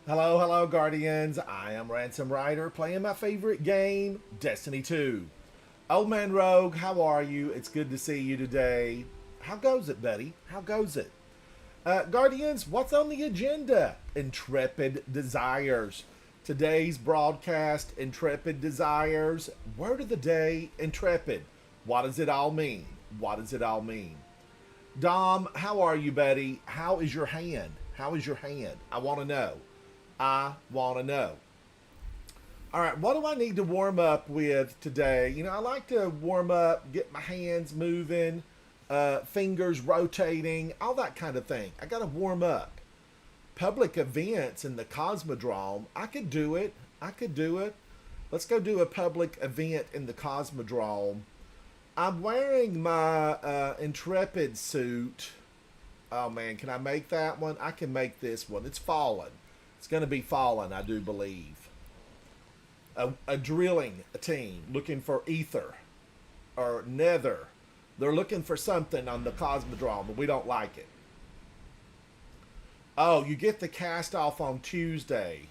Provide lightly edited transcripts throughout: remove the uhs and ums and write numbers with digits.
Hello, hello, Guardians. I am Ransom Rider playing my favorite game, Destiny 2. Old Man Rogue, how are you? It's good to see you today. How goes it, buddy? How goes it? Guardians, what's on the agenda? Intrepid Desires. Today's broadcast, Intrepid Desires. Word of the day, Intrepid. What does it all mean? What does it all mean? Dom, how are you, buddy? How is your hand? How is your hand? I want to know. I want to know. All right, what do I need to warm up with today? I like to warm up, get my hands moving, fingers rotating, all that kind of thing. I got to warm up. Public events in the Cosmodrome, I could do it. I could do it. Let's go do a public event in the Cosmodrome. I'm wearing my Intrepid suit. Oh man, can I make that one? I can make this one. It's fallen. It's going to be fallen, I do believe. A drilling team looking for ether or nether. They're looking for something on the Cosmodrome, but we don't like it. Oh, you get the cast off on Tuesday.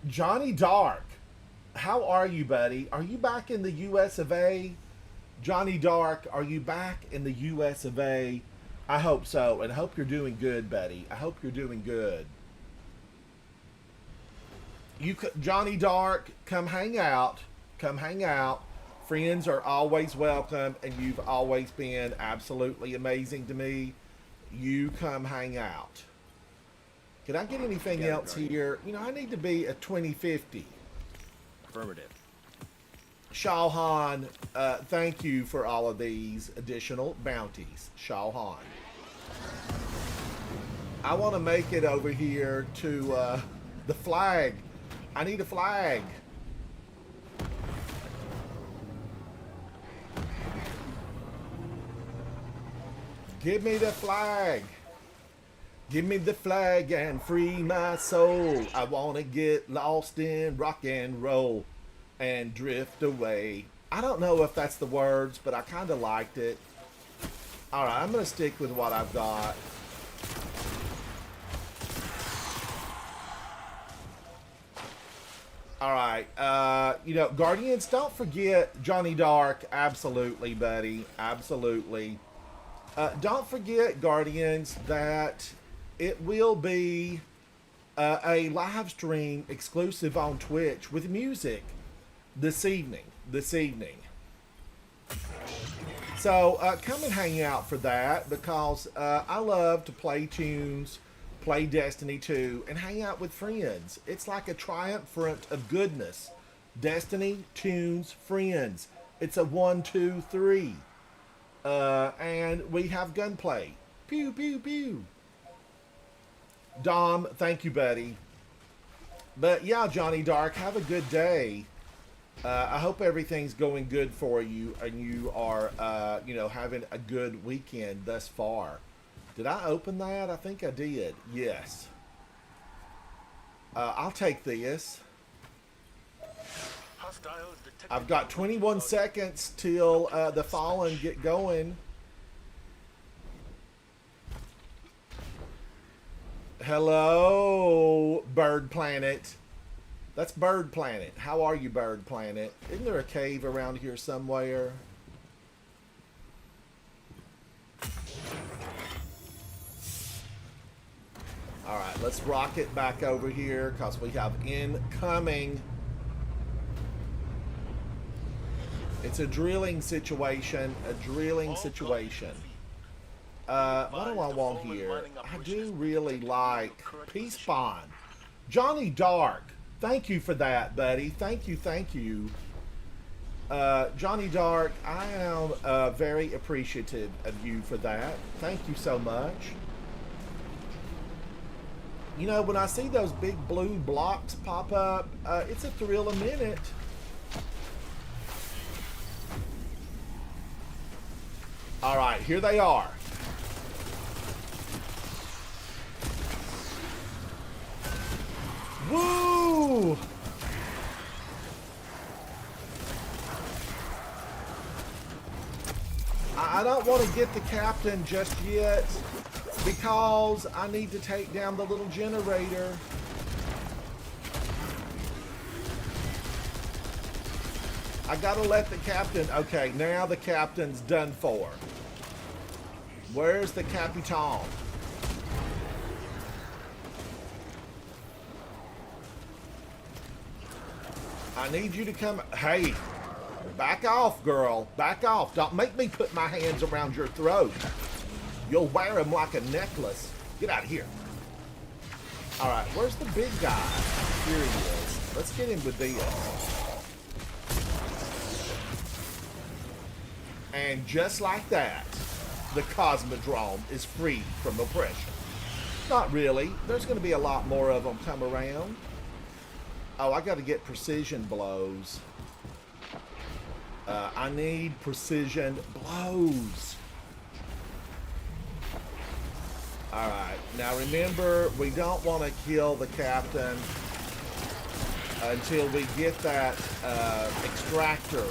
Johnny Dark, how are you, buddy? Are you back in the US of A? Johnny Dark, are you back in the US of A? I hope so, and I hope you're doing good, buddy. I hope you're doing good. Johnny Dark, come hang out. Come hang out. Friends are always welcome, and you've always been absolutely amazing to me. You come hang out. Can I get anything else here? I need to be a 2050. Affirmative. Shawhan, thank you for all of these additional bounties. Shawhan. I want to make it over here to the flag. I need a flag. Give me the flag. Give me the flag and free my soul. I want to get lost in rock and roll and drift away. I don't know if that's the words, but I kind of liked it. All right, I'm going to stick with what I've got. All right, Guardians, don't forget Johnny Dark. Absolutely, buddy. Absolutely. Don't forget, Guardians, that it will be a live stream exclusive on Twitch with music this evening. So come and hang out for that because I love to play tunes, play Destiny 2, and hang out with friends. It's like a triumvirate of goodness. Destiny, tunes, friends. It's a 1, 2, 3. And we have gunplay. Pew, pew, pew. Dom, thank you, buddy. But yeah, Johnny Dark, have a good day. I hope everything's going good for you and you are, having a good weekend thus far. Did I open that? I think I did. Yes. I'll take this. I've got 21 seconds till the Fallen get going. Hello, Bird Planet. That's Bird Planet. How are you, Bird Planet? Isn't there a cave around here somewhere? Alright, let's rocket back over here because we have incoming. It's a drilling situation. A drilling situation. What do I want here? I do really like Peace Bond. Johnny Dark. Thank you for that, buddy. Thank you, thank you. Johnny Dark, I am very appreciative of you for that. Thank you so much. When I see those big blue blocks pop up, it's a thrill a minute. All right, here they are. Woo! I don't want to get the captain just yet Because I need to take down the little generator. I gotta let the captain... Okay, now the captain's done for. Where's the Capitan? I need you to come... Hey, back off, girl. Back off. Don't make me put my hands around your throat. You'll wear them like a necklace. Get out of here. All right, where's the big guy? Here he is. Let's get him with this. And just like that, the Cosmodrome is free from oppression. Not really. There's going to be a lot more of them come around. Oh, I got to get precision blows. I need precision blows. Alright, now remember, we don't want to kill the captain until we get that extractor.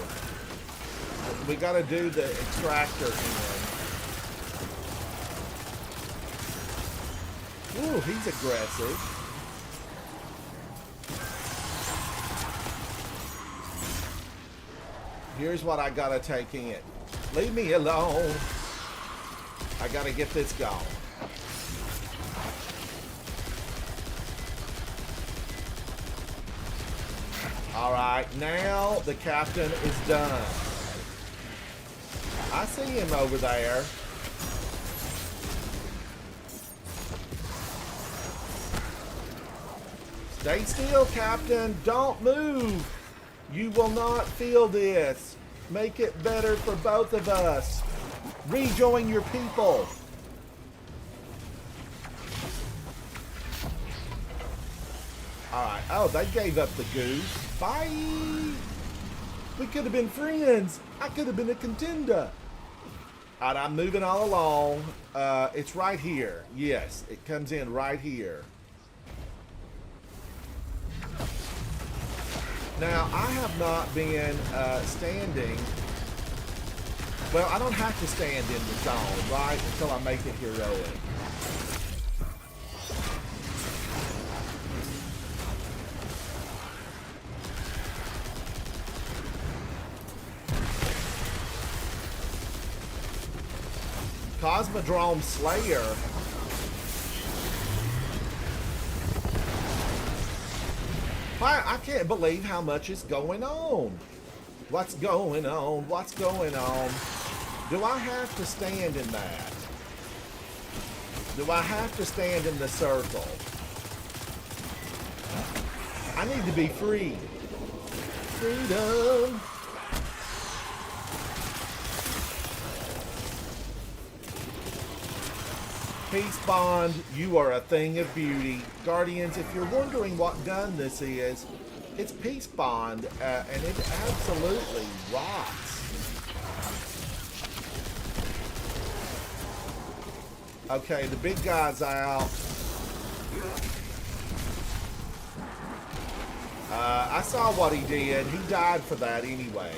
We got to do the extractor in. Ooh, he's aggressive. Here's what I gotta take in. Leave me alone. I gotta get this going. Alright, now the captain is done. I see him over there. Stay still, Captain. Don't move. You will not feel this. Make it better for both of us. Rejoin your people. Alright. Oh, they gave up the goose. Bye. We could have been friends. I could have been a contender. Alright, I'm moving all along. It's right here. Yes, it comes in right here. Now, I have not been standing. Well, I don't have to stand in the zone, right? Until I make it heroic. Cosmodrome Slayer. I can't believe how much is going on. What's going on? What's going on? Do I have to stand in that? Do I have to stand in the circle? I need to be free. Freedom. Peace Bond, you are a thing of beauty. Guardians, if you're wondering what gun this is, it's Peace Bond, and it absolutely rocks. Okay, the big guy's out. I saw what he did. He died for that anyway.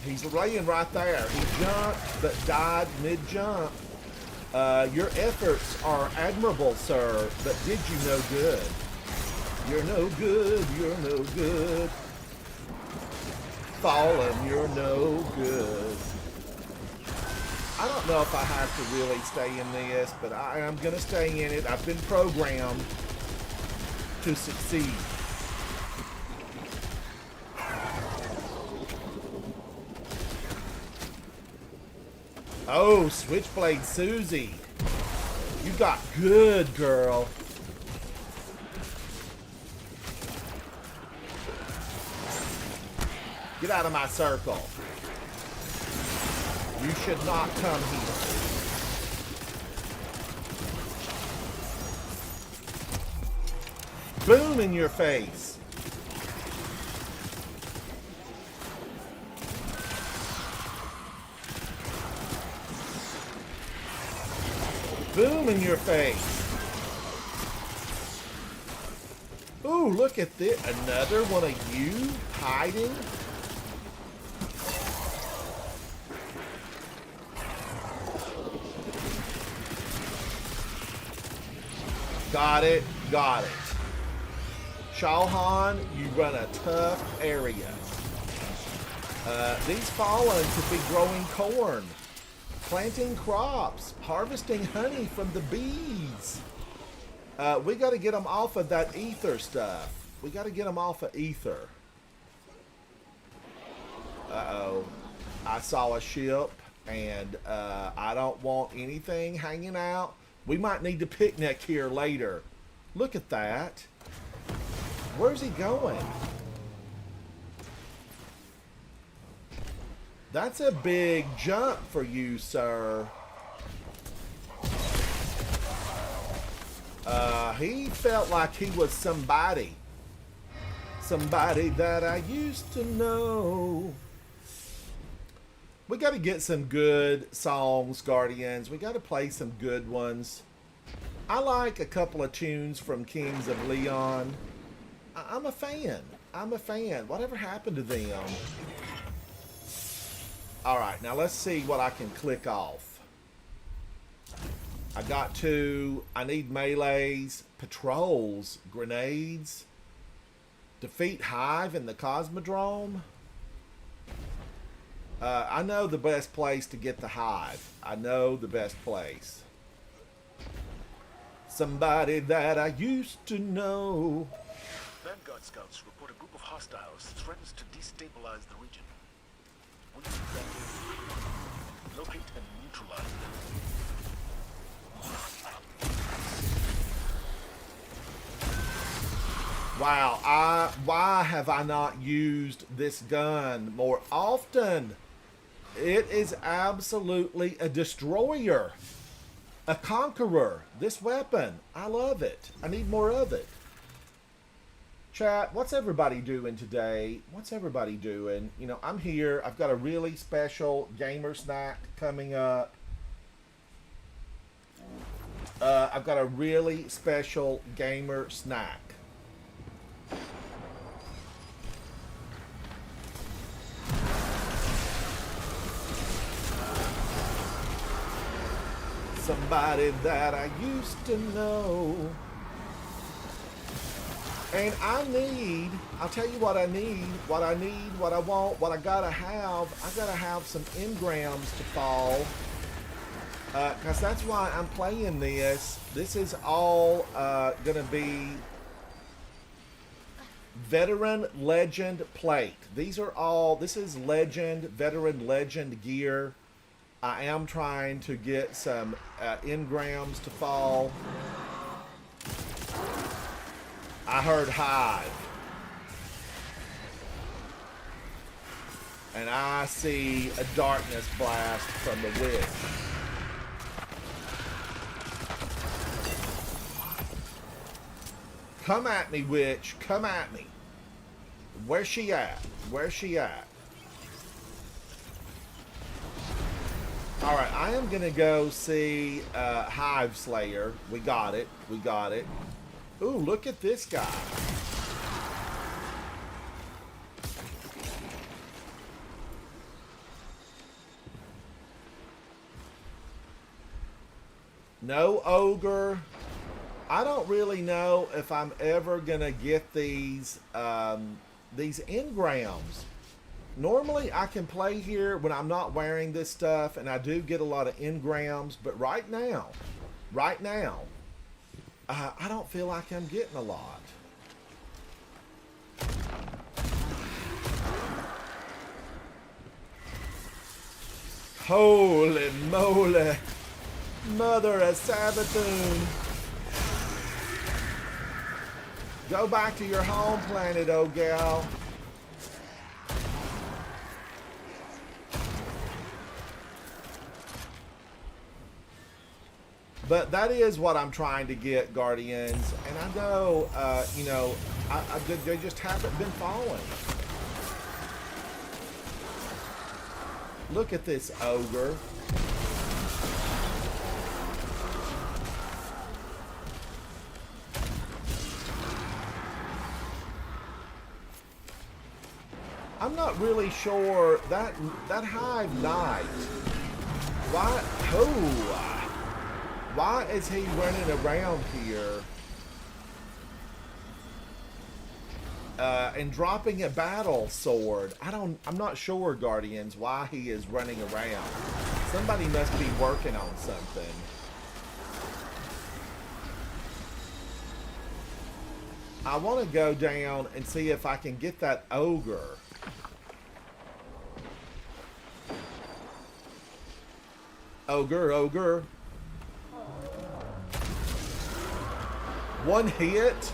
He's laying right there. He jumped, but died mid-jump. Your efforts are admirable, sir, but did you no good. You're no good, you're no good. Fallen, you're no good. I don't know if I have to really stay in this, but I am going to stay in it. I've been programmed to succeed. Oh, Switchblade Susie. You got good, girl. Get out of my circle. You should not come here. Boom in your face. Boom in your face. Ooh, look at this. Another one of you hiding. Got it. Got it. Shalhan, you run a tough area. These fallen could be growing corn, planting crops, harvesting honey from the bees. We got to get them off of that ether stuff. We got to get them off of ether. Uh-oh. I saw a ship, and I don't want anything hanging out. We might need to picnic here later. Look at that. Where's he going? That's a big jump for you, sir. He felt like he was somebody. Somebody that I used to know. We got to get some good songs, Guardians. We got to play some good ones. I like a couple of tunes from Kings of Leon. I'm a fan. I'm a fan. Whatever happened to them? Alright, now let's see what I can click off. I got two. I need melees, patrols, grenades, defeat Hive in the Cosmodrome. I know the best place to get the Hive. I know the best place. Somebody that I used to know. Vanguard scouts report a group of hostiles threatens to destabilize the region. We need that. Locate and neutralize them. Wow, why have I not used this gun more often? It is absolutely a destroyer. A conqueror. This weapon. I love it. I need more of it. Chat, what's everybody doing today? What's everybody doing? You know, I'm here. I've got a really special gamer snack coming up. I've got a really special gamer snack. Somebody that I used to know. And I'll tell you what I need, what I want, what I gotta have. I gotta have some engrams to fall. Because that's why I'm playing this. This is all gonna be Veteran Legend plate. This is Legend, Veteran Legend gear. I am trying to get some engrams to fall. I heard Hive. And I see a darkness blast from the witch. Come at me, witch. Come at me. Where's she at? Where's she at? Alright, I am going to go see Hive Slayer. We got it. We got it. Ooh, look at this guy. No ogre. I don't really know if I'm ever going to get these engrams. Normally, I can play here when I'm not wearing this stuff, and I do get a lot of engrams, but right now, I don't feel like I'm getting a lot. Holy moly, mother of Sabathun. Go back to your home planet, oh gal. But that is what I'm trying to get, Guardians. And I know, you know, they just haven't been falling. Look at this ogre. I'm not really sure that Hive Knight. Why is he running around here? and dropping a battle sword. I'm not sure, Guardians, why he is running around. Somebody must be working on something. I want to go down and see if I can get that ogre. Ogre. One hit.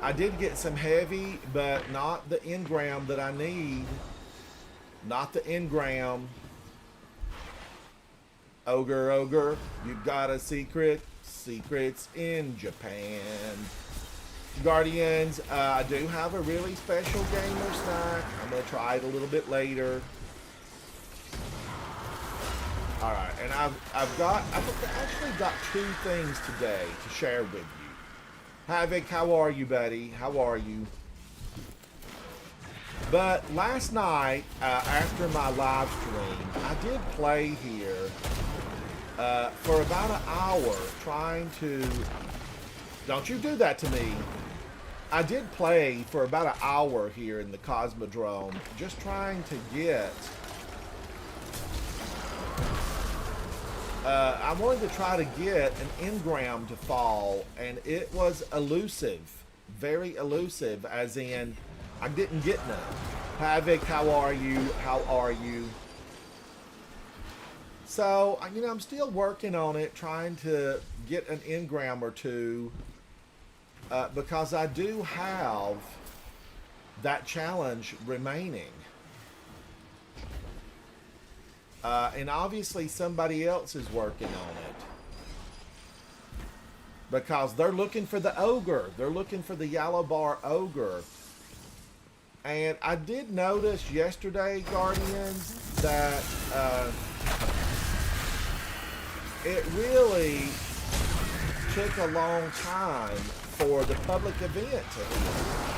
I did get some heavy, but not the engram that I need. Not the engram. Ogre, you got a secret. Secrets in Japan. Guardians, I do have a really special gamer snack. I'm going to try it a little bit later. Alright, and I've actually got 2 things today to share with you. Havoc, how are you, buddy? How are you? But last night, after my live stream, I did play here for about an hour trying to... Don't you do that to me. I did play for about an hour here in the Cosmodrome, just trying to get... I wanted to try to get an engram to fall, and it was elusive. Very elusive, as in, I didn't get none. Havoc, how are you? How are you? So, you know, I'm still working on it, trying to get an engram or two, because I do have that challenge remaining. And obviously somebody else is working on it. Because they're looking for the ogre. They're looking for the yellow bar ogre. And I did notice yesterday, Guardians, that it really took a long time for the public event to hit.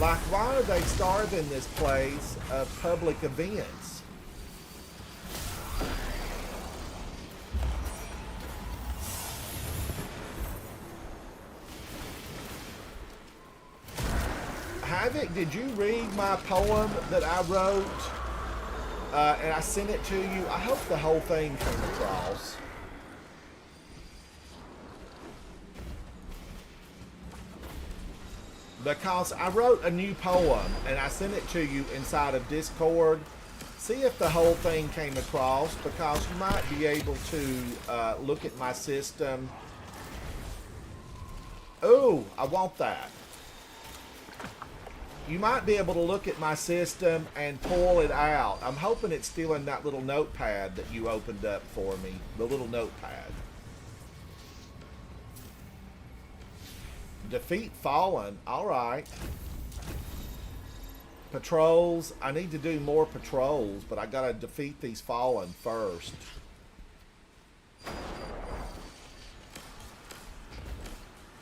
Like, why are they starving this place of public events? Havoc, did you read my poem that I wrote? And I sent it to you. I hope the whole thing came across. Because I wrote a new poem and I sent it to you inside of Discord. See if the whole thing came across, because you might be able to look at my system. Ooh, I want that. You might be able to look at my system and pull it out. I'm hoping it's still in that little notepad that you opened up for me. The little notepad. Defeat Fallen. Alright. Patrols. I need to do more patrols, but I gotta defeat these Fallen first.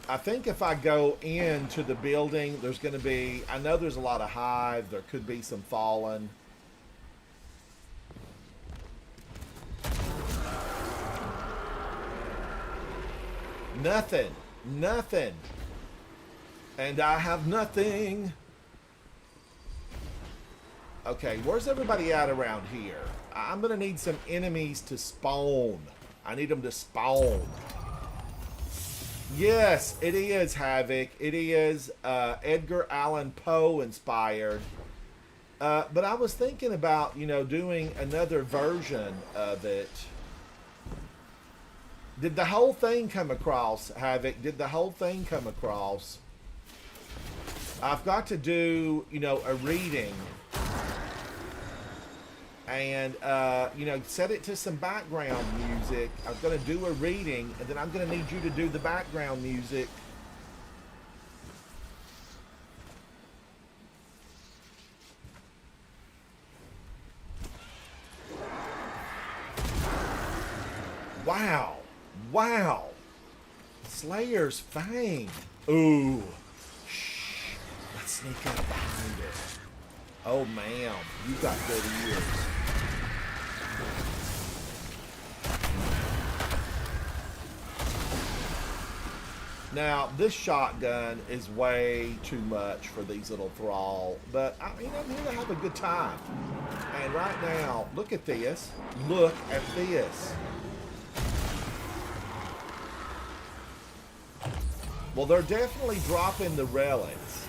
I think if I go into the building, there's going to be... I know there's a lot of Hive. There could be some Fallen. Nothing. Nothing. And I have nothing. Okay, where's everybody at around here? I'm going to need some enemies to spawn. I need them to spawn. Yes, it is Havoc. It is Edgar Allan Poe inspired. But I was thinking about, you know, doing another version of it. Did the whole thing come across, Havoc? Did the whole thing come across? I've got to do, you know, a reading. And, you know, set it to some background music. I'm going to do a reading, and then I'm going to need you to do the background music. Wow. Wow. Slayer's Fang. Ooh. Shh. Let's sneak up behind it. Oh, ma'am. You got good ears. Now, this shotgun is way too much for these little thrall, but I'm here to have a good time. And right now, look at this. Look at this. Well, they're definitely dropping the relics.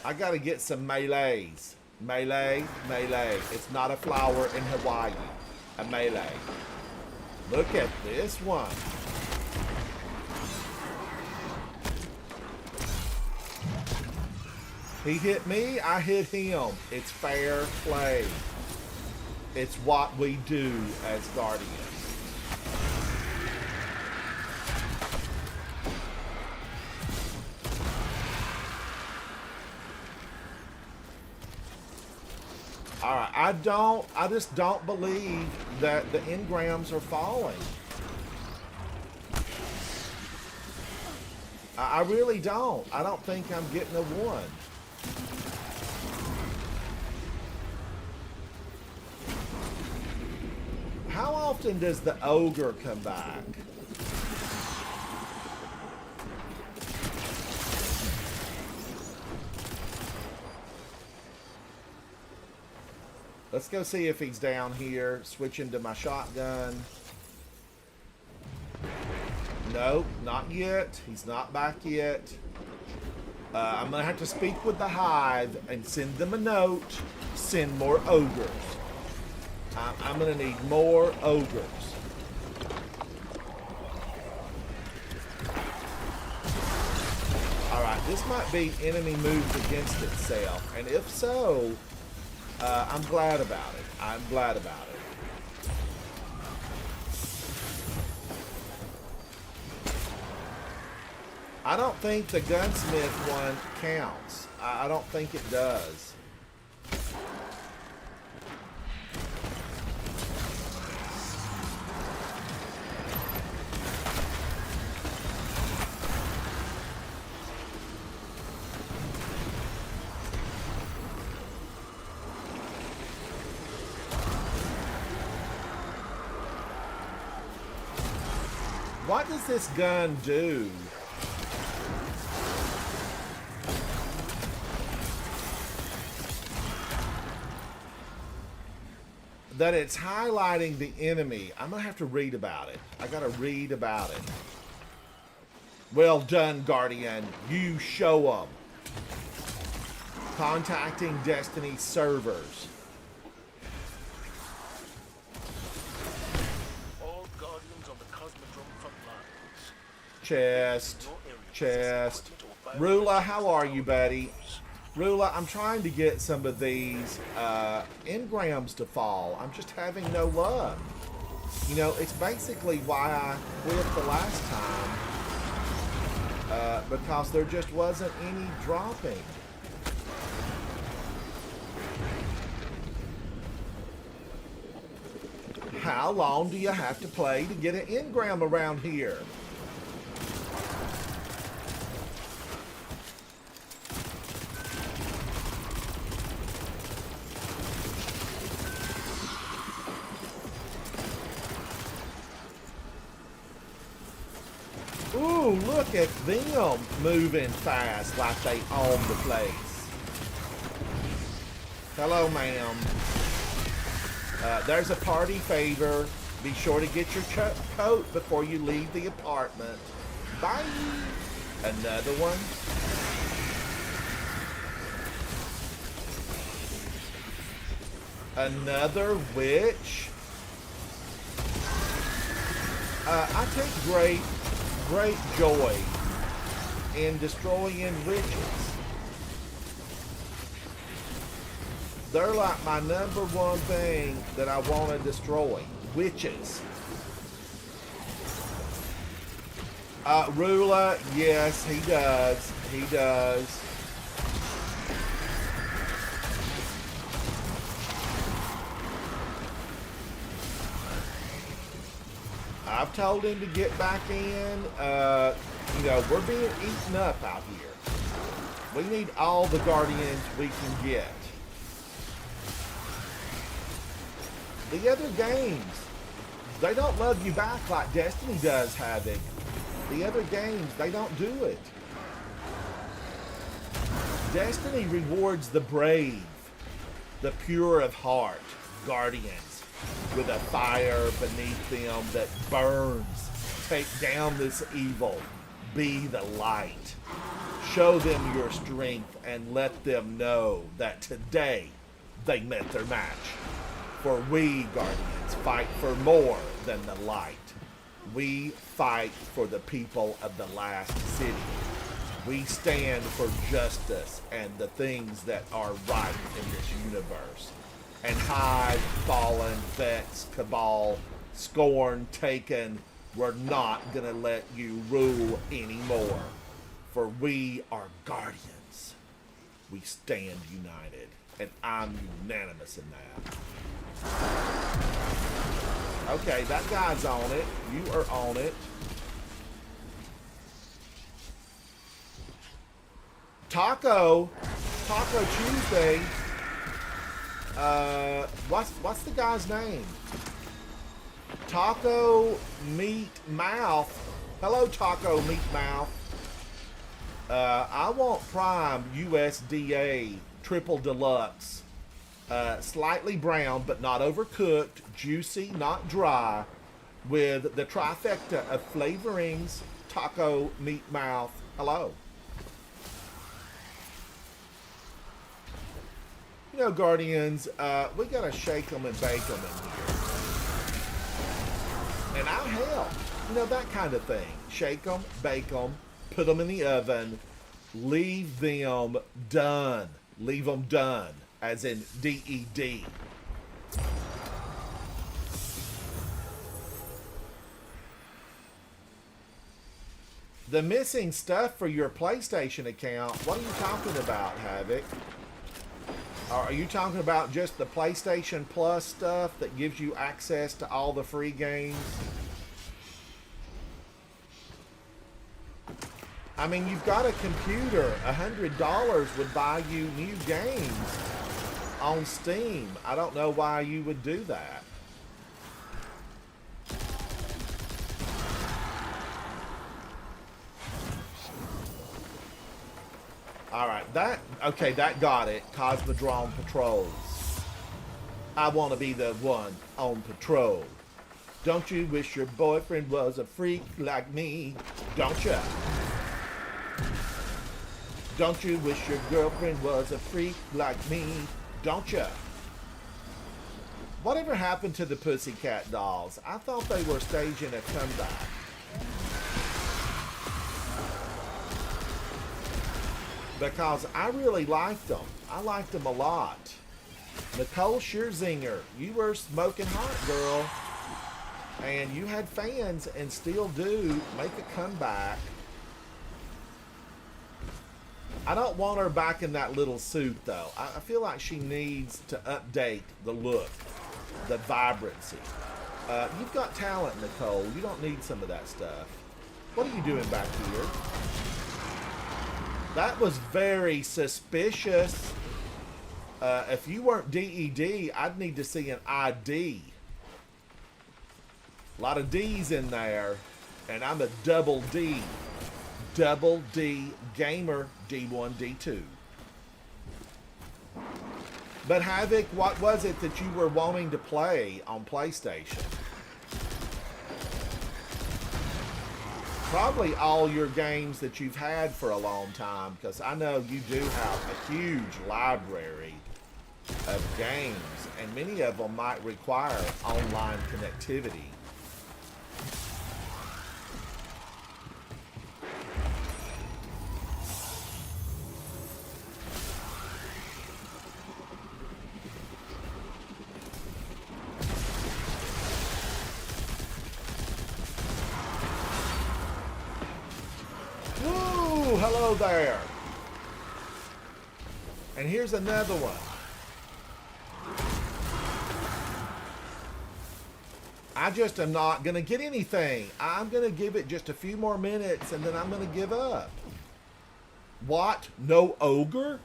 I gotta get some melees. Melee, melee. It's not a flower in Hawaii. A melee. Look at this one. He hit me, I hit him. It's fair play. It's what we do as Guardians. Alright, I just don't believe that the engrams are falling. I really don't. I don't think I'm getting a one. How often does the ogre come back? Let's go see if he's down here. Switching to my shotgun. Nope, not yet. He's not back yet. I'm going to have to speak with the hive and send them a note. Send more ogres. I'm going to need more ogres. Alright, this might be enemy moves against itself. And if so, I'm glad about it. I'm glad about it. I don't think the gunsmith one counts. I don't think it does. What does this gun do? That it's highlighting the enemy. I'm going to have to read about it. I got to read about it. Well done, Guardian. You show them. Contacting Destiny servers. All Guardians on the Cosmodrome front lines. Chest. Chest. Rula, how are you, buddy? Rula, I'm trying to get some of these engrams to fall. I'm just having no luck. You know, it's basically why I quit the last time. Because there just wasn't any dropping. How long do you have to play to get an engram around here? Ooh, look at them moving fast like they own the place. Hello, ma'am. There's a party favor. Be sure to get your coat before you leave the apartment. Bye. Another one. Another witch. I take great joy in destroying witches. They're like my number one thing that I want to destroy. Witches. Rula, yes, he does. He does. I've told him to get back in. You know, we're being eaten up out here. We need all the Guardians we can get. The other games, they don't love you back like Destiny does, Havoc. The other games, they don't do it. Destiny rewards the brave, the pure of heart, guardians, with a fire beneath them that burns. Take down this evil. Be the light. Show them your strength and let them know that today they met their match. For we, Guardians, fight for more than the light. We fight for the people of the last city. We stand for justice and the things that are right in this universe. And Hive, Fallen, Vex, Cabal, Scorn, Taken, we're not going to let you rule anymore. For we are Guardians. We stand united. And I'm unanimous in that. Okay, that guy's on it. You are on it. Taco Tuesday. What's the guy's name? Taco Meat Mouth. Hello, Taco Meat Mouth. I want Prime USDA Triple Deluxe. Slightly brown, but not overcooked. Juicy, not dry. With the trifecta of flavorings. Taco Meat Mouth. Hello. You know, Guardians, we gotta shake them and bake them in here. And I'll help. You know, that kind of thing. Shake them, bake them, put them in the oven, leave them done. Leave them done, as in DED. The missing stuff for your PlayStation account, what are you talking about, Havoc? Are you talking about just the PlayStation Plus stuff that gives you access to all the free games? I mean, you've got a computer. $100 would buy you new games on Steam. I don't know why you would do that. Alright, that got it. Cosmodrome Patrols. I want to be the one on patrol. Don't you wish your boyfriend was a freak like me? Don't ya? Don't you wish your girlfriend was a freak like me? Don't ya? Whatever happened to the Pussycat Dolls? I thought they were staging a comeback. Because I really liked them. I liked them a lot. Nicole Scherzinger, you were smoking hot, girl. And you had fans and still do. Make a comeback. I don't want her back in that little suit, though. I feel like she needs to update the look, the vibrancy. You've got talent, Nicole. You don't need some of that stuff. What are you doing back here? That was very suspicious. If you weren't DED, I'd need to see an ID. A lot of D's in there, and I'm a double D. Double D gamer, D1, D2. But Havoc, what was it that you were wanting to play on PlayStation? Probably all your games that you've had for a long time, because I know you do have a huge library of games, and many of them might require online connectivity. Hello there. And here's another one. I just am not going to get anything. I'm going to give it just a few more minutes and then I'm going to give up. What? No ogre?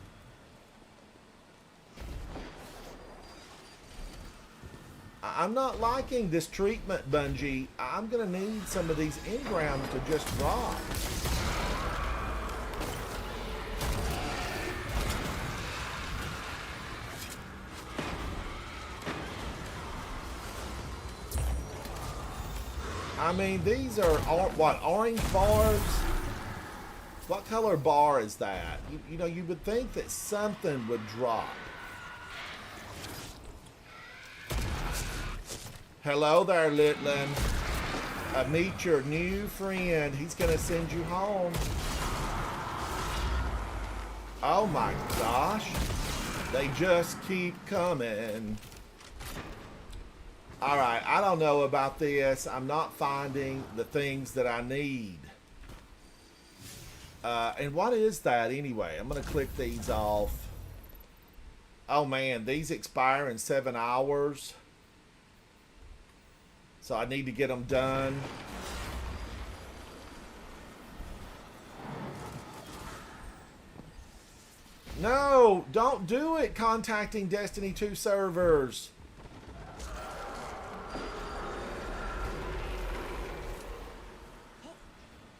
I'm not liking this treatment, Bungie. I'm going to need some of these engrams to just drop. I mean, these are, what, orange bars? What color bar is that? You know, you would think that something would drop. Hello there, Litland. Meet your new friend. He's going to send you home. Oh my gosh. They just keep coming. Alright, I don't know about this. I'm not finding the things that I need. And what is that anyway? I'm going to click these off. Oh man, these expire in 7 hours. So I need to get them done. No, don't do it, contacting Destiny 2 servers.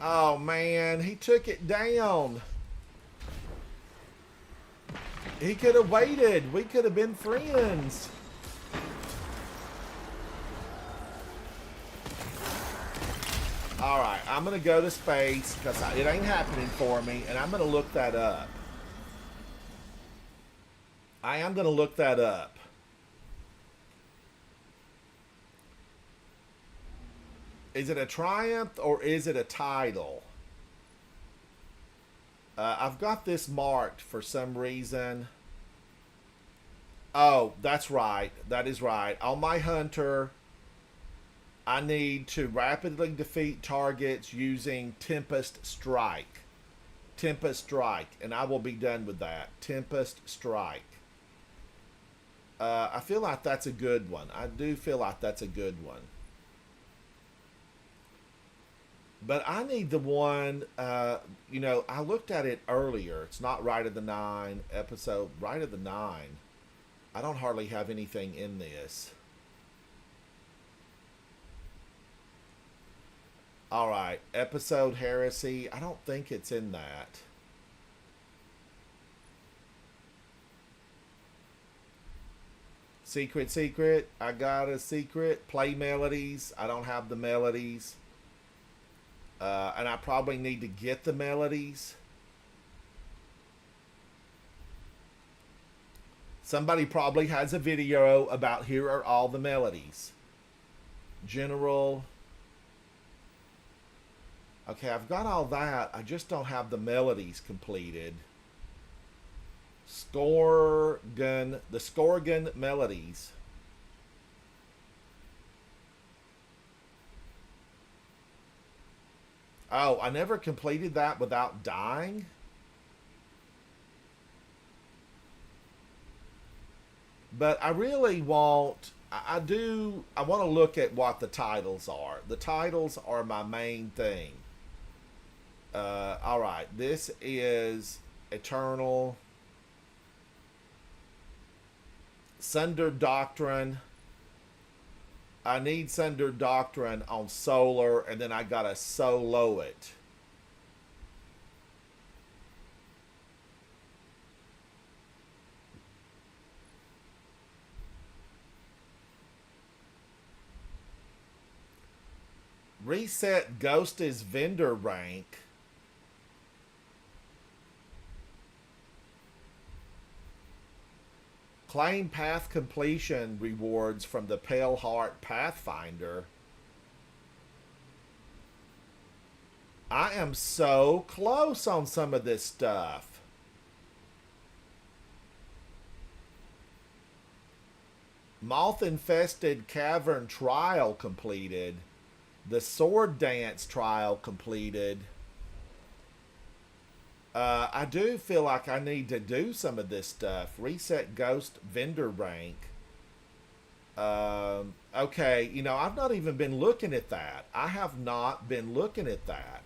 Oh man, he took it down. He could have waited. We could have been friends. Alright, I'm going to go to space because it ain't happening for me, and I'm going to look that up. I am going to look that up. Is it a triumph or is it a title? I've got this marked for some reason. Oh, that's right. That is right. On my hunter, I need to rapidly defeat targets using Tempest Strike. Tempest Strike. And I will be done with that. Tempest Strike. I feel like that's a good one. I do feel like that's a good one. But I need the one, you know, I looked at it earlier. It's not Right of the Nine episode. Right of the Nine. I don't hardly have anything in this. Alright, episode Heresy. I don't think it's in that. Secret. I got a secret. Play melodies. I don't have the melodies. And I probably need to get the melodies. Somebody probably has a video about here are all the melodies. General. Okay, I've got all that. I just don't have the melodies completed. Scorgan. The Scorgan melodies. Oh, I never completed that without dying? But I really want... I want to look at what the titles are. The titles are my main thing. Alright, this is Eternal. Sunder Doctrine. I need Sunder Doctrine on Solar, and then I gotta solo it. Reset Ghost's vendor rank. Claim path completion rewards from the Pale Heart Pathfinder. I am so close on some of this stuff. Moth-infested cavern trial completed. The sword dance trial completed. I do feel like I need to do some of this stuff. Reset Ghost vendor rank. Okay, you know, I've not even been looking at that. I have not been looking at that.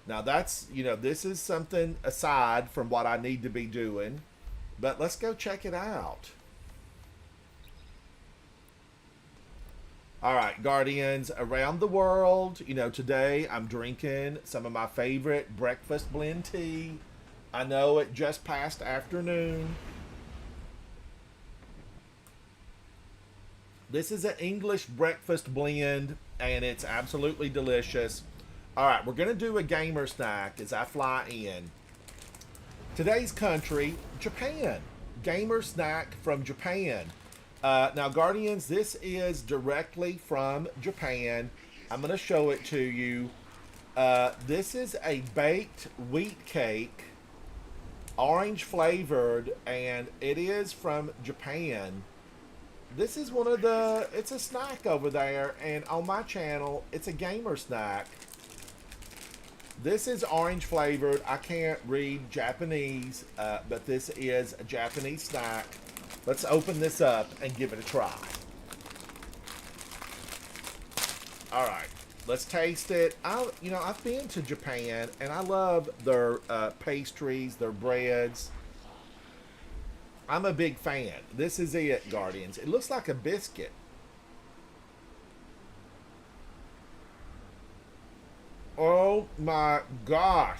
Now that's, you know, this is something aside from what I need to be doing. But let's go check it out. All right, Guardians around the world. You know, today I'm drinking some of my favorite breakfast blend tea. I know it just passed afternoon. This is an English breakfast blend, and it's absolutely delicious. All right, we're going to do a gamer snack as I fly in. Today's country, Japan. Gamer snack from Japan. Now, Guardians, this is directly from Japan. I'm going to show it to you. This is a baked wheat cake, orange flavored, and it is from Japan. This is one of the, it's a snack over there, and on my channel, it's a gamer snack. This is orange flavored. I can't read Japanese, but this is a Japanese snack. Let's open this up and give it a try. All right, let's taste it. I've been to Japan, and I love their pastries, their breads. I'm a big fan. This is it, Guardians. It looks like a biscuit. Oh my gosh.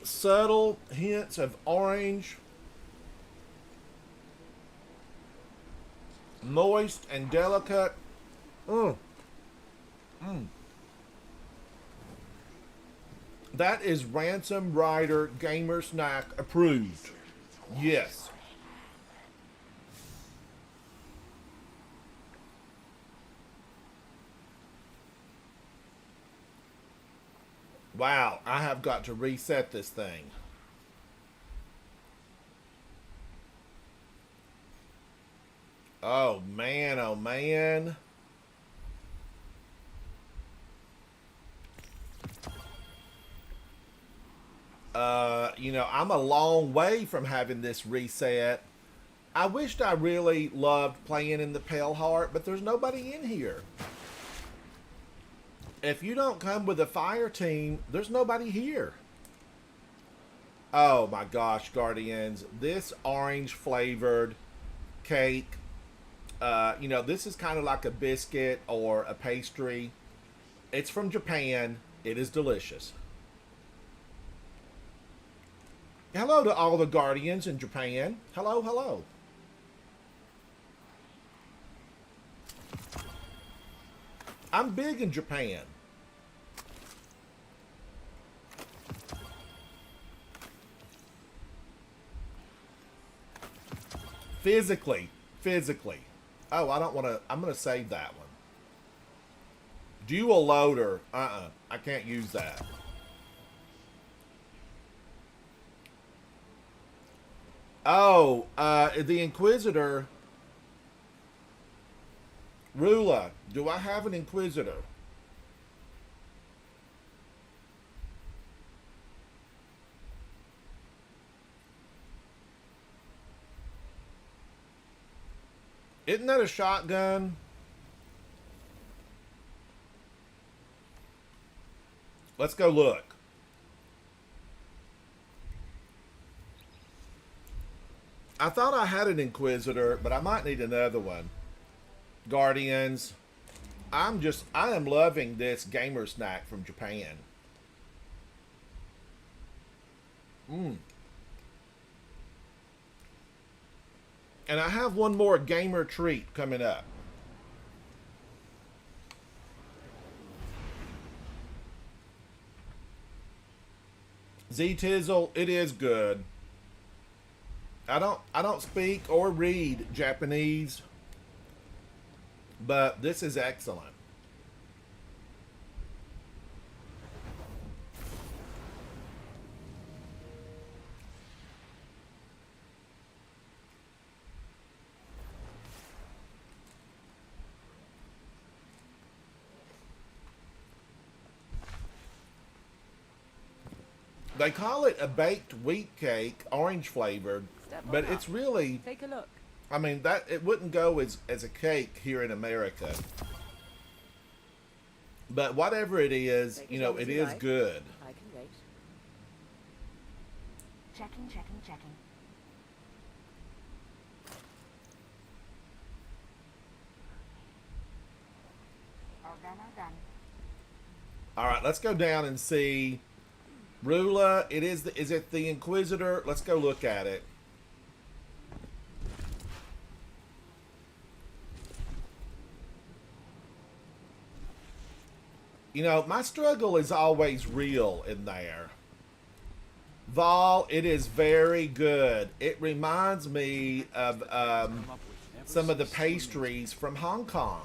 Subtle hints of orange. Moist and delicate. That is Ransom Rider Gamer Snack approved. Yes. Wow, I have got to reset this thing. Oh man, oh man. I'm a long way from having this reset. I wished I really loved playing in the Pale Heart, but there's nobody in here. If you don't come with a fire team, there's nobody here. Oh my gosh, Guardians. This orange flavored cake, this is kind of like a biscuit or a pastry. It's from Japan. It is delicious. Hello to all the Guardians in Japan. Hello, hello. I'm big in Japan. Physically. Oh, I don't want to. I'm going to save that one. Dual loader. I can't use that. Oh, the Inquisitor. Rula, do I have an Inquisitor? Isn't that a shotgun? Let's go look. I thought I had an Inquisitor, but I might need another one. Guardians, I am loving this gamer snack from Japan. And I have one more gamer treat coming up. Z-Tizzle, it is good. I don't speak or read Japanese, but this is excellent. They call it a baked wheat cake, orange flavored, but it's really, Take a look. I mean, that it wouldn't go as a cake here in America. But whatever it is, Take you as know, long as it you is like. good. I can wait. Checking, checking, checking. All done, all done. All right, let's go down and see. Rula, is it the Inquisitor? Let's go look at it. You know, my struggle is always real in there. Vol, it is very good. It reminds me of some of the pastries from Hong Kong.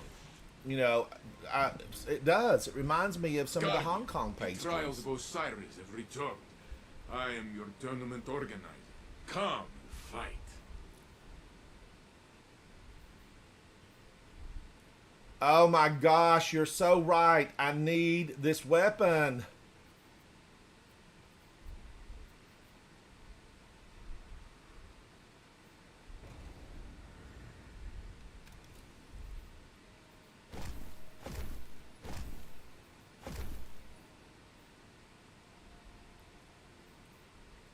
You know, it does. It reminds me of some of the Hong Kong The pastries. trials of Osiris have returned. I am your tournament organizer. Come and fight. Oh my gosh, you're so right. I need this weapon.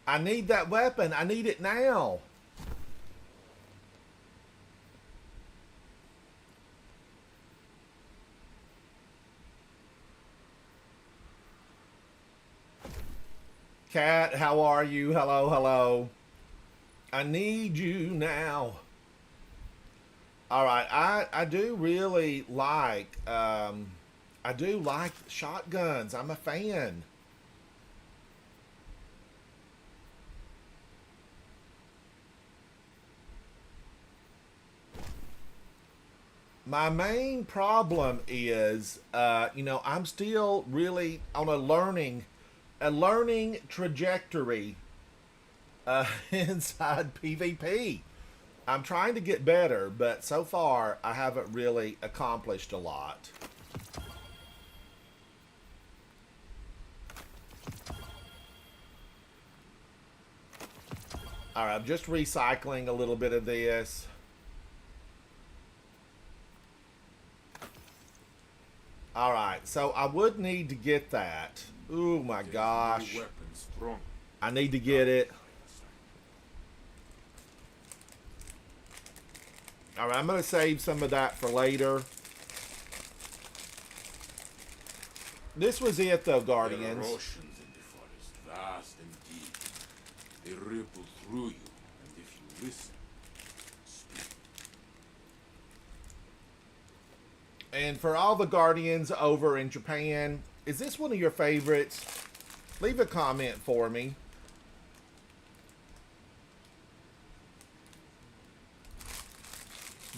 I need that weapon. I need it now. Cat, how are you? Hello, hello. I need you now. All right, I do really like I do like shotguns. I'm a fan. My main problem is, you know, I'm still really on a learning trajectory inside PvP. I'm trying to get better, but so far I haven't really accomplished a lot. All right, I'm just recycling a little bit of this. All right, so I would need to get that. Oh my gosh. I need to get it. All right, I'm going to save some of that for later. This was it, though, Guardians. There are oceans in the forest, vast and deep. They ripple through you, and if you listen, speak. And for all the Guardians over in Japan, is this one of your favorites? Leave a comment for me.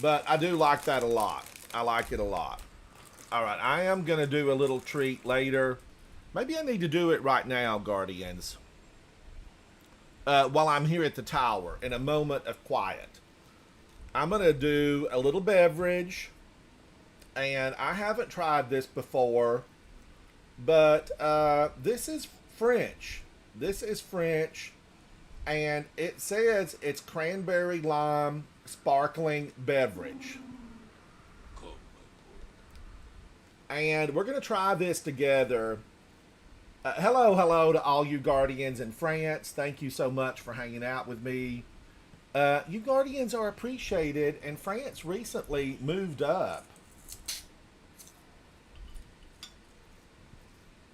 But I do like that a lot. I like it a lot. Alright, I am going to do a little treat later. Maybe I need to do it right now, Guardians. While I'm here at the tower, in a moment of quiet. I'm going to do a little beverage. And I haven't tried this before. But this is French. This is French. And it says it's cranberry lime sparkling beverage. And we're going to try this together. Hello to all you Guardians in France. Thank you so much for hanging out with me. You Guardians are appreciated, and France recently moved up.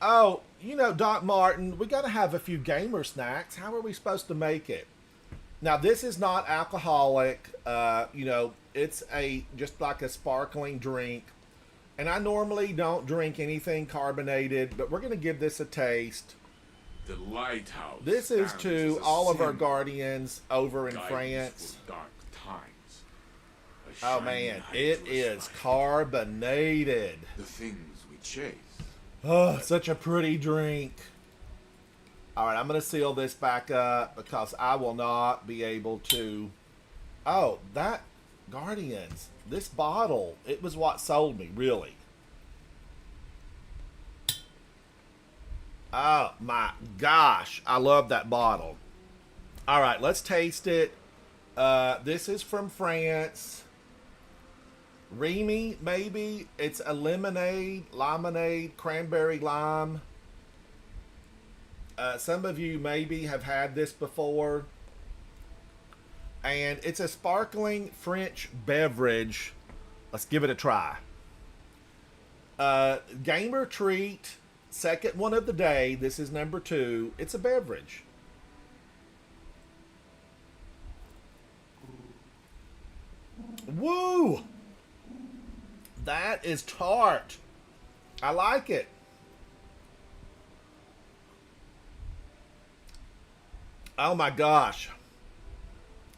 Oh, you know, Doc Martin, we got to have a few gamer snacks. How are we supposed to make it? Now, this is not alcoholic. You know, it's just like a sparkling drink. And I normally don't drink anything carbonated, but we're going to give this a taste. The lighthouse. This is stands to as a all of our symbol Guardians over in guidance France. for dark times. A Oh, shining man, light it to is aspire. carbonated. The things we chase. Oh, such a pretty drink. All right, I'm going to seal this back up because I will not be able to... Oh, that... Guardians, this bottle, it was what sold me, really. Oh, my gosh. I love that bottle. All right, let's taste it. This is from France. Remy, maybe. It's a lemonade, cranberry lime. Some of you maybe have had this before. And it's a sparkling French beverage. Let's give it a try. Gamer treat, second one of the day. This is number 2. It's a beverage. Woo! That is tart. I like it. Oh my gosh.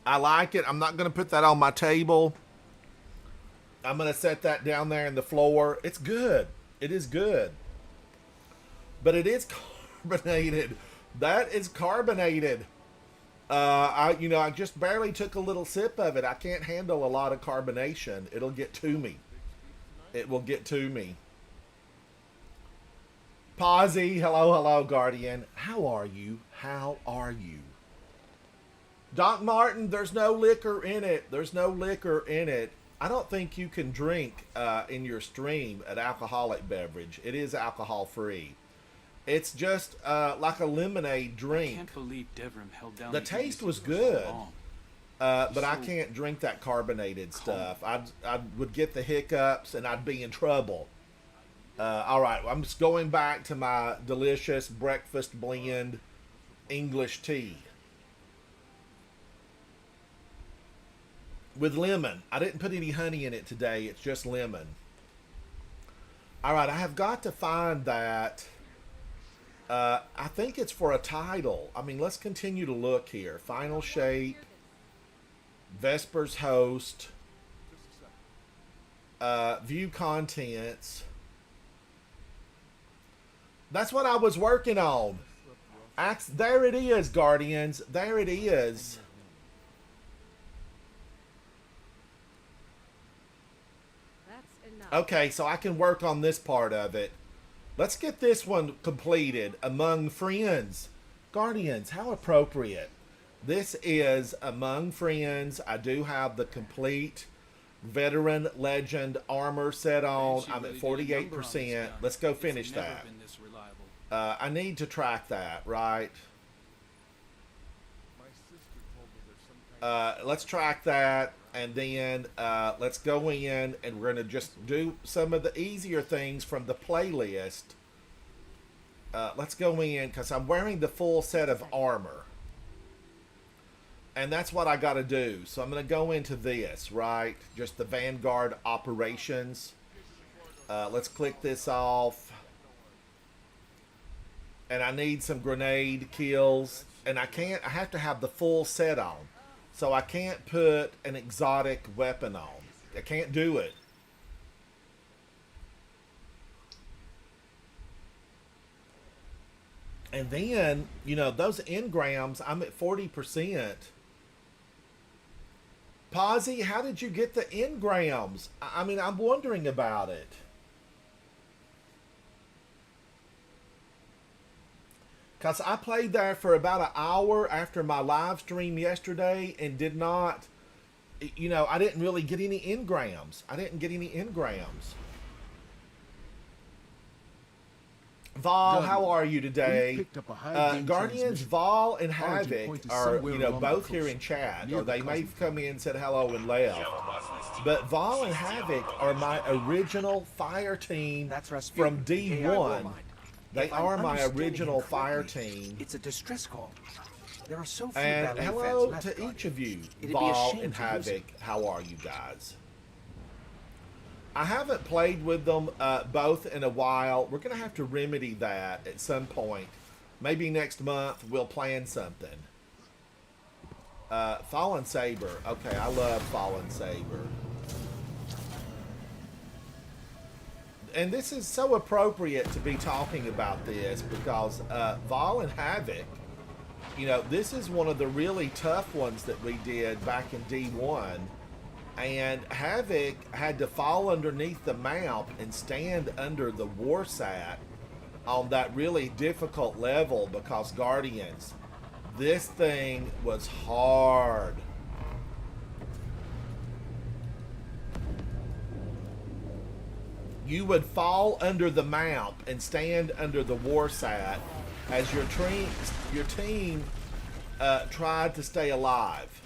I like it. I'm not going to put that on my table. I'm going to set that down there in the floor. It's good. It is good. But it is carbonated. That is carbonated. I just barely took a little sip of it. I can't handle a lot of carbonation. It'll get to me. It will get to me. Posy, hello, Guardian. How are you? How are you? Doc Martin, there's no liquor in it. There's no liquor in it. I don't think you can drink in your stream an alcoholic beverage. It is alcohol free. It's just like a lemonade drink. I can't believe Devrim held down The these taste pieces was for good. so long. But I can't drink that carbonated stuff. I would get the hiccups and I'd be in trouble. All right, I'm just going back to my delicious breakfast blend English tea. With lemon. I didn't put any honey in it today. It's just lemon. All right, I have got to find that. I think it's for a title. I mean, let's continue to look here. Final shape. Vespers host. View contents. That's what I was working on. There it is, Guardians. There it is. Okay, so I can work on this part of it. Let's get this one completed. Among friends. Guardians, how appropriate. This is Among Friends. I do have the complete Veteran Legend armor set on. I'm at 48%. Let's go finish that. I need to track that, right? Let's track that. And then let's go in and we're going to just do some of the easier things from the playlist. Let's go in because I'm wearing the full set of armor. And that's what I got to do. So I'm going to go into this, right? Just the Vanguard operations. Let's click this off. And I need some grenade kills. And I have to have the full set on. So I can't put an exotic weapon on. I can't do it. And then, those engrams, I'm at 40%. Posy, how did you get the engrams? I mean, I'm wondering about it. Because I played there for about an hour after my live stream yesterday and did not, I didn't really get any engrams. Vol, how are you today? Guardians, Vol, and Havoc are, both here in chat, or they may have come in and said hello and left. But Vol and Havoc are my original fire team from D1. They are my original fire team. It's a distress call. There are so few and ballet hello fans left, to each of you, It'd be a Vol shame and to lose Havoc. it. How are you guys? I haven't played with them both in a while. We're going to have to remedy that at some point. Maybe next month we'll plan something. Fallen Saber. Okay, I love Fallen Saber. And this is so appropriate to be talking about this because Vol and Havoc, this is one of the really tough ones that we did back in D1. And Havoc had to fall underneath the mount and stand under the Warsat on that really difficult level because Guardians, this thing was hard. You would fall under the mount and stand under the Warsat as your team tried to stay alive.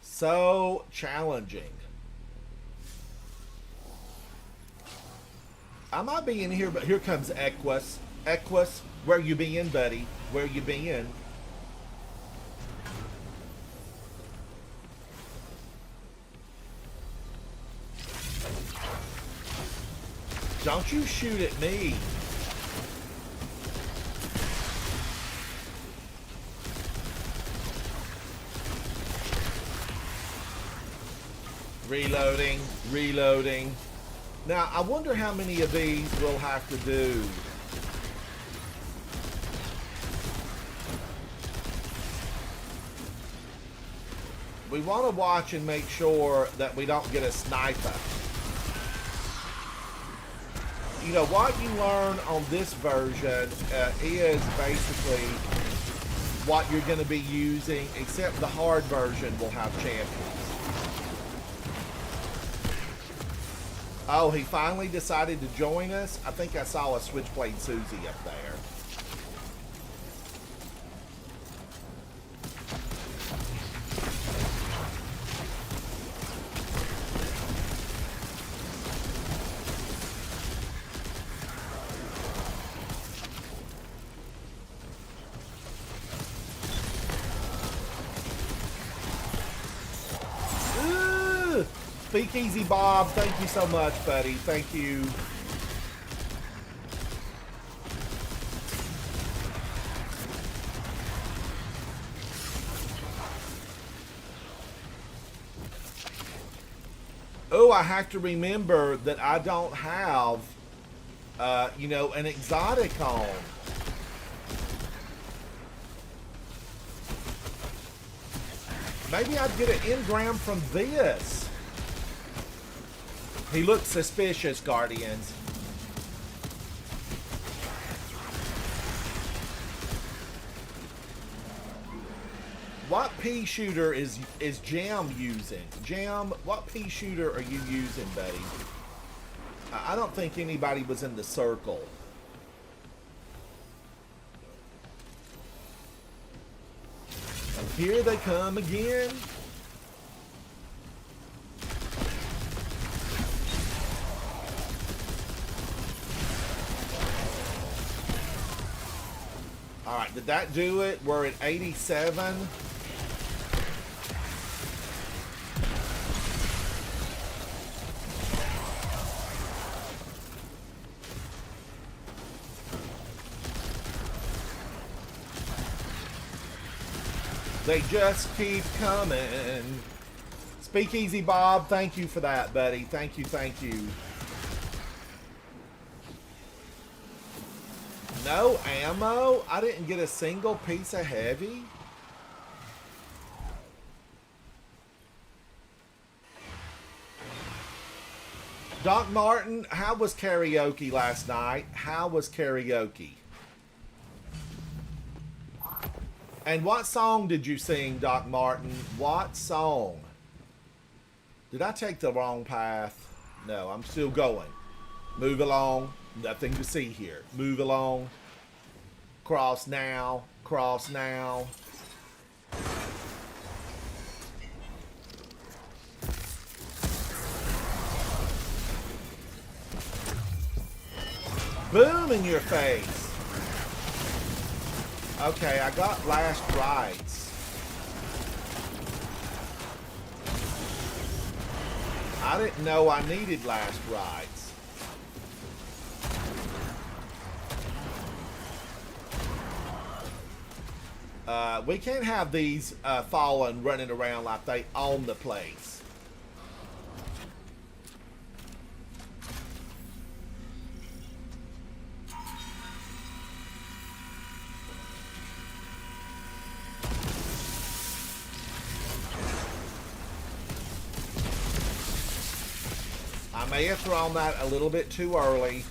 So challenging. I might be in here, but here comes Equus. Equus, where you been, buddy? Where you been? Don't you shoot at me. Reloading, reloading. Now, I wonder how many of these we'll have to do. We want to watch and make sure that we don't get a sniper. You know, what you learn on this version is basically what you're going to be using, except the hard version will have champions. Oh, he finally decided to join us. I think I saw a Switchblade Susie up there. Speakeasy Bob, thank you so much, buddy. Thank you. Oh, I have to remember that I don't have, you know, an exotic on. Maybe I'd get an engram from this. He looks suspicious, Guardians. What pea shooter is Jam using? Jam, what pea shooter are you using, buddy? I don't think anybody was in the circle. And here they come again. All right, did that do it? We're at 87. They just keep coming. Speakeasy Bob, thank you for that, buddy. Thank you, thank you. No ammo? I didn't get a single piece of heavy? Doc Martin, how was karaoke last night? How was karaoke? And what song did you sing, Doc Martin? What song? Did I take the wrong path? No, I'm still going. Move along. Nothing to see here. Move along. Cross now. Cross now. Boom in your face. Okay, I got last rights. I didn't know I needed last rights. We can't have these fallen running around like they own the place. I may have thrown that a little bit too early.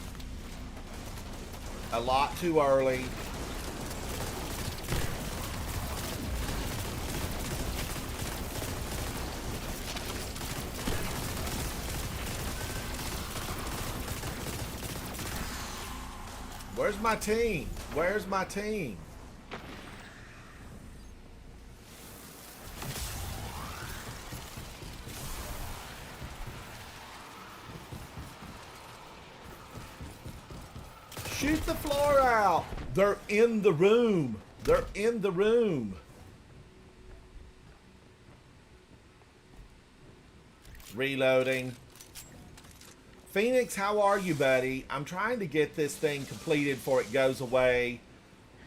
A lot too early. Where's my team? Where's my team? Shoot the floor out. They're in the room. They're in the room. Reloading. Phoenix, how are you, buddy? I'm trying to get this thing completed before it goes away.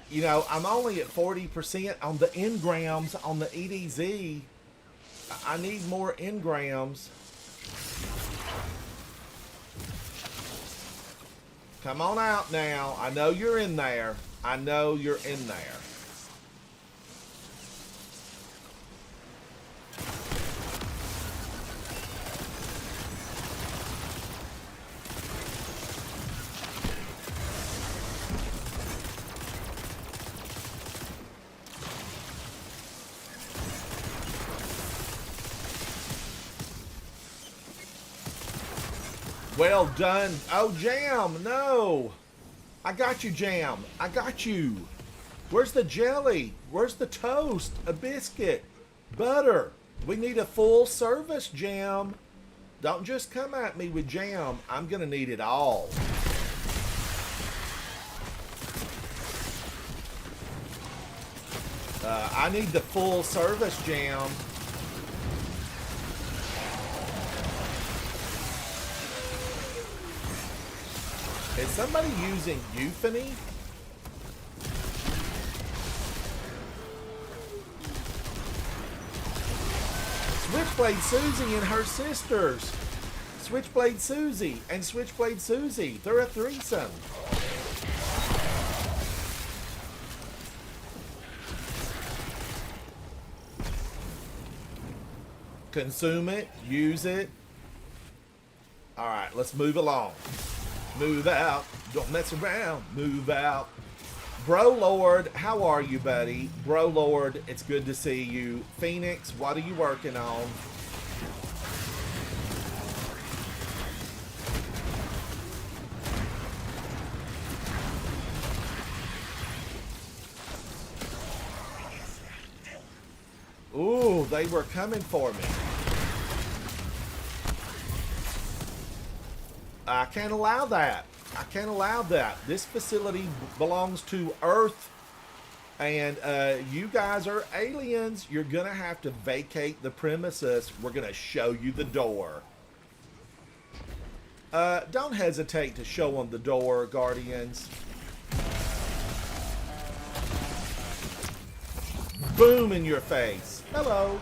You know, I'm only at 40% on the engrams on the EDZ. I need more engrams. Come on out now. I know you're in there. I know you're in there. Well done. Oh, Jam, no. I got you, Jam. I got you. Where's the jelly? Where's the toast? A biscuit? Butter? We need a full service, Jam. Don't just come at me with jam. I'm going to need it all. I need the full service, Jam. Is somebody using euphony? Switchblade Susie and her sisters. Switchblade Susie and Switchblade Susie. They're a threesome. Consume it. Use it. Alright, let's move along. Move out. Don't mess around. Move out. Bro Lord, how are you, buddy? Bro Lord, it's good to see you. Phoenix, what are you working on? Ooh, they were coming for me. I can't allow that. I can't allow that. This facility belongs to Earth, and you guys are aliens. You're going to have to vacate the premises. We're going to show you the door. Don't hesitate to show them the door, Guardians. Boom in your face. Hello.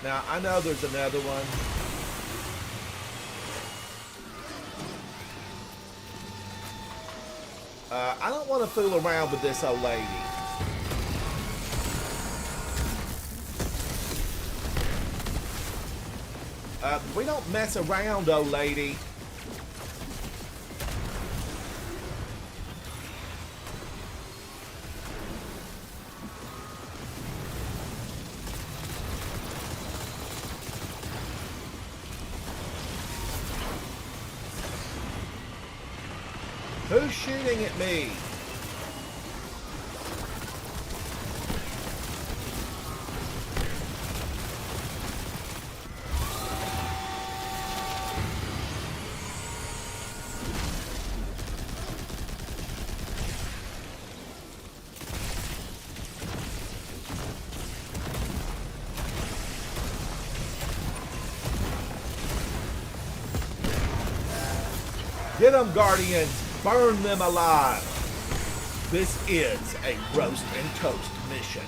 Now, I know there's another one. I don't want to fool around with this old lady. We don't mess around, old lady. Who's shooting at me? Get them, Guardians! Burn them alive! This is a roast and toast mission.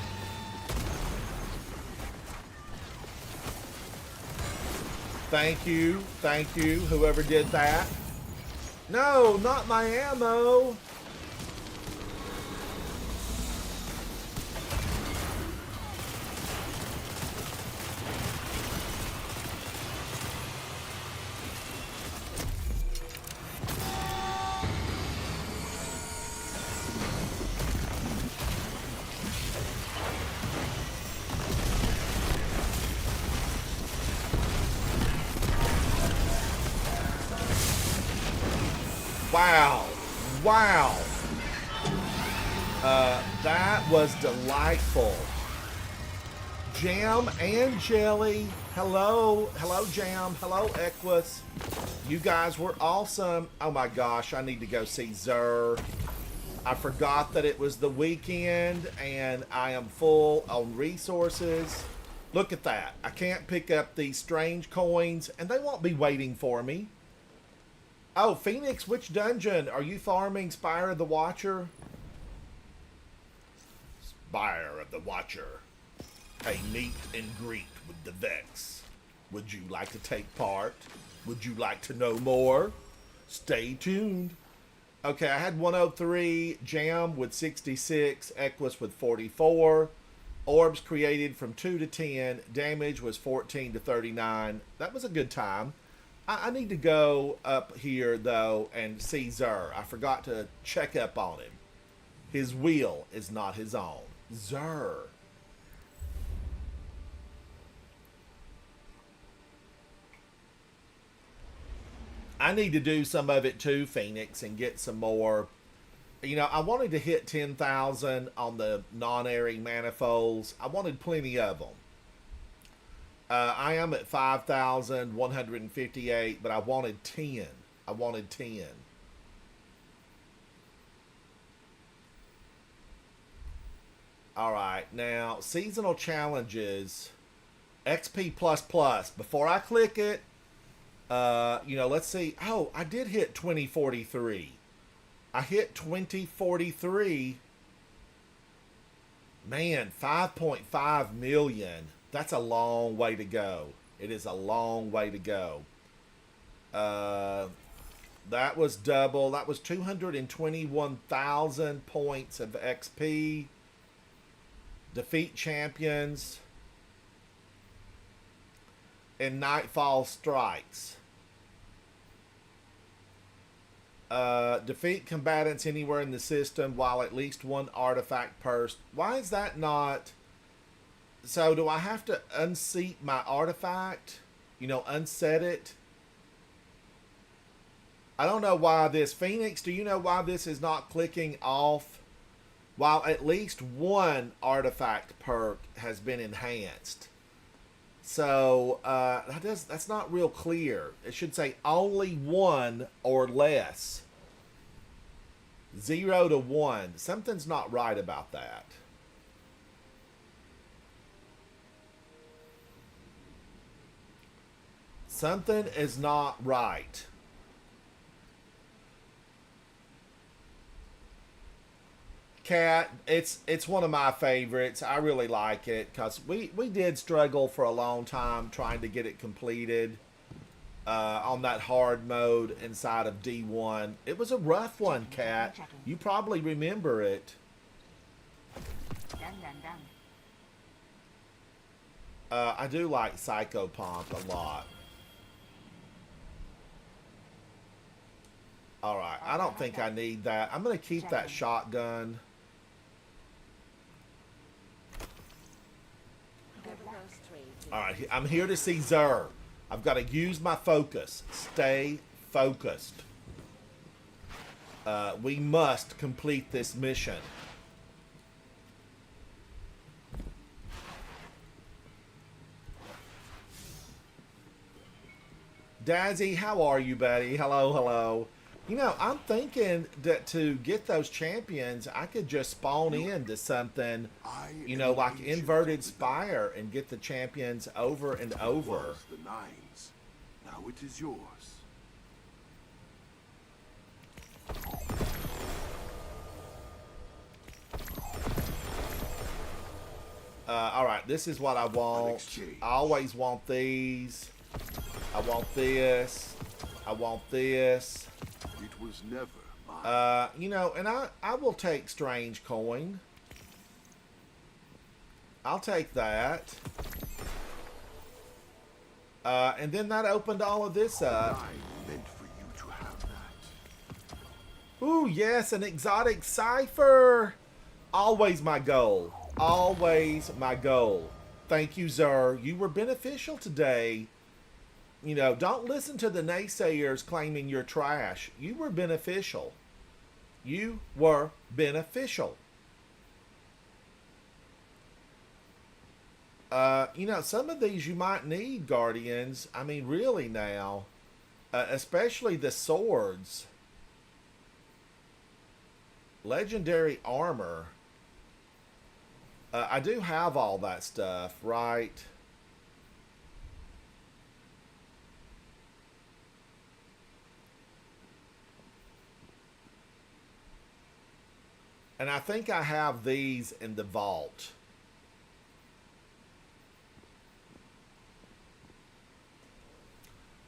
Thank you, whoever did that. No, not my ammo! Wow, Wow. That was delightful. Jam and Jelly. Hello. Hello, Jam. Hello, Equus. You guys were awesome. Oh my gosh, I need to go see Zer. I forgot that it was the weekend and I am full on resources. Look at that. I can't pick up these strange coins and they won't be waiting for me. Oh, Phoenix, which dungeon? Are you farming Spire of the Watcher? Spire of the Watcher. A meet and greet with the Vex. Would you like to take part? Would you like to know more? Stay tuned. Okay, I had 103, Jam with 66, Equus with 44. Orbs created from 2 to 10. Damage was 14 to 39. That was a good time. I need to go up here, though, and see Zer. I forgot to check up on him. His wheel is not his own. Zer. I need to do some of it too, Phoenix, and get some more. You know, I wanted to hit 10,000 on the non-airing manifolds. I wanted plenty of them. I am at 5,158, but I wanted 10. I wanted 10. All right, now seasonal challenges, XP++. Before I click it, you know, let's see. Oh, I did hit 2043. I hit 2043. Man, 5.5 million. That's a long way to go. It is a long way to go. That was double. That was 221,000 points of XP. Defeat champions. And Nightfall strikes. Defeat combatants anywhere in the system while at least one artifact purse. Why is that not... So do I have to unseat my artifact? You know, unset it? I don't know why this... Phoenix, do you know why this is not clicking off? While at least one artifact perk has been enhanced. So, that's not real clear. It should say only one or less. 0 to 1. Something's not right about that. Something is not right. Cat, it's one of my favorites. I really like it because we did struggle for a long time trying to get it completed on that hard mode inside of D1. It was a rough one, Cat. You probably remember it. Done, done, done. I do like Psychopomp a lot. Alright, I don't think I need that. I'm going to keep that shotgun. Alright, I'm here to see Zer. I've got to use my focus. Stay focused. We must complete this mission. Dazzy, how are you, buddy? Hello, hello. You know, I'm thinking that to get those champions, I could just spawn into something, you know, like Inverted Spire and get the champions over and over. The nines. Now it is yours. All right, this is what I want. I always want these. I want this. I want this. It was never mine. You know, and I will take Strange Coin. I'll take that. And then that opened all of this up. I meant for you to have that. Ooh, yes, an exotic cipher. Always my goal. Always my goal. Thank you, Zer. You were beneficial today. You know, don't listen to the naysayers claiming you're trash. You were beneficial. You were beneficial. You know, some of these you might need, Guardians. I mean, really now. Especially the swords. Legendary armor. I do have all that stuff, right? And I think I have these in the vault.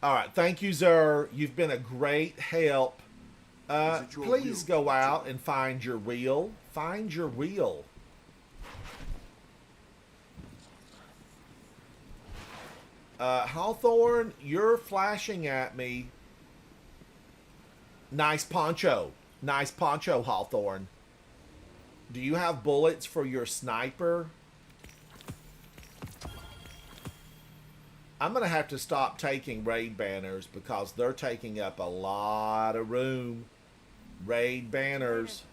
All right, thank you, Zer. You've been a great help. Please go out and find your wheel. Find your wheel. Hawthorne, you're flashing at me. Nice poncho. Nice poncho, Hawthorne. Do you have bullets for your sniper? I'm going to have to stop taking raid banners because they're taking up a lot of room. Raid banners.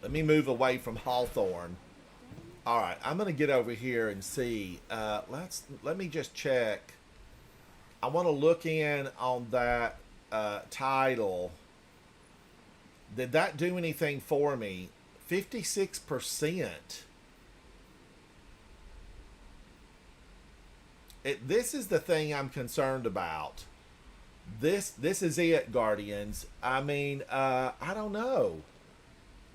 Let me move away from Hawthorne. All right, I'm going to get over here and see. Let me just check. I want to look in on that title. Did that do anything for me? 56%. This is the thing I'm concerned about. This is it, Guardians. I mean, I don't know.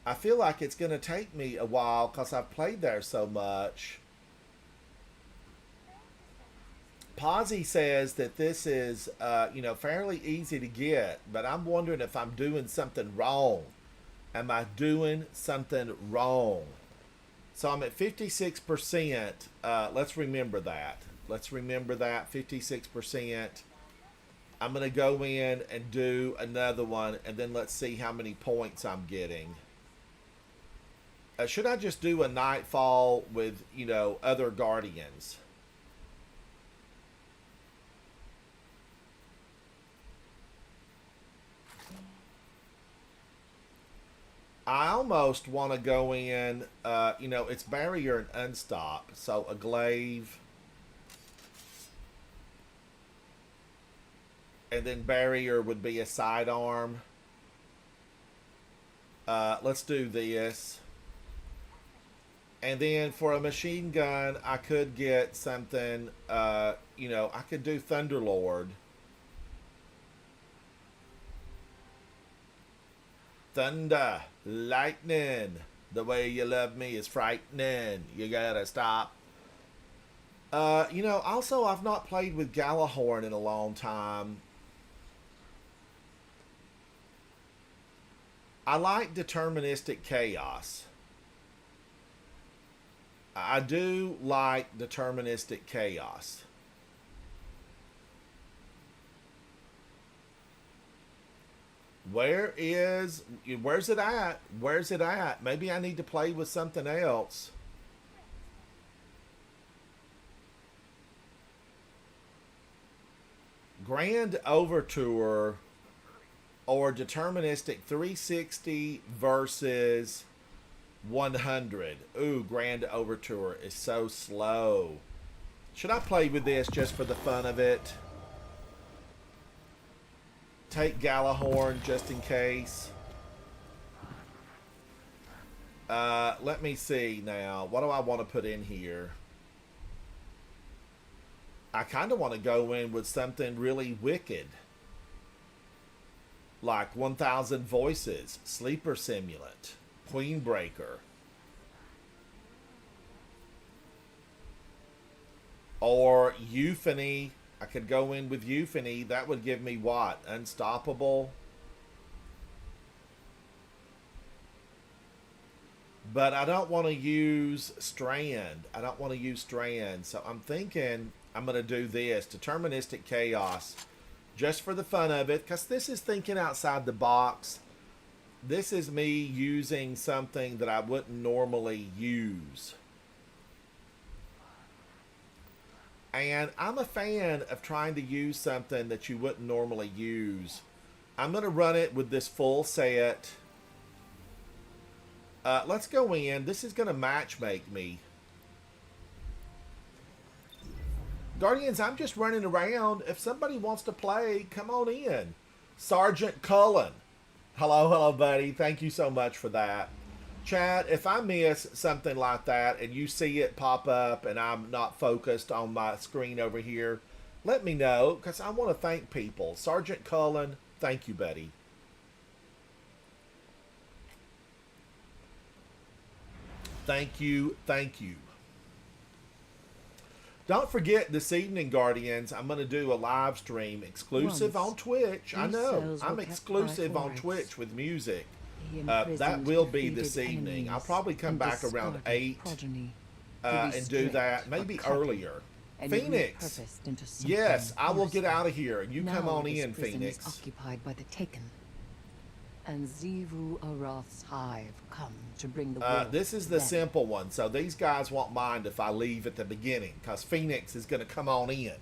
I feel like it's going to take me a while because I've played there so much. Posy says that this is, fairly easy to get, but I'm wondering if I'm doing something wrong. Am I doing something wrong? So I'm at 56%. Let's remember that. Let's remember that, 56%. I'm going to go in and do another one, and then let's see how many points I'm getting. Should I just do a Nightfall with, other Guardians? I almost want to go in, it's barrier and unstop. So a glaive. And then barrier would be a sidearm. Let's do this. And then for a machine gun, I could get something, I could do Thunderlord. Thunder, lightning, the way you love me is frightening. You gotta stop. Also I've not played with Galahorn in a long time. I like deterministic chaos. I do like deterministic chaos. Where's it at? Where's it at? Maybe I need to play with something else. Grand Overture or deterministic 360 versus 100. Ooh, Grand Overture is so slow. Should I play with this just for the fun of it? Take Galahorn just in case. Let me see now. What do I want to put in here? I kind of want to go in with something really wicked. Like 1000 Voices, Sleeper Simulant, Queenbreaker. Or Euphony. I could go in with Euphony. That would give me what? Unstoppable. But I don't want to use Strand. I don't want to use Strand. So I'm thinking I'm going to do this. Deterministic Chaos. Just for the fun of it. Because this is thinking outside the box. This is me using something that I wouldn't normally use. And I'm a fan of trying to use something that you wouldn't normally use. I'm going to run it with this full set. Let's go in. This is going to match make me. Guardians, I'm just running around. If somebody wants to play, come on in. Sergeant Cullen. Hello, hello, buddy. Thank you so much for that. Chad, if I miss something like that and you see it pop up and I'm not focused on my screen over here, let me know, because I want to thank people. Sergeant Cullen, thank you, buddy. Thank you, thank you. Don't forget, this evening, Guardians, I'm going to do a live stream exclusive on Twitch. I know, I'm exclusive on Twitch with music. That will be this evening. I'll probably come back around 8 and do that, maybe earlier. Phoenix, yes, I will get out of here. You come on in, Phoenix. Occupied by the Taken, and Zivu Aroth's hive come to bring the world this is the simple one, so these guys won't mind if I leave at the beginning, because Phoenix is going to come on in.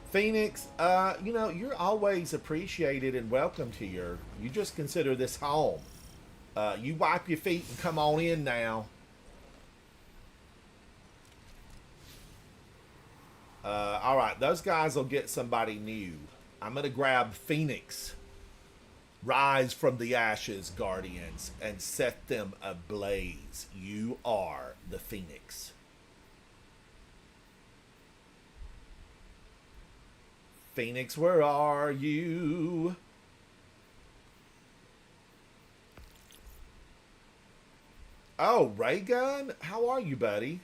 Phoenix, you know, you're always appreciated and welcomed here. You just consider this home. You wipe your feet and come on in now. All right, those guys will get somebody new. I'm going to grab Phoenix. Rise from the ashes, Guardians, and set them ablaze. You are the Phoenix. Phoenix, where are you? Oh, Raygun? How are you, buddy?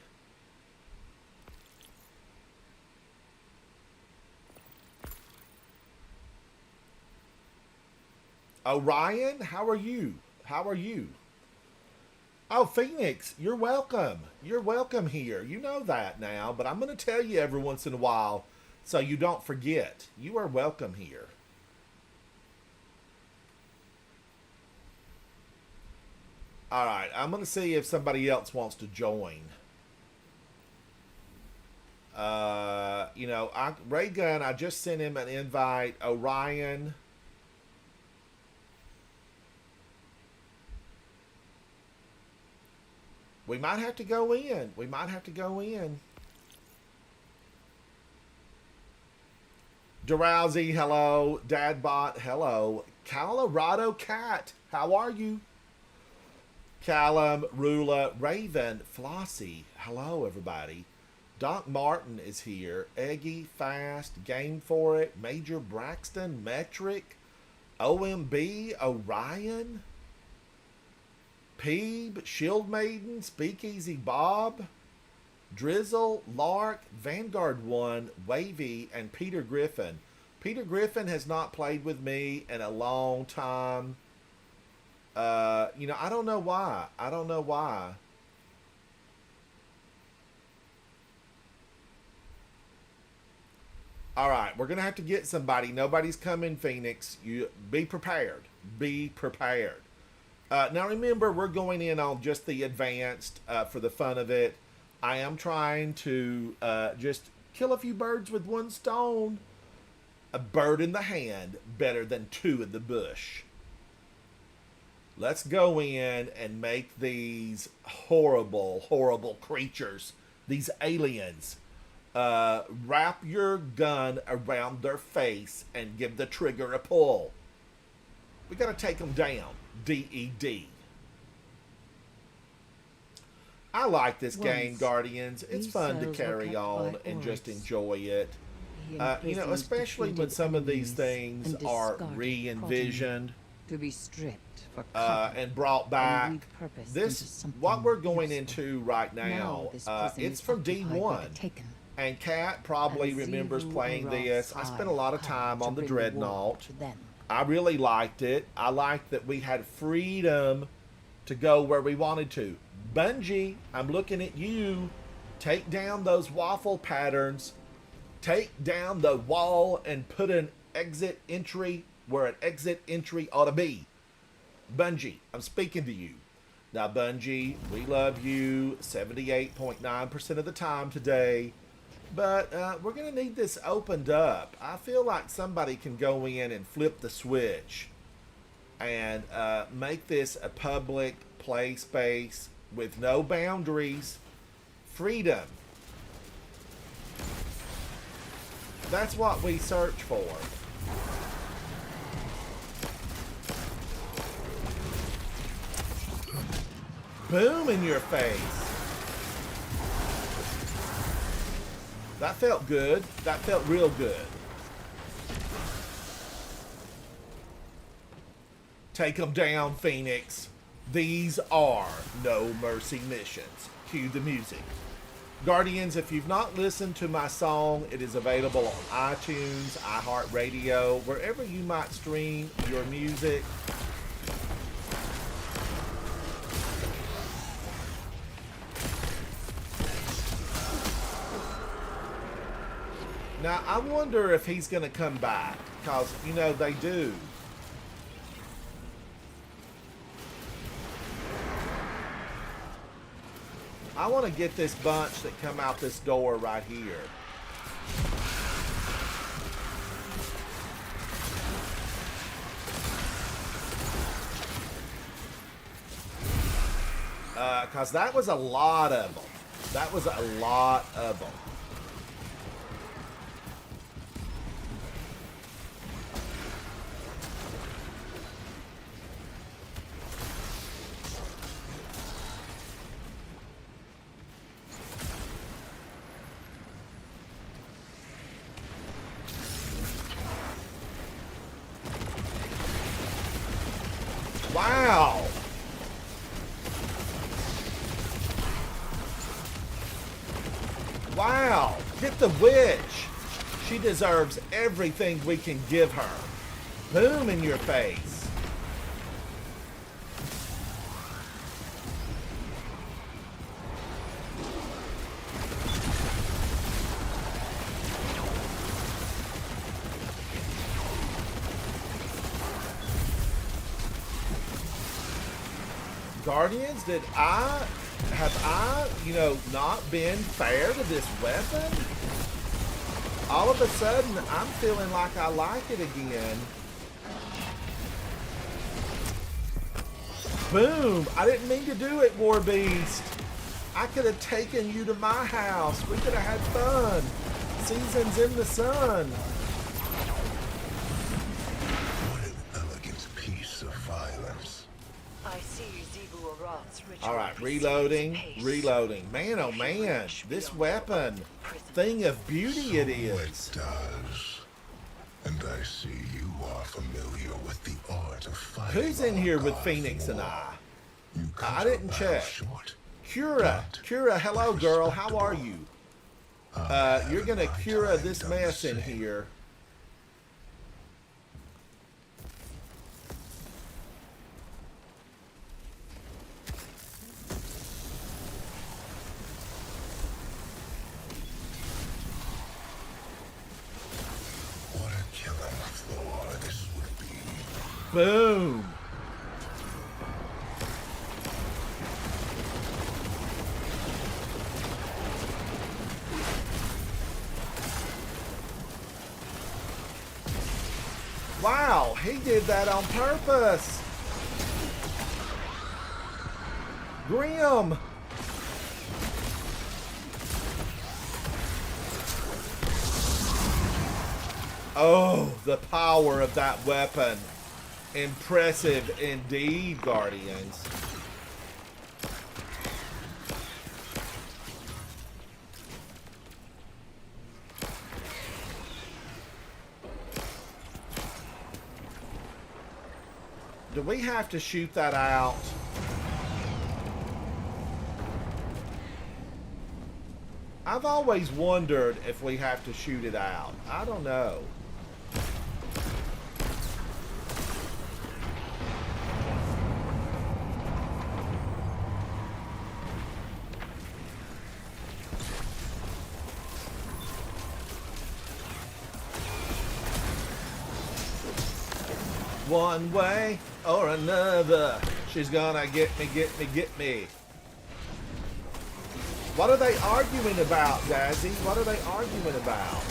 Orion, how are you? How are you? Oh, Phoenix, you're welcome. You're welcome here. You know that now, but I'm going to tell you every once in a while so you don't forget. You are welcome here. All right, I'm going to see if somebody else wants to join. You know, Raygun, I just sent him an invite. Orion. We might have to go in. We might have to go in. Drowsy, hello. Dadbot, hello. Colorado Cat, how are you? Callum, Rula, Raven, Flossie, hello everybody. Doc Martin is here. Eggy, Fast, Game For It, Major Braxton, Metric, OMB, Orion, Peeb, Shield Maiden, Speakeasy Bob, Drizzle, Lark, Vanguard 1, Wavy, and Peter Griffin. Peter Griffin has not played with me in a long time. You know, I don't know why. I don't know why. All right, we're going to have to get somebody. Nobody's coming, Phoenix. You be prepared. Be prepared. Now remember, we're going in on just the advanced for the fun of it. I am trying to just kill a few birds with one stone. A bird in the hand, better than two in the bush. Let's go in and make these horrible, horrible creatures, these aliens, wrap your gun around their face and give the trigger a pull. We got to take them down. D-E-D. I like this game, Guardians. It's fun to carry on and just enjoy it. You know, especially when some of these things are re-envisioned to be stripped for and brought back. This, what we're going into right now, it's from D1. And Kat probably remembers playing this. I spent a lot of time on the Dreadnought. I really liked it. I liked that we had freedom to go where we wanted to. Bungie, I'm looking at you. Take down those waffle patterns. Take down the wall and put an exit entry where an exit entry ought to be. Bungie, I'm speaking to you. Now, Bungie, we love you 78.9% of the time today. But we're going to need this opened up. I feel like somebody can go in and flip the switch and make this a public play space with no boundaries. Freedom. That's what we search for. Boom in your face. That felt good. That felt real good. Take them down, Phoenix. These are no mercy missions. Cue the music. Guardians, if you've not listened to my song, it is available on iTunes, iHeartRadio, wherever you might stream your music. Now, I wonder if he's going to come back, because, you know, they do. I want to get this bunch that come out this door right here. Because that was a lot of them. That was a lot of them. Wow! Wow! Get the witch! She deserves everything we can give her. Boom in your face. Guardians, have I, you know, not been fair to this weapon? All of a sudden, I'm feeling like I like it again. Boom! I didn't mean to do it, War Beast. I could have taken you to my house. We could have had fun. Seasons in the sun. What an elegant piece of violence. I see Zivu Aroth's ritual All right, proceeds reloading, apace. reloading. Man, oh man, this weapon, thing of beauty it It is. does. And I see you are familiar with the art of fighting. Who's in here with God's Phoenix and war. I? You cut I didn't your check. mouth short. Cura, But Cura, hello with girl, how are respectable. you? I You're gonna haven't Cura mind this done mess the in same. here. What a killing floor this would be. Boom. Wow, he did that on purpose. Grim. Oh, the power of that weapon. Impressive indeed, Guardians. Do we have to shoot that out? I've always wondered if we have to shoot it out. I don't know. One way or another, she's gonna get me, get me, get me. What are they arguing about, Dazzy? What are they arguing about?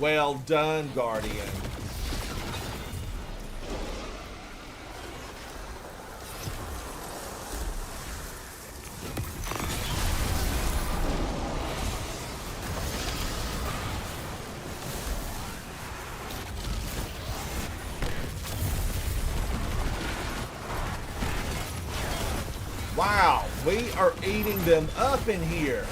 Well done, Guardian. Wow, we are eating them up in here.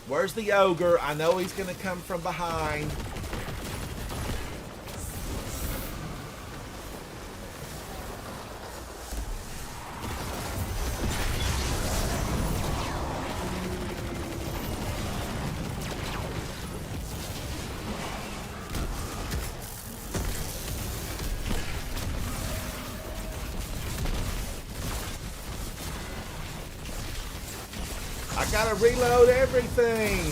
Where's the ogre? I know he's going to come from behind. I gotta reload everything.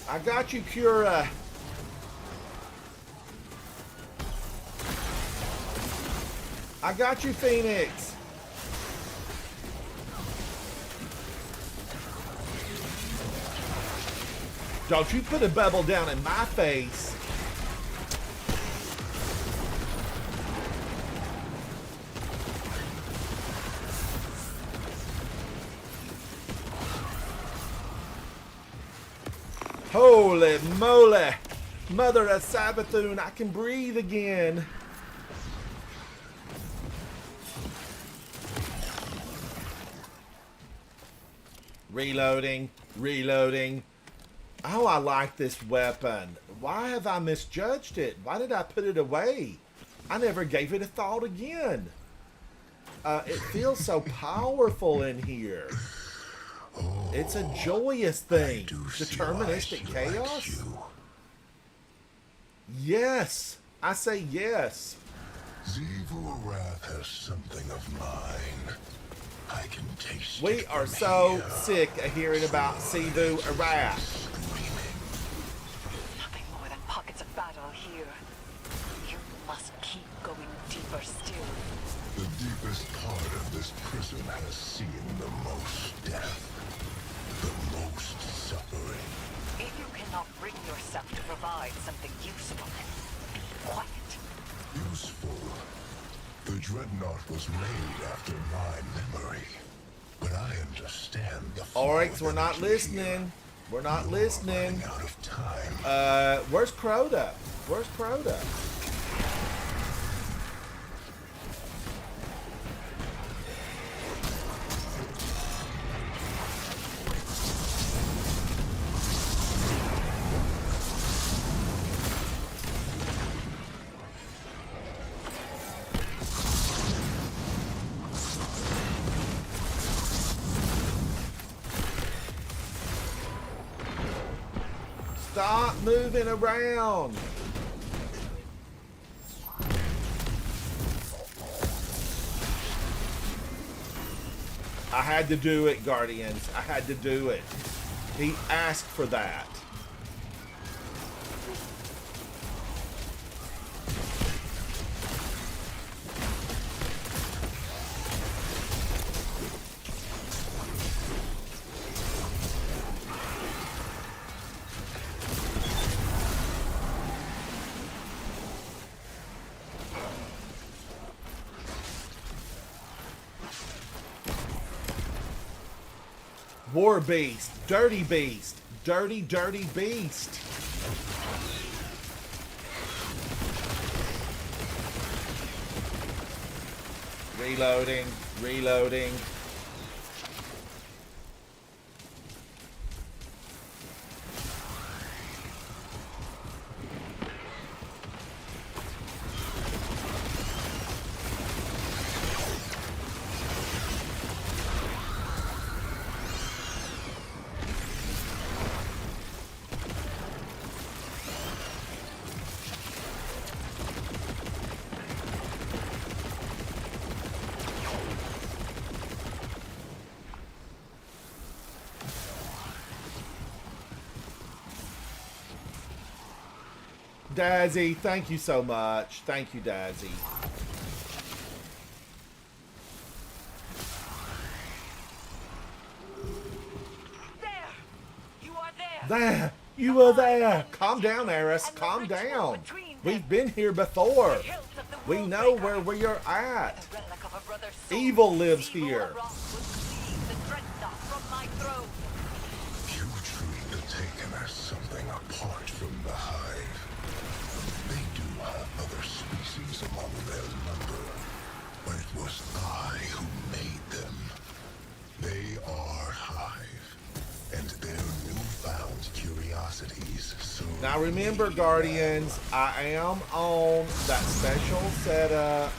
I got you, Cura. I got you, Phoenix. Don't you put a bubble down in my face. Holy moly! Mother of Sabathun, I can breathe again. Reloading, reloading. Oh, I like this weapon. Why have I misjudged it? Why did I put it away? I never gave it a thought again. It feels so powerful in here. It's a joyous thing. Deterministic chaos? Yes. I say yes. Zivu Wrath has something of mine. I can taste We it are from so here. sick of hearing about Sivu Arath. Nothing more than pockets of battle here. You must keep going deeper still. The deepest part of this prison has seen the most death. The most suffering. If you cannot bring yourself to provide something useful, be quiet. Useful. The Dreadnought was made after my memory. But I understand the Oryx, we're that not you listening. hear. We're not You're listening. running out of time. Where's Crota? Where's Crota? Stop moving around. I had to do it, Guardians. I had to do it. He asked for that. War beast. Dirty beast. Dirty, dirty beast. Reloading. Reloading. Dazzy, thank you so much. Thank you, Dazzy. There! You are there! There! You were there! Calm down, Eris. Calm down. We've been here before. We know where we are at. Evil lives here. You treat the Taken as something apart from the Hive. They do have other species among their number, but it was I who made them. They are Hive, and their newfound curiosities so... Now remember, Guardians, I am on that special setup.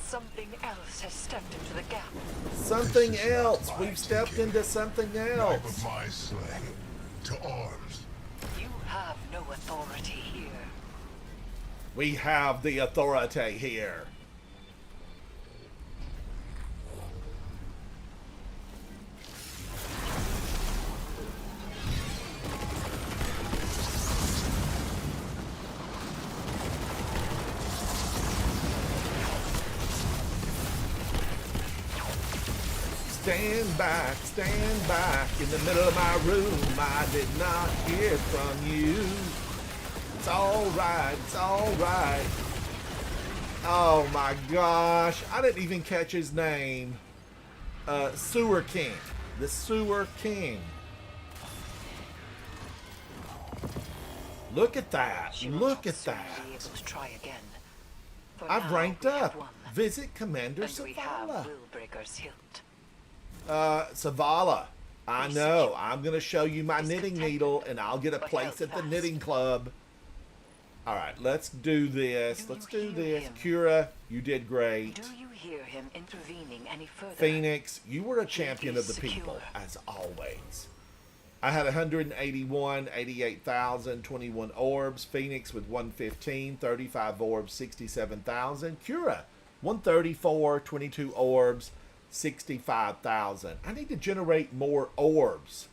Something else has stepped into the gap. Something else. We've stepped into something Knife else. of my slaying. To arms. You have no authority here. We have the authority here. Stand back in the middle of my room. I did not hear from you. It's alright, it's alright. Oh my gosh, I didn't even catch his name. Sewer King. The Sewer King. Look at that. Look at that. Try again. I've ranked up. Visit Commander And we have Savala. Willbreaker's hilt. Savala, I know. I'm going to show you my knitting needle, and I'll get a place at the knitting club. All right, let's do this. Let's do this. Kira, you did great. Do you hear him intervening any further? Phoenix, you were a champion of the people, as always. I had 181, 88,000, 21 orbs. Phoenix with 115, 35 orbs, 67,000. Kira, 134, 22 orbs, 65,000. I need to generate more orbs.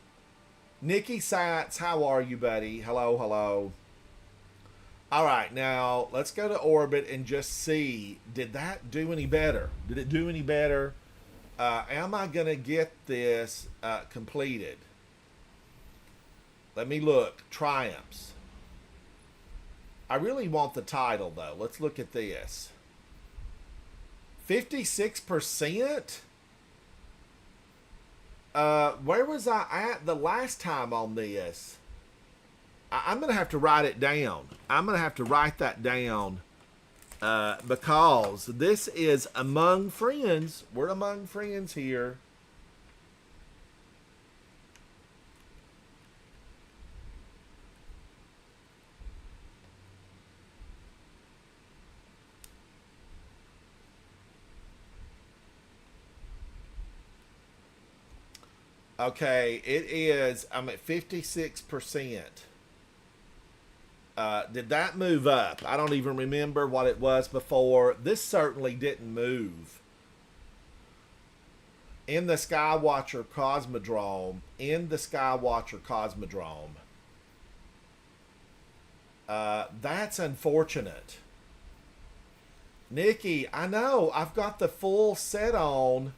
Nikki Sats, how are you, buddy? Hello, hello. All right, now let's go to orbit and just see, did that do any better? Did it do any better? Am I going to get this completed? Let me look. Triumphs. I really want the title, though. Let's look at this. 56%? Where was I at the last time on this? I'm going to have to write it down. I'm going to have to write that down because this is among friends. We're among friends here. Okay, it is, I'm at 56%. Did that move up? I don't even remember what it was before. This certainly didn't move. In the Skywatcher Cosmodrome. In the Skywatcher Cosmodrome. That's unfortunate. Nikki, I know. I've got the full set on.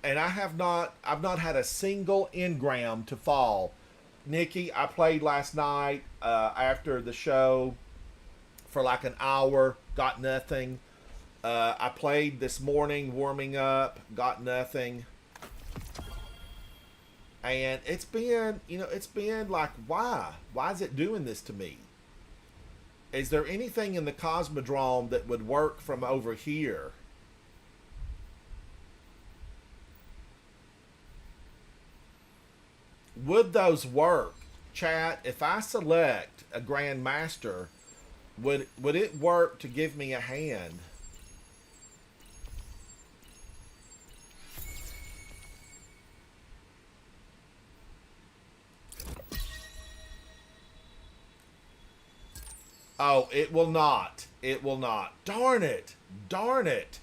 and I've not had a single engram to fall. Nikki, I played last night after the show for like an hour, got nothing. I played this morning warming up, got nothing. And it's been, it's been like, why? Why is it doing this to me? Is there anything in the Cosmodrome that would work from over here? Would those work? Chat, if I select a Grandmaster, would it work to give me a hand? Oh, it will not. It will not. Darn it. Darn it.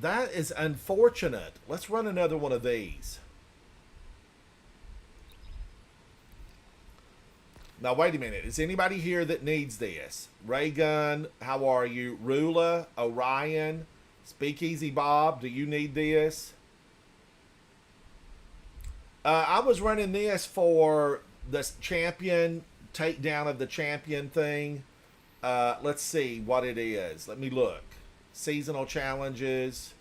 That is unfortunate. Let's run another one of these. Now, wait a minute. Is anybody here that needs this? Raygun, how are you? Rula, Orion, Speakeasy Bob, do you need this? I was running this for the champion, takedown of the champion thing. Let's see what it is. Let me look. Seasonal challenges.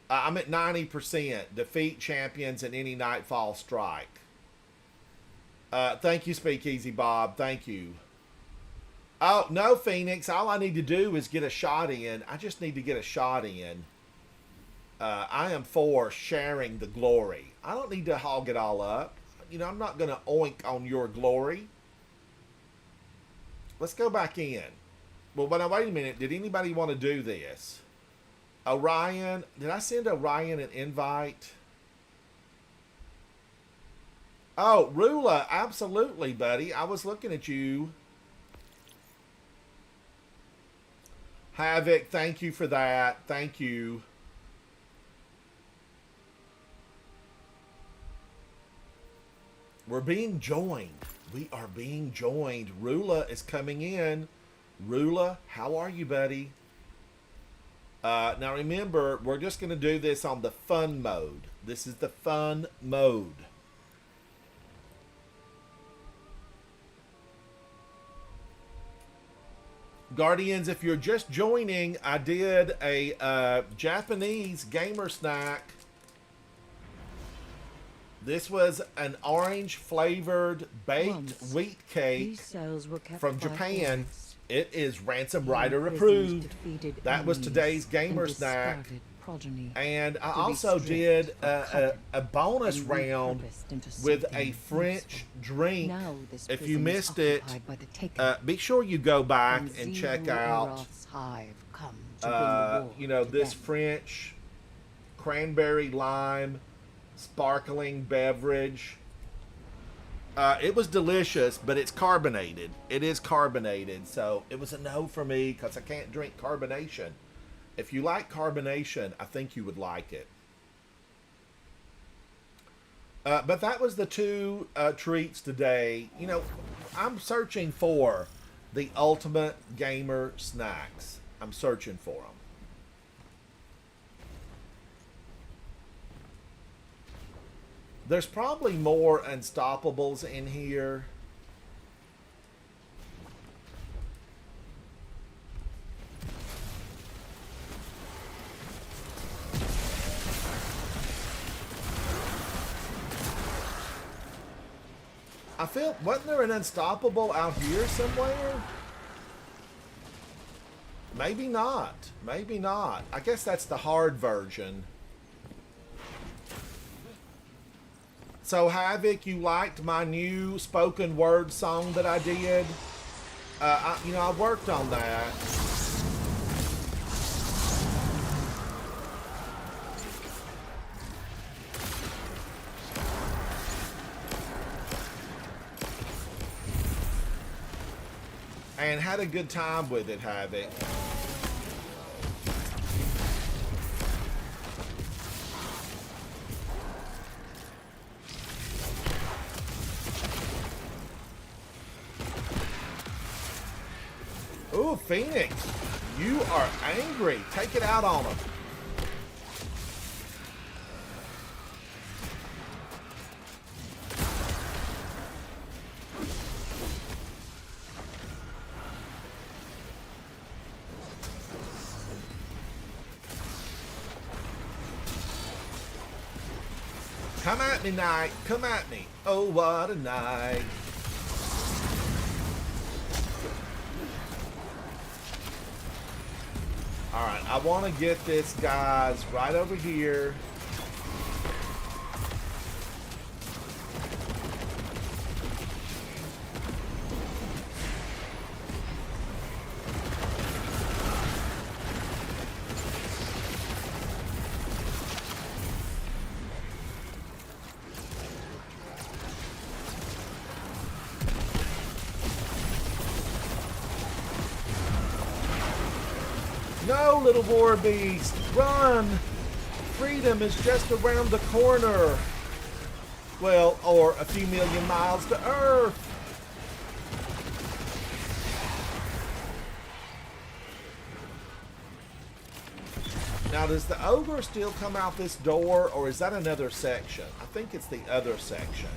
I'm at 90%. Defeat champions in any Nightfall strike. Thank you, Speakeasy Bob. Thank you. Oh, no, Phoenix. All I need to do is get a shot in. I just need to get a shot in. I am for sharing the glory. I don't need to hog it all up. I'm not going to oink on your glory. Let's go back in. Well, but now, wait a minute. Did anybody want to do this? Orion. Did I send Orion an invite? Oh, Rula, absolutely, buddy. I was looking at you. Havoc, thank you for that. Thank you. We're being joined. We are being joined. Rula is coming in. Rula, how are you, buddy? Now remember, we're just going to do this on the fun mode. This is the fun mode. Guardians, if you're just joining, I did a Japanese gamer snack. This was an orange flavored baked wheat cake from Japan. It is Ransom Rider approved. That was today's gamer snack. And I also did a bonus round with a French drink. If you missed it, be sure you go back and check out, this French cranberry lime sparkling beverage. It was delicious, but it's carbonated. It is carbonated, so it was a no for me because I can't drink carbonation. If you like carbonation, I think you would like it. But that was the two treats today. I'm searching for the ultimate gamer snacks. I'm searching for them. There's probably more Unstoppables in here. I feel, wasn't there an Unstoppable out here somewhere? Maybe not. Maybe not. I guess that's the hard version. So, Havoc, you liked my new spoken word song that I did? I worked on that. And had a good time with it, Havoc. Ooh, Phoenix, you are angry. Take it out on him. Come at me, night. Come at me. Oh, what a night. Alright, I want to get this guy's right over here. No, little war beast, run! Freedom is just around the corner. Well, or a few million miles to Earth. Now, does the ogre still come out this door, or is that another section? I think it's the other section.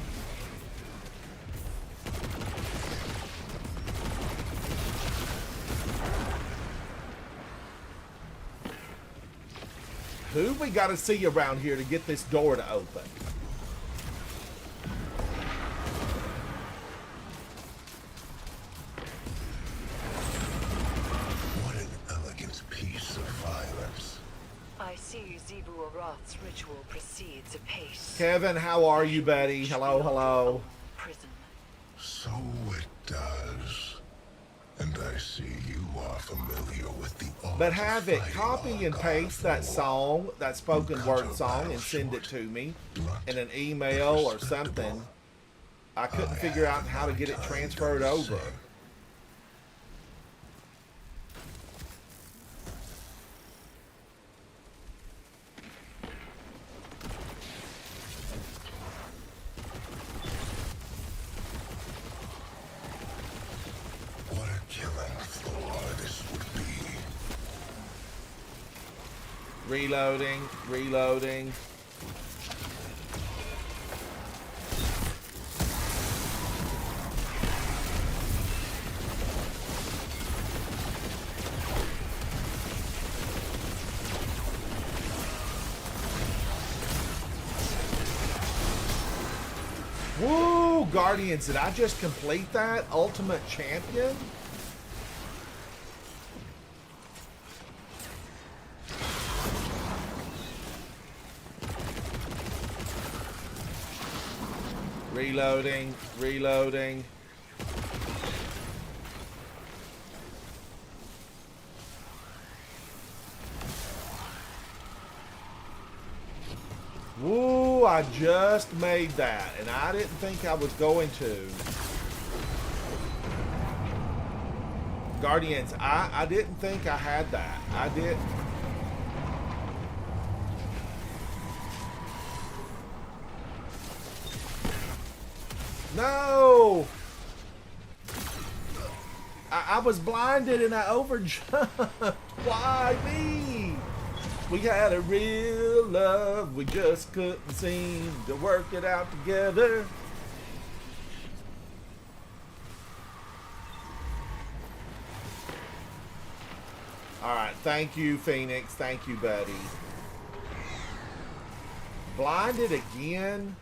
Who we got to see around here to get this door to open? What an elegant piece of violence. I see Zebu Aroth's ritual proceeds apace. Kevin, how are you, buddy? Hello, hello. Prison. So it does. And I see you are familiar with the art But of have it fighting copy on and God paste of that War. song, that spoken Cut word your song, battle and send it short, to me blunt, in an but email or respectable. something. I couldn't I figure out have how to my get it time transferred done the over. same. What a killing floor this would be. Reloading, reloading. Woo, Guardians, did I just complete that? Ultimate Champion? Reloading, reloading. Woo, I just made that, and I didn't think I was going to. Guardians, I didn't think I had that. I did. No! I was blinded and I overjumped. Why me? We had a real love, we just couldn't seem to work it out together. Alright, thank you, Phoenix. Thank you, buddy. Blinded again?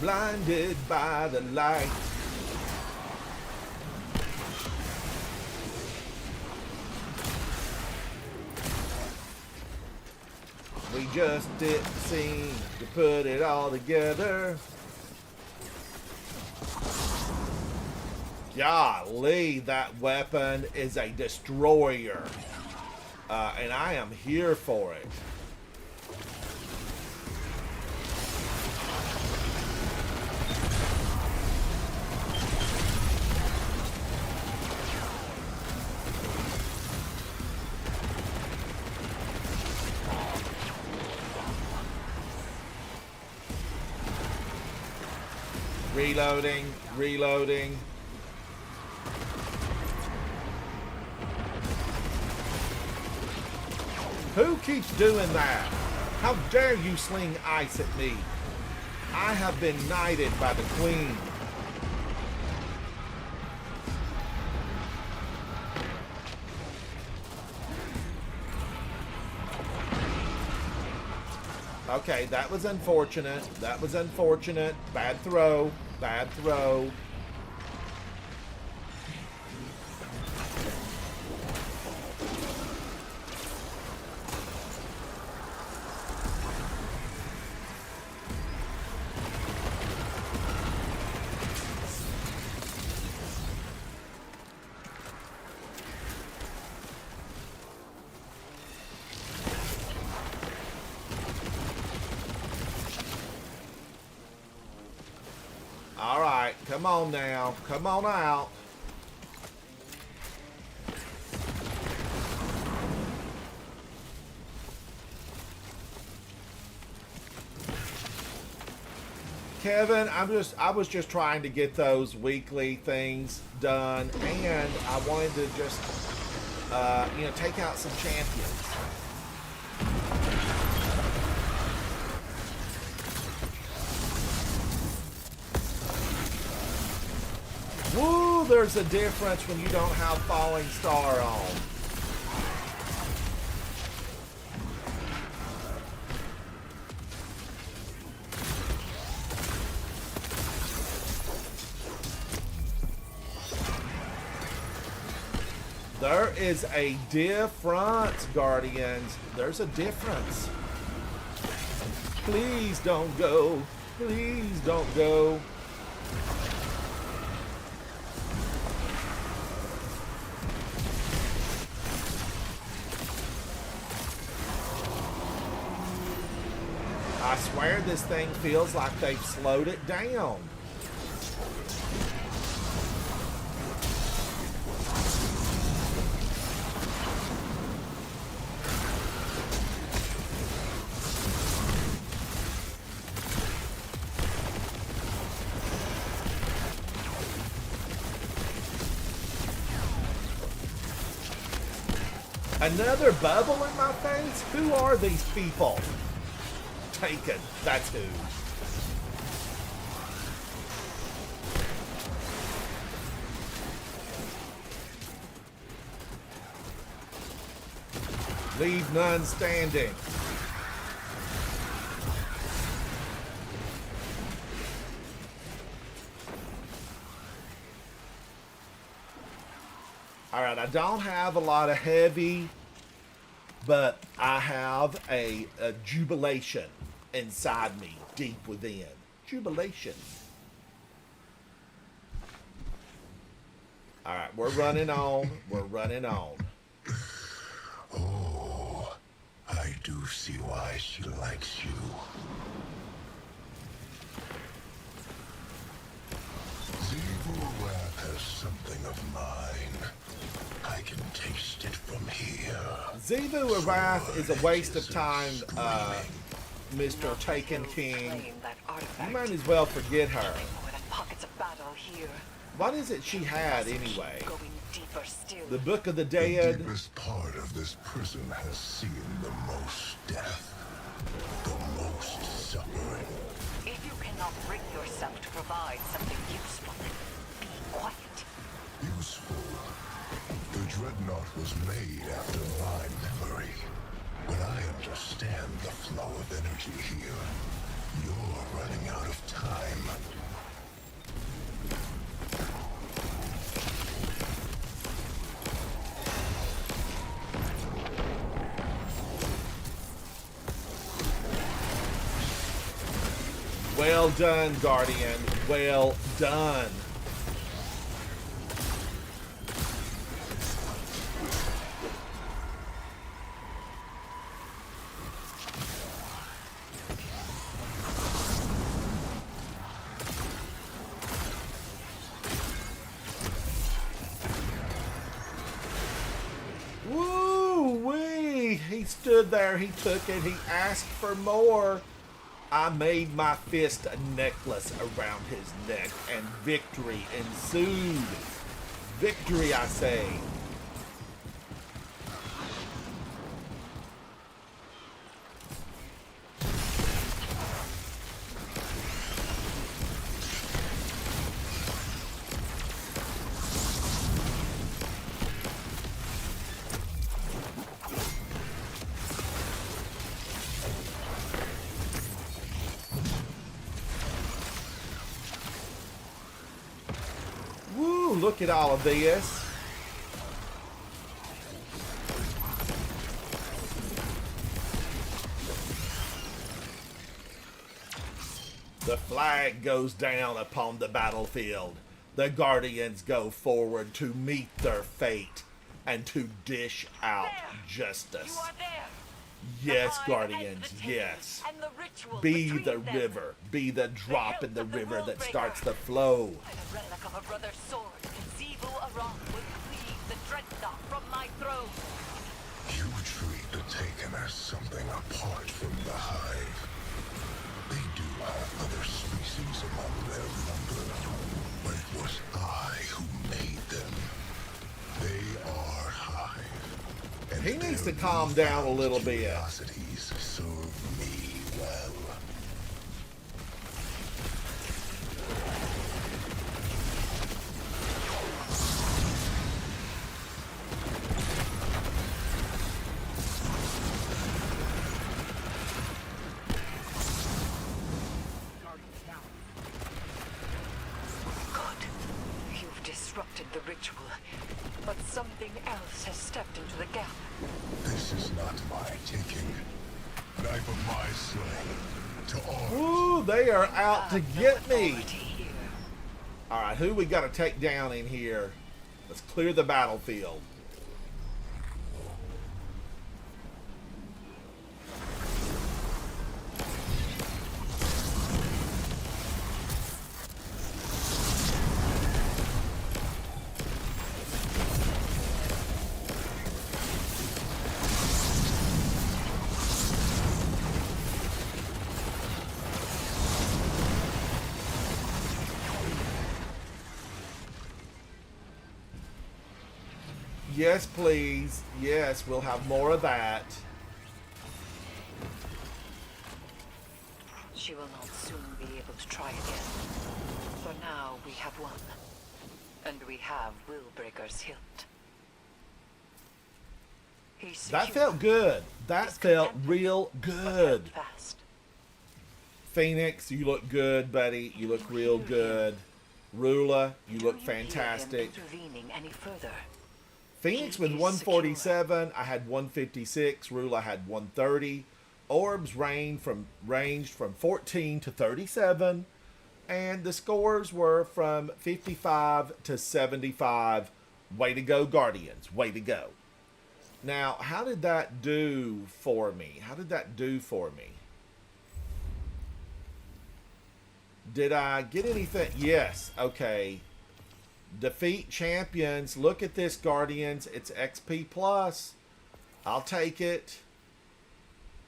Blinded by the light. We just didn't seem to put it all together. Golly, that weapon is a destroyer. And I am here for it. Reloading, reloading. Who keeps doing that? How dare you sling ice at me? I have been knighted by the Queen. Okay, that was unfortunate. That was unfortunate. Bad throw. Bad throw. All right, come on now. Come on out. Kevin, I was just trying to get those weekly things done, and I wanted to just, take out some champions. Woo, there's a difference when you don't have Falling Star on. There is a difference, Guardians. There's a difference. Please don't go. Please don't go. I swear this thing feels like they've slowed it down. Another bubble in my face? Who are these people? Taken. That's who. Leave none standing. Alright, I don't have a lot of heavy, but I have a jubilation inside me, deep within. Jubilation. Alright, we're running on. We're running on. Oh, I do see why she likes you. Evil Wrath has something of mine. I can taste it from here. Zivu Wrath is a waste of time, Mr. Taken King. You might as well forget her. What is it she had, anyway? The Book of the The Dead? deepest part of this prison has seen the most death, the most suffering. If you cannot bring yourself to provide something useful, be quiet. Useful. The Dreadnought was made after my memory. But I understand the flow of energy here. You're running out of time. Well done, Guardian. Well done. Woo-wee! He stood there, he took it, he asked for more. I made my fist a necklace around his neck, and victory ensued. Victory, I say. look at all of this. The flag goes down upon the battlefield. The Guardians go forward to meet their fate and to dish out justice. You are there. Yes, The line Guardians, and the taking, yes. and the ritual Be between the them. river. Be the drop in the of the river that Worldbreaker. starts the flow. By the relic of a brother's sword, Zebu Aram will cleave the dreadnought from my throne. You treat the Taken as something apart from the Hive. They do have other species among their number, but it was I who made them. They are Hive. And He needs to their calm down a newfound little bit. curiosities serve me well. Good. You've disrupted the ritual, but something else has stepped into the gap. This is not my taking. Knife of my slaying. To arms. Ooh, they are out to I've no get me. authority here. All right, who we got to take down in here? Let's clear the battlefield. Yes, please. Yes, we'll have more of that. She will not soon be able to try again. For now, we have won. And we have Willbreaker's hilt. He's That secure, felt good. That He's felt contented, real but good. held fast. Phoenix, you look good, buddy. You look real good. Rula, you Do look you hear him fantastic. intervening any further? Phoenix He with is 147. I had 156. Rula had 130. Orbs ranged from 14 to 37. And the scores were from 55 to 75. Way to go, Guardians. Way to go. Now, how did that do for me? How did that do for me? Did I get anything? Yes. Okay. Defeat champions. Look at this, Guardians. It's XP plus. I'll take it.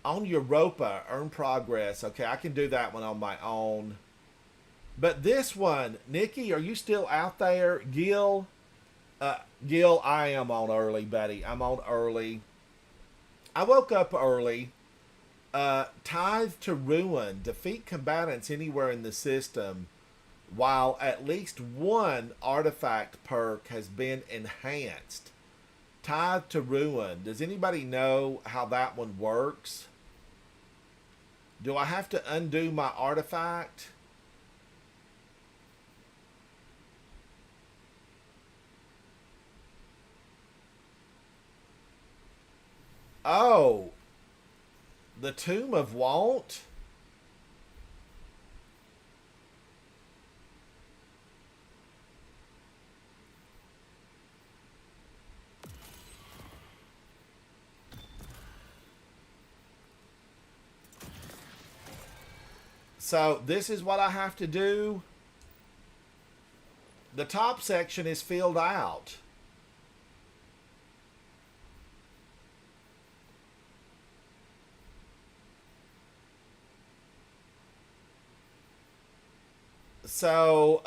On Europa, earn progress. Okay, I can do that one on my own. But this one, Nikki, are you still out there? Gil, I am on early, buddy. I'm on early. I woke up early. Tithe to Ruin. Defeat combatants anywhere in the system, while at least one artifact perk has been enhanced. Tithe to Ruin. Does anybody know how that one works? Do I have to undo my artifact? Oh, the Tomb of Want? So this is what I have to do. The top section is filled out. So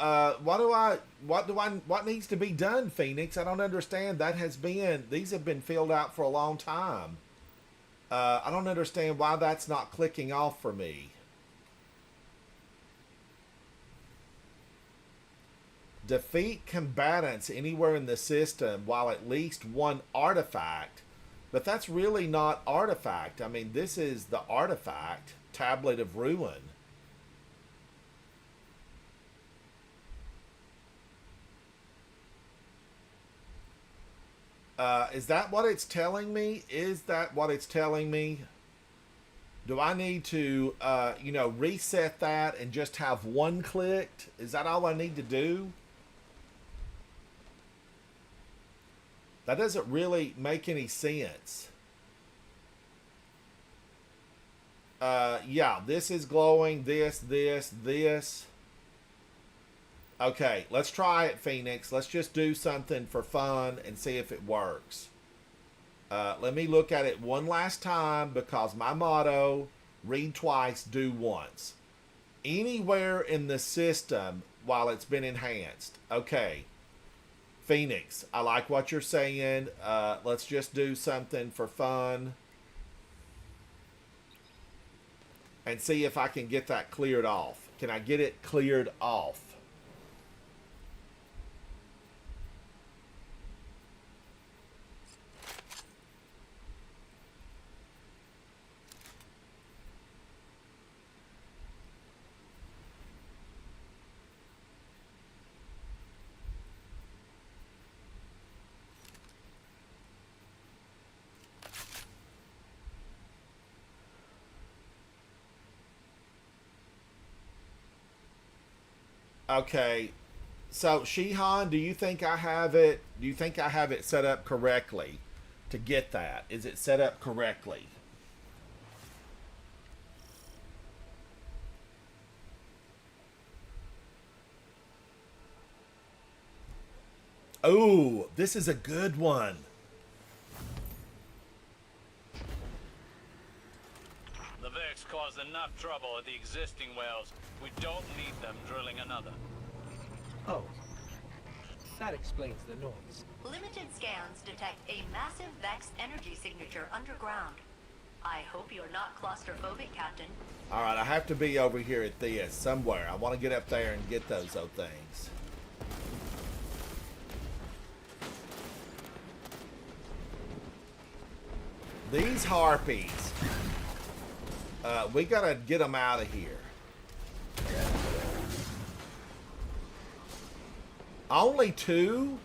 what needs to be done, Phoenix? I don't understand. These have been filled out for a long time. I don't understand why that's not clicking off for me. Defeat combatants anywhere in the system while at least one artifact. But that's really not artifact. I mean, this is the artifact, Tablet of Ruin. Is that what it's telling me? Is that what it's telling me? Do I need to, reset that and just have one clicked? Is that all I need to do? That doesn't really make any sense. Yeah, this is glowing. This. Okay, let's try it, Phoenix. Let's just do something for fun and see if it works. Let me look at it one last time because my motto, read twice, do once. Anywhere in the system while it's been enhanced. Okay. Phoenix, I like what you're saying. Let's just do something for fun. And see if I can get that cleared off. Can I get it cleared off? Okay, so Shihan, do you think I have it? Do you think I have it set up correctly to get that? Is it set up correctly? Oh, this is a good one. The Vex caused enough trouble at the existing wells. We don't need them drilling another. Oh. That explains the noise. Limited scans detect a massive Vex energy signature underground. I hope you're not claustrophobic, Captain. All right, I have to be over here at this somewhere. I want to get up there and get those old things. These harpies. We gotta get them out of here. Only two?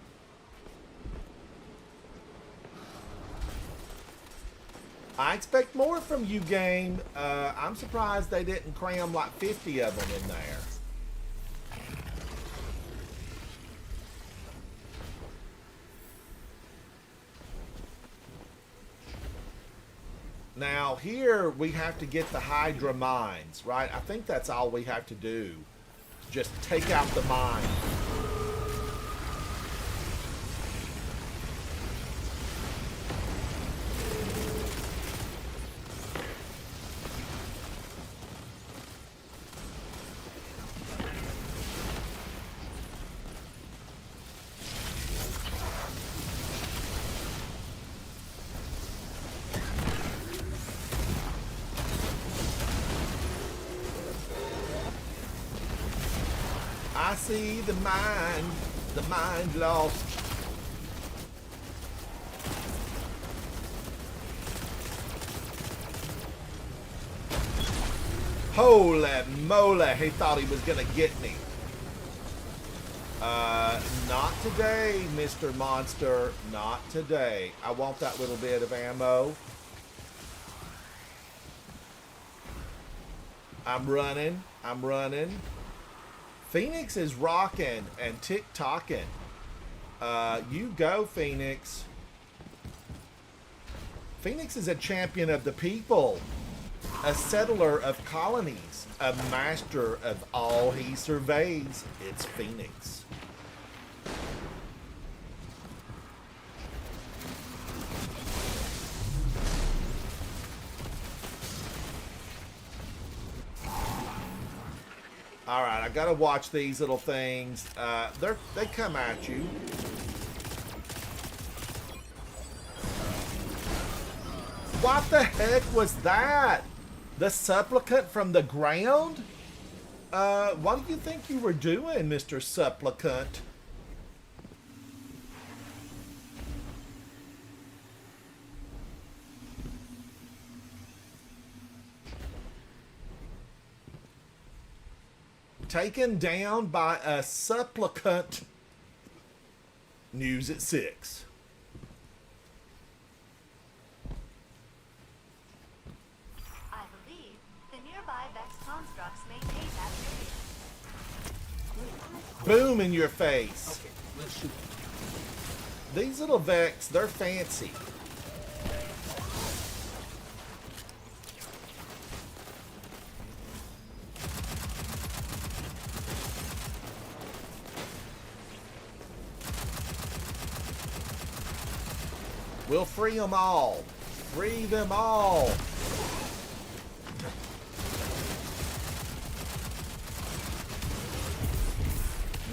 I expect more from you, game. I'm surprised they didn't cram like 50 of them in there. Now, here we have to get the Hydra mines, right? I think that's all we have to do. Just take out the mine. I see the mind lost. Holy moly, he thought he was gonna get me. Not today, Mr. Monster, not today. I want that little bit of ammo. I'm running. Phoenix is rocking and tick-tocking. You go, Phoenix. Phoenix is a champion of the people, a settler of colonies, a master of all he surveys. It's Phoenix. All right, I gotta watch these little things. They come at you. What the heck was that? The supplicant from the ground? What do you think you were doing, Mr. Supplicant? Taken down by a supplicant. News at 6. Nearby Vex constructs maintain that radius. Boom in your face. Okay, we'll shoot. These little Vex, they're fancy. We'll free them all. Free them all.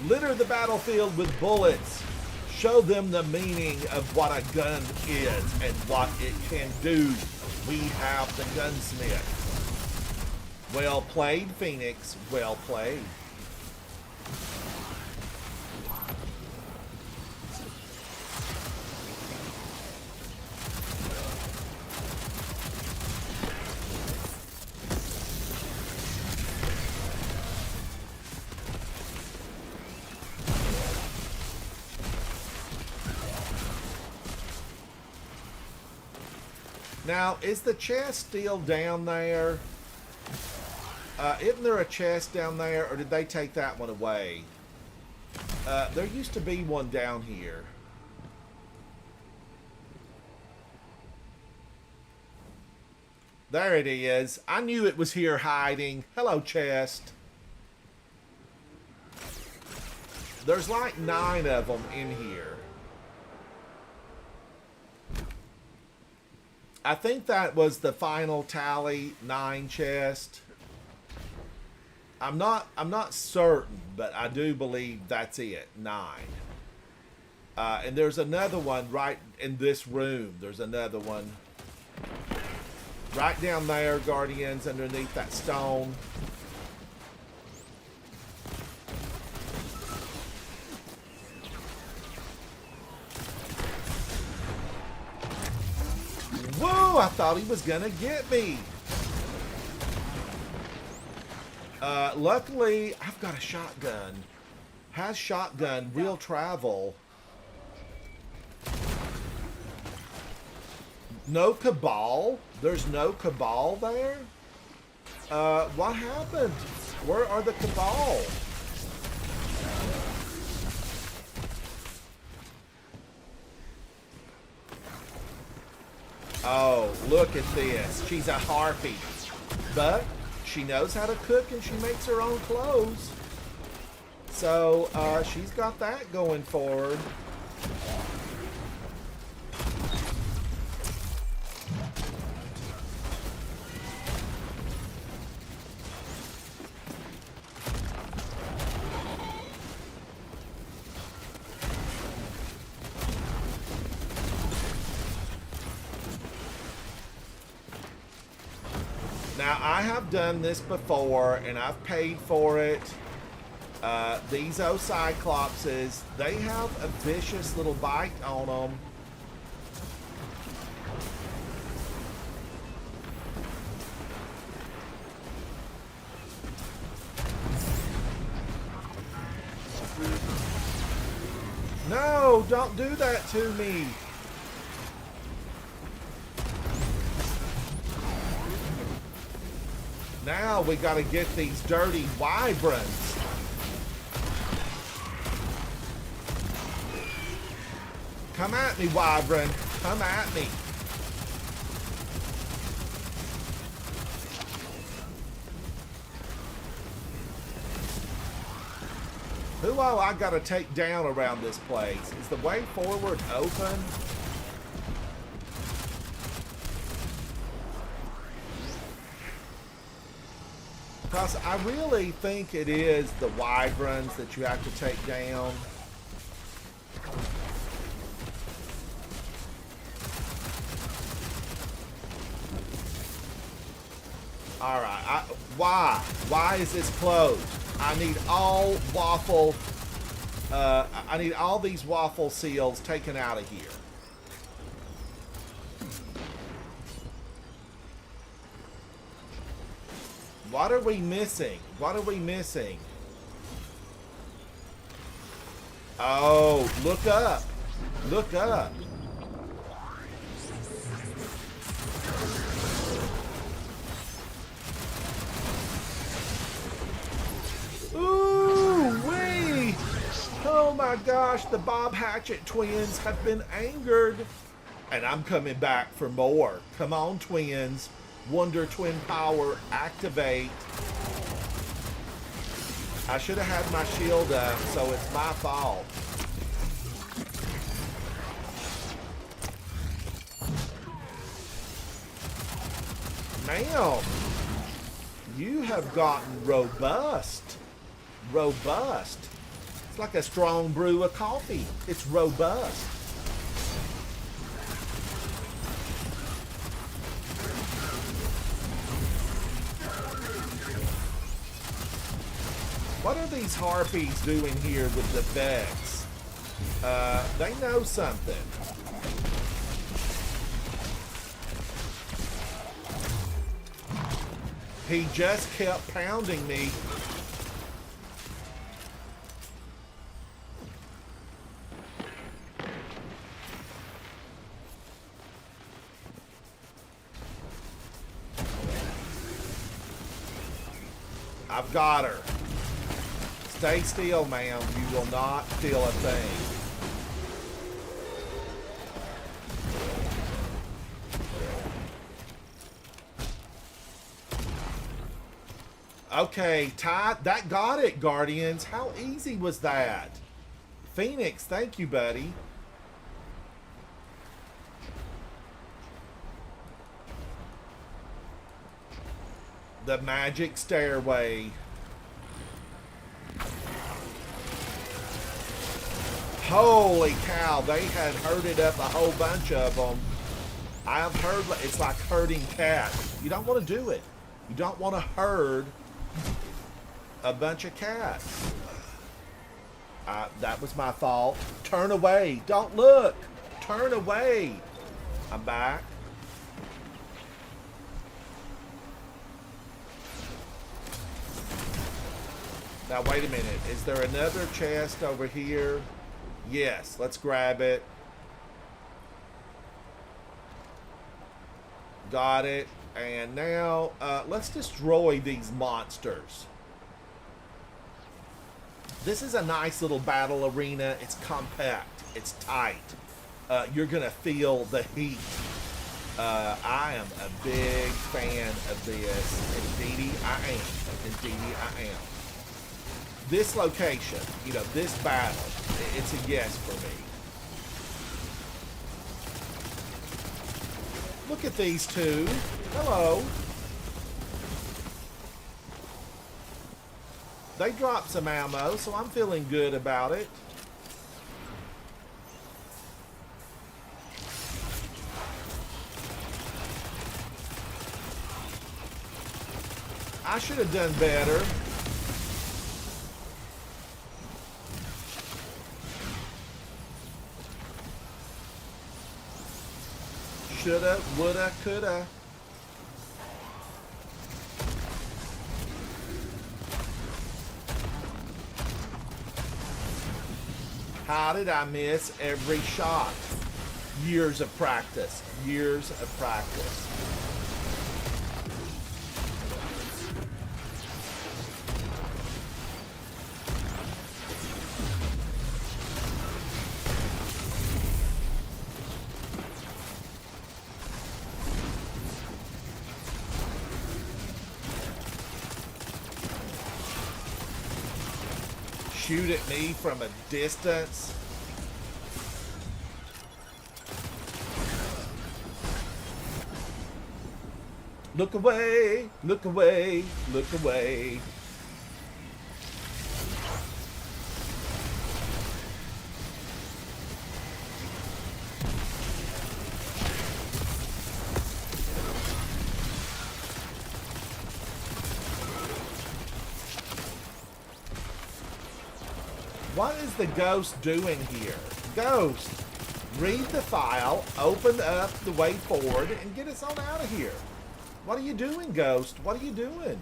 Litter the battlefield with bullets. Show them the meaning of what a gun is and what it can do. We have the gunsmith. Well played, Phoenix. Well played. Now, is the chest still down there? Isn't there a chest down there, or did they take that one away? There used to be one down here. There it is. I knew it was here hiding. Hello, chest. There's like 9 of them in here. I think that was the final tally, 9 chests. I'm not certain, but I do believe that's it, 9. And there's another one right in this room. There's another one right down there, Guardians, underneath that stone. Whoa, I thought he was gonna get me. Luckily, I've got a shotgun. Has shotgun real travel? No Cabal? There's no Cabal there? What happened? Where are the Cabal? Oh, look at this. She's a harpy. But she knows how to cook and she makes her own clothes. So, she's got that going forward. Now, I have done this before, and I've paid for it. These Cyclopses, they have a vicious little bite on them. No, don't do that to me. Now we got to get these dirty wyverns. Come at me, wyvern. Come at me. Who all I got to take down around this place? Is the way forward open? Because I really think it is the wyverns that you have to take down. Alright, why? Why is this closed? I need all waffle, I need all these waffle seals taken out of here. What are we missing? What are we missing? Oh, look up. Look up. gosh, the Bob Hatchet twins have been angered. And I'm coming back for more. Come on, twins. Wonder Twin Power, activate. I should have had my shield up, so it's my fault. Ma'am, you have gotten robust. Robust. It's like a strong brew of coffee. It's robust. What are these harpies doing here with the Vex? They know something. He just kept pounding me. I've got her. Stay still, ma'am. You will not feel a thing. Okay, Ty, that got it, Guardians. How easy was that? Phoenix, thank you, buddy. The magic stairway. Holy cow, they had herded up a whole bunch of them. I've heard it's like herding cats. You don't want to do it. You don't want to herd a bunch of cats. That was my fault. Turn away. Don't look. Turn away. I'm back. Now, wait a minute. Is there another chest over here? Yes. Let's grab it. Got it. And now, let's destroy these monsters. This is a nice little battle arena. It's compact. It's tight. You're going to feel the heat. I am a big fan of this. Indeedy, I am. Indeedy, I am. This location, you know, this battle, it's a yes for me. Look at these two. Hello. They dropped some ammo, so I'm feeling good about it. I should have done better. Shoulda, woulda, coulda. How did I miss every shot? Years of practice. Years of practice. Shoot at me from a distance. Look away, look away, look away. What is the ghost doing here? Ghost, read the file, open up the way forward, and get us on out of here. What are you doing, Ghost? What are you doing?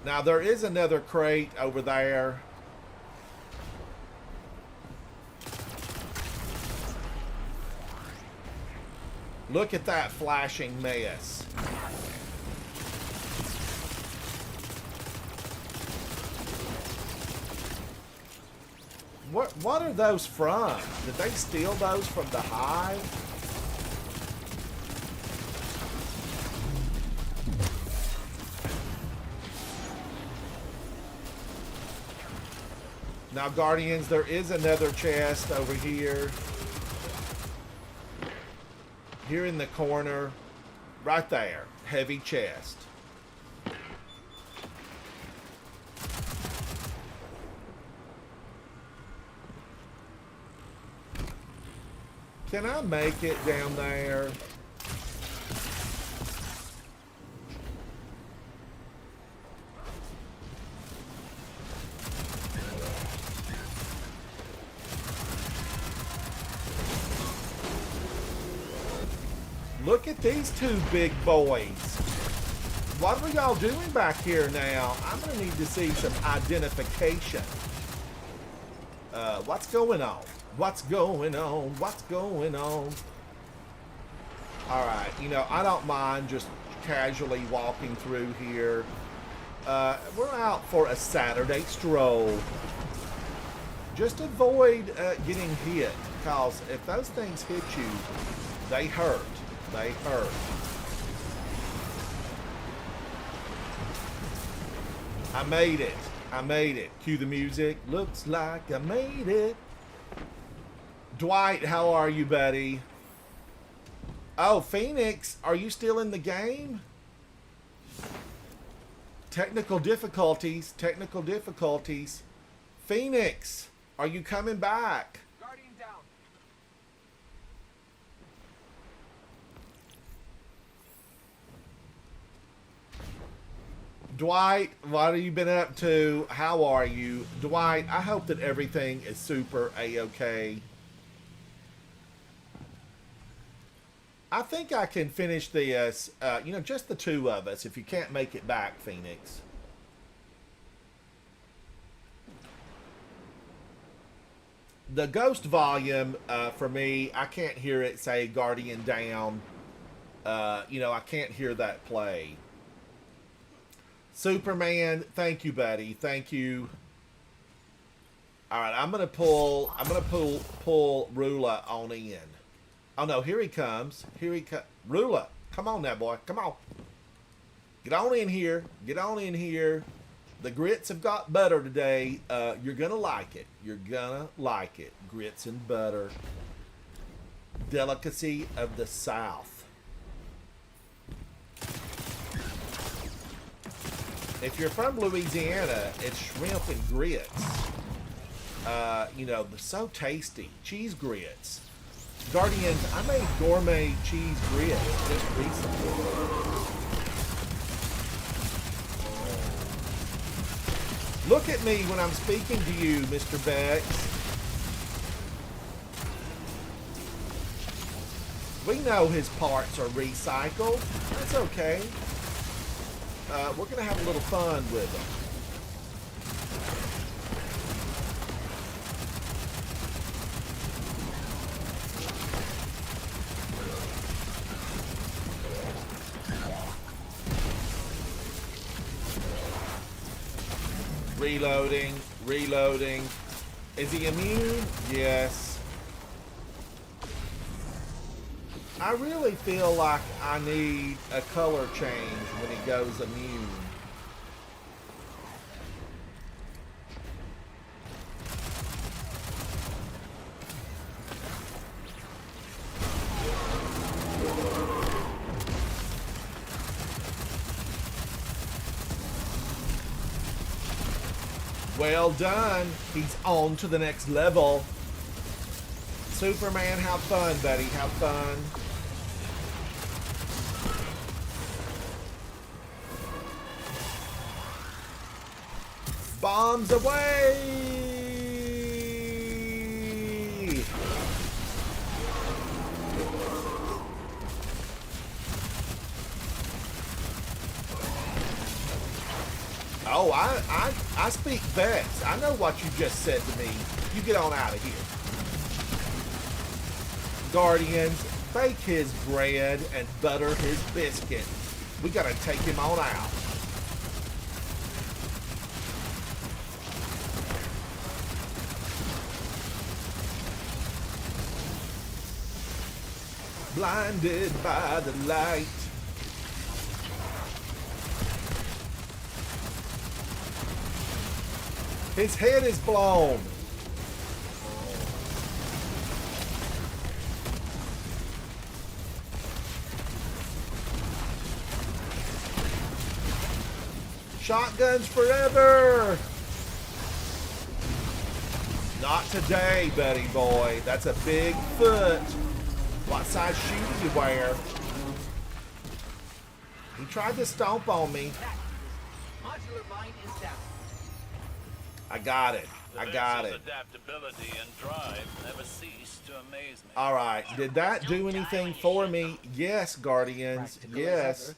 Now, there is another crate over there. Look at that flashing mess. What are those from? Did they steal those from the hive? Now, Guardians, there is another chest over here. Here in the corner. Right there. Heavy chest. Can I make it down there? Look at these two big boys. What are y'all doing back here now? I'm gonna need to see some identification. What's going on? What's going on? What's going on? Alright, you know, I don't mind just casually walking through here. We're out for a Saturday stroll. Just avoid getting hit, because if those things hit you, they hurt. They hurt. I made it. I made it. Cue the music. Looks like I made it. Dwight, how are you, buddy? Oh, Phoenix, are you still in the game? Technical difficulties. Technical difficulties. Phoenix, are you coming back? Guardian down. Dwight, what have you been up to? How are you? Dwight, I hope that everything is super A-okay. I think I can finish this, you know, just the two of us, if you can't make it back, Phoenix. The Ghost volume, for me, I can't hear it say Guardian down. You know, I can't hear that play. Superman, thank you, buddy. Thank you. All right, I'm gonna pull Rula on in. Oh no, here he comes. Here he comes. Rula, come on now, boy. Come on. Get on in here. Get on in here. The grits have got butter today. You're gonna like it. You're gonna like it. Grits and butter. Delicacy of the South. If you're from Louisiana, it's shrimp and grits. You know, they're so tasty. Cheese grits. Guardians, I made gourmet cheese grits just recently. Look at me when I'm speaking to you, Mr. Bex. We know his parts are recycled. That's okay. We're going to have a little fun with them. Reloading, reloading. Is he immune? Yes. I really feel like I need a color change when he goes immune. Well done. He's on to the next level. Superman, have fun, buddy. Have fun. Bombs away! Oh, I speak Vex. I know what you just said to me. You get on out of here. Guardians, bake his bread and butter his biscuit. We gotta take him on out. Blinded by the light. His head is blown. Shotguns forever. Not today, buddy boy. That's a big foot. What size shoe do you wear? He tried to stomp on me. Modular mine is down. I got it. The I got Vex's it. adaptability and drive never cease to amaze me. All right. Did that do anything for me? Yes, Guardians. Yes.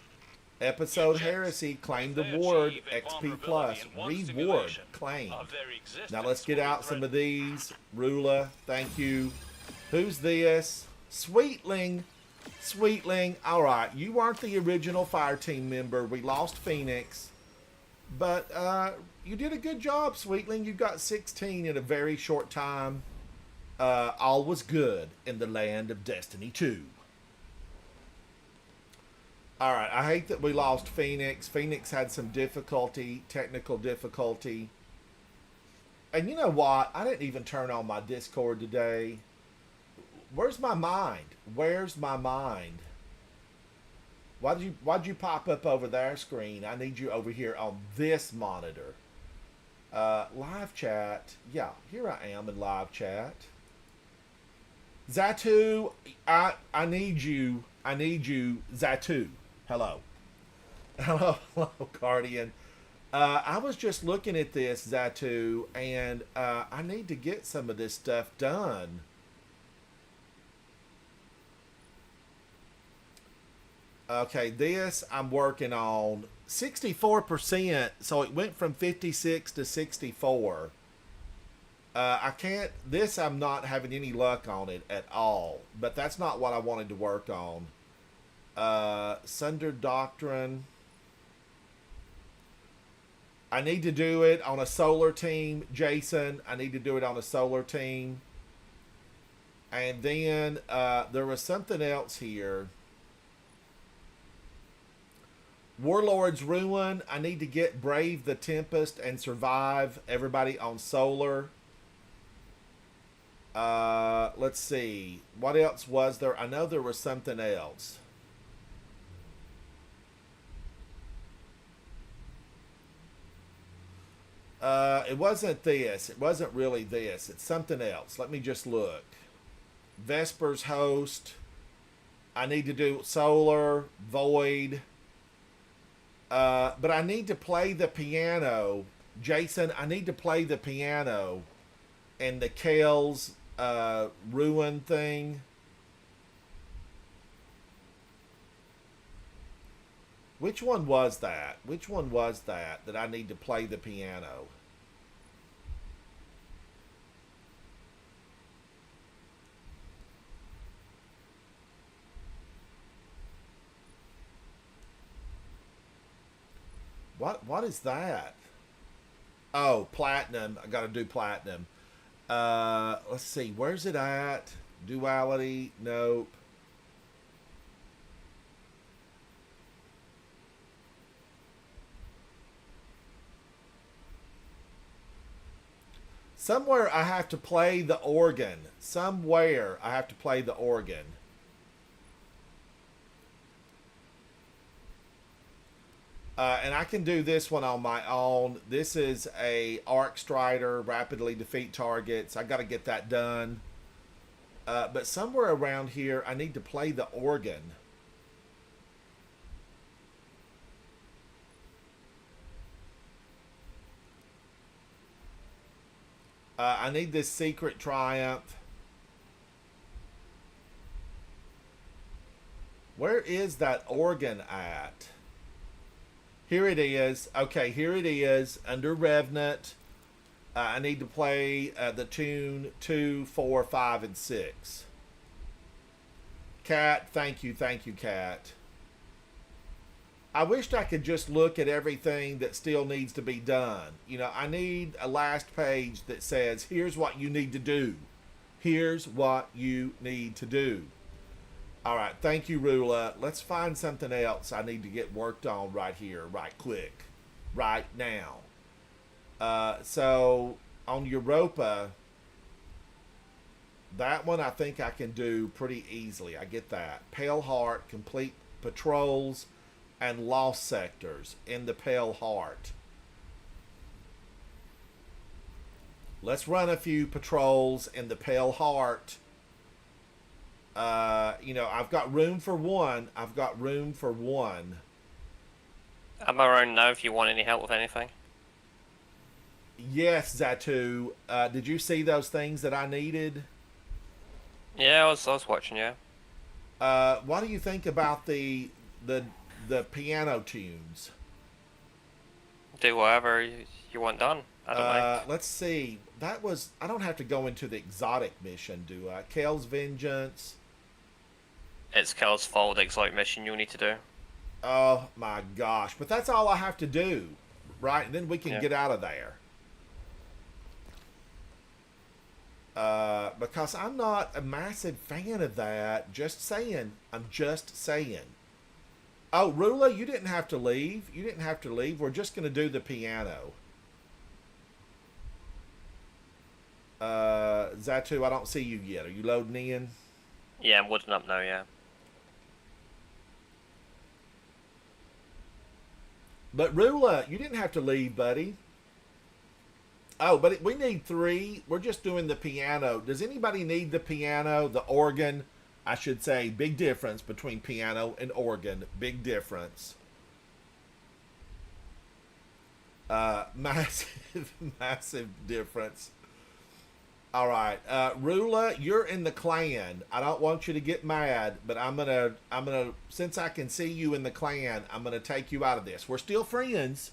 Episode Heresy claimed award XP Plus. Reward claimed. Now let's get out some of these. Rula, thank you. Who's this? Sweetling. Sweetling. All right. You weren't the original fire team member. We lost Phoenix. But you did a good job, Sweetling. You got 16 in a very short time. All was good in the land of Destiny 2. All right, I hate that we lost Phoenix. Phoenix had some difficulty, technical difficulty. And you know what? I didn't even turn on my Discord today. Where's my mind? Where's my mind? Why'd you pop up over there screen? I need you over here on this monitor. Live chat. Yeah, here I am in live chat. Zatu, I need you. I need you, Zatu. Hello. Hello, Guardian. I was just looking at this, Zatu, and I need to get some of this stuff done. Okay, this I'm working on 64%, so it went from 56 to 64. I can't, this I'm not having any luck on it at all, but that's not what I wanted to work on. Sunder Doctrine. I need to do it on a solar team, Jason. I need to do it on a solar team. And then there was something else here. Warlord's Ruin. I need to get Brave the Tempest and Survive everybody on solar. Let's see. What else was there? I know there was something else. It wasn't this. It wasn't really this. It's something else. Let me just look. Vespers Host. I need to do Solar, Void. But I need to play the piano. Jason, I need to play the piano. And the Kale's Ruin thing. Which one was that? Which one was that I need to play the piano? What is that? Oh, platinum. I got to do platinum. Let's see. Where's it at? Duality. Nope. Somewhere I have to play the organ. Somewhere I have to play the organ. And I can do this one on my own. This is a Arc Strider, rapidly defeat targets. I got to get that done. But somewhere around here, I need to play the organ. I need this Secret Triumph. Where is that organ at? Here it is. Okay, here it is under Revenant. I need to play the tune 2, 4, 5, and 6. Cat, thank you, Cat. I wished I could just look at everything that still needs to be done. You know, I need a last page that says, here's what you need to do. Here's what you need to do. All right, thank you, Rula. Let's find something else I need to get worked on right here, right quick, right now. So on Europa, that one I think I can do pretty easily. I get that. Pale Heart, complete patrols and lost sectors in the Pale Heart. Let's run a few patrols in the Pale Heart. You know, I've got room for one. I've got room for one. I'm around now if you want any help with anything. Yes, Zatu. Did you see those things that I needed? Yeah, I was watching, yeah. What do you think about the piano tunes? Do whatever you want done. I don't mind. Let's see. That was... I don't have to go into the exotic mission, do I? Kale's Vengeance. It's Kel's fault, the exotic mission you'll need to do. Oh, my gosh. But that's all I have to do, right? And then we can Yeah. get out of there. Because I'm not a massive fan of that. Just saying. I'm just saying. Oh, Rula, you didn't have to leave. You didn't have to leave. We're just going to do the piano. Zatu, I don't see you yet. Are you loading in? Yeah, I'm wooding up now, yeah. But Rula, you didn't have to leave, buddy. Oh, but we need 3. We're just doing the piano. Does anybody need the piano, the organ? I should say, big difference between piano and organ. Big difference. Massive, massive difference. All right, Rula, you're in the clan. I don't want you to get mad, but I'm gonna, since I can see you in the clan, I'm gonna take you out of this. We're still friends.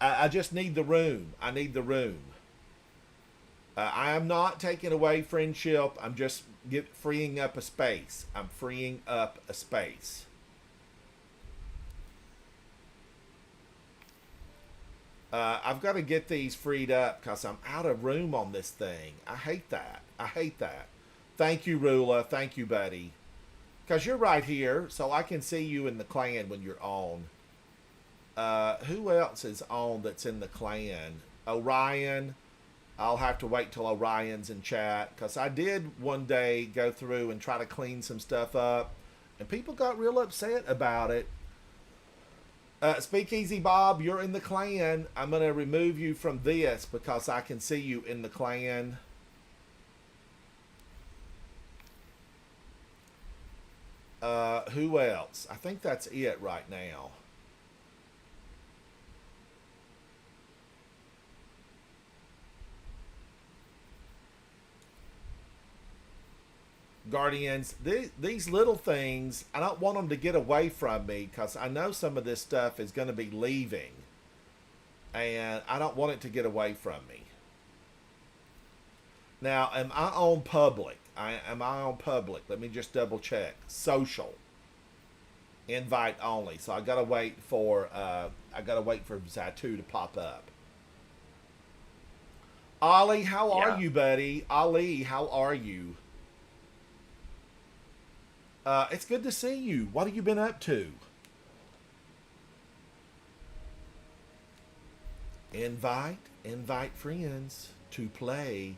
I just need the room. I need the room. I am not taking away friendship. I'm just freeing up a space. I'm freeing up a space. I've got to get these freed up because I'm out of room on this thing. I hate that. I hate that. Thank you, Rula. Thank you, buddy. Because you're right here, so I can see you in the clan when you're on. Who else is on that's in the clan? Orion. I'll have to wait till Orion's in chat. Because I did one day go through and try to clean some stuff up. And people got real upset about it. Speakeasy Bob, you're in the clan. I'm going to remove you from this because I can see you in the clan. Who else? I think that's it right now. Guardians, these little things, I don't want them to get away from me because I know some of this stuff is going to be leaving. And I don't want it to get away from me. Now, am I on public? Am I on public? Let me just double check. Social. Invite only. So I gotta wait for Zatu to pop up. Ollie, how are you, buddy? Ali, how are you? It's good to see you. What have you been up to? Invite friends to play.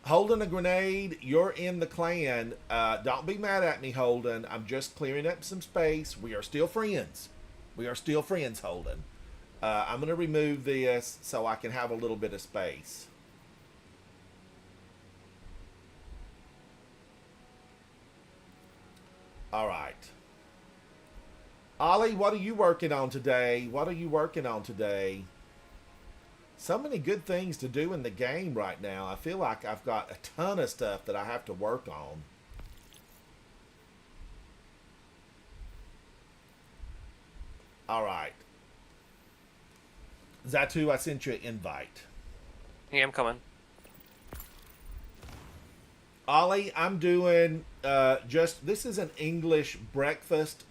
Holden a grenade, you're in the clan. Don't be mad at me, Holden. I'm just clearing up some space. We are still friends. We are still friends, Holden. I'm going to remove this so I can have a little bit of space. All right. Ollie, what are you working on today? What are you working on today? So many good things to do in the game right now. I feel like I've got a ton of stuff that I have to work on. All right. Zatu, I sent you an invite. Yeah, I'm coming. Ollie, I'm doing this is an English breakfast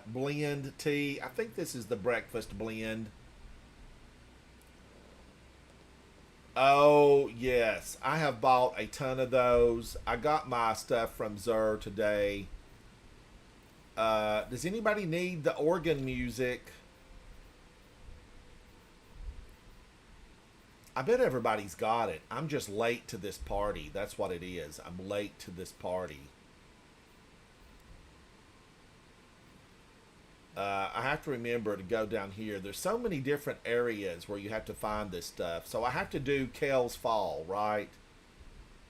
blend tea. I think this is the breakfast blend. Oh, yes. I have bought a ton of those. I got my stuff from Zur today. Does anybody need the organ music? I bet everybody's got it. I'm just late to this party. That's what it is. I'm late to this party. I have to remember to go down here. There's so many different areas where you have to find this stuff. So I have to do Kel's Fall, right?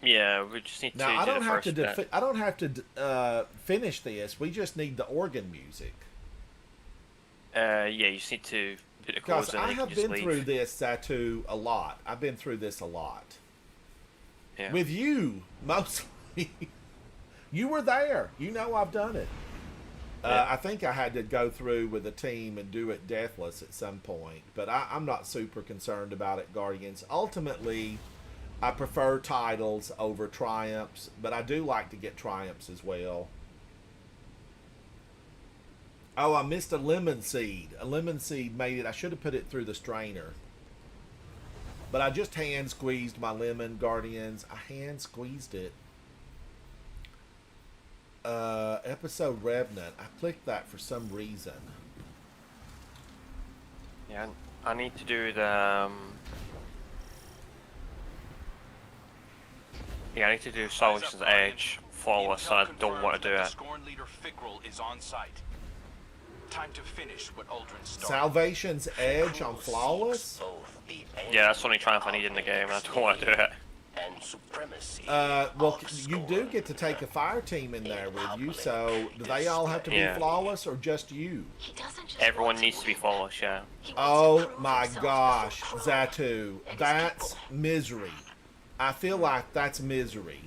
Yeah, we just need Now to I do don't the have first to bit. I don't have to finish this. We just need the organ music. Yeah, you just need to do the chords Because and I then you have can just been leave. through this Zatu a lot. I've been through this a lot. Yeah. With you, mostly. You were there. You know I've done it. Yeah. I think I had to go through with a team and do it deathless at some point. But I'm not super concerned about it, Guardians. Ultimately, I prefer titles over triumphs. But I do like to get triumphs as well. Oh, I missed a lemon seed. A lemon seed made it. I should have put it through the strainer. But I just hand squeezed my lemon, Guardians. I hand squeezed it. Episode Revenant. I clicked that for some reason. Yeah, I need to do the. Yeah, I need to do Salvation's Edge flawless. I don't want to do it. Scorn leader Fickrell is on site. Time to finish what Uldren started. Salvation's Edge on Flawless? Yeah, that's the only triumph I need in the game. I don't want to do it. And supremacy. Well, you do get to take a fire team in there with you, so do they all have to be Yeah. flawless or just you? Everyone needs to be flawless, yeah. Oh my gosh, Zatu. That's misery. I feel like that's misery.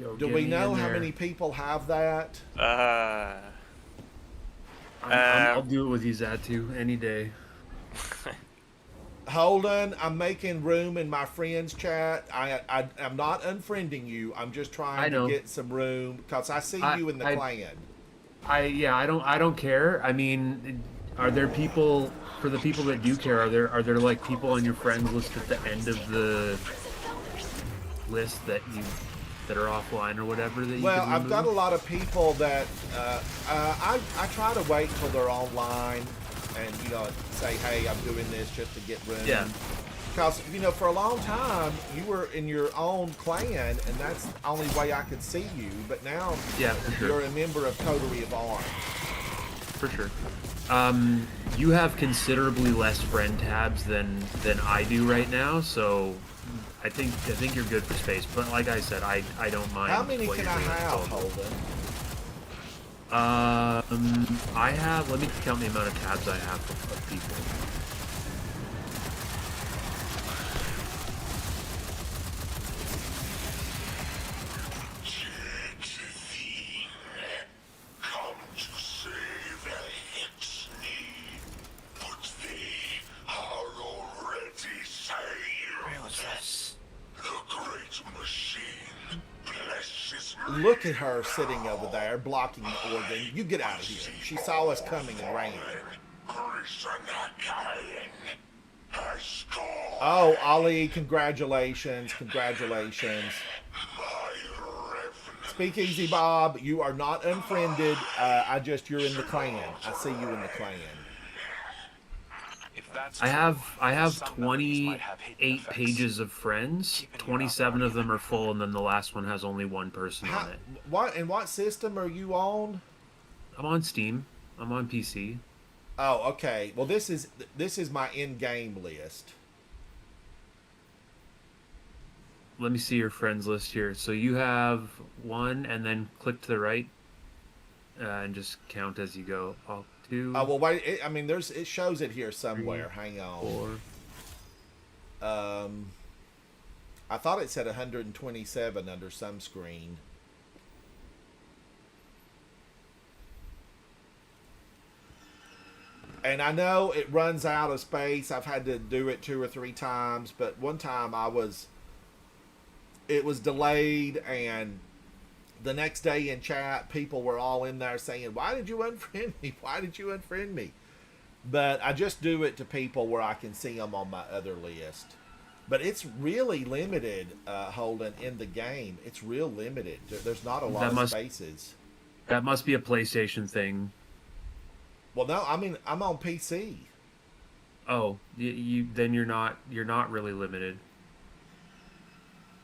Yo, Do get we me know in how there. many people have that? I'll do it with you, Zatu, any day. Holden, I'm making room in my friends chat. I'm not unfriending you. I'm just I trying know. to get some room because I see you in the clan. I don't care. I mean, are there people, for the people that do care, are there like people on your friends list at the end of the list that are offline or whatever that you Well, can I've got a remove? lot of people that I try to wait till they're online and say, hey, I'm doing this just to get room. Yeah. Because for a long time you were in your own clan, and that's the only way I could see you. But now, Yeah, for sure. you're a member of Coterie of Arms. For sure. You have considerably less friend tabs than I do right now, so I think you're good for space. But like I said, I don't mind. How many what can you're I doing. have, It's all good. Holden? I have. Let me count the amount of tabs I have of people. Come to save Hixney, but they are already saved. Where was this? The great machine blesses Look at her sitting over there blocking the organ. You get out of here. She saw us coming and ran. Oh, Ali, congratulations. Congratulations. Speak easy, Bob. You are not unfriended. You're in the clan. I see you in the clan. If that's I have some memories might 28 have hidden effects. pages of friends. 27 of them are full, and then the last one has only one person on it. What system are you on? I'm on Steam. I'm on PC. Oh, okay. Well, this is my in-game list. Let me see your friends list here. So you have one, and then click to the right, and just count as you go. Oh, 2. Oh, well, wait. It shows it here somewhere. Hang on. 4. I thought it said 127 under some screen. And I know it runs out of space. I've had to do it 2 or 3 times, but one time it was delayed, and the next day in chat, people were all in there saying, why did you unfriend me? Why did you unfriend me? But I just do it to people where I can see them on my other list. But it's really limited, Holden, in the game. It's real limited. There's not a lot of spaces. That must be a PlayStation thing. Well, no, I mean I'm on PC. Oh, then you're not really limited.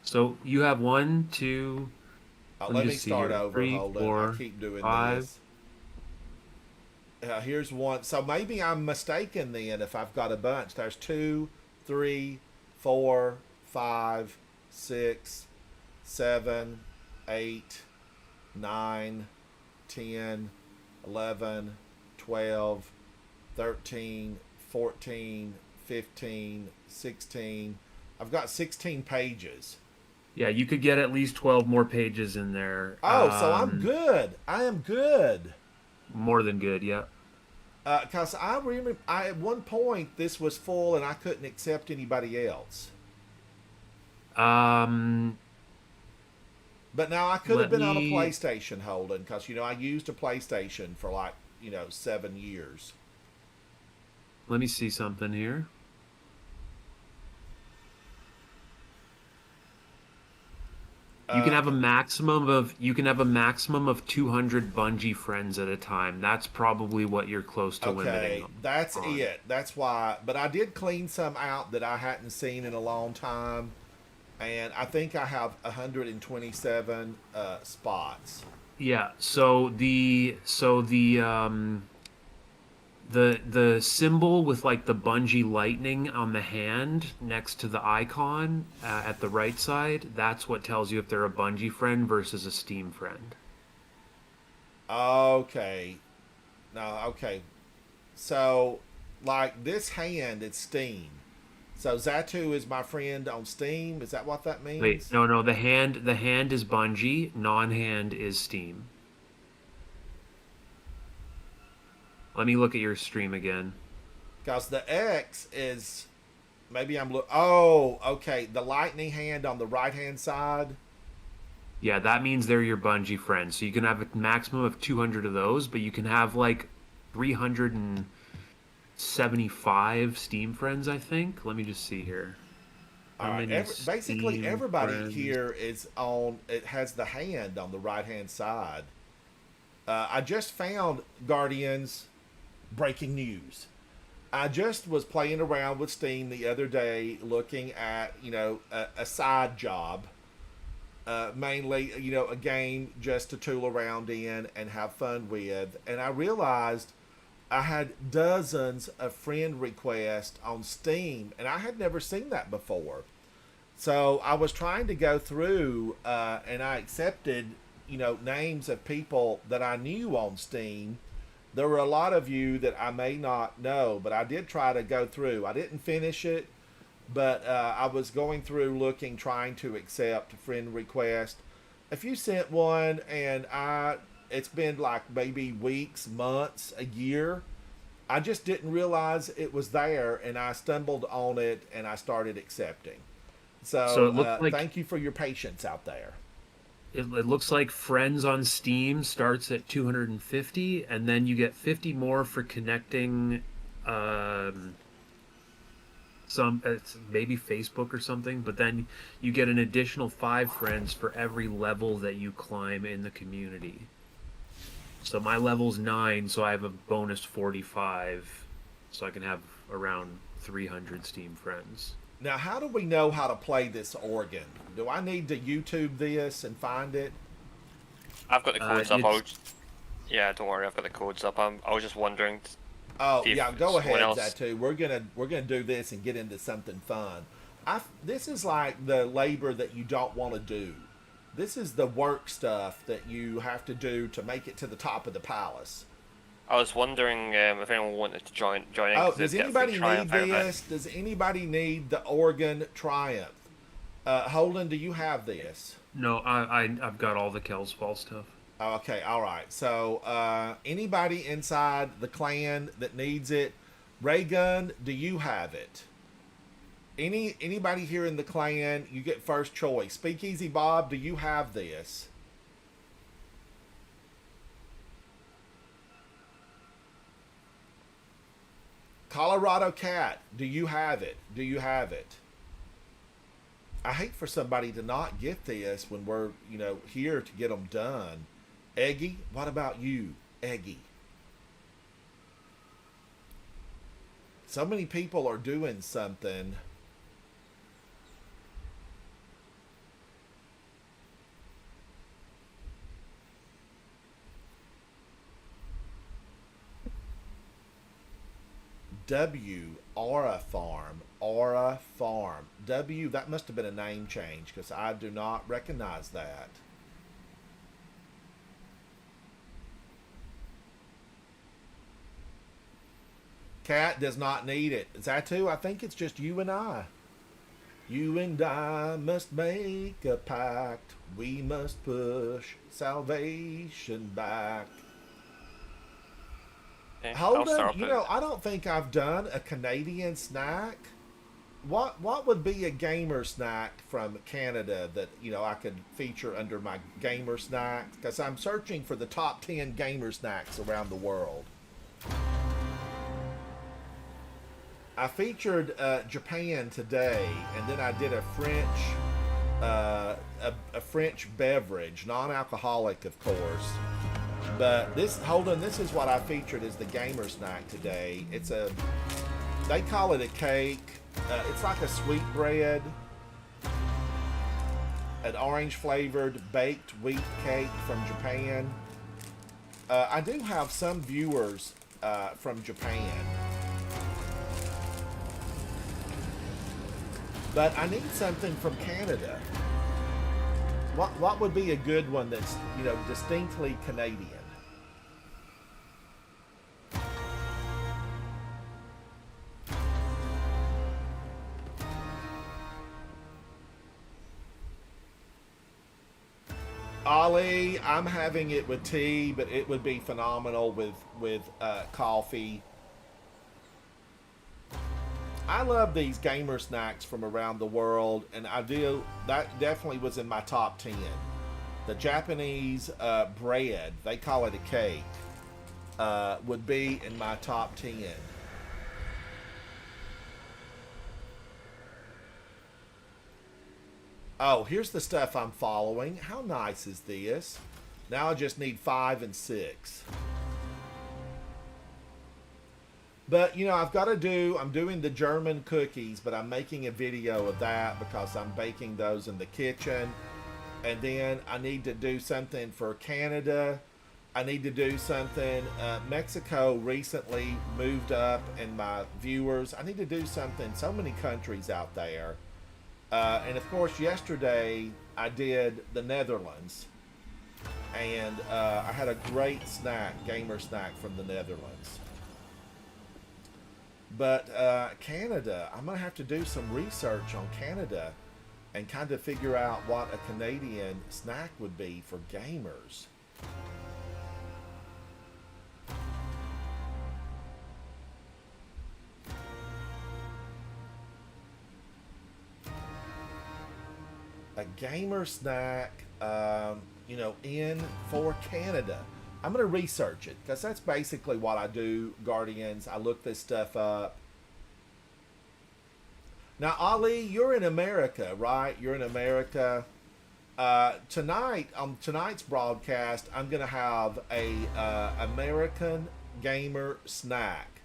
So you have one, two. Let me Let me just see start here. over. 3, Hold on. I 4, keep doing 5. this. Here's one. So maybe I'm mistaken then if I've got a bunch. There's 2, 3, 4, 5, 6, 7, 8, 9, 10, 11, 12, 13, 14, 15, 16. I've got 16 pages. Yeah, you could get at least 12 more pages in there. Oh, so I'm good. I am good. More than good, yeah. Because I remember, at one point this was full and I couldn't accept anybody else. But now I could have been on a PlayStation, Holden, because I used a PlayStation for like 7 years. Let me see something here. You can have a maximum of 200 Bungie friends at a time. That's probably what you're close to limiting. Okay, that's it. That's why. But I did clean some out that I hadn't seen in a long time, and I think I have 127 spots. Yeah. So the symbol with like the Bungie lightning on the hand next to the icon at the right side, that's what tells you if they're a Bungie friend versus a Steam friend. Okay. No, okay. So, like this hand, it's Steam. So Zatu is my friend on Steam. Is that what that means? Wait, no. The hand is Bungie. Non-hand is Steam. Let me look at your stream again. Because the X is, maybe I'm oh, okay. The lightning hand on the right hand side. Yeah, that means they're your Bungie friends. So you can have a maximum of 200 of those, but you can have like 375 Steam friends, I think. Let me just see here. All right. Basically, everybody here is on. It has the hand on the right hand side. I just found Guardians. Breaking news. I just was playing around with Steam the other day looking at, a side job. Mainly, a game just to tool around in and have fun with. And I realized I had dozens of friend requests on Steam, and I had never seen that before. So I was trying to go through, and I accepted, names of people that I knew on Steam. There were a lot of you that I may not know, but I did try to go through. I didn't finish it, but I was going through looking, trying to accept friend request. If you sent one, and it's been like maybe weeks, months, a year, I just didn't realize it was there, and I stumbled on it, and I started accepting. So thank you for your patience out there. It looks like friends on Steam starts at 250, and then you get 50 more for connecting it's maybe Facebook or something, but then you get an additional 5 friends for every level that you climb in the community. So my level's 9, so I have a bonus 45, so I can have around 300 Steam friends. Now, how do we know how to play this organ? Do I need to YouTube this and find it? I've got the codes up. Yeah, don't worry, I've got the codes up. I was just wondering. Oh yeah, go ahead, Zatu. We're gonna do this and get into something fun. This is like the labor that you don't want to do. This is the work stuff that you have to do to make it to the top of the palace. I was wondering if anyone wanted to join in. Oh, does anybody need this? Does anybody need the organ triumph? Holden, do you have this? No, I've got all the Kelsfall stuff. Okay, all right. So anybody inside the clan that needs it, Raygun, do you have it? Anybody here in the clan, you get first choice. Speakeasy Bob, do you have this? Colorado Cat, do you have it? Do you have it? I hate for somebody to not get this when we're, here to get them done. Eggy, what about you, Eggy? So many people are doing something. W, Aura Farm. Aura Farm. W, that must have been a name change because I do not recognize that. Cat does not need it. Zatu, I think it's just you and I. You and I must make a pact. We must push salvation back. Okay, Hold on, you know, I don't think I've done a Canadian snack. What would be a gamer snack from Canada that, you know, I could feature under my gamer snacks? Because I'm searching for the top 10 gamer snacks around the world. I featured Japan today, and then I did a French beverage, non-alcoholic, of course. But this, hold on, this is what I featured as the gamer snack today. It's a, they call it a cake. It's like a sweet bread, an orange flavored baked wheat cake from Japan. I do have some viewers from Japan. But I need something from Canada. What would be a good one that's, you know, distinctly Canadian? Ollie, I'm having it with tea, but it would be phenomenal with coffee. I love these gamer snacks from around the world, and that definitely was in my top 10. The Japanese bread, they call it a cake, would be in my top 10. Oh, here's the stuff I'm following. How nice is this? Now I just need 5 and 6. But, you know, I'm doing the German cookies, but I'm making a video of that because I'm baking those in the kitchen. And then I need to do something for Canada. I need to do something. Mexico recently moved up in my viewers. I need to do something. So many countries out there. And of course, yesterday I did the Netherlands. And I had a great snack, gamer snack from the Netherlands. But Canada, I'm going to have to do some research on Canada and kind of figure out what a Canadian snack would be for gamers. A gamer snack, you know, in for Canada. I'm going to research it because that's basically what I do, Guardians. I look this stuff up. Now, Ali, you're in America, right? You're in America. Tonight, on tonight's broadcast, I'm going to have a American gamer snack.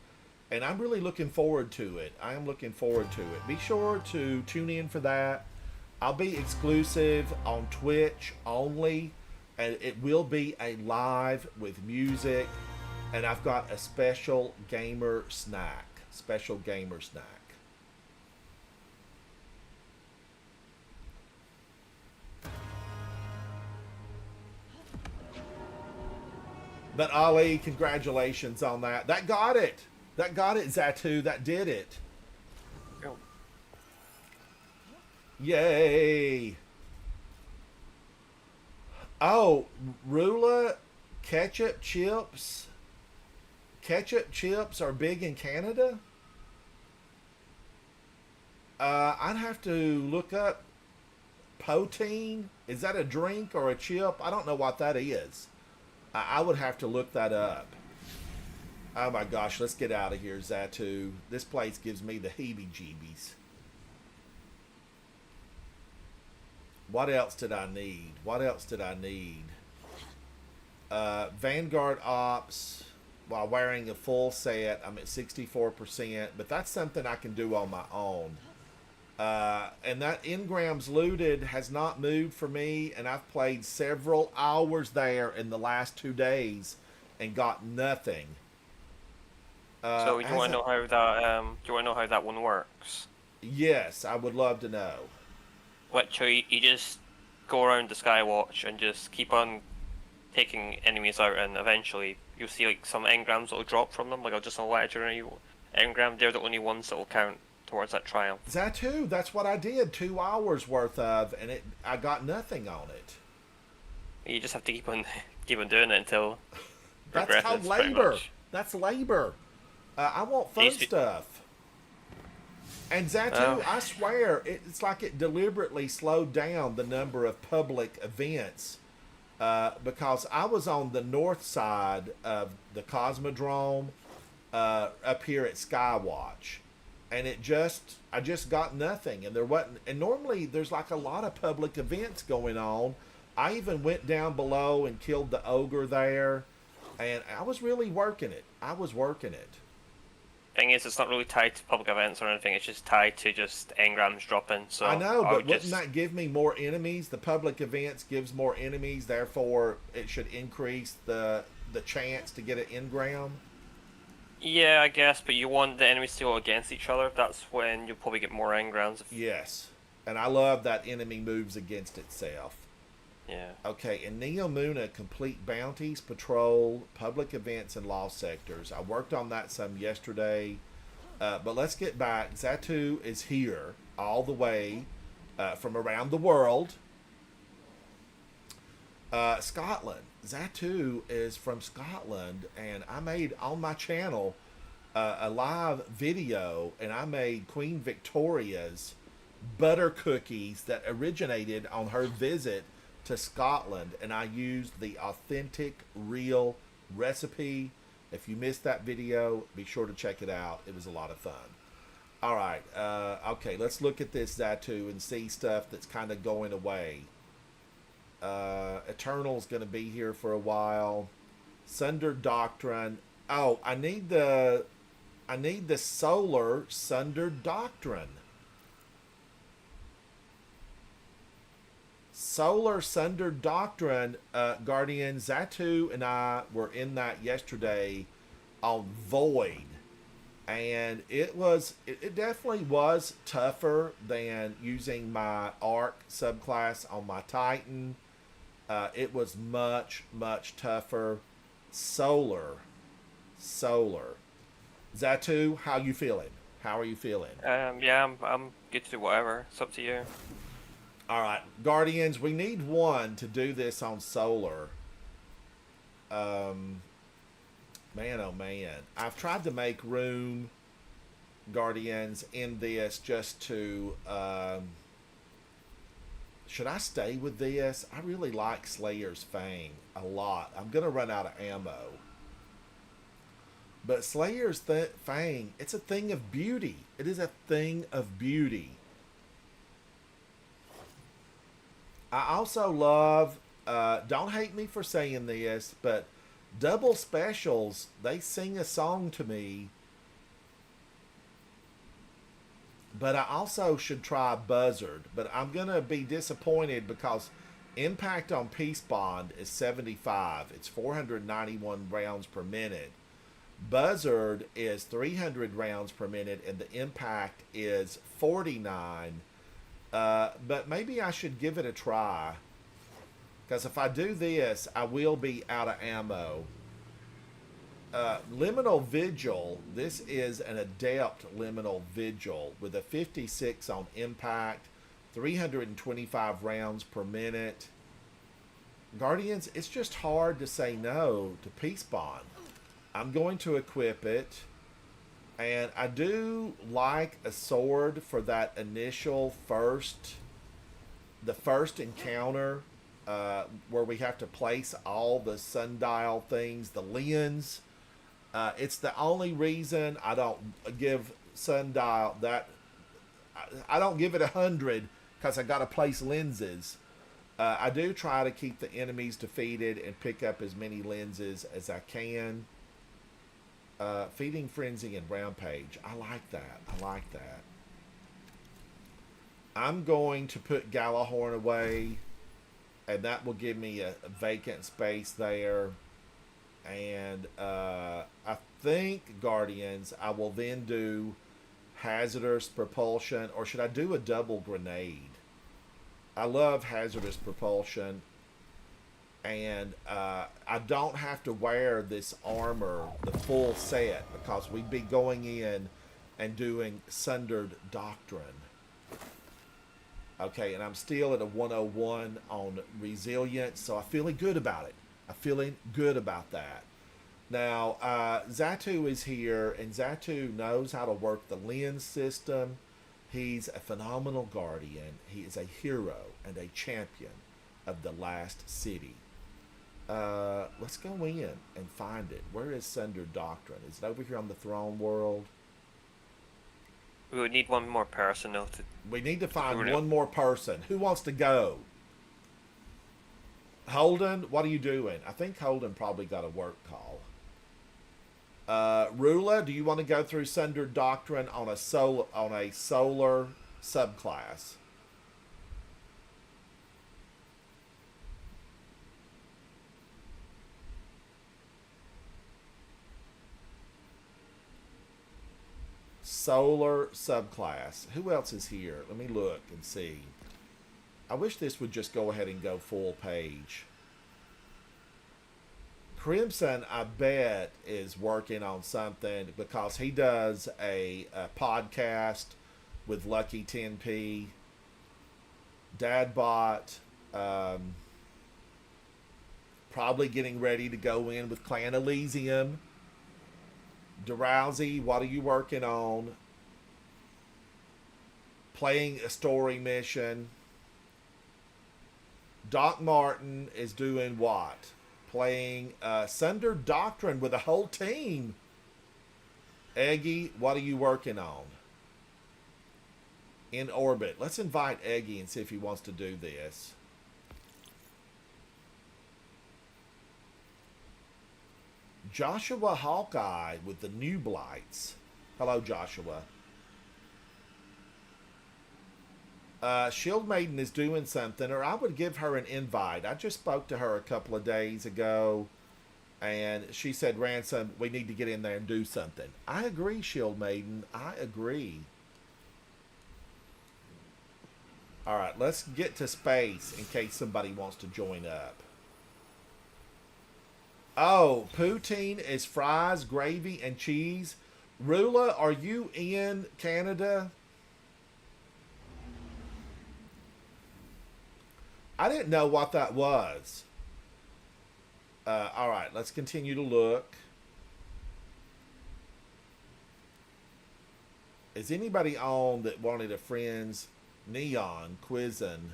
And I'm really looking forward to it. I am looking forward to it. Be sure to tune in for that. I'll be exclusive on Twitch only. And it will be a live with music, and I've got a special gamer snack. Special gamer snack. But Ali, congratulations on that. That got it. That got it, Zatu. That did it. Go. Yay. Oh, Rula, ketchup chips. Ketchup chips are big in Canada? I'd have to look up poutine. Is that a drink or a chip? I don't know what that is. I would have to look that up. Oh my gosh, let's get out of here, Zatu. This place gives me the heebie-jeebies. What else did I need? What else did I need? Vanguard Ops, while wearing a full set, I'm at 64%, but that's something I can do on my own. And that engrams looted has not moved for me, and I've played several hours there in the last 2 days and got nothing. So you want to know how that do you want to know how that one works? Yes, I would love to know. Literally, you just go around the Skywatch and just keep on taking enemies out, and eventually you'll see like some engrams that will drop from them, like just a legendary engram. They're the only ones that will count towards that triumph. Zatu, that's what I did 2 hours worth of, and I got nothing on it. You just have to keep on doing it until. That's called labor. That's labor. I want fun stuff. And Zatu, I swear, it's like it deliberately slowed down the number of public events because I was on the north side of the Cosmodrome up here at Skywatch, and I just got nothing, and there wasn't. And normally there's like a lot of public events going on. I even went down below and killed the ogre there, and I was really working it. Thing is, it's not really tied to public events or anything. It's just tied to just engrams dropping. So I know, but wouldn't that give me more enemies? The public events gives more enemies, therefore it should increase the chance to get an engram. Yeah, I guess, but you want the enemies to go against each other. That's when you'll probably get more engrams. Yes, and I love that enemy moves against itself. Yeah. Okay, in Neomuna, complete bounties, patrol, public events, and lost sectors. I worked on that some yesterday, but let's get back. Zatu is here all the way from around the world. Scotland. Zatu is from Scotland, and I made on my channel a live video, and I made Queen Victoria's butter cookies that originated on her visit to Scotland, and I used the authentic, real recipe. If you missed that video, be sure to check it out. It was a lot of fun. All right, okay, let's look at this Zatu and see stuff that's kind of going away. Eternal's going to be here for a while. Sundered Doctrine. Oh, I need the Solar Sundered Doctrine. Solar Sundered Doctrine, Guardian. Zatu and I were in that yesterday on Void, and it definitely was tougher than using my Arc subclass on my Titan. It was much tougher. Solar. Zatu, how you feeling? How are you feeling? Yeah, I'm good to do whatever. It's up to you. All right, Guardians, we need one to do this on Solar. Man, oh man. I've tried to make room, Guardians, in this just to... should I stay with this? I really like Slayer's Fang a lot. I'm going to run out of ammo. But Slayer's Fang, it's a thing of beauty. It is a thing of beauty. I also love, don't hate me for saying this, but Double Specials, they sing a song to me. But I also should try Buzzard. But I'm going to be disappointed because impact on Peace Bond is 75. It's 491 rounds per minute. Buzzard is 300 rounds per minute, and the impact is 49. But maybe I should give it a try, because if I do this, I will be out of ammo. Liminal Vigil. This is an Adept Liminal Vigil with a 56 on impact, 325 rounds per minute. Guardians, it's just hard to say no to Peace Bond. I'm going to equip it. And I do like a sword for that initial the first encounter where we have to place all the sundial things, the lens. It's the only reason I don't give sundial that. I don't give it 100 because I got to place lenses. I do try to keep the enemies defeated and pick up as many lenses as I can. Feeding Frenzy and Rampage. I like that. I like that. I'm going to put Galahorn away, and that will give me a vacant space there. And I think, Guardians, I will then do Hazardous Propulsion, or should I do a double grenade? I love Hazardous Propulsion, and I don't have to wear this armor, the full set, because we'd be going in and doing Sundered Doctrine. Okay, and I'm still at a 101 on Resilience, so I'm feeling good about it. I'm feeling good about that. Now, Zatu is here, and Zatu knows how to work the lens system. He's a phenomenal guardian. He is a hero and a champion of the last city. Let's go in and find it. Where is Sundered Doctrine? Is it over here on the throne world? We would need one more person though. We need to find one more person. Who wants to go? Holden, what are you doing? I think Holden probably got a work call. Rula, do you want to go through Sundered Doctrine on a solar subclass? Solar subclass. Who else is here? Let me look and see. I wish this would just go ahead and go full page. Crimson, I bet, is working on something because he does a podcast with Lucky 10p. Dadbot, probably getting ready to go in with Clan Elysium. DeRousey, what are you working on? Playing a story mission. Doc Martin is doing what? Playing Sundered Doctrine with a whole team. Eggy, what are you working on? In Orbit. Let's invite Eggy and see if he wants to do this. Joshua Hawkeye with the New Blights. Hello, Joshua. Shield Maiden is doing something, or I would give her an invite. I just spoke to her a couple of days ago, and she said, Ransom, we need to get in there and do something. I agree, Shield Maiden. I agree. All right, let's get to space in case somebody wants to join up. Oh, poutine is fries, gravy, and cheese. Rula, are you in Canada? I didn't know what that was. All right, let's continue to look. Is anybody on that wanted a friend's Neon quizzing?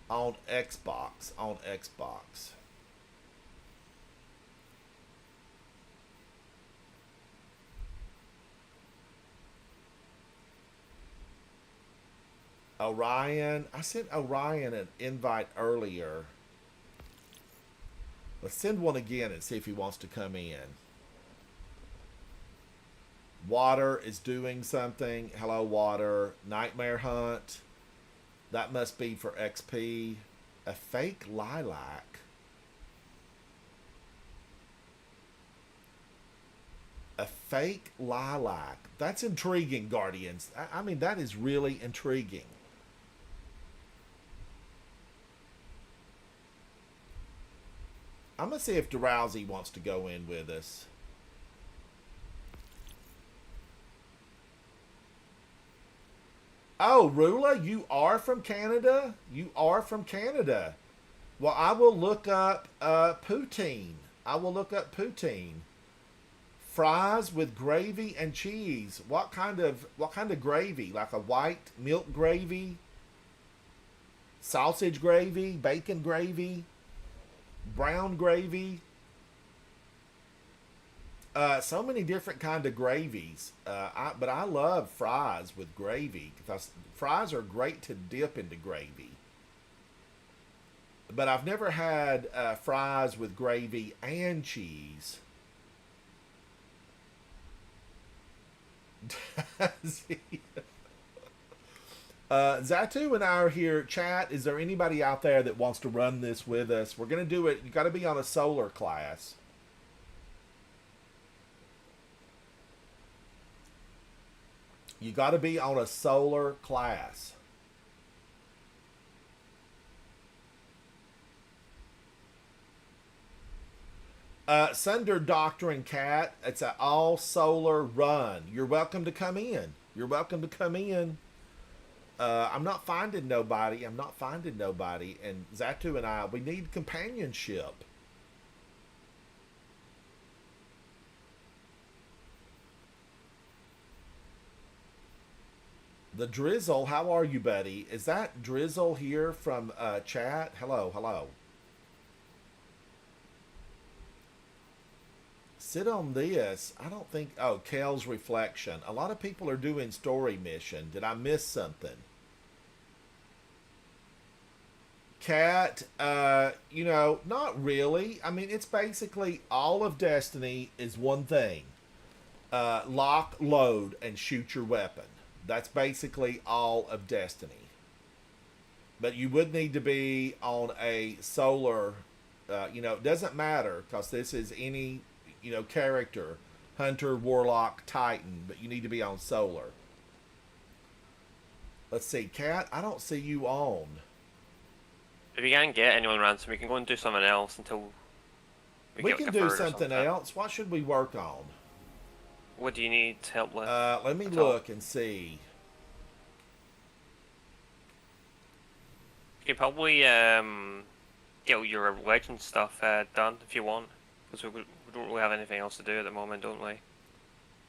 On Xbox. Orion. I sent Orion an invite earlier. Let's send one again and see if he wants to come in. Water is doing something. Hello, Water. Nightmare Hunt. That must be for XP. A fake lilac. A fake lilac. That's intriguing, Guardians. I mean, that is really intriguing. I'm going to see if DeRousey wants to go in with us. Oh, Rula, you are from Canada? You are from Canada. Well, I will look up poutine. I will look up poutine. Fries with gravy and cheese. What kind of gravy? Like a white milk gravy? Sausage gravy? Bacon gravy? Brown gravy? So many different kind of gravies. But I love fries with gravy because fries are great to dip into gravy. But I've never had fries with gravy and cheese. Zatu and I are here. Chat, is there anybody out there that wants to run this with us? We're going to do it. You got to be on a solar class. You got to be on a solar class. Sunder Doctrine Cat, it's an all solar run. You're welcome to come in. You're welcome to come in. I'm not finding nobody. I'm not finding nobody. And Zatu and I, we need companionship. The Drizzle, how are you, buddy? Is that Drizzle here from chat? Hello, hello. Sit on this. I don't think... Oh, Kale's Reflection. A lot of people are doing story mission. Did I miss something? Cat, you know, not really. I mean, it's basically all of Destiny is one thing. Lock, load, and shoot your weapon. That's basically all of Destiny. But you would need to be on a solar... you know, it doesn't matter because this is any... you know, character, hunter, warlock, titan, but you need to be on solar. Let's see, Cat, I don't see you on. If you can't get anyone ransom, we can go and do something else until we can do something else. What should we work on? What do you need help with? Let me look and see. You can probably get your legend stuff done if you want, because we don't really have anything else to do at the moment, don't we?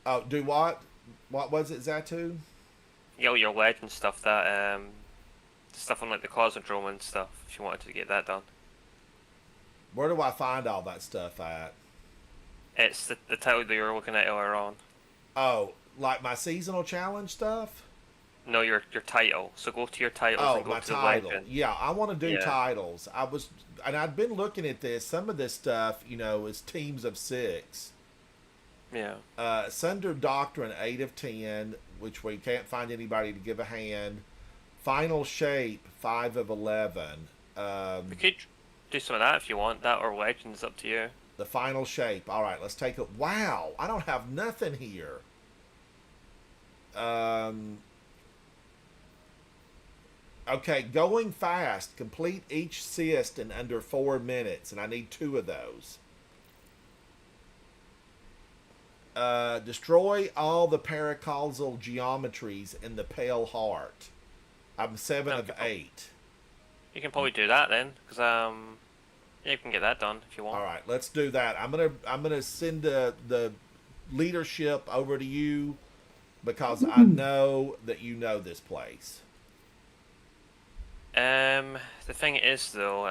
Oh, do what? What was it, Zatu? Yeah, your legend stuff, that stuff on like the Cosmodrome and stuff, if you wanted to get that done. Where do I find all that stuff at? It's the title that you were looking at earlier on. Oh, like my seasonal challenge stuff? No, your title. So go to your titles and go my to the title. legend. Yeah, I want to do titles. I'd been looking at this. Some of this stuff, you know, is teams of 6. Yeah. Sunder Doctrine, 8 of 10, which we can't find anybody to give a hand. Final Shape, 5 of 11. We could do some of that if you want. That or Legends, up to you. The Final Shape. All right, let's take it. Wow, I don't have nothing here. Okay, going fast. Complete each cyst in under 4 minutes, and I need 2 of those. Destroy all the paracausal geometries in the Pale Heart. I'm 7 of 8. You can probably do that then, because yeah, you can get that done if you want. All right, let's do that. I'm gonna send the leadership over to you because I know that you know this place. The thing is though,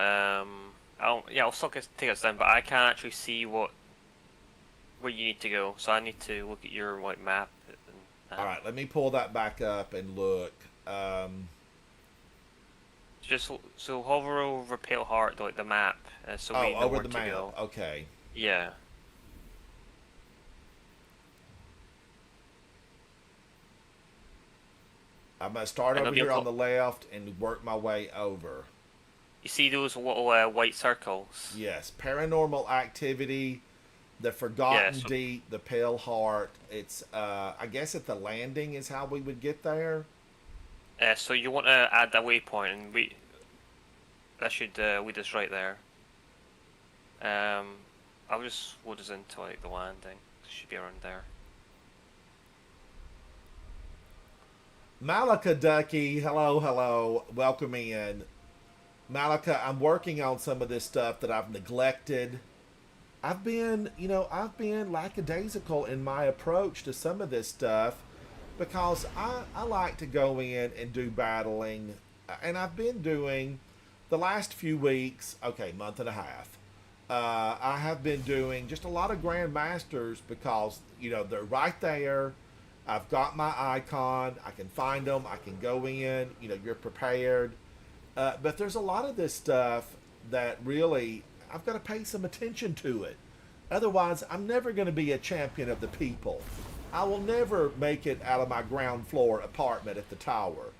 I'll still take us down, but I can't actually see where you need to go, so I need to look at your like map. All right, let me pull that back up and look. Just so hover over Pale Heart, like the map, so we know over where the to map. go. Okay. Yeah. I'm gonna start over here on the left and work my way over. You see those little white circles? Yes, Paranormal Activity, the Forgotten Deep, the Pale Heart. It's I guess at the landing is how we would get there. So you want to add a waypoint, and that should lead us right there. I'll just load us into like the landing. It should be around there. Malika Ducky, hello, welcome in. Malika, I'm working on some of this stuff that I've neglected. I've been lackadaisical in my approach to some of this stuff because I like to go in and do battling, and I've been doing the last few weeks, month and a half. I have been doing just a lot of Grandmasters because, they're right there. I've got my icon. I can find them. I can go in. You're prepared. But there's a lot of this stuff that really, I've got to pay some attention to it. Otherwise, I'm never going to be a champion of the people. I will never make it out of my ground floor apartment at the tower.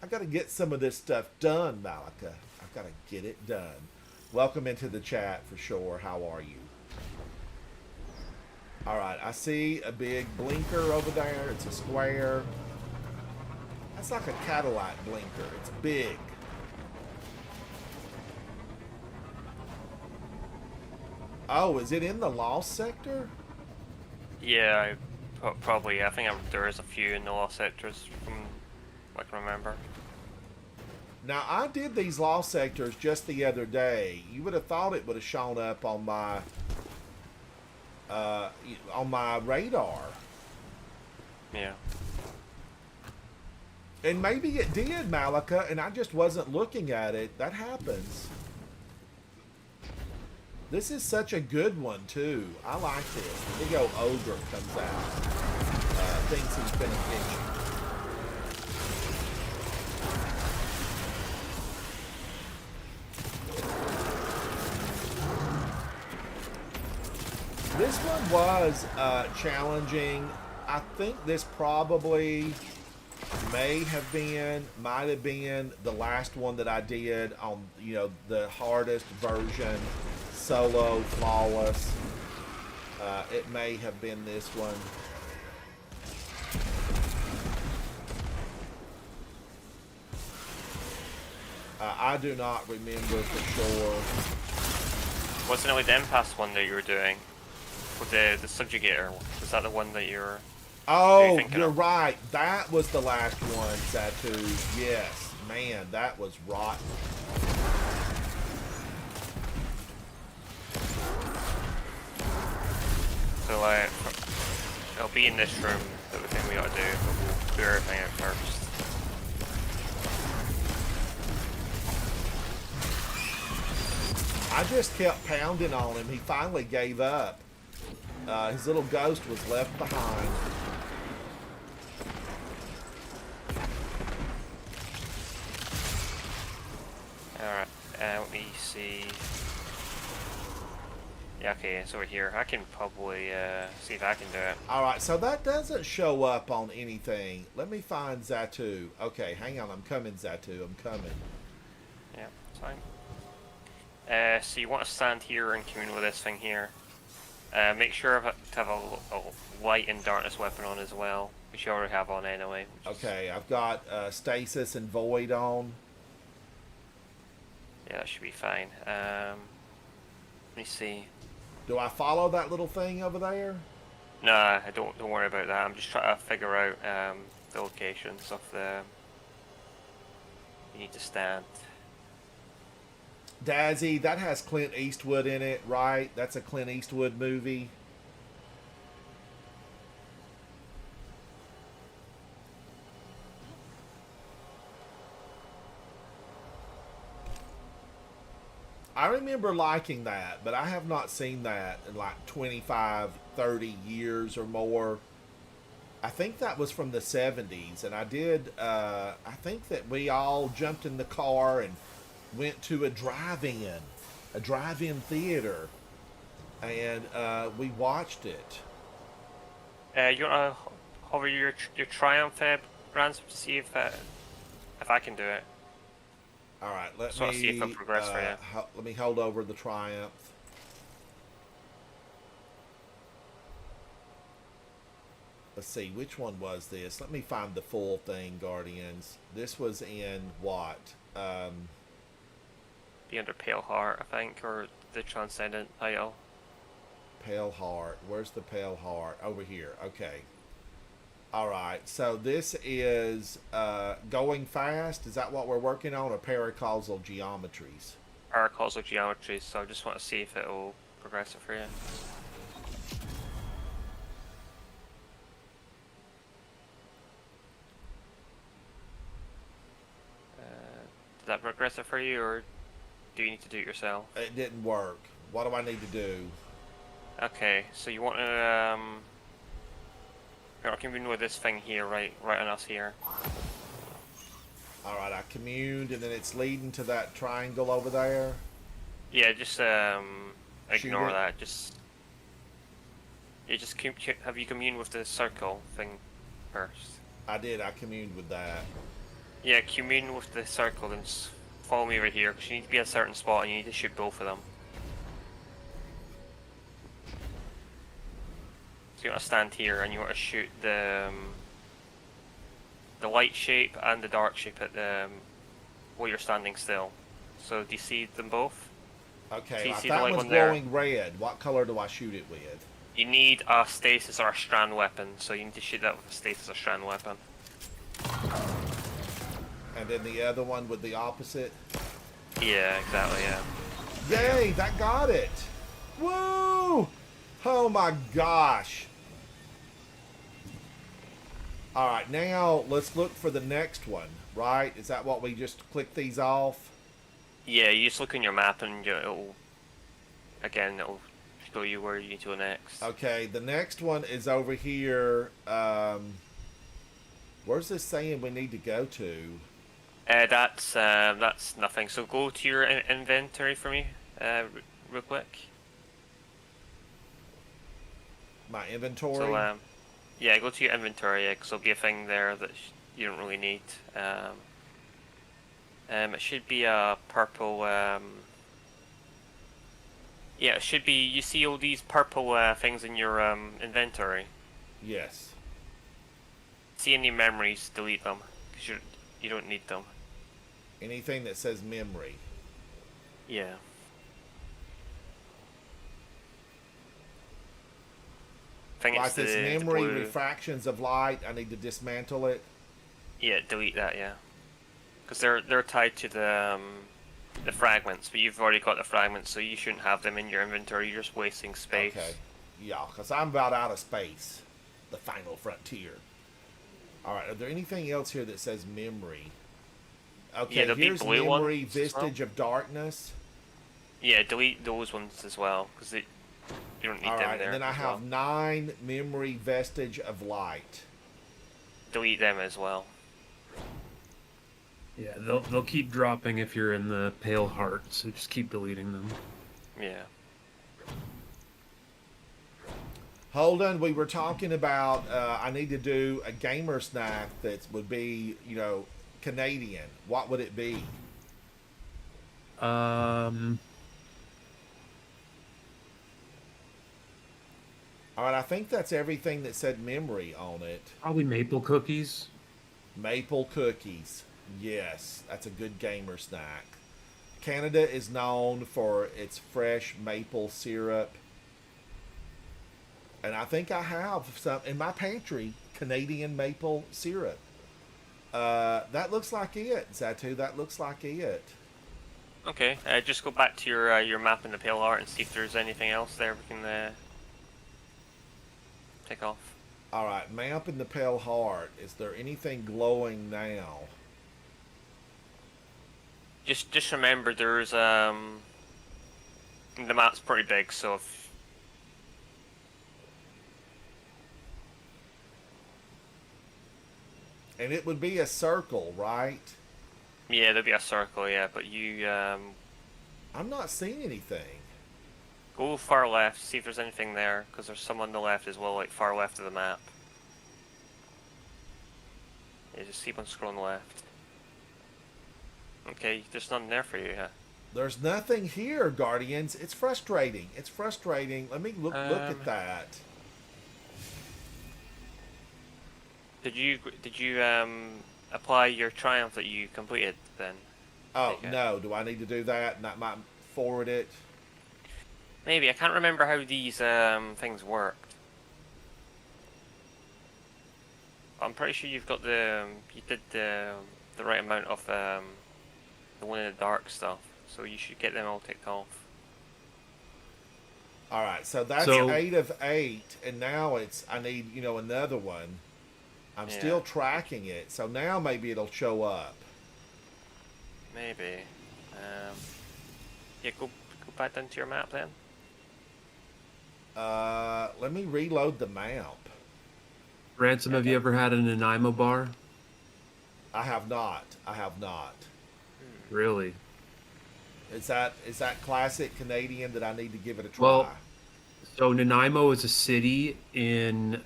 I've got to get some of this stuff done, Malika. I've got to get it done. Welcome into the chat for sure. How are you? All right, I see a big blinker over there. It's a square. That's like a Cadillac blinker. It's big. Oh, is it in the lost sector? Yeah, probably. I think there is a few in the lost sectors from what I can remember. Now, I did these lost sectors just the other day. You would have thought it would have shown up on my radar. Yeah. And maybe it did, Malika, and I just wasn't looking at it. That happens. This is such a good one, too. I like this. The big old ogre comes out. Thinks he's been a kitchen. This one was challenging. I think this probably might have been the last one that I did on, the hardest version, solo, flawless. It may have been this one. I do not remember for sure. Wasn't it like the impasse one that you were doing? With the subjugator? Was that the one that you're... Oh, you're right. That was the last one, Zatu. Yes. Man, that was rotten. So, it'll be in this room, that the thing we gotta do, but we'll do everything out first. I just kept pounding on him. He finally gave up. His little ghost was left behind. Alright, let me see. Yeah, okay, it's over here. I can probably see if I can do it. Alright, so that doesn't show up on anything. Let me find Zatu. Okay, hang on. I'm coming, Zatu. I'm coming. Yeah, it's fine. So you want to stand here and commune with this thing here. Make sure to have a light and darkness weapon on as well, which you already have on anyway. Okay, I've got stasis and void on. Yeah, that should be fine. Let me see. Do I follow that little thing over there? Nah, don't worry about that. I'm just trying to figure out the locations of the... You need to stand. Dazzy, that has Clint Eastwood in it, right? That's a Clint Eastwood movie. I remember liking that, but I have not seen that in like 25, 30 years or more. I think that was from the 70s, and I think that we all jumped in the car and went to a drive-in theater, and we watched it. You wanna hover your Triumph, Ransom, to see if I can do it. All right, let me see if I progress for you. Let me hold over the Triumph. Let's see, which one was this? Let me find the full thing, Guardians. This was in what? Be under Pale Heart, I think, or the Transcendent title. Pale Heart. Where's the Pale Heart? Over here. Okay. All right. So this is going fast. Is that what we're working on, or paracausal geometries? Paracausal geometries. So I just want to see if it'll progress it for you. Did that progress it for you, or do you need to do it yourself? It didn't work. What do I need to do? Okay, so you want to I commune with this thing here, right on us here. All right, I communed, and then it's leading to that triangle over there. Yeah, just ignore it. that. Just have you commune with the circle thing first. I did. I communed with that. Yeah, commune with the circle and follow me over here because you need to be at a certain spot and you need to shoot both of them. So you want to stand here and you want to shoot the light shape and the dark shape at the while you're standing still. So do you see them both? Okay, So that one's glowing red. What color do I shoot it with? You need a stasis or a strand weapon, so you need to shoot that with a stasis or strand weapon. And then the other one with the opposite? Yeah, exactly, yeah. Yay, that got it! Woo! Oh my gosh! Alright, now let's look for the next one, right? Is that what we just click these off? Yeah, you just look on your map and it'll show you where you need to go next. Okay, the next one is over here. Where's this saying we need to go to? That's nothing. So go to your inventory for me, real quick. My inventory? So, yeah, go to your inventory, yeah, because there'll be a thing there that you don't really need. It should be a purple, yeah, it should be, you see all these purple things in your inventory? Yes. See any memories, delete them, because you don't need them. Anything that says memory? Yeah. Like this memory refractions of light, I need to dismantle it? Yeah, delete that, yeah. Because they're tied to the fragments, but you've already got the fragments, so you shouldn't have them in your inventory. You're just wasting space. Okay. Yeah, because I'm about out of space. The final frontier. Alright, are there anything else here that says memory? Okay, yeah, here's memory, vestige of darkness. Yeah, delete those ones as well, because you don't need them there. And then I have 9 memory, vestige of light. Delete them as well. Yeah, they'll keep dropping if you're in the pale heart, so just keep deleting them. Yeah. Holden, we were talking about I need to do a gamer snack that would be, Canadian. What would it be? Alright, I think that's everything that said memory on it. Probably maple cookies. Maple cookies. Yes, that's a good gamer snack. Canada is known for its fresh maple syrup. And I think I have some in my pantry, Canadian maple syrup. That looks like it, Zatu. That looks like it. Okay, just go back to your map in the Pale Heart and see if there's anything else there we can take off. Alright, map in the Pale Heart. Is there anything glowing now? Just remember there's the map's pretty big, so if and it would be a circle, right? Yeah, there'll be a circle, yeah, but you I'm not seeing anything. Go far left, see if there's anything there, because there's some on the left as well, like far left of the map. Yeah, just keep on scrolling left. Okay, there's nothing there for you, yeah. There's nothing here, Guardians. It's frustrating. It's frustrating. Let me look at that. Did you apply your triumph that you completed then? Oh, no. Do I need to do that? And that might forward it? Maybe. I can't remember how these things worked. I'm pretty sure you've got you did the right amount of the one in the dark stuff, so you should get them all ticked off. Alright, so that's 8 of 8, and now I need, another one. I'm still tracking it, so now maybe it'll show up. Maybe. Yeah, go back down to your map then? Let me reload the map. Ransom, have you ever had an Nanaimo bar? I have not. I have not. Really? Is that classic Canadian that I need to give it a try? Well, so Nanaimo is a city in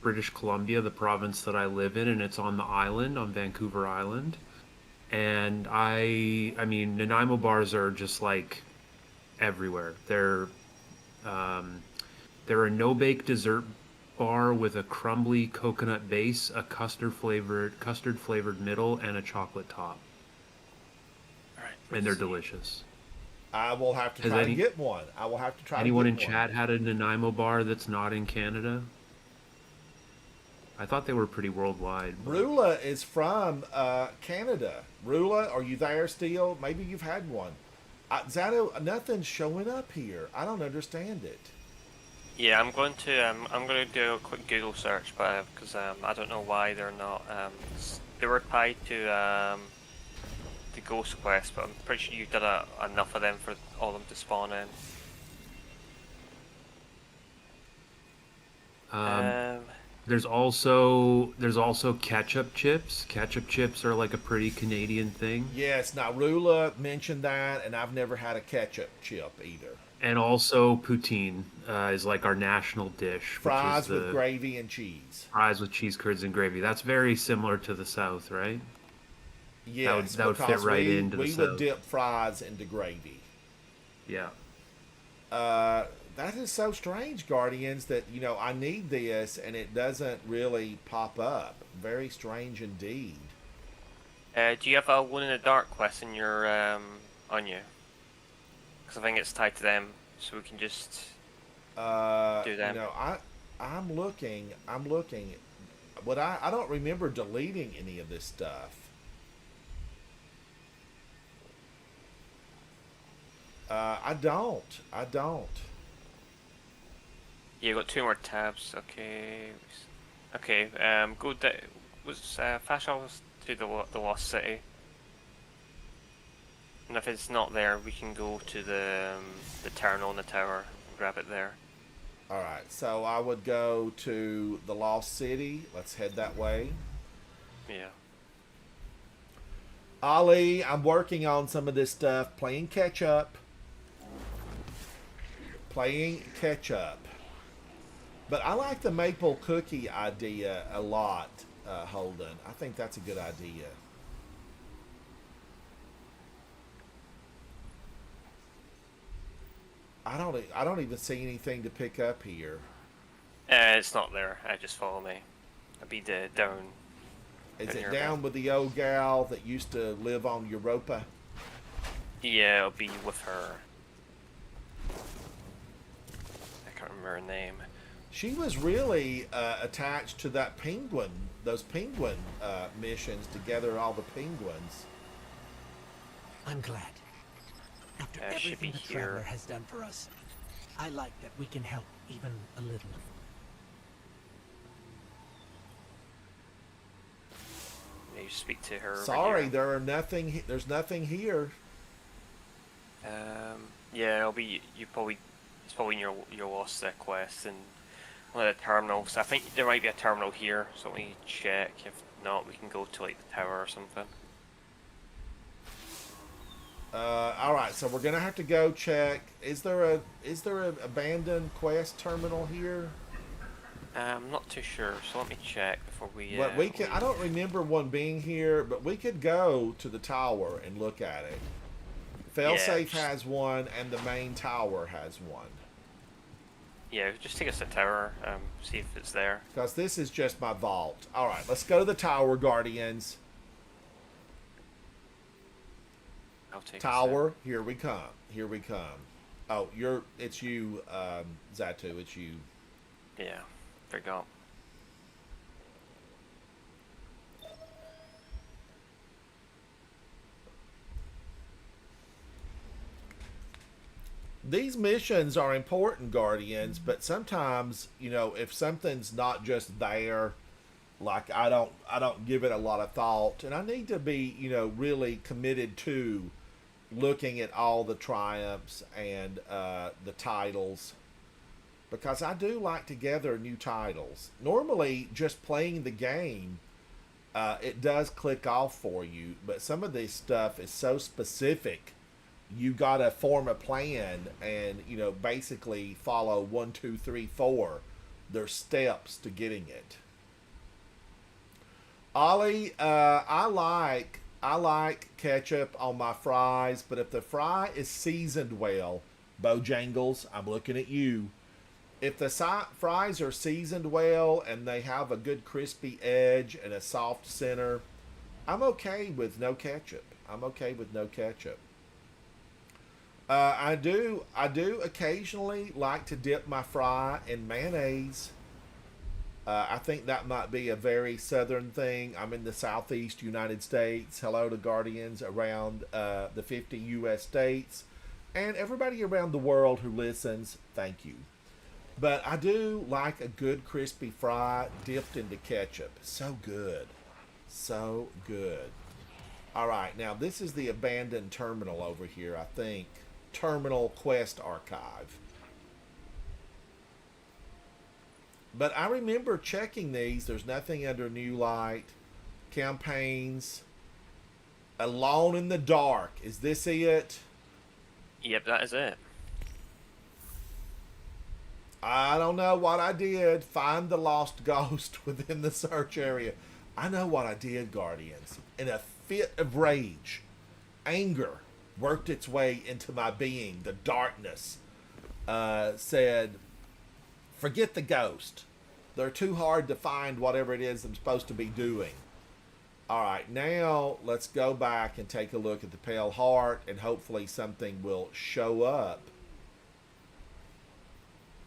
British Columbia, the province that I live in, and it's on the island, on Vancouver Island. And I mean, Nanaimo bars are just like everywhere. They're a no-bake dessert bar with a crumbly coconut base, a custard flavored middle, and a chocolate top. All right. And they're delicious. I will have to try to get one. I will have to try. Anyone to in get chat one. had a Nanaimo bar that's not in Canada? I thought they were pretty worldwide. But... Rula is from Canada. Rula, are you there still? Maybe you've had one. Zato, nothing's showing up here. I don't understand it. Yeah, I'm going to do a quick Google search, but because I don't know why they're not. They were tied to the Ghost Quest, but I'm pretty sure you did enough of them for all of them to spawn in. There's also ketchup chips. Ketchup chips are like a pretty Canadian thing. Yes, now Rula mentioned that, and I've never had a ketchup chip either. And also poutine is like our national dish. Fries with gravy and cheese. Fries with cheese curds and gravy. That's very similar to the South, right? Yes, that would fit right into the South. We would dip fries into gravy. Yeah. That is so strange, Guardians, that, I need this and it doesn't really pop up. Very strange indeed. Do you have a Alone in the Dark quest in your on you? Because I think it's tied to them, so we can just do them. I'm looking. But I don't remember deleting any of this stuff. I don't. Yeah, you got 2 more tabs. Okay. Go down. Fast travels to the Lost City. And if it's not there, we can go to the terminal in the tower and grab it there. Alright, so I would go to the Lost City. Let's head that way. Yeah. Ollie, I'm working on some of this stuff. Playing catch up. But I like the maple cookie idea a lot, Holden. I think that's a good idea. I don't even see anything to pick up here. It's not there. Just follow me. I'll be down. Is it down with the old gal that used to live on Europa? Yeah, it'll be with her. I can't remember her name. She was really attached to that penguin, those penguin missions to gather all the penguins. I'm glad. After everything the Traveler has done for us, I like that we can help even a little. Maybe speak to her. Sorry, there's nothing here. Yeah, it'll be it's probably in your lost quest and one of the terminals. I think there might be a terminal here, so let me check. If not, we can go to like the tower or something. Alright, so we're gonna have to go check. Is there a abandoned quest terminal here? I'm not too sure, so let me check before we. But we can. I don't remember one being here, but we could go to the tower and look at it. Failsafe has one, and the main tower has one. Yeah, just take us to the tower, see if it's there. Because this is just my vault. Alright, let's go to the tower, Guardians. I'll take tower, here we come. Oh, it's you, Zatu, it's you. Yeah, forgot. These missions are important, Guardians, but sometimes, if something's not just there, like I don't give it a lot of thought, and I need to be, really committed to, looking at all the triumphs and the titles, because I do like to gather new titles. Normally, just playing the game, it does click off for you, but some of this stuff is so specific. You gotta form a plan and, you know, basically follow 1, 2, 3, 4. There's steps to getting it. Ollie, I like ketchup on my fries, but if the fry is seasoned well, Bojangles, I'm looking at you. If the fries are seasoned well and they have a good crispy edge and a soft center, I'm okay with no ketchup. I'm okay with no ketchup. I do occasionally like to dip my fry in mayonnaise. I think that might be a very southern thing. I'm in the southeast United States. Hello to Guardians around the 50 U.S. states. And everybody around the world who listens, thank you. But I do like a good crispy fry dipped into ketchup. So good. So good. All right, now this is the abandoned terminal over here, I think. Terminal Quest Archive. But I remember checking these. There's nothing under New Light. Campaigns. Alone in the Dark. Is this it? Yep, that is it. I don't know what I did. Find the lost ghost within the search area. I know what I did, Guardians. In a fit of rage, anger worked its way into my being. The darkness said, forget the ghost. They're too hard to find whatever it is I'm supposed to be doing. All right, now let's go back and take a look at the Pale Heart, and hopefully something will show up.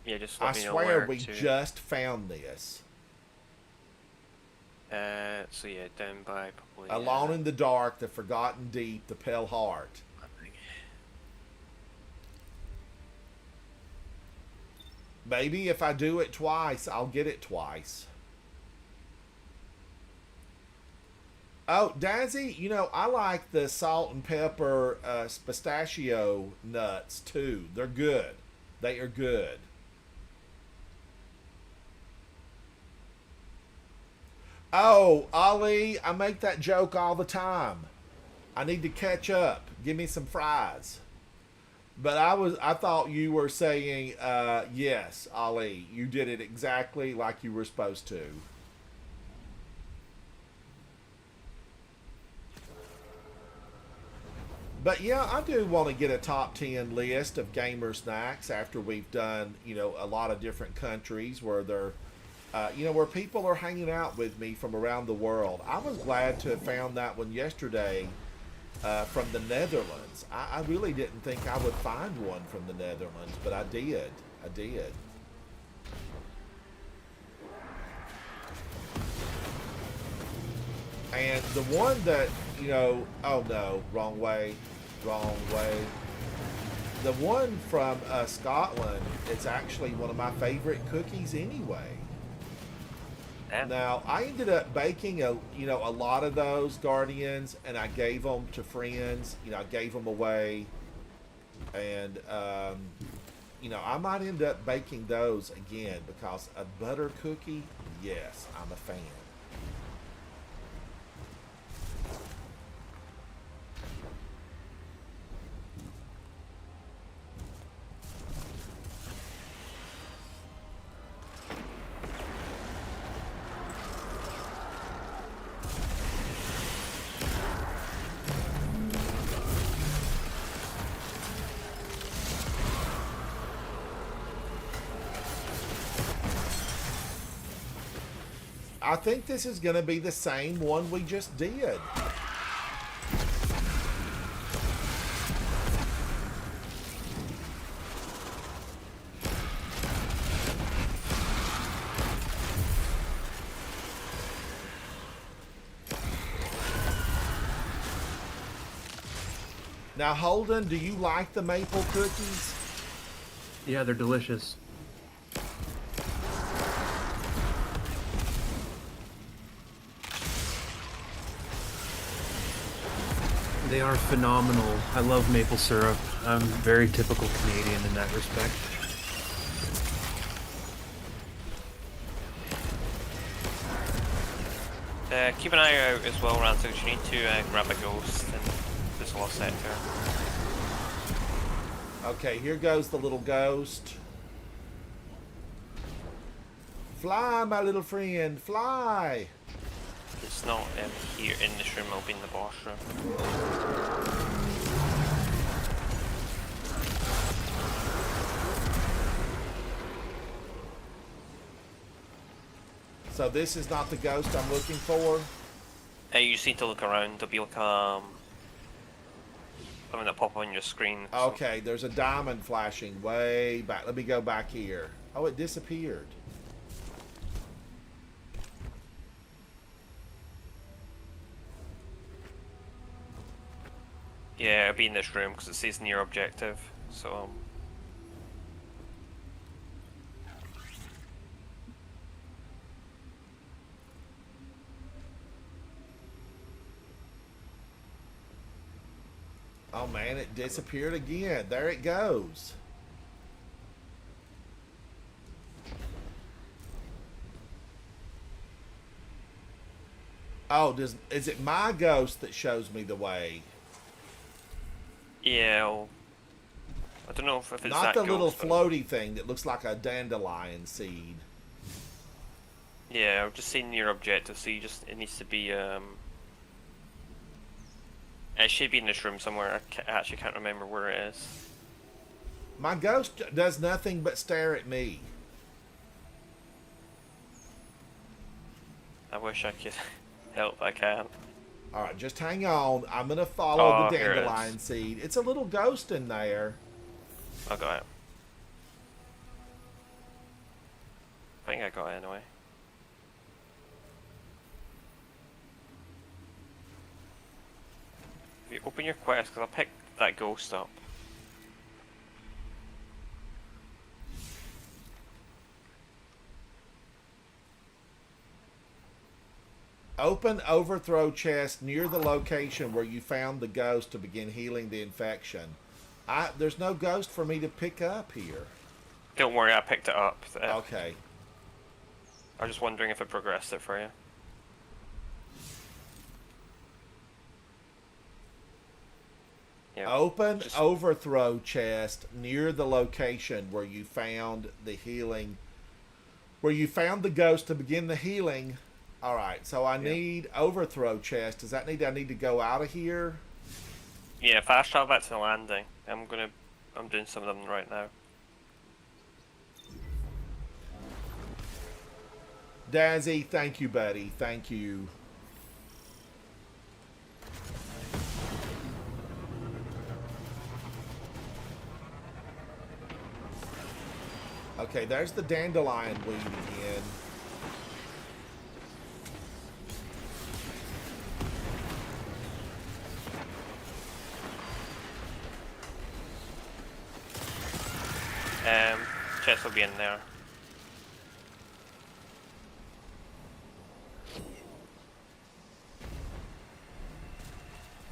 Yeah, just I let me know swear where we to... just found this. So yeah, down by probably... Alone in the Dark, the Forgotten Deep, the Pale Heart. Maybe if I do it twice, I'll get it twice. Oh, Dazzy, you know, I like the salt and pepper pistachio nuts, too. They're good. They are good. Oh, Ali, I make that joke all the time. I need to catch up. Give me some fries. But I thought you were saying, yes, Ali, you did it exactly like you were supposed to. But yeah, I do want to get a top 10 list of gamer snacks after we've done, you know, a lot of different countries where they're, you know, where people are hanging out with me from around the world. I was glad to have found that one yesterday from the Netherlands. I really didn't think I would find one from the Netherlands, but I did. I did. And the one that, you know, oh no, wrong way. The one from Scotland, it's actually one of my favorite cookies anyway. Now, I ended up baking a lot of those Guardians, and I gave them to friends. You know, I gave them away, and you know, I might end up baking those again because a butter cookie, yes, I'm a fan. I think this is going to be the same one we just did. Now, Holden, do you like the maple cookies? Yeah, they're delicious. They are phenomenal. I love maple syrup. I'm very typical Canadian in that respect. Keep an eye out as well, Ransom, because you need to grab a ghost in this lost sector. Okay, here goes the little ghost. Fly, my little friend, fly! It's not here in this room, it'll be in the boss room. So this is not the ghost I'm looking for? You just need to look around, there'll be like something that pop on your screen. Okay, there's a diamond flashing way back. Let me go back here. Oh, it disappeared. Yeah, it'll be in this room because it says near objective. So oh man, it disappeared again. There it goes. Oh, is it my ghost that shows me the way? yeah, well, I don't know if it's Not that the little ghost, but- floaty thing that looks like a dandelion seed. Yeah, I've just seen near objective, so it needs to be it should be in this room somewhere. I actually can't remember where it is. My ghost does nothing but stare at me. I wish I could help, I can't. Alright, just hang on. I'm going to follow the here it is. dandelion seed. It's a little ghost in there. I got it. I think I got it anyway. If you open your quest, because I picked that ghost up. Open overthrow chest near the location where you found the ghost to begin healing the infection. There's no ghost for me to pick up here. Don't worry, I picked it up. Okay. I was just wondering if it progressed it for you. Yeah, Open overthrow chest near the location where you found the healing, where you found the ghost to begin the healing. All right, so I need overthrow chest. Does that mean I need to go out of here? Yeah, fast travel back to the landing. I'm doing some of them right now. Dazzy, thank you, buddy. Thank you. Okay, there's the dandelion weed again. Chest will be in there.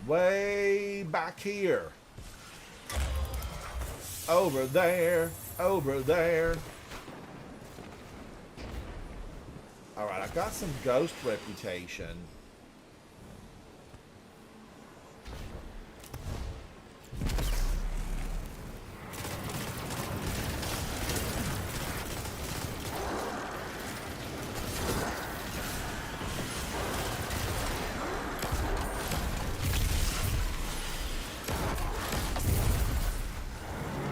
Way back here. Over there. Over there. Alright, I got some ghost reputation.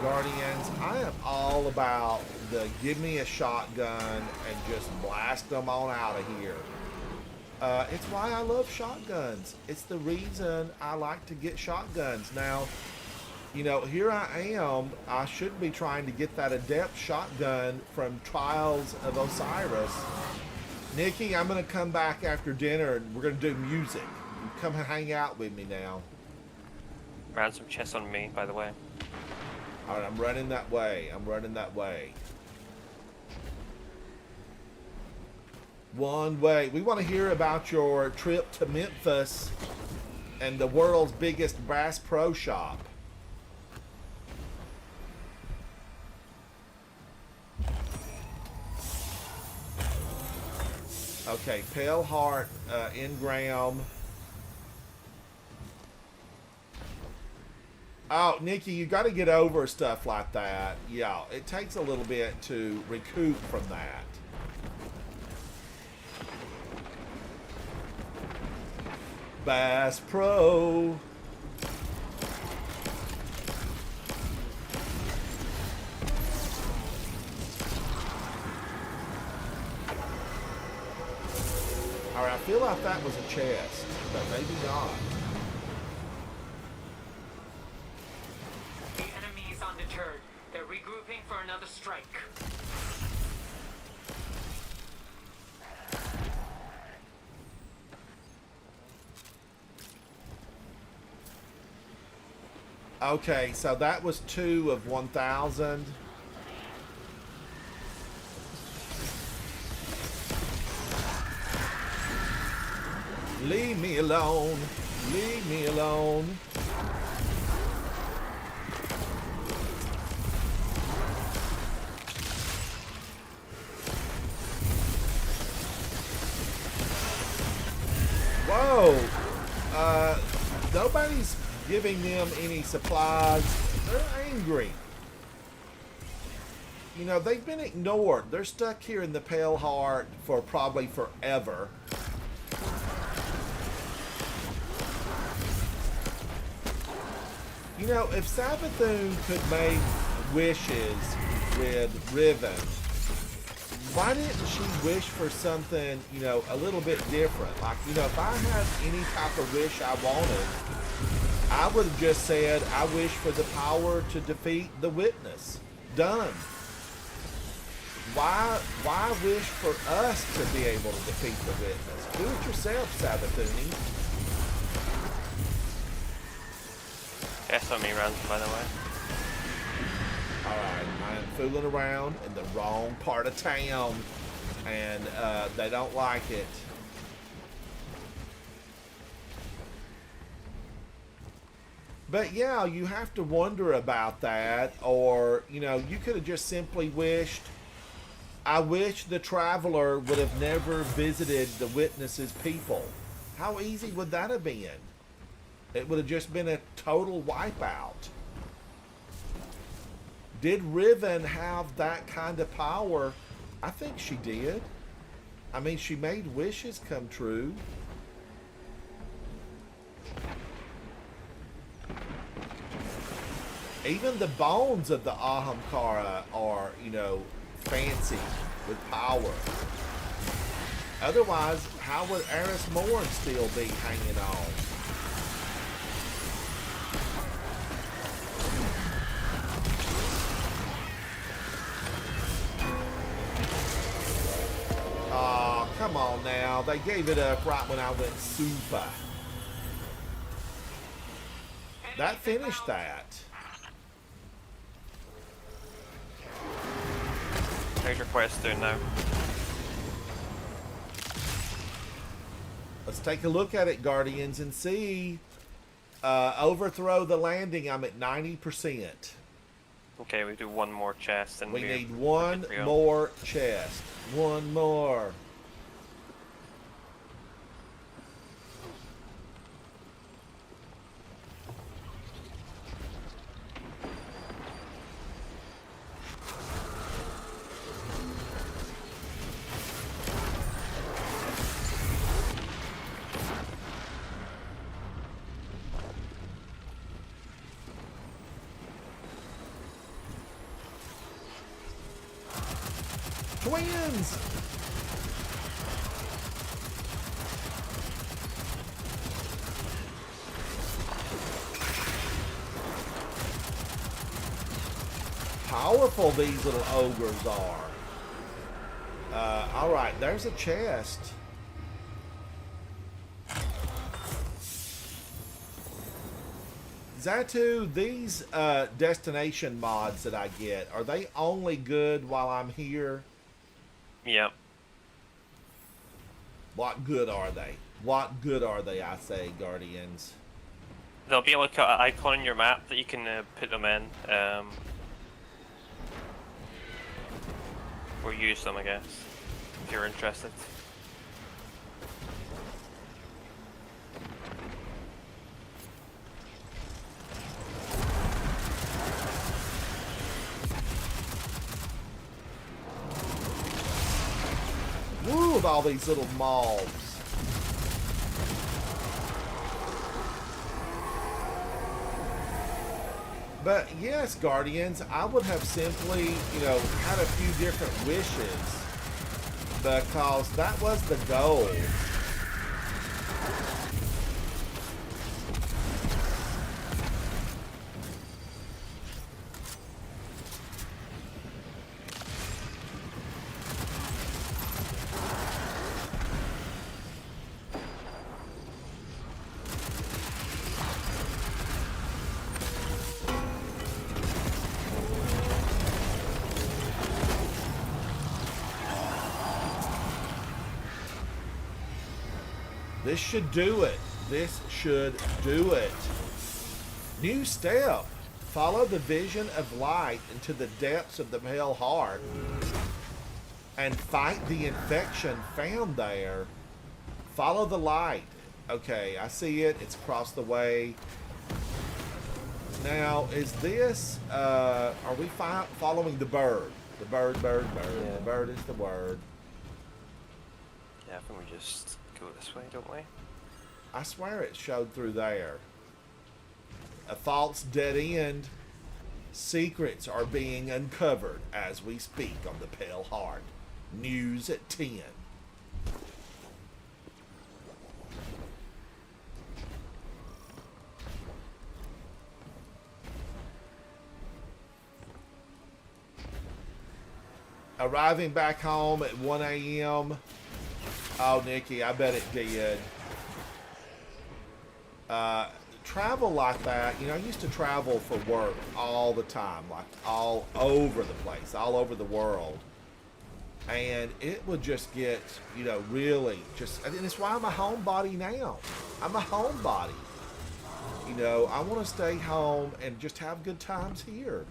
Guardians, I am all about the give me a shotgun and just blast them on out of here. It's why I love shotguns. It's the reason I like to get shotguns. Now, you know, here I am. I should be trying to get that adept shotgun from Trials of Osiris. Nikki, I'm going to come back after dinner and we're going to do music. You come and hang out with me now. Ransom chest on me, by the way. Alright, I'm running that way. I'm running that way. One way. We want to hear about your trip to Memphis. and the world's biggest Bass Pro Shop. Okay, Pale Heart, Ingram. Oh, Nikki, you got to get over stuff like that. Yeah, it takes a little bit to recoup from that. Bass Pro. Alright, I feel like that was a chest, but maybe not. The enemy is undeterred. They're regrouping for another strike. Okay, so that was 2 of 1,000. Leave me alone. Leave me alone. Whoa. Nobody's giving them any supplies. They're angry. You know, they've been ignored. They're stuck here in the Pale Heart for probably forever. You know, if Savathun could make wishes with Riven, why didn't she wish for something, you know, a little bit different? Like, you know, if I had any type of wish I wanted, I would have just said, I wish for the power to defeat the Witness. Done. Why wish for us to be able to defeat the Witness? Do it yourself, Savathuni. That's on me, Rand, by the way. Alright, I am fooling around in the wrong part of town, and they don't like it. But yeah, you have to wonder about that, or, you know, you could have just simply wished, I wish the Traveler would have never visited the Witness's people. How easy would that have been? It would have just been a total wipeout. Did Riven have that kind of power? I think she did. I mean, she made wishes come true. Even the bones of the Ahamkara are, you know, fancy with power. Otherwise, how would Eris Morn still be hanging on? Oh, come on now. They gave it up right when I went super. That finished that. How's your quest doing now? Let's take a look at it, Guardians, and see. Overthrow the landing. I'm at 90%. Okay, we do one more chest and we need one more chest. One more. Twins! Powerful these little ogres are. Alright, there's a chest. Zatu, these destination mods that I get, are they only good while I'm here? Yep. What good are they? What good are they, I say, Guardians? there'll be like an icon on your map that you can put them in, or use them, I guess, if you're interested. Woo, with all these little mobs. But yes, Guardians, I would have simply, had a few different wishes because that was the goal. This should do it. This should do it. New step. Follow the vision of light into the depths of the pale heart and fight the infection found there. Follow the light. Okay, I see it. It's across the way. Now, is this, are we following the bird? The bird. Yeah. The bird is the word. Yeah, I think we just go this way, don't we? I swear it showed through there. A false dead end. Secrets are being uncovered as we speak on the Pale Heart. News at 10. Arriving back home at 1 a.m. Oh, Nikki, I bet it did. Travel like that, I used to travel for work all the time, like all over the place, all over the world. And it would just get, really just, and it's why I'm a homebody now. I'm a homebody. I want to stay home and just have good times here.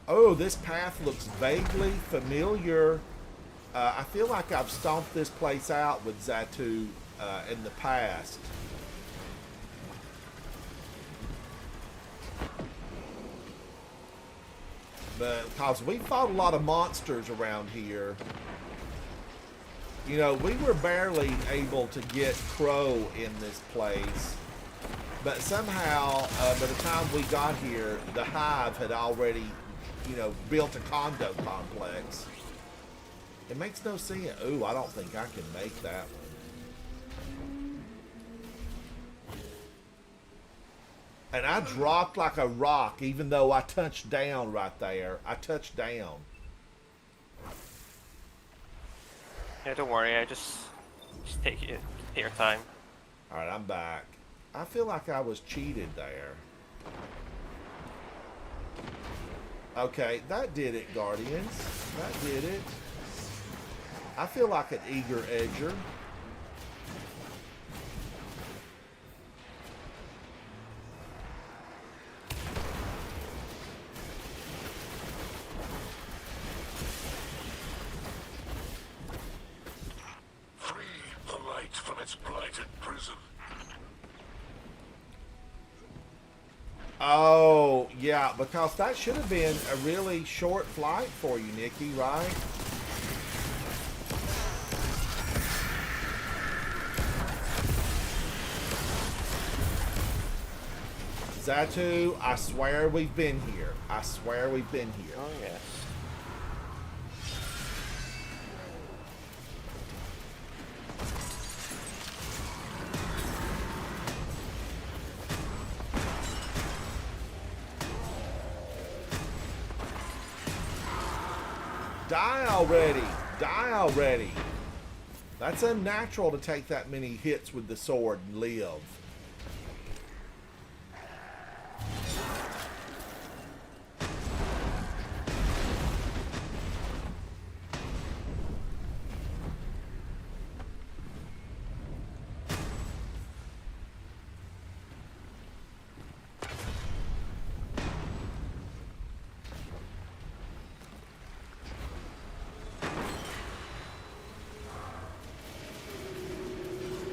Oh, this path looks vaguely familiar. I feel like I've stomped this place out with Zatu in the past. But because we fought a lot of monsters around here. We were barely able to get Crow in this place. But somehow, by the time we got here, the Hive had already built a condo complex. It makes no sense. Ooh, I don't think I can make that one. And I dropped like a rock, even though I touched down right there. I touched down. Yeah, don't worry. I just take your time. All right, I'm back. I feel like I was cheated there. Okay, that did it, Guardians. That did it. I feel like an eager edger. Free the light from its blighted prison. Oh, yeah, because that should have been a really short flight for you, Nikki, right? Zatu, I swear we've been here. I swear we've been here. Oh, yes. Die already! Die already! That's unnatural to take that many hits with the sword and live.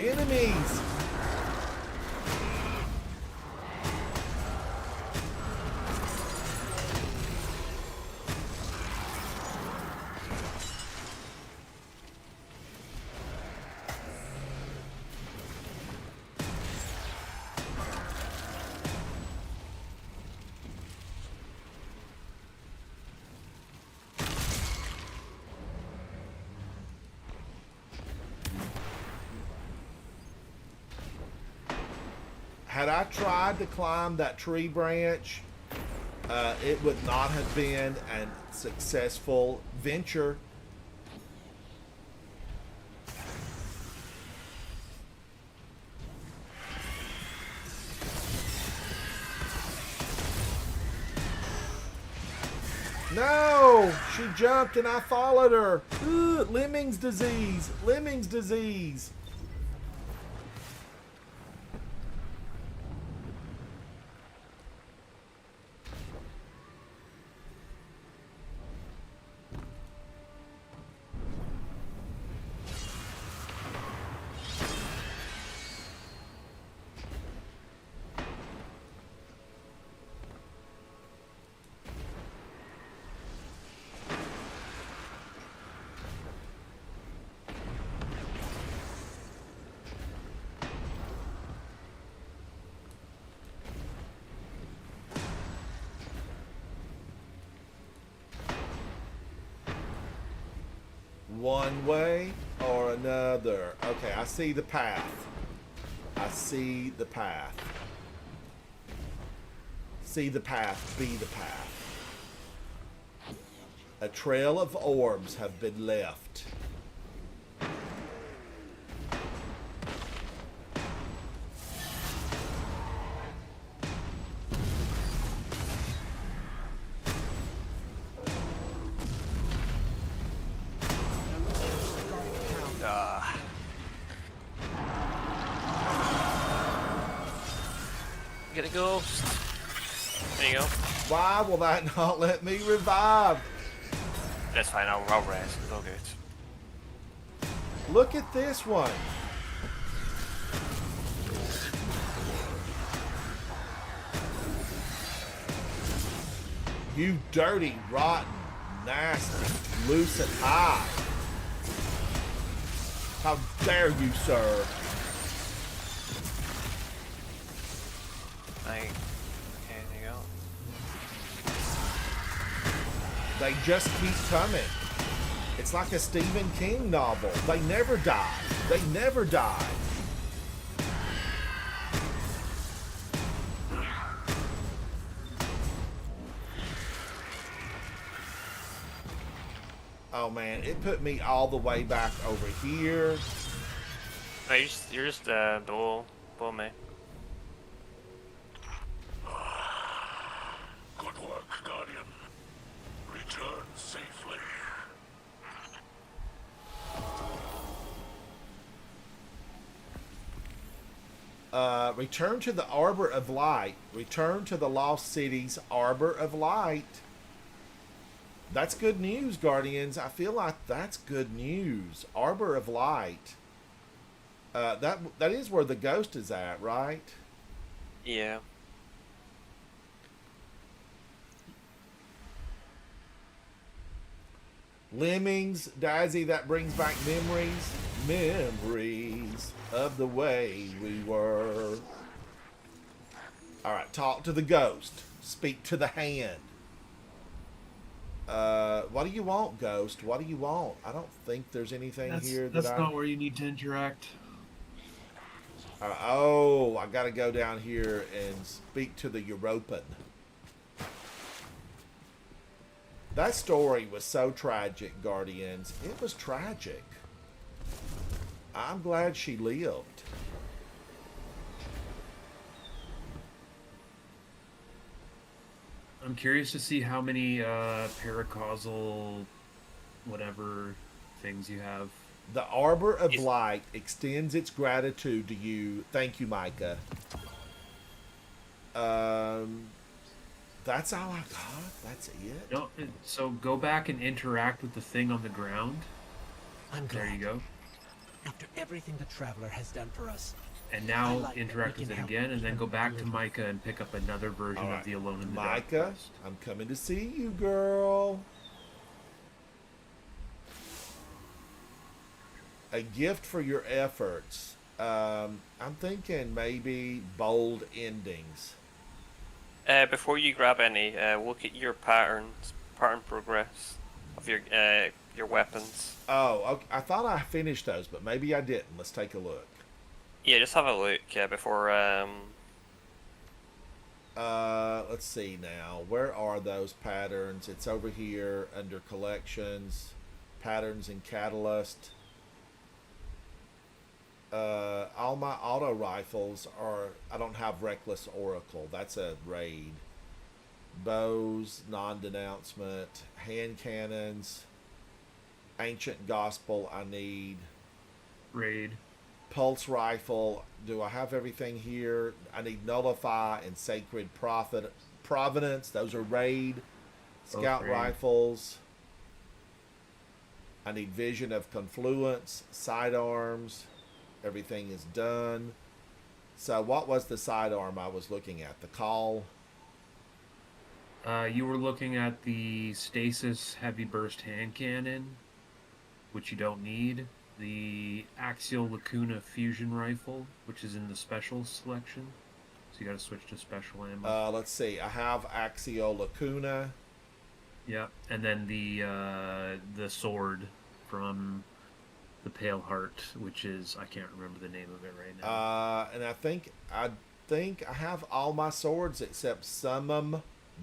Enemies! Had I tried to climb that tree branch, it would not have been a successful venture. No! She jumped and I followed her. Ugh, Lemming's disease. Lemming's disease. One way or another. Okay, I see the path. I see the path. See the path, be the path. A trail of orbs have been left. Get a ghost. There you go. Why will that not let me revive? That's fine, I'll rest. It's all good. Look at this one. You dirty, rotten, nasty, lucid high. How dare you, sir? Okay, there you go. They just keep coming. It's like a Stephen King novel. They never die. They never die. Oh man, it put me all the way back over here. No, you're just below me. Good work, Guardian. Return safely. Return to the Arbor of Light. Return to the Lost City's Arbor of Light. That's good news, Guardians. I feel like that's good news. Arbor of Light. That is where the ghost is at, right? Yeah. Lemmings, Daisy, that brings back memories. Memories of the way we were. Alright, talk to the ghost. Speak to the hand. What do you want, ghost? What do you want? I don't think there's anything here that That's not where you need to interact. Oh, I gotta go down here and speak to the European. That story was so tragic, Guardians. It was tragic. I'm glad she lived. I'm curious to see how many paracausal whatever things you have. The Arbor of Light extends its gratitude to you. Thank you, Micah. That's all I got. That's it. No, so go back and interact with the thing on the ground. I'm glad. There you go. After everything the Traveler has done for us, And I now like that we interact can with it help again, and then go even back to little. Micah and pick up another version All of right. the Alone in the Dark Micah, quest. I'm coming to see you, girl. A gift for your efforts. I'm thinking maybe bold endings. Before you grab any, look at your pattern progress of your weapons. Oh, okay. I thought I finished those, but maybe I didn't. Let's take a look. Yeah, just have a look before. Let's see now. Where are those patterns? It's over here under collections, patterns and catalyst. All my auto rifles are. I don't have Reckless Oracle. That's a raid. Bows, non-denouncement, hand cannons, ancient gospel. I need Raid. pulse rifle. Do I have everything here? I need nullify and sacred providence. Those are raid. Scout raid. rifles. I need vision of confluence, sidearms. Everything is done. So what was the sidearm I was looking at? The call. You were looking at the Stasis Heavy Burst Hand Cannon, which you don't need. The Axial Lacuna Fusion Rifle, which is in the special selection. So you gotta switch to special ammo. Let's see. I have Axial Lacuna. Yep. And then the sword from the Pale Heart, which is, I can't remember the name of it right now. And I think I have all my swords except Summum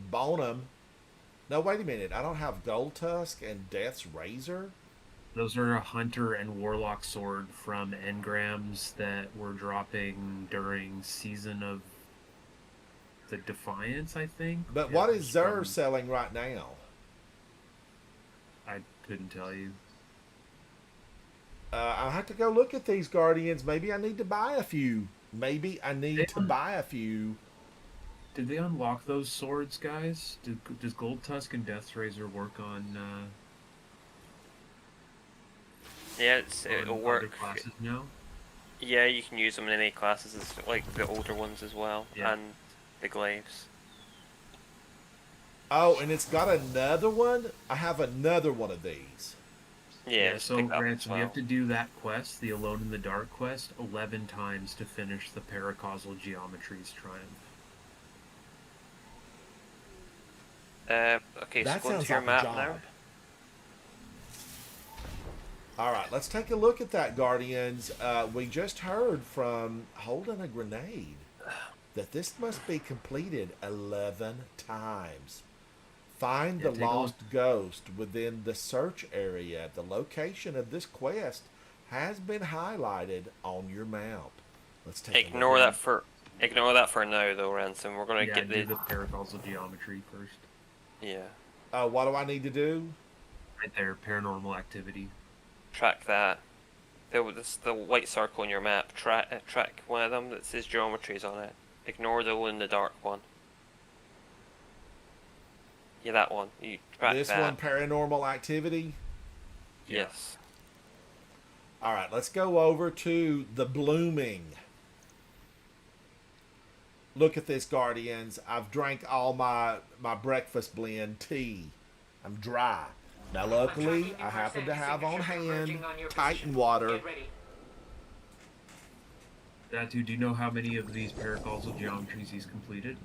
Bonum. No, wait a minute. I don't have Gold Tusk and Death's Razor. Those are a Hunter and Warlock sword from engrams that were dropping during Season of the Defiance, I think. But Yeah, what it is was Zer from- selling right now? I couldn't tell you. I'll have to go look at these Guardians. Maybe I need to buy a few. Maybe I need to buy a few. Did they unlock those swords, guys? Does Gold Tusk and Death's Razor work on Yeah, it'll on work. other classes now? Yeah, you can use them in any classes, like the older ones as well, Yeah. and the glaives. Oh, and it's got another one? I have another one of these. Yeah, So pick that up as Ransom, you well. have to do that quest, the Alone in the Dark quest, 11 times to finish the Paracausal Geometry's Triumph. Okay, That so go sounds into your like a map job. now. All right, let's take a look at that, Guardians. We just heard from Holding a Grenade that this must be completed 11 times. Find Yeah, the take a lost ghost within the search area. The location of this quest has been highlighted on your map. Let's take Ignore a look. Ignore that for now, though, Ransom. We're gonna Yeah, get do the Paracausal Geometry first. Yeah. What do I need to do? Right there, Paranormal Activity. Track that. The white circle on your map. Track one of them that says geometries on it. Ignore the one in the dark one. Yeah, that one. You track This that. one, Paranormal Activity? Yes. All right, let's go over to the Blooming. Look at this, Guardians. I've drank all my breakfast blend tea. I'm dry. Now, luckily, I happen to have on hand Titan water. Datu, do you know how many of these Paracausal Geometries he's completed?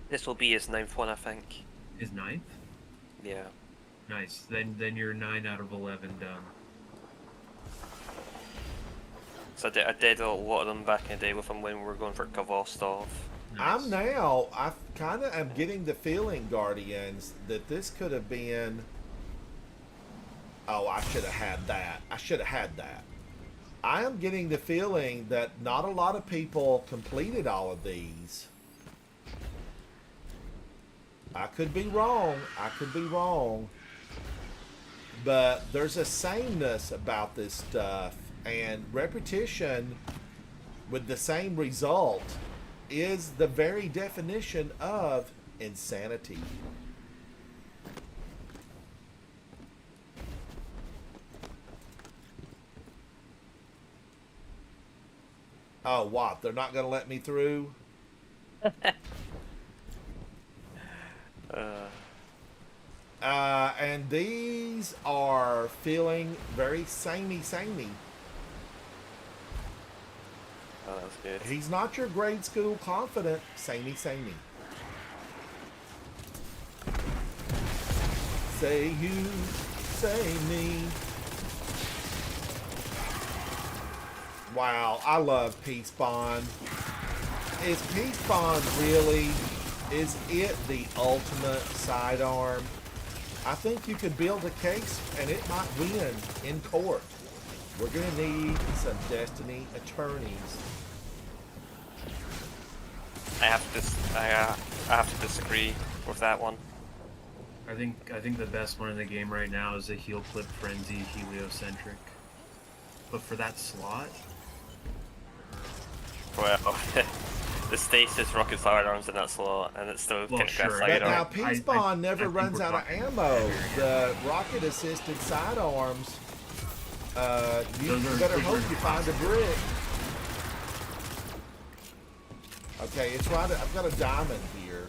This will be his 9th one, I think. His 9th? Yeah. Nice. Then you're 9 out of 11 done. So I did a lot of them back in the day with him when we were going for Kavostov. I kind of am getting the feeling, Guardians, that this could have been... Oh, I should have had that. I am getting the feeling that not a lot of people completed all of these. I could be wrong. But there's a sameness about this stuff, and repetition with the same result is the very definition of insanity. Oh, what? They're not going to let me through? And these are feeling very samey. Oh, that's good. He's not your grade school confident. Samey. Say you, say me. Wow, I love Peace Bond. Is Peace Bond really, is it the ultimate sidearm? I think you could build a case and it might win in court. We're going to need some Destiny attorneys. I have to disagree with that one. I think the best one in the game right now is a heel clip frenzy heliocentric. But for that slot, well, the stasis rocket sidearms in that slot, and it's still well, kind sure. of But sidearm. now Peace Bond never runs out of ammo. The rocket assisted sidearms, you better hope you find a brick. Okay, it's right. I've got a diamond here.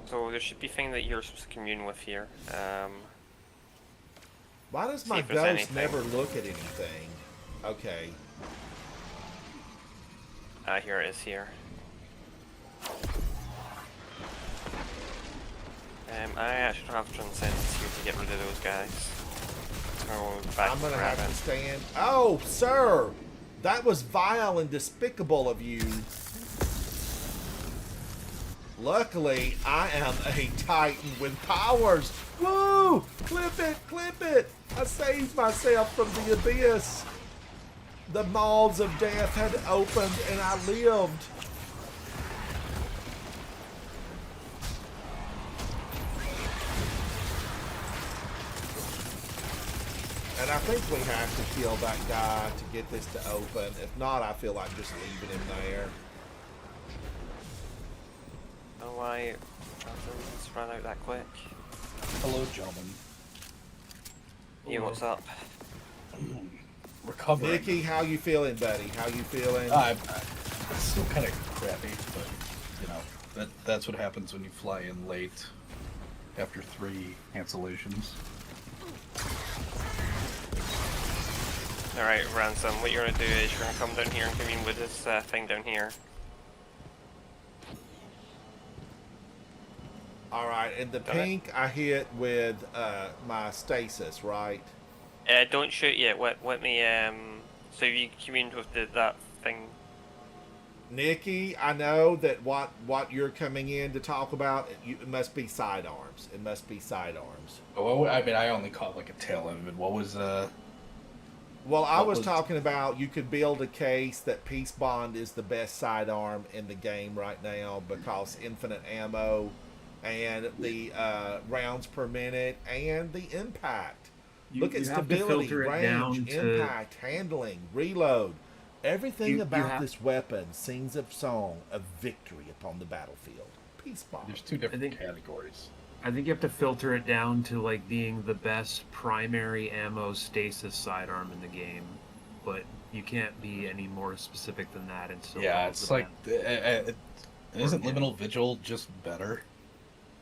So there should be a thing that you're supposed to commune with here. Why does my ghost never look at anything? Okay. Here it is here. I actually don't have Transcendence here to get rid of those guys. I'm gonna have to stand. Oh, sir! That was vile and despicable of you. Luckily, I am a Titan with powers. Woo! Clip it! I saved myself from the abyss. The maws of death had opened and I lived. And I think we have to kill that guy to get this to open. If not, I feel like just leaving him there. Oh, why? Let's run out that quick. Hello, gentlemen. Yeah, what's up? Recovering. Nikki, how you feeling, buddy? How you feeling? I'm still kind of crappy, but you know that's what happens when you fly in late after 3 cancellations. Alright, Ransom, what you're gonna do is you're gonna come down here and commune with this thing down here. Alright, and the pink I hit with my stasis, right? Don't shoot yet. Let me, so you communed with that thing. Nikki, I know that what you're coming in to talk about, it must be sidearms. It must be sidearms. Oh, I mean, I only caught like a tail end of it. What was, Well, I was talking about you could build a case that Peace Bond is the best sidearm in the game right now because infinite ammo and the rounds per minute and the impact. Look at stability, range, impact, handling, reload. Everything about this weapon sings a song of victory upon the battlefield. Peace Bond. There's 2 different categories. I think you have to filter it down to like being the best primary ammo stasis sidearm in the game, but you can't be any more specific than that. And so yeah, it's like isn't Liminal Vigil just better?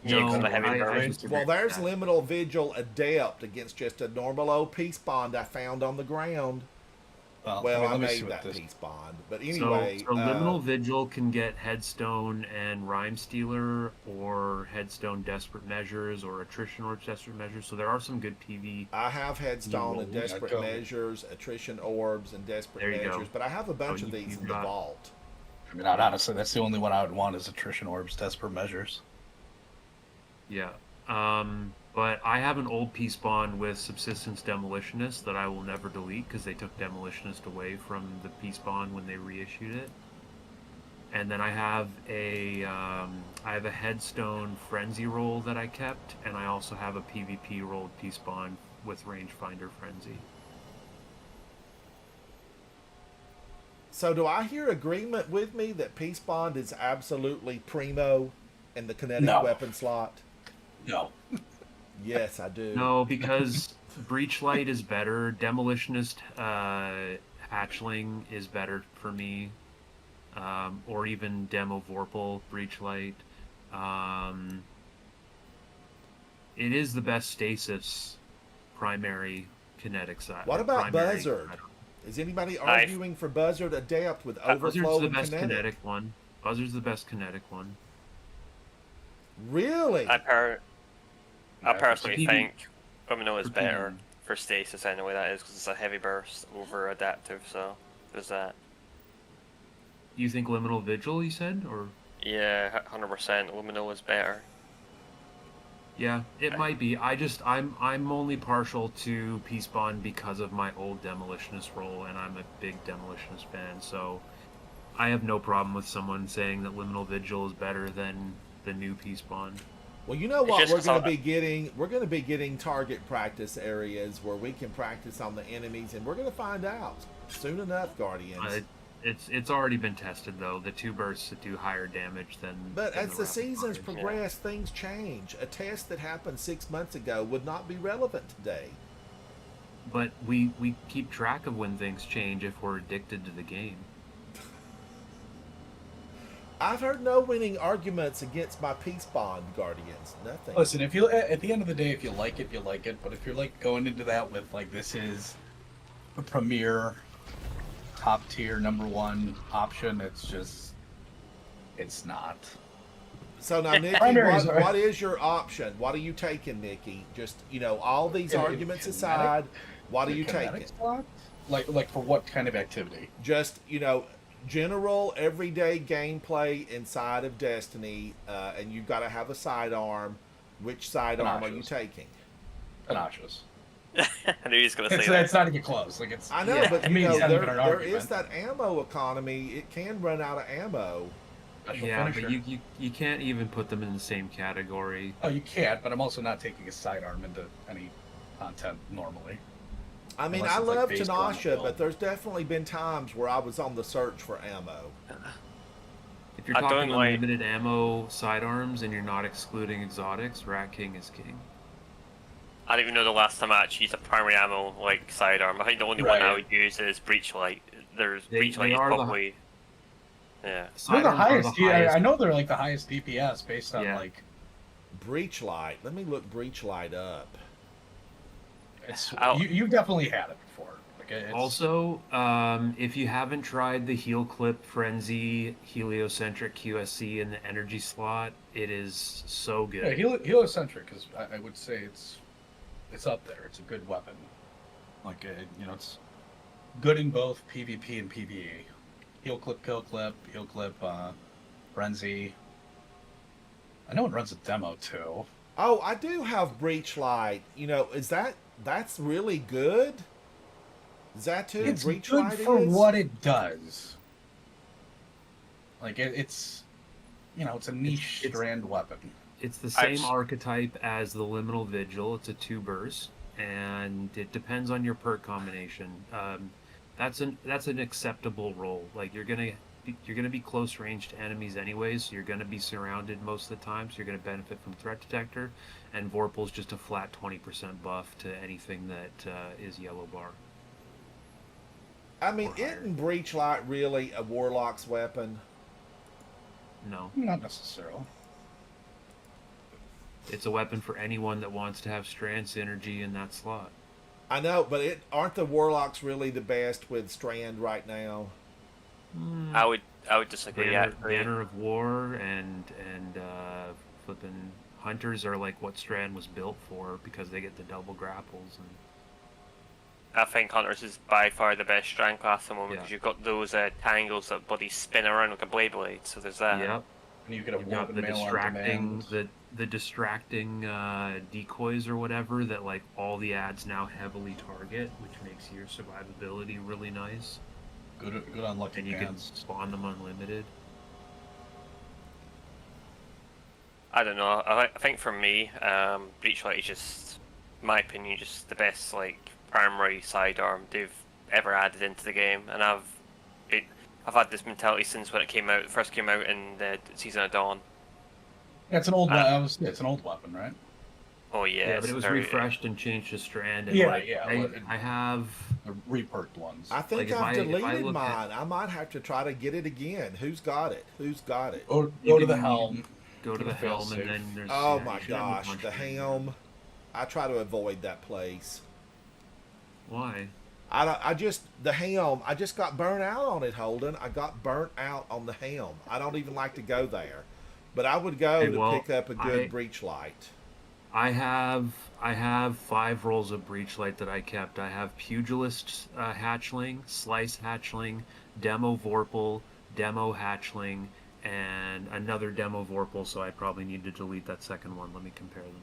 No, well, there's Liminal Vigil Adept against just a normal old Peace Bond I found on the ground. Well, I made that Peace Bond. But anyway... So Liminal Vigil can get Headstone and Rhyme Stealer, or Headstone Desperate Measures, or Attrition Orbs Desperate Measures. So there are some good PV. I have Headstone and Desperate Measures, Attrition Orbs, and Desperate Measures. But I have a bunch of these in the vault. I mean, honestly, that's the only one I would want is Attrition Orbs, Desperate Measures. Yeah. But I have an old Peace Bond with Subsistence Demolitionist that I will never delete because they took Demolitionist away from the Peace Bond when they reissued it. And then I have a Headstone Frenzy roll that I kept, and I also have a PvP rolled Peace Bond with Rangefinder Frenzy. So do I hear agreement with me that Peace Bond is absolutely primo in the kinetic weapon slot? No. Yes, I do. No, because Breachlight is better. Demolitionist Hatchling is better for me. Or even Demo Vorpal Breachlight. It is the best stasis primary kinetic side. What about Buzzard? Is anybody arguing for Buzzard Adept with overflow Buzzard's the and best kinetic? kinetic one. Buzzard's the best kinetic one. Really? I personally PV think Lumino is for better PV. for stasis anyway. That is because it's a heavy burst over adaptive. So there's that. You think Liminal Vigil? You said, or Yeah, 100%. Lumino is better. yeah, it might be. I'm only partial to Peace Bond because of my old Demolitionist role, and I'm a big Demolitionist fan. So I have no problem with someone saying that Liminal Vigil is better than the new Peace Bond. Well, you know what? just We're going to 'cause be getting. We're going to be getting target practice areas where we can practice on the enemies, and we're going to find out soon enough, Guardians. It's already been tested though. The two bursts that do higher damage than. But than as the rapid seasons fires. progress, things change. A test that happened 6 months ago would not be relevant today. But we keep track of when things change if we're addicted to the game. I've heard no winning arguments against my Peace Bond, Guardians. Nothing. Listen, if you at the end of the day, if you like it, you like it. But if you're like going into that with like this is a premier, top tier, #1 option, it's not. So now, Nikki, Primaries are- what is your option? What are you taking, Nikki? Just, all these arguments aside, what are you taking? Kinetic slot? Like for what kind of activity? Just, general everyday gameplay inside of Destiny, and you've got to have a sidearm. Which sidearm are you taking? Panache's. I knew he was going to say that. It's not even close. Like it's. I know, yeah, but I mean, it's not even an there argument. is that ammo economy. It can run out of ammo. Special Yeah, finisher. but you can't even put them in the same category. Oh, you can't. But I'm also not taking a sidearm into any content normally. I mean, Unless I it's, like, love based on the Tanasha, build. but there's definitely been times where I was on the search for ammo. If you're I talking don't like- unlimited ammo sidearms and you're not excluding exotics, Rat King is king. I don't even know the last time I actually used a primary ammo like sidearm. I think the only one I Right. would use is Breachlight. There's They Breachlight is are the- probably yeah. They're the Sidearms are highest. the Yeah, highest. I know they're like the highest DPS based on Yeah. like. Breachlight. Let me look Breachlight up. You've definitely had it before. Like it's, Also, if you haven't tried the Heal Clip Frenzy Heliocentric QSC in the energy slot, it is so good. yeah, heliocentric is. I would say it's up there. It's a good weapon. Like it's good in both PvP and PvE. Heal clip, kill clip, frenzy. I know it runs a demo too. Oh, I do have Breachlight. That's really good? Is that too? It's Breachlight good for is? what it does. Like it's it's a niche strand weapon. It's the same archetype as the Liminal Vigil. It's a 2-burst, and it depends on your perk combination. That's an acceptable role. Like you're gonna be close range to enemies anyways, so you're gonna be surrounded most of the time. So you're gonna benefit from threat detector, and Vorpal's just a flat 20% buff to anything that is yellow bar. I mean, isn't Breachlight really a Warlock's weapon? No, Not necessarily. it's a weapon for anyone that wants to have strand synergy in that slot. I know, but aren't the Warlocks really the best with Strand right now? I would disagree. Banner of War and flipping Hunters are like what Strand was built for because they get the double grapples. And I think Hunters is by far the best strand class at the moment Yeah. because you've got those tangles that bloody spin around like a blade, so there's that. Yep. And you get a You've got weapon the mail on distracting demand. the distracting decoys or whatever that like all the ads now heavily target, which makes your survivability really nice. Good on lucky And you can bands. spawn them unlimited. I don't know. I think for me, Breachlight is just, in my opinion, just the best like primary sidearm they've ever added into the game, and I've had this mentality since when it first came out in the Season of Dawn. Yeah, it's an old. It's an old weapon, right? Oh yeah, Yeah, but it was refreshed and changed to strand, and I have the reperked ones. I think like, I've deleted look mine. I might have to try to get it again. Who's got it? Who's got it? Or go to the helm. Go to the helm, and then there's. Oh yeah, my you should have a gosh, bunch the of them. helm. I try to avoid that place. Why? I just the helm. I just got burnt out on it, Holden. I got burnt out on the helm. I don't even like to go there, but I would go to pick up a good breach light. I have 5 rolls of breach light that I kept. I have pugilist hatchling, slice hatchling, demo vorpal, demo hatchling, and another demo vorpal. So I probably need to delete that second one. Let me compare them.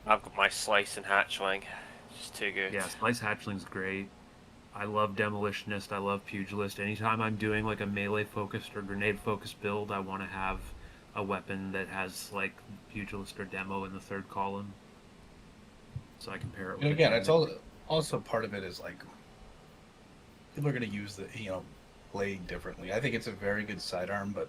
I've got my slice and hatchling. It's too good. Yeah, slice hatchling's great. I love demolitionist. I love pugilist. Anytime I'm doing like a melee focused or grenade focused build, I want to have a weapon that has like pugilist or demo in the third column, so I compare it with. And again, it's also part of it is like people are going to use the blade differently. I think it's a very good sidearm, but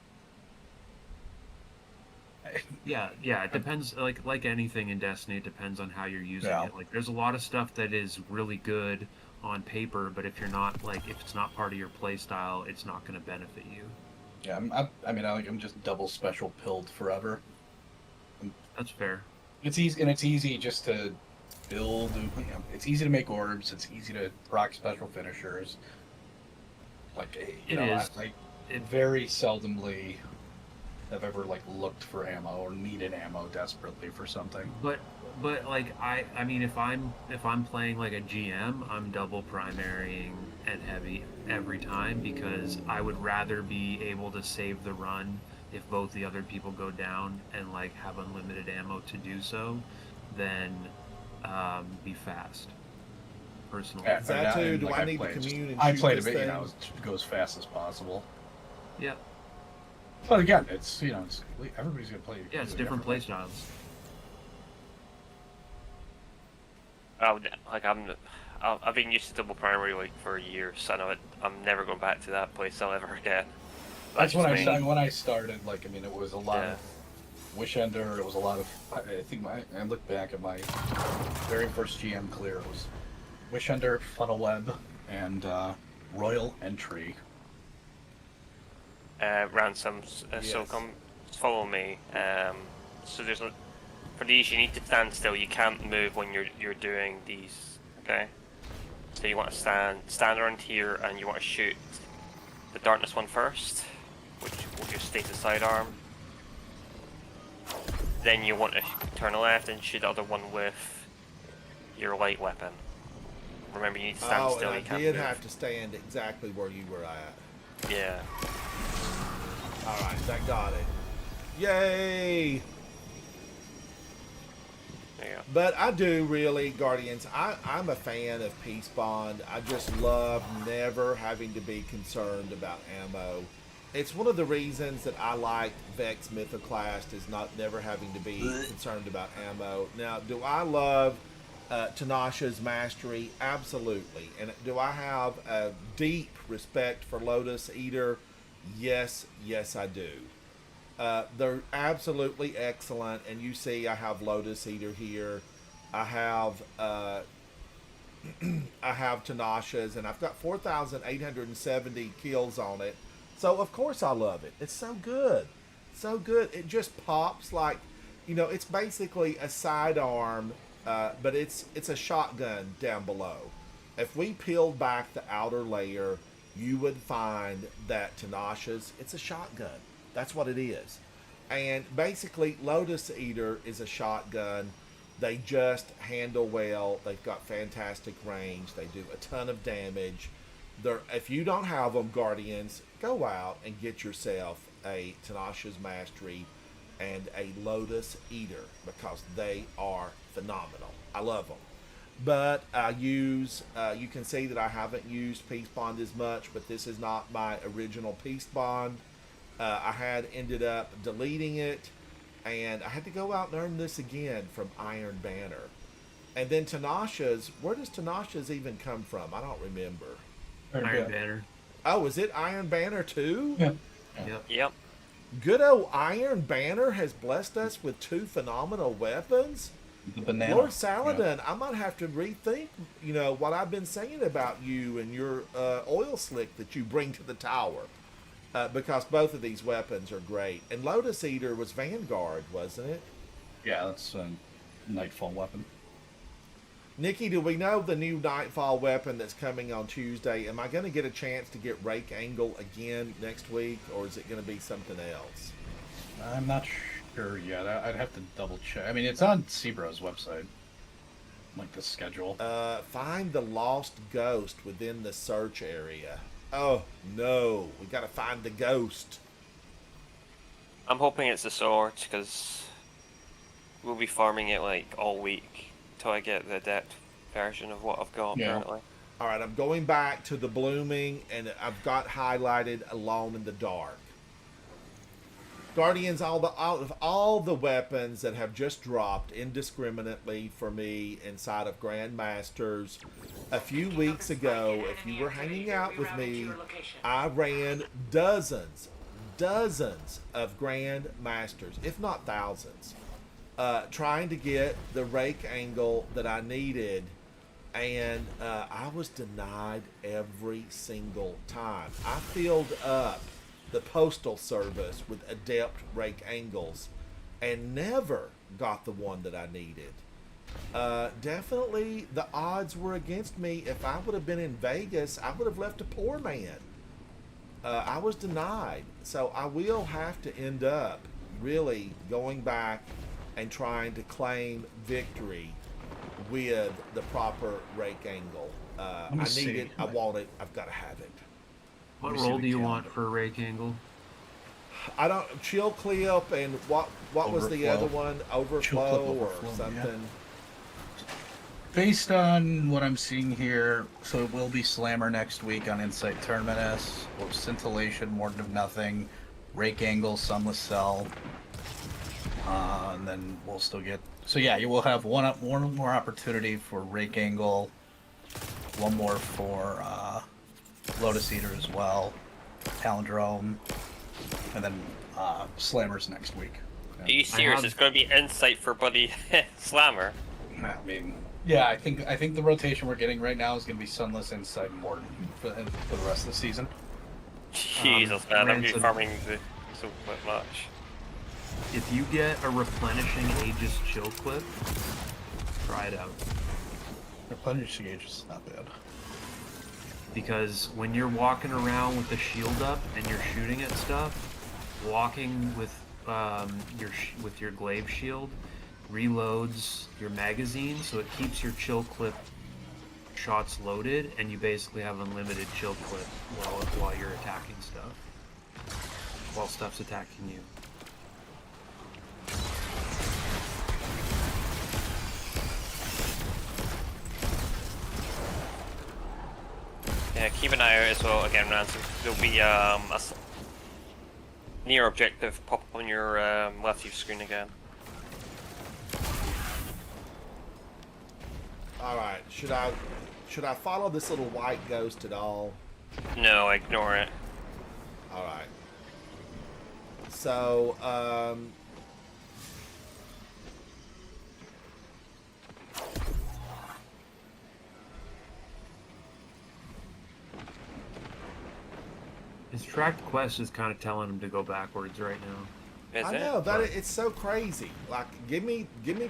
yeah, it depends. Like anything in Destiny, it depends on how you're using it. Like there's a lot of stuff that is really good on paper, but if it's not part of your play style, it's not going to benefit you. Yeah, I'm just double special pilled forever. That's fair. It's easy just to build. It's easy to make orbs. It's easy to rock special finishers. I very seldomly have ever looked for ammo or needed ammo desperately for something. But I mean, if I'm playing like a GM, I'm double primarying and heavy every time, because I would rather be able to save the run if both the other people go down and have unlimited ammo to do so, than be fast. Personally, Is that too? Do I need to commune and I shoot played this a bit, thing? to go as fast as possible. Yep. But again, it's everybody's gonna play. Yeah, it's different play styles. I've been used to double primary for years, so I know I'm never going back to that place I'll ever again. That's when I started. It was a lot of Wish Ender. It was a lot of. I think I look back at my very first GM clear. It was Wish Ender, Funnel Web, and Royal Entry. Ransoms. Yes. So come follow me. So for these you need to stand still. You can't move when you're doing these. Okay. So you want to stand around here, and you want to shoot the darkness one first, which will just stay to sidearm. Then you want to turn left and shoot the other one with your light weapon. Remember, you need to stand still. And You can't I did move. have to stand exactly where you were at. Yeah. All right, that got it. Yay! Yeah. But I do really, Guardians, I'm a fan of Peace Bond. I just love never having to be concerned about ammo. It's one of the reasons that I like Vex Mythoclast, is never having to be concerned about ammo. Now, do I love Tanasha's mastery? Absolutely. And do I have a deep respect for Lotus Eater? Yes, I do. They're absolutely excellent, and you see I have Lotus Eater here. I have Tanasha's, and I've got 4,870 kills on it. So of course I love it. It's so good. So good. It just pops like, it's basically a sidearm, but it's a shotgun down below. If we peeled back the outer layer, you would find that Tanasha's, it's a shotgun. That's what it is. And basically, Lotus Eater is a shotgun. They just handle well. They've got fantastic range. They do a ton of damage. If you don't have them, Guardians, go out and get yourself a Tanasha's Mastery and a Lotus Eater, because they are phenomenal. I love them. But I use, you can see that I haven't used Peace Bond as much, but this is not my original Peace Bond. I had ended up deleting it, and I had to go out and earn this again from Iron Banner. And then Tanasha's, where does Tanasha's even come from? I don't remember. Iron Banner. Oh, is it Iron Banner too? Yeah. Yep. Good old Iron Banner has blessed us with 2 phenomenal weapons. The banana. Lord Saladin, I might have to rethink, what I've been saying about you and your oil slick that you bring to the tower. Because both of these weapons are great. And Lotus Eater was Vanguard, wasn't it? Yeah, that's a Nightfall weapon. Nikki, do we know the new Nightfall weapon that's coming on Tuesday? Am I going to get a chance to get Rake Angle again next week, or is it going to be something else? I'm not sure yet. I'd have to double check. I mean, it's on Sebro's website, like the schedule. Find the lost ghost within the search area. Oh, no. We got to find the ghost. I'm hoping it's the sword, because we'll be farming it, like, all week till I get the adept version of what I've got, apparently. All right, I'm going back to the blooming, and I've got highlighted Alone in the Dark. Guardians, out of all the weapons that have just dropped indiscriminately for me inside of Grandmasters, a few weeks ago, if you were hanging out with me, I ran dozens of Grandmasters, if not thousands, trying to get the Rake Angle that I needed, and I was denied every single time. I filled up the Postal Service with adept Rake Angles and never got the one that I needed. Definitely the odds were against me. If I would have been in Vegas, I would have left a poor man. I was denied. So I will have to end up really going back and trying to claim victory with the proper Rake Angle. I need it. I want it. I've got to have it. What role do you want for Rake Angle? I don't chill clip and what was the other one? Overflow or something. Yeah. Based on what I'm seeing here, so it will be Slammer next week on Insight Terminus, or Scintillation, Warden of Nothing, Rake Angle, Sunless Cell, and then we'll still get. So yeah, you will have one more opportunity for Rake Angle, one more for Lotus Eater as well, Palindrome, and then Slammers next week. Are you serious? It's going to be Insight for Buddy Slammer. I mean, yeah, I think the rotation we're getting right now is going to be Sunless, Insight, and Warden for the rest of the season. Jesus, man, I'm farming so much. If you get a replenishing Aegis chill clip, try it out. Replenishing Aegis is not bad. Because when you're walking around with the shield up and you're shooting at stuff, walking with your glaive shield reloads your magazine, so it keeps your chill clip shots loaded, and you basically have unlimited chill clip while you're attacking stuff, while stuff's attacking you. Yeah, keep an eye out as well. Again, Ransom. There'll be a near objective pop up on your left of your screen again. All right, should I follow this little white ghost at all? No, ignore it. All right. So, His tracked quest is kind of telling him to go backwards right now. Is I know that it's so crazy. Like, give me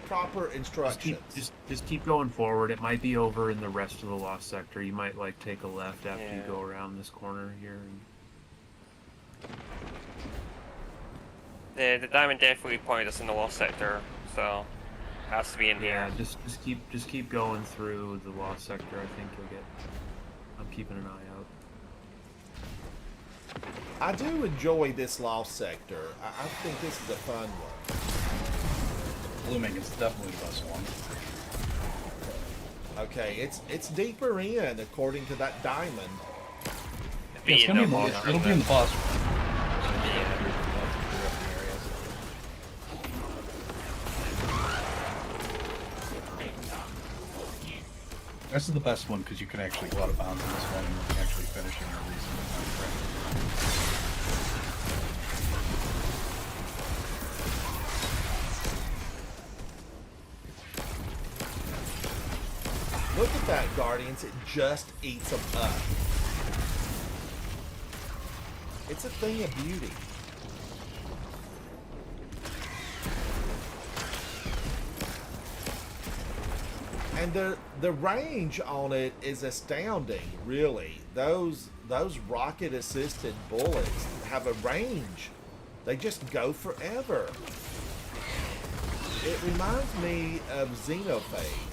proper instructions. Just keep going forward. It might be over in the rest of the Lost Sector. You might like take a left after you go around this corner here. The diamond definitely pointed us in the Lost Sector, so it has to be in here. Yeah, just keep going through the Lost Sector. I think you'll get. I'm keeping an eye out. I do enjoy this Lost Sector. I think this is a fun one. Blooming is definitely the best one. Okay, it's deeper in according to that diamond. Yeah, it'll be in the boss room. This is the best one because you can actually go out of bounds in this one and you can actually finish in a reasonable time frame. Look at that, Guardians. It just eats them up. It's a thing of beauty. And the range on it is astounding, really. Those rocket assisted bullets have a range. They just go forever. It reminds me of Xenophage.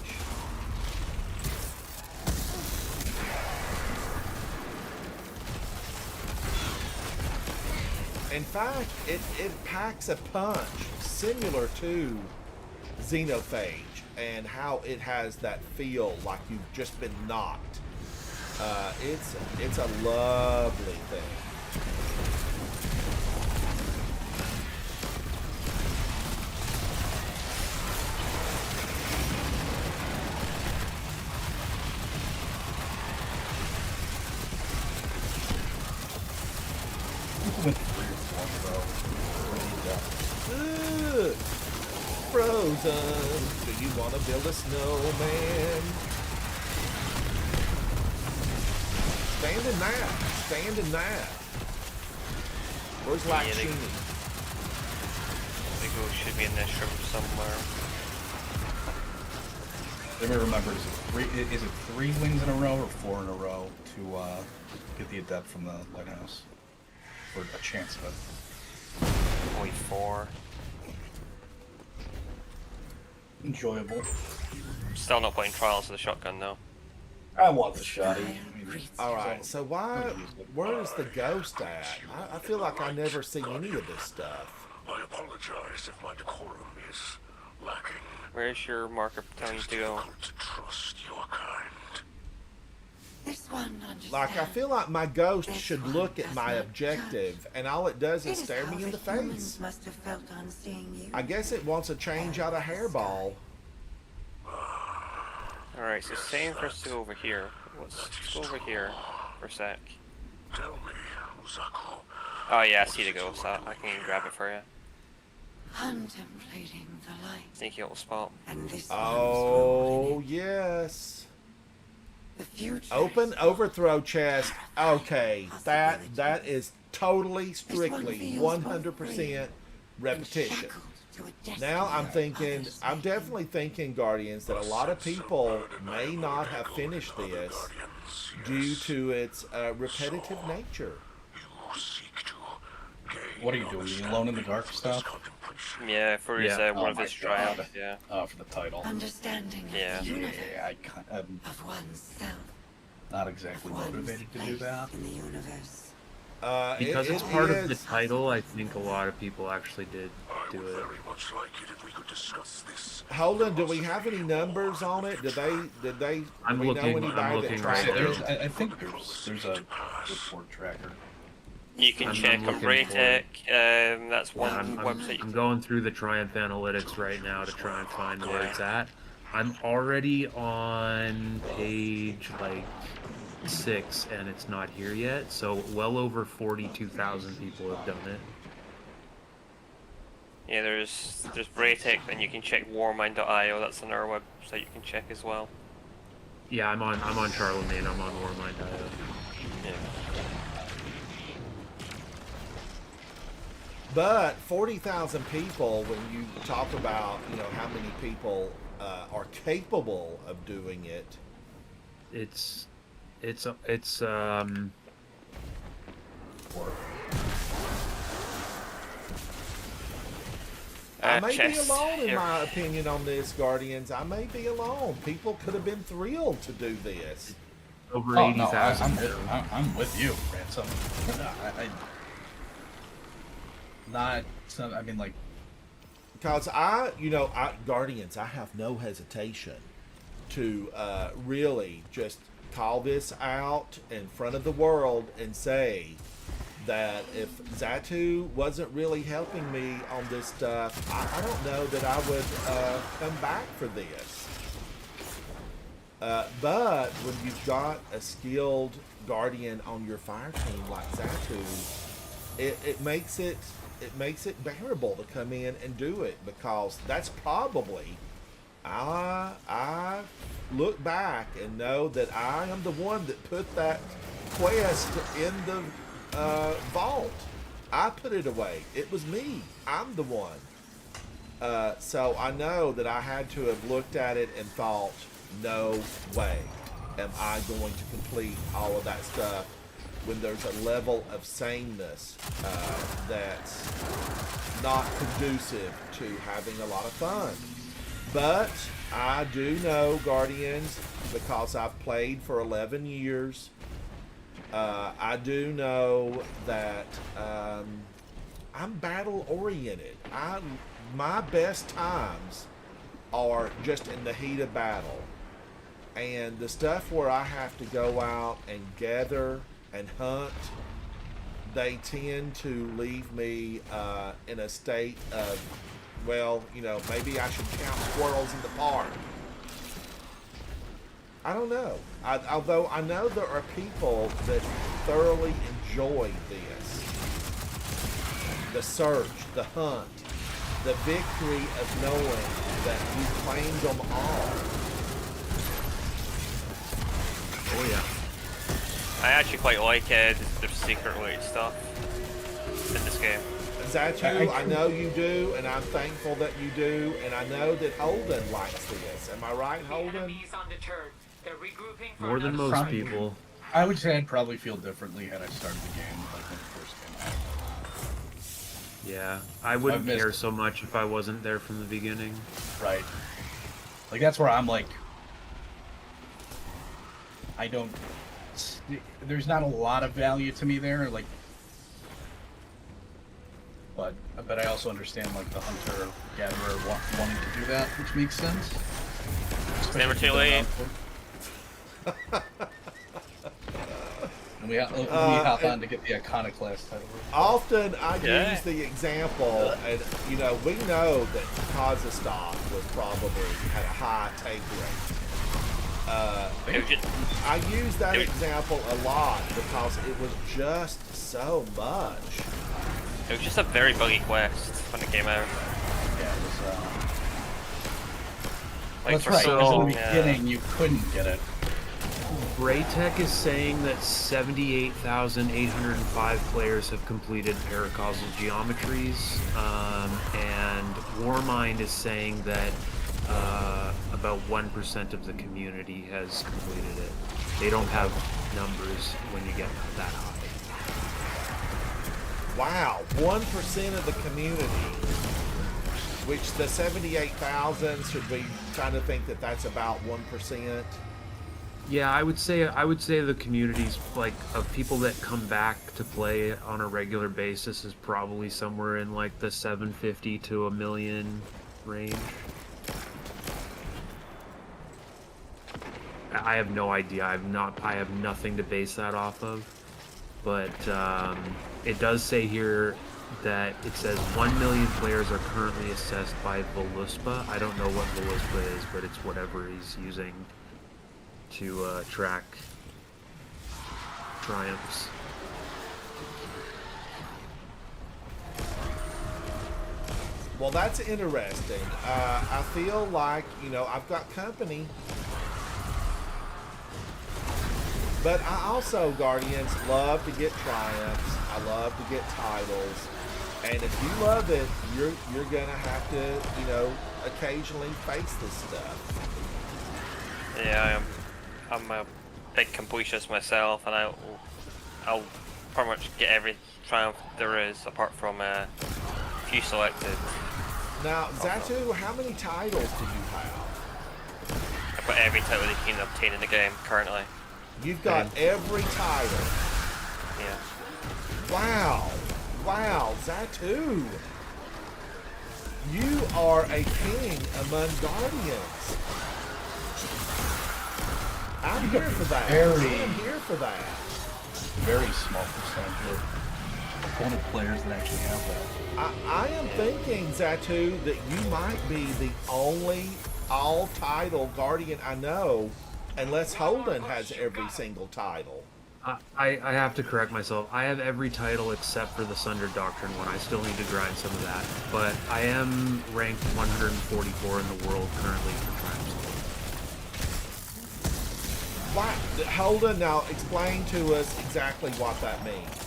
In fact, it packs a punch similar to Xenophage and how it has that feel like you've just been knocked. It's a lovely thing. Ugh. Frozen. Do you want to build a snowman? Stand in that. Stand in that. Where's Lakshmi? The ghost should be in this room somewhere. Let me remember, is it 3 wins in a row or 4 in a row to get the adept from the lighthouse? For a chance of it. Only 4. Enjoyable. Still not playing Trials of the Shotgun though. I want the shotty. Alright, so where's the ghost at? I feel like I never see any of this stuff. I apologize if my decorum is lacking. Where's your marker telling you to go? To trust your kind. This one Like, I feel like my ghost should look at my objective, and all it does is stare me in the face. Must have felt on seeing you. I guess it wants a change out of hairball. Alright, so same for us to go over here. Let's go over here for a sec. Tell me, Uzaku. Oh yeah, I see the ghost. I can grab it for you. Contemplating the light. Sneaky little spot. And this Oh, yes. The future Open overthrow chest. Okay, that is totally, strictly, 100% repetition. Now I'm definitely thinking, Guardians, that a lot of people may not have finished this due to its repetitive nature. What are you doing? Are you alone in the dark stuff? Yeah, for his one of his trials. Yeah. Oh, for the title. Understanding Yeah. of the universe, I'm of oneself, not exactly motivated to do that. in the universe. Because it's part of the title, I think a lot of people actually did do it. Much like it if we could discuss this. Holden, do we have any numbers on it? Did they? I'm do we looking. know I'm anybody looking that right tracked now. it? I think there's a report tracker. You can check on looking for Braytech. it. That's one website. I'm going through the Triumph Analytics right now to try and find where it's at. I'm already on page like 6 and it's not here yet, so well over 42,000 people have done it. Yeah, there's Braytech, and you can check warmind.io. That's another website you can check as well. Yeah, I'm on Charlemagne. I'm on Warmind.io. Yeah. But 40,000 people, when you talk about, how many people are capable of doing it, It's I may be chess alone in here. my opinion on this, Guardians. I may be alone. People could have been thrilled to do this. over Oh no, 80,000. I'm with you, Ransom. I mean, like, Because Guardians, I have no hesitation to really just call this out in front of the world and say that if Zatu wasn't really helping me on this stuff, I don't know that I would come back for this. But when you've got a skilled Guardian on your fire team like Zatu, it makes it bearable to come in and do it, because that's probably I look back and know that I am the one that put that quest in the vault. I put it away. It was me. I'm the one. So I know that I had to have looked at it and thought, no way am I going to complete all of that stuff when there's a level of saneness that's not conducive to having a lot of fun. But I do know, Guardians, because I've played for 11 years, I do know that I'm battle-oriented. My best times are just in the heat of battle. And the stuff where I have to go out and gather and hunt, they tend to leave me in a state of, well, you know, maybe I should count squirrels in the park. I don't know. Although I know there are people that thoroughly enjoy this. The search, the hunt, the victory of knowing that you claimed them all. Oh yeah. I actually quite like the secret related stuff in this game. Zatu, I know you do, and I'm thankful that you do, and I know that Holden likes this. Am I right, Holden? More than most people. I would say I'd probably feel differently had I started the game like when it first came out. Yeah, I wouldn't care so much if I wasn't there from the beginning. Right. Like, that's where I'm like, I don't, there's not a lot of value to me there, like, but I also understand, like, the hunter-gatherer wanting to do that, which makes sense. It's never too late. And we hop on to get the Iconoclast title. Often I use the example, and you know, we know that Kazakhstan was probably had a high take rate. I use that example a lot because it was just so much. It was just a very buggy quest when it came out. Yeah, it was. Like that's for right. so In long, the beginning, you couldn't get it. Braytech is saying that 78,805 players have completed paracausal geometries, and Warmind is saying that about 1% of the community has completed it. They don't have numbers when you get that high. Wow, 1% of the community, which the 78,000, should we kind of think that that's about 1%? Yeah, I would say the communities like of people that come back to play on a regular basis is probably somewhere in like the 750 to 1 million range. I have no idea. I have nothing to base that off of. But it does say here that it says 1 million players are currently assessed by Voluspa. I don't know what Voluspa is, but it's whatever he's using to track triumphs. Well, that's interesting. I feel like, you know, I've got company. But I also, Guardians, love to get triumphs. I love to get titles. And if you love it, you're going to have to, you know, occasionally face this stuff. Yeah, I am. I'm a big completionist myself, and I'll pretty much get every triumph there is, apart from a few selected. Now, Zatu, how many titles do you have? I've got every title you can obtain in the game currently. You've got every title. Yeah. Wow. Wow, Zatu. You are a king among Guardians. I'm here for that. I'm here for that. Very small percentage of opponent players that actually have that. I am thinking, Zatu, that you might be the only all-title Guardian I know, unless Holden has every single title. I have to correct myself. I have every title except for the Sunder Doctrine one. I still need to grind some of that. But I am ranked 144 in the world currently for triumphs. Why, Holden, now explain to us exactly what that means.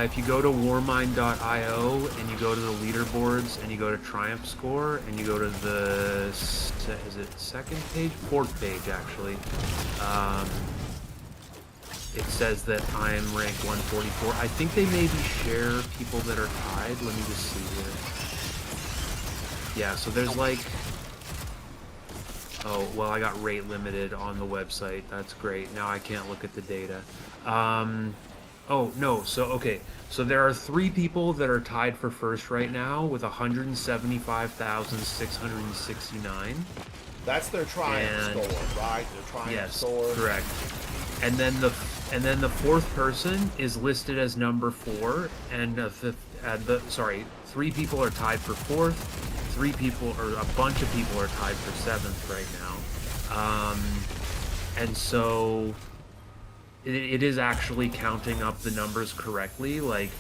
If you go to warmind.io and you go to the leaderboards and you go to Triumph Score and you go to the, is it second page? Fourth page, actually. It says that I'm ranked 144. I think they maybe share people that are tied. Let me just see here. Yeah, so there's like... Oh, well, I got rate limited on the website. That's great. Now I can't look at the data. Oh, no. So, okay. So there are 3 people that are tied for first right now with 175,669. That's their Triumph score, right? Their Triumph score. Yes, correct. And then the fourth person is listed as number 4, and sorry, 3 people are tied for 4th. 3 people, or a bunch of people, are tied for 7th right now. And so it is actually counting up the numbers correctly. Like,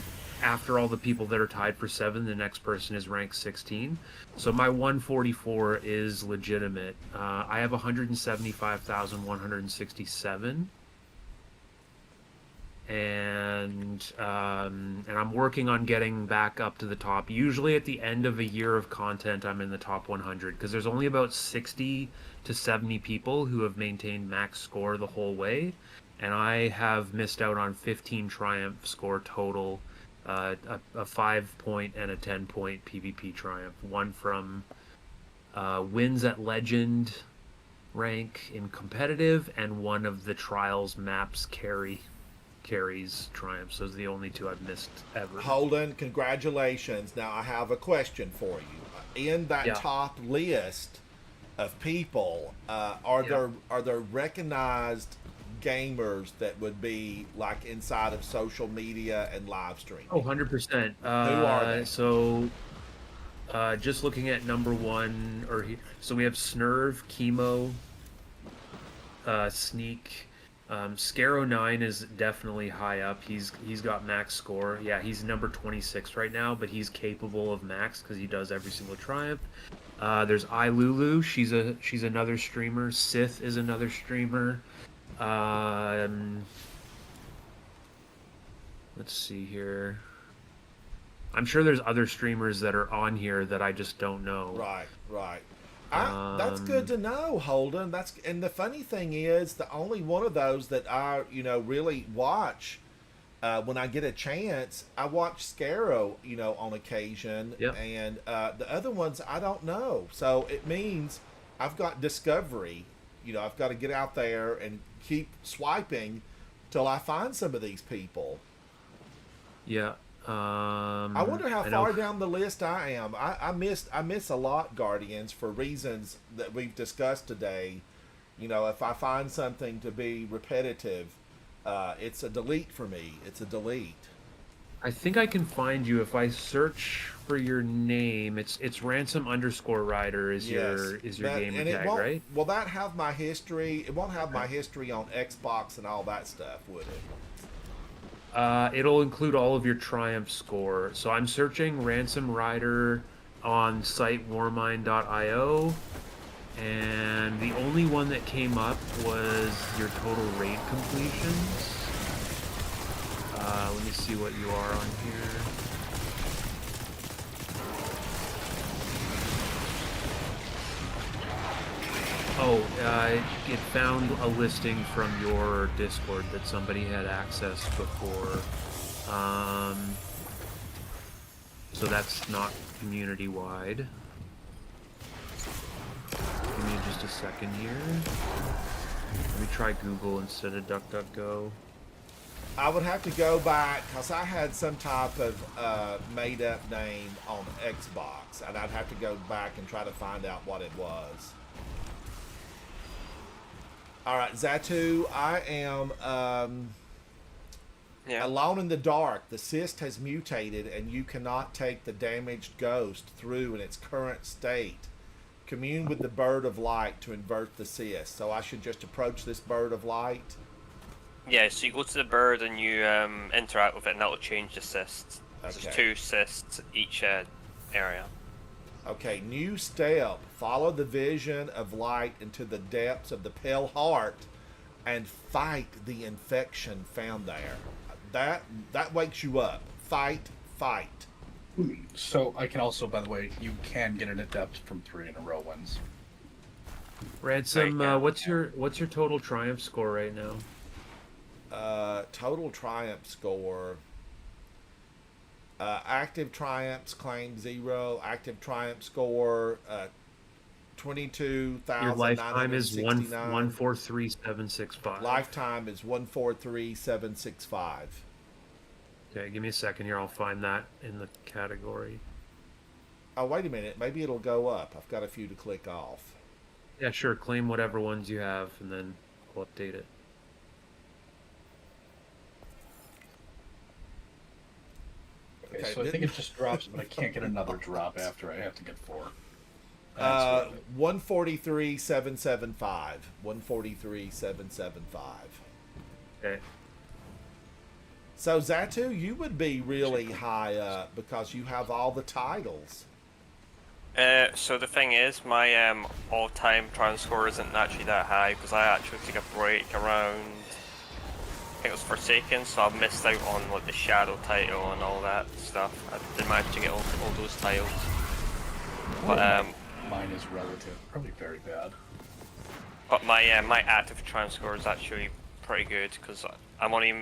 after all the people that are tied for 7, the next person is ranked 16. So my 144 is legitimate. I have 175,167. And I'm working on getting back up to the top. Usually at the end of a year of content, I'm in the top 100, because there's only about 60 to 70 people who have maintained max score the whole way, and I have missed out on 15 Triumph score total, a 5-point and a 10-point PvP Triumph. One from wins at Legend rank in competitive, and one of the Trials maps carries Triumphs. Those are the only 2 I've missed ever. Holden, congratulations. Now I have a question for you. In that top list of people, are there recognized gamers that would be like inside of social media and live streaming? Oh, 100%. Who are they? So just looking at number 1, so we have Snurv, Chemo, Sneak. Scaro9 is definitely high up. He's got max score. Yeah, he's number 26 right now, but he's capable of max because he does every single Triumph. There's iLulu. She's another streamer. Sith is another streamer. Let's see here. I'm sure there's other streamers that are on here that I just don't know. Right. That's good to know, Holden. And the funny thing is, the only one of those that I, really watch when I get a chance, I watch Scaro, on occasion, and the other ones I don't know. So it means I've got discovery. I've got to get out there and keep swiping till I find some of these people. Yeah. I wonder how far down the list I am. I miss a lot, Guardians, for reasons that we've discussed today. If I find something to be repetitive, it's a delete for me. It's a delete. I think I can find you if I search for your name. It's ransom_rider is your gamer tag, right? Will that have my history? It won't have my history on Xbox and all that stuff, would it? It'll include all of your Triumph score. So I'm searching Ransom Rider on site warmind.io, and the only one that came up was your total raid completions. Let me see what you are on here. Oh, it found a listing from your Discord that somebody had accessed before. So that's not community-wide. Give me just a second here. Let me try Google instead of DuckDuckGo. I would have to go back, because I had some type of made-up name on Xbox, and I'd have to go back and try to find out what it was. All right, Zatu, I am alone in the dark. The cyst has mutated, and you cannot take the damaged ghost through in its current state. Commune with the bird of light to invert the cyst. So I should just approach this bird of light? Yeah, so you go to the bird and you interact with it, and that will change the cysts. Okay. There's 2 cysts each area. Okay, new step. Follow the vision of light into the depths of the pale heart and fight the infection found there. That wakes you up. Fight. So I can also, by the way, you can get an adept from 3 in a row wins. Ransom, what's your total triumph score right now? Total triumph score. Active triumphs claim 0. Active triumph score 22,969. Your lifetime is 143,765. Lifetime is 143,765. Okay, give me a second here. I'll find that in the category. Oh, wait a minute. Maybe it'll go up. I've got a few to click off. Yeah, sure. Claim whatever ones you have, and then we'll update it. Okay, so I think it just drops, but I can't get another drop after. I have to get 4. 143,775. 143,775. Okay. So Zatu, you would be really high up because you have all the titles. So the thing is, my all-time triumph score isn't actually that high because I actually took a break around. I think it was Forsaken, so I missed out on like the Shadow title and all that stuff. I didn't manage to get all those titles. But mine is relative, probably very bad. But my active triumph score is actually pretty good because I'm only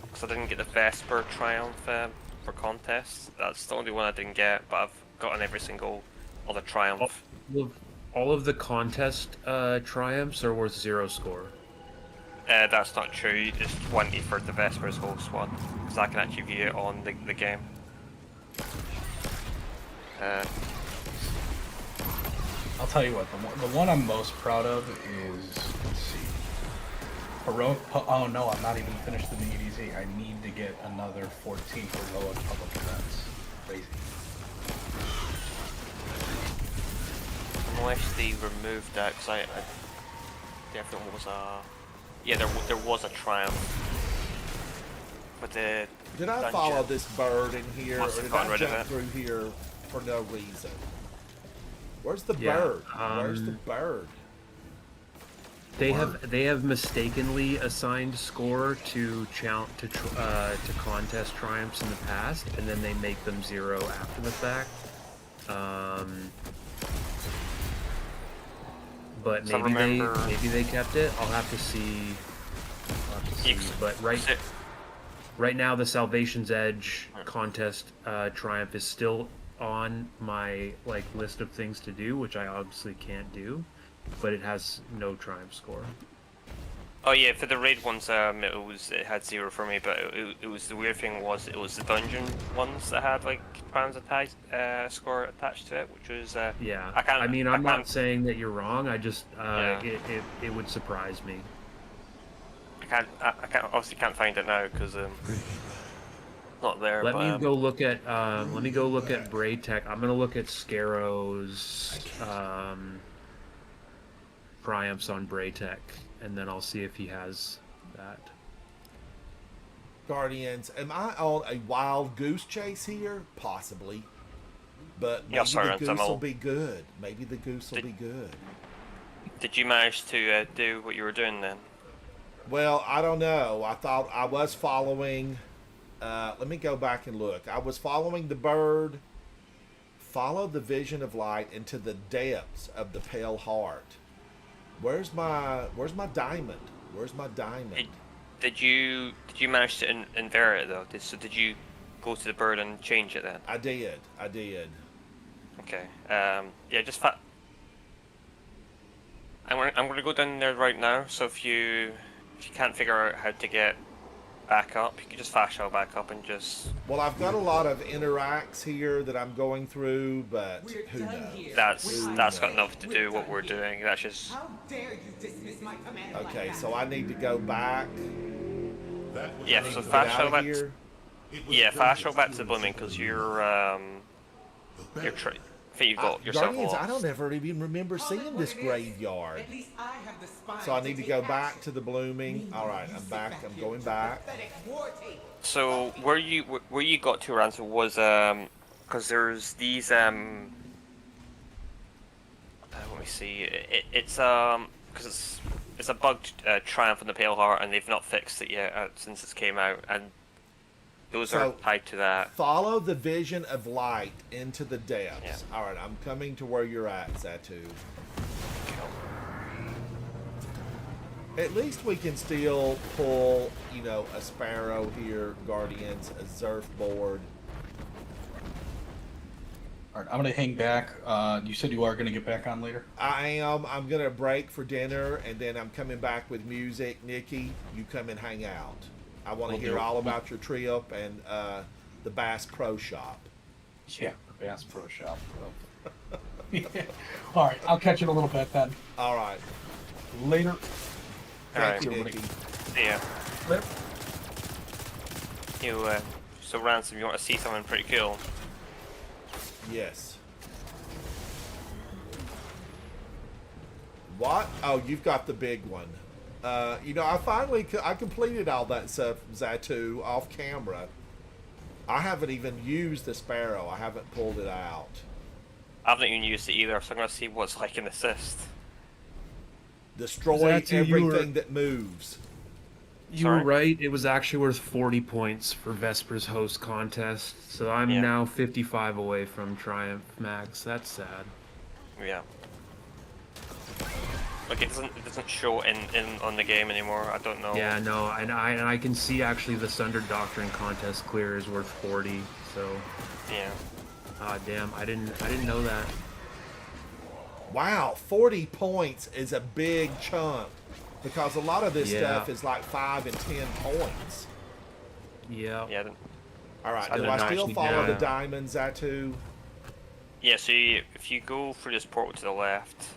because I didn't get the Vesper triumph for contests. That's the only one I didn't get, but I've gotten every single other triumph. All of the contest triumphs are worth 0 score. That's not true. It's 20 for the Vesper's host one, because I can actually view it on the game. I'll tell you what, the one I'm most proud of is, let's see, Heroic. Oh no, I'm not even finished the EDZ. I need to get another 14 Heroic public events. Crazy. Unless they removed that, because I definitely was a... Yeah, there was a triumph. But the Did I follow this bird in here, or did I jump through here for no reason? Where's the bird? Where's the bird? They have mistakenly assigned score to contest triumphs in the past, and then they make them 0 after the fact. But maybe they kept it. I'll have to see. But right now, the Salvation's Edge contest triumph is still on my list of things to do, which I obviously can't do, but it has no triumph score. Oh yeah, for the raid ones, it had 0 for me, but it was the weird thing was it was the dungeon ones that had triumph score attached to it, which was yeah. I'm not saying that you're wrong. I just it would surprise me. I obviously can't find it now because not there. Let me go look at Braytech. I'm gonna look at Scarrow's triumphs on Braytech, and then I'll see if he has that. Guardians, am I on a wild goose chase here? Possibly, but maybe the goose will be good. Maybe the goose will be good. Did you manage to do what you were doing then? Well, I don't know. I thought I was following. Let me go back and look. I was following the bird. Follow the vision of light into the depths of the pale heart. Where's my diamond? Where's my diamond? Did you manage to invert it though? Did you go to the bird and change it then? I did. Okay. Yeah, just I'm gonna go down there right now. So if you can't figure out how to get back up, you can just fast travel back up and just... Well, I've got a lot of interacts here that I'm going through, but who knows? That's got nothing to do with what we're doing. That's just... How dare you dismiss my command Okay, so I need to go back. Yeah, so fast travel back. Yeah, fast travel back to the blooming because you're I think you got yourself Guardians, lost. I don't ever even remember seeing this graveyard. So I need to go back to the blooming. All right, I'm back. I'm going back. So where you got to, Ransom, was because there's these let me see. It's because it's it's a bugged Triumph on the Pale Heart, and they've not fixed it yet since it came out, and those are tied to that. Follow the vision of light into the depths. Yeah. All right, I'm coming to where you're at, Zatu. At least we can still pull, you know, a Sparrow here, Guardians, a Zerf board. All right, I'm going to hang back. You said you are going to get back on later? I am. I'm going to break for dinner, and then I'm coming back with music. Nikki, you come and hang out. I want to hear all about your trip and the Bass Pro Shop. Yeah, the Bass Pro Shop. Yeah. All right, I'll catch you in a little bit then. All right. Later. Thank you, Nikki. Yeah. Later. So Ransom, you want to see something pretty cool? Yes. What? Oh, you've got the big one. You know, I completed all that stuff, Zatu, off camera. I haven't even used the Sparrow. I haven't pulled it out. I haven't even used it either, so I'm going to see what's like an assist. Destroy everything that moves. You were right. It was actually worth 40 points for Vesper's host contest. So I'm now 55 away from Triumph Max. That's sad. Yeah. Like it doesn't show in on the game anymore. I don't know. Yeah, no, and I can see actually the Sunder Doctrine contest clear is worth 40. So. Yeah. Ah, damn! I didn't know that. Wow, 40 points is a big chunk because a lot of this stuff is like 5 and 10 points. Yeah. Yeah. All right. Do I still follow the diamonds, Zatu? Yeah. So if you go through this portal to the left.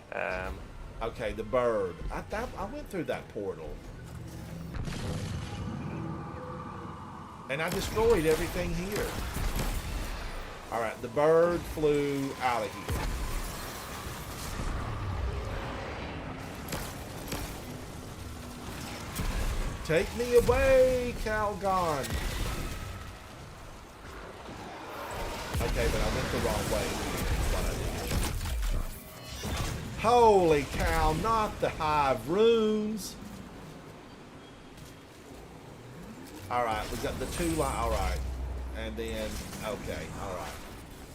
Okay, the bird. I went through that portal. And I destroyed everything here. All right, the bird flew out of here. Take me away, Calgon. Okay, but I went the wrong way. Holy cow, not the Hive runes. Alright, we got the 2 line. Alright. And then, okay, alright.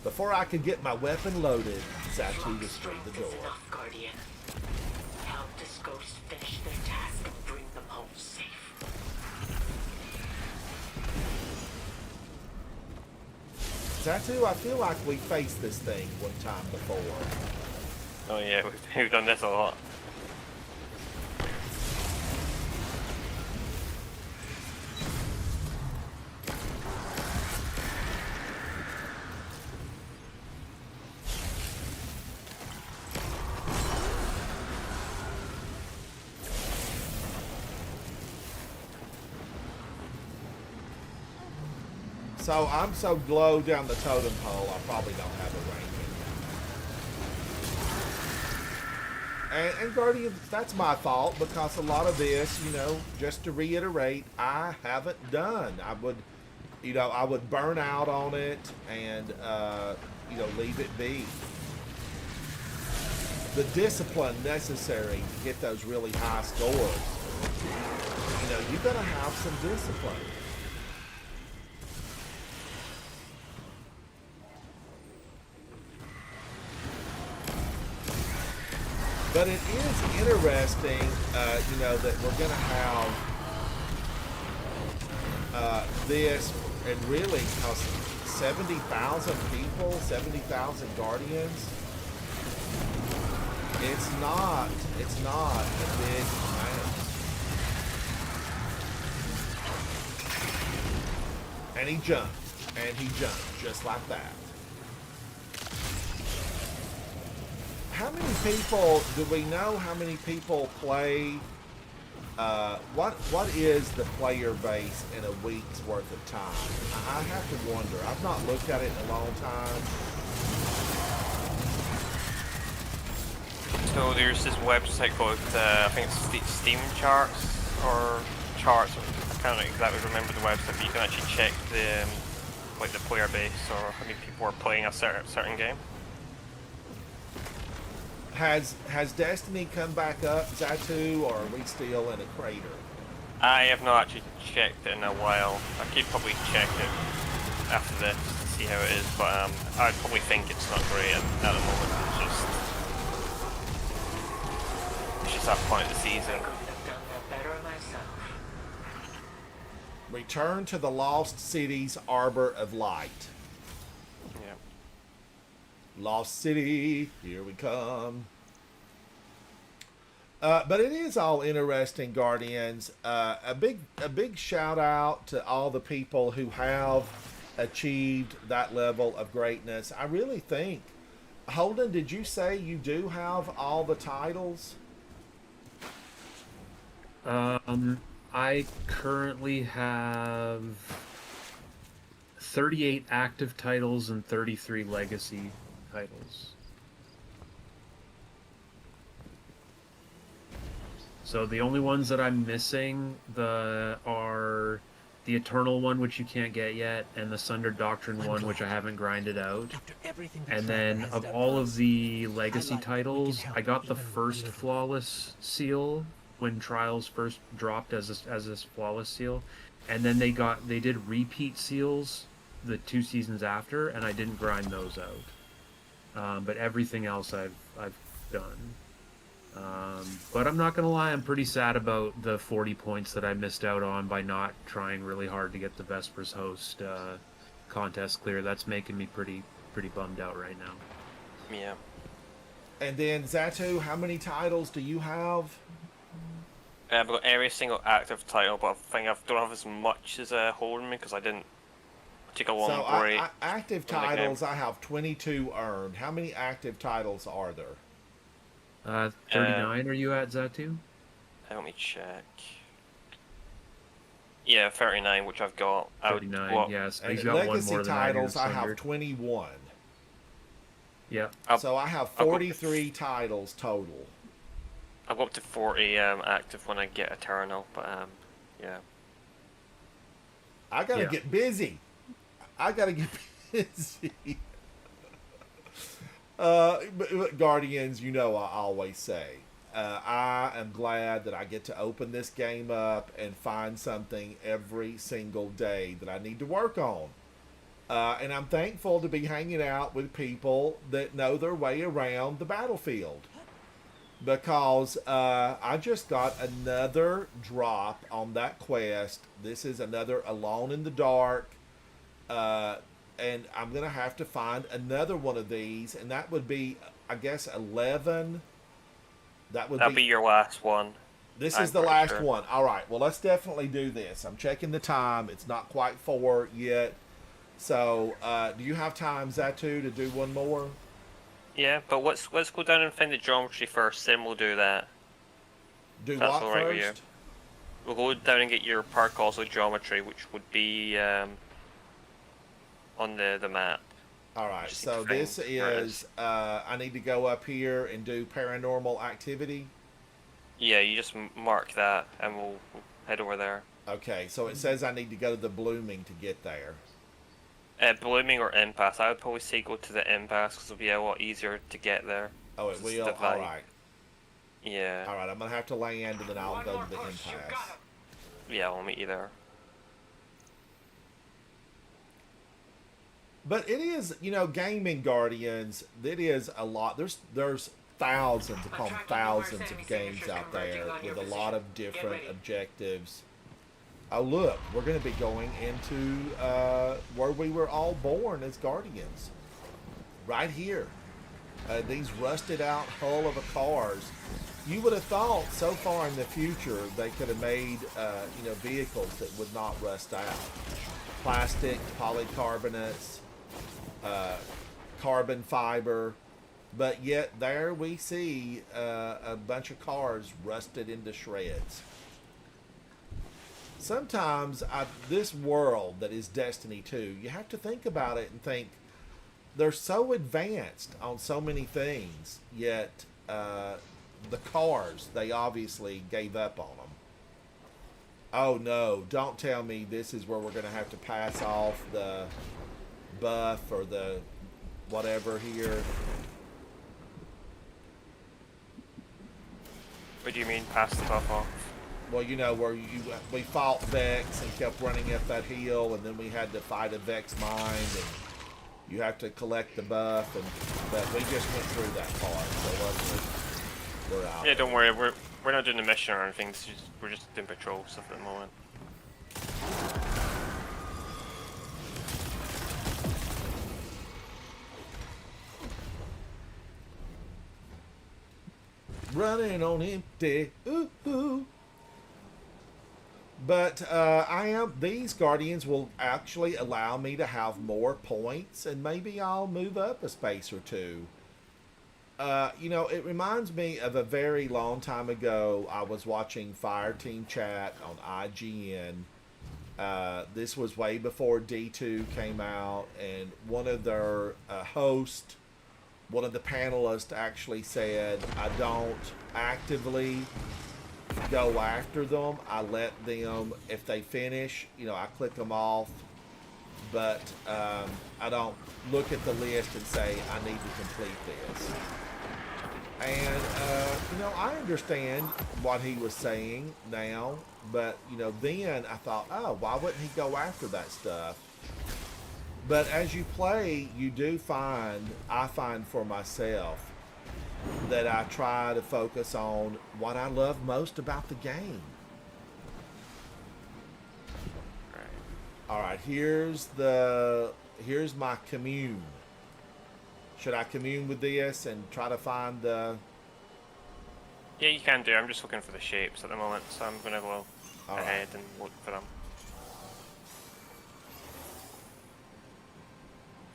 Before I could get my weapon loaded, Zatu destroyed the door. Enough, Guardian. Help this ghost finish their task and bring them home safe. Zatu, I feel like we faced this thing one time before. Oh yeah, we've done this a lot. So I'm so low down the totem pole, I probably don't have a ranking. And Guardian, that's my fault because a lot of this, you know, just to reiterate, I haven't done. I would burn out on it and, you know, leave it be. The discipline necessary to get those really high scores, you know, you gotta have some discipline. But it is interesting, you know, that we're going to have this, and really, because 70,000 people, 70,000 Guardians, it's not a big amount. And he jumped, just like that. How many people, do we know how many people play, what is the player base in a week's worth of time? I have to wonder. I've not looked at it in a long time. So there's this website called, I think it's Steam Charts, or Charts, I can't exactly remember the website, but you can actually check the, like the player base, or how many people are playing a certain game. Has Destiny come back up, Zatu, or are we still in a crater? I have not actually checked it in a while. I could probably check it after this to see how it is, but I probably think it's not great at the moment. It's just that point of the season. Return to the Lost City's Arbor of Light. Yeah. Lost City, here we come. But it is all interesting, Guardians. A big shout out to all the people who have achieved that level of greatness. I really think, Holden, did you say you do have all the titles? I currently have 38 active titles and 33 legacy titles. So the only ones that I'm missing are the Eternal one, which you can't get yet, and the Sundered Doctrine one, which I haven't grinded out. And then of all of the legacy titles, I got the first flawless seal when Trials first dropped as this flawless seal, and then they did repeat seals the 2 seasons after, and I didn't grind those out. But everything else I've done. But I'm not gonna lie, I'm pretty sad about the 40 points that I missed out on by not trying really hard to get the Vespers Host contest clear. That's making me pretty bummed out right now. Yeah. And then Zatu, how many titles do you have? I've got every single active title, but I think I don't have as much as Holden because I didn't take a long break. Active titles, I have 22 earned. How many active titles are there? 39 are you at, Zatu? Let me check. Yeah, 39, which I've got. 39, yes. And he's got legacy one more than titles, I have Sundered. 21. Yeah. So I have 43 titles total. I'll go up to 40 active when I get Eternal, but yeah. I gotta get busy. I gotta get busy. But Guardians, you know I always say, I am glad that I get to open this game up and find something every single day that I need to work on. And I'm thankful to be hanging out with people that know their way around the battlefield. Because I just got another drop on that quest. This is another Alone in the Dark. And I'm going to have to find another one of these. And that would be, I guess, 11. That'll be your last one. This is the last one. All right. Well, let's definitely do this. I'm checking the time. It's not quite 4 yet. So, do you have time, Zatu, to do one more? Yeah, but let's go down and find the geometry first, then we'll do that. Do what first? We'll go down and get your park also geometry, which would be on the map. Alright, so this is, I need to go up here and do paranormal activity? Yeah, you just mark that and we'll head over there. Okay, so it says I need to go to the Blooming to get there. Blooming or Impasse. I would probably say go to the Impasse because it'll be a lot easier to get there. Oh, it will? Alright. Yeah. Alright, I'm going to have to land and then I'll go to the Impasse. Yeah, I'll meet you there. But it is, gaming, Guardians, it is a lot. There's thousands upon thousands of games out there with a lot of different objectives. Oh, look, we're going to be going into where we were all born as Guardians. Right here. These rusted out hull of cars. You would have thought so far in the future they could have made, vehicles that would not rust out. Plastic, polycarbonates, carbon fiber. But yet there we see a bunch of cars rusted into shreds. Sometimes this world that is Destiny 2, you have to think about it and think they're so advanced on so many things, yet the cars, they obviously gave up on them. Oh no, don't tell me this is where we're going to have to pass off the buff or the whatever here. What do you mean, pass the buff off? Well, you know, where we fought Vex and kept running up that hill, and then we had to fight a Vex mind, and you have to collect the buff, but we just went through that part, so we're out. Yeah, don't worry, we're not doing the mission or anything, we're just doing patrol stuff at the moment. Running on empty. Ooh, ooh. But these Guardians will actually allow me to have more points, and maybe I'll move up a space or two. You know, it reminds me of a very long time ago. I was watching Fireteam Chat on IGN. This was way before D2 came out, and one of their hosts, one of the panelists actually said, I don't actively go after them. I let them, if they finish, you know, I click them off, but I don't look at the list and say I need to complete this. And you know, I understand what he was saying now, but you know, then I thought, oh, why wouldn't he go after that stuff? But as you play, you do find, I find for myself, that I try to focus on what I love most about the game. Alright, here's my commune. Should I commune with this and try to find the... Yeah, you can do. I'm just looking for the shapes at the moment, so I'm going to go ahead and look for them.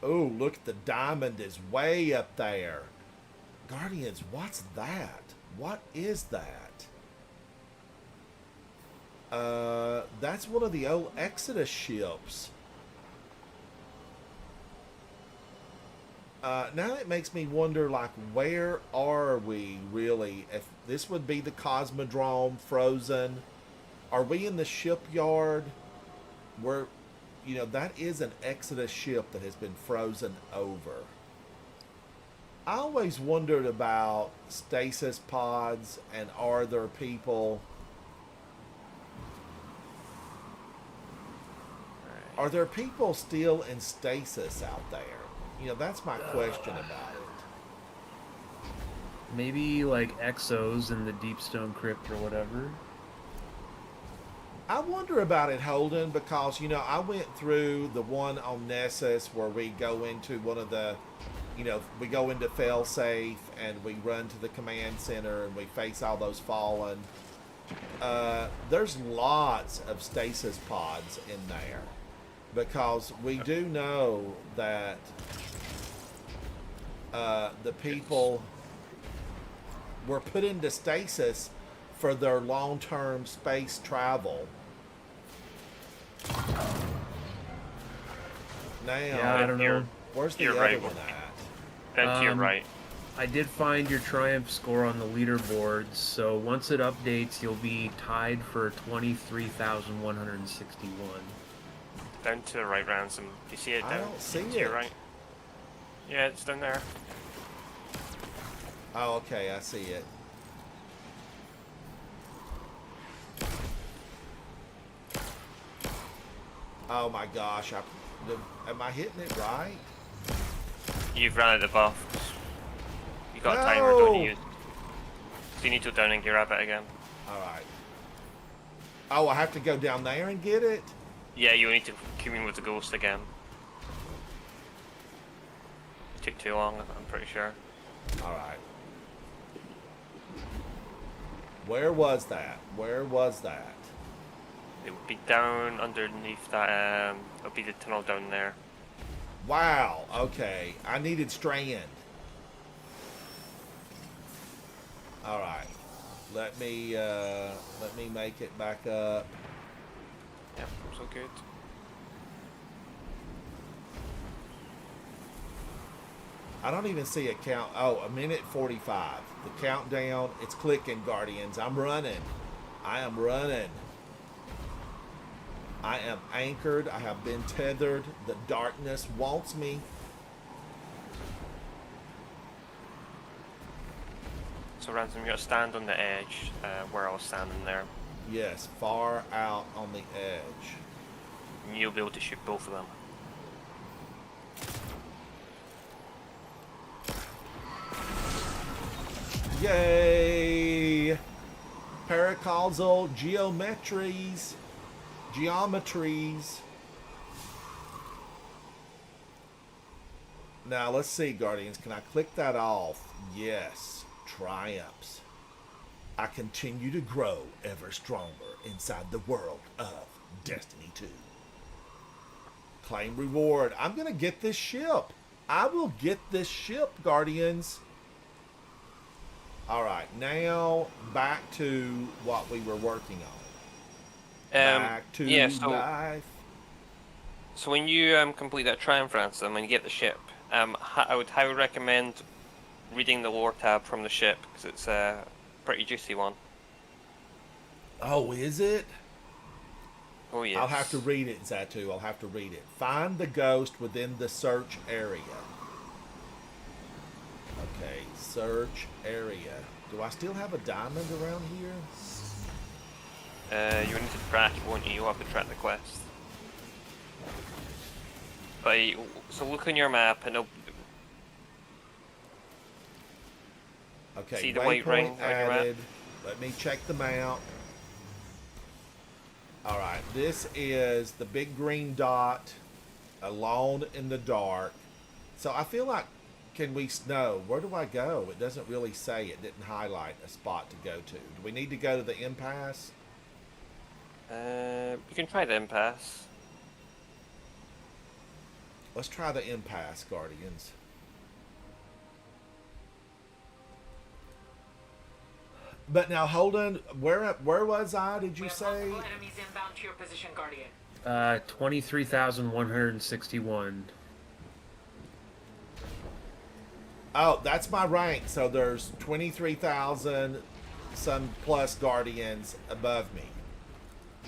Oh, look, the diamond is way up there. Guardians, what's that? What is that? That's one of the old Exodus ships. Now it makes me wonder, like, where are we really? If this would be the Cosmodrome frozen, are we in the shipyard? Where, you know, that is an Exodus ship that has been frozen over. I always wondered about stasis pods, and are there people... Are there people still in stasis out there? You know, that's my question about it. Maybe like exos in the Deepstone Crypt or whatever. I wonder about it, Holden, because, you know, I went through the one on Nessus where we go into one of the, you know, we go into failsafe and we run to the command center and we face all those fallen. There's lots of stasis pods in there, because we do know that the people were put into stasis for their long-term space travel. Now, yeah, I don't know. Where's the other right. one at? Then to your right. I did find your triumph score on the leaderboards, so once it updates, you'll be tied for 23,161. Down to the right, Ransom. Do you see it down? I don't see to it. your right. Yeah, it's down there. Oh, okay, I see it. Oh my gosh, am I hitting it right? You've run out of buffs. You got a timer, don't you? So you need to go down and grab it again. Alright. Oh, I have to go down there and get it? Yeah, you need to commune with the ghost again. It took too long, I'm pretty sure. Alright. Where was that? Where was that? It would be down underneath that, it'll be the tunnel down there. Wow, okay. I needed Strand. Alright. Let me make it back up. Yep, so good. I don't even see a count. Oh, a minute 45. The countdown, it's clicking, Guardians. I'm running. I am running. I am anchored. I have been tethered. The darkness wants me. So So Ransom, you gotta stand on the edge, where I was standing there. Yes, far out on the edge. And you'll be able to shoot both of them. Yay! Paracausal geometries. Geometries. Now, let's see, Guardians. Can I click that off? Yes. Triumphs. I continue to grow ever stronger inside the world of Destiny 2. Claim reward. I'm going to get this ship. I will get this ship, Guardians. Alright, now back to what we were working on. Back to life. So when you complete that triumph, Ransom, when you get the ship, I would highly recommend reading the lore tab from the ship, because it's a pretty juicy one. Oh, is it? Oh, yes. I'll have to read it, Zatu. I'll have to read it. Find the ghost within the search area. Okay, search area. Do I still have a diamond around here? You need to track it, won't you? You'll have to track the quest. But, so look on your map and okay, see the white ring on your map? Let me check them out. Alright, this is the big green dot, alone in the dark. So I feel like, can we snow? Where do I go? It doesn't really say. It didn't highlight a spot to go to. Do we need to go to the impasse? You can try the impasse. Let's try the impasse, Guardians. But now, Holden, where was I? Did you say? Multiple enemies inbound to your position, Guardian. 23,161. Oh, that's my rank. So there's 23,000 some plus Guardians above me.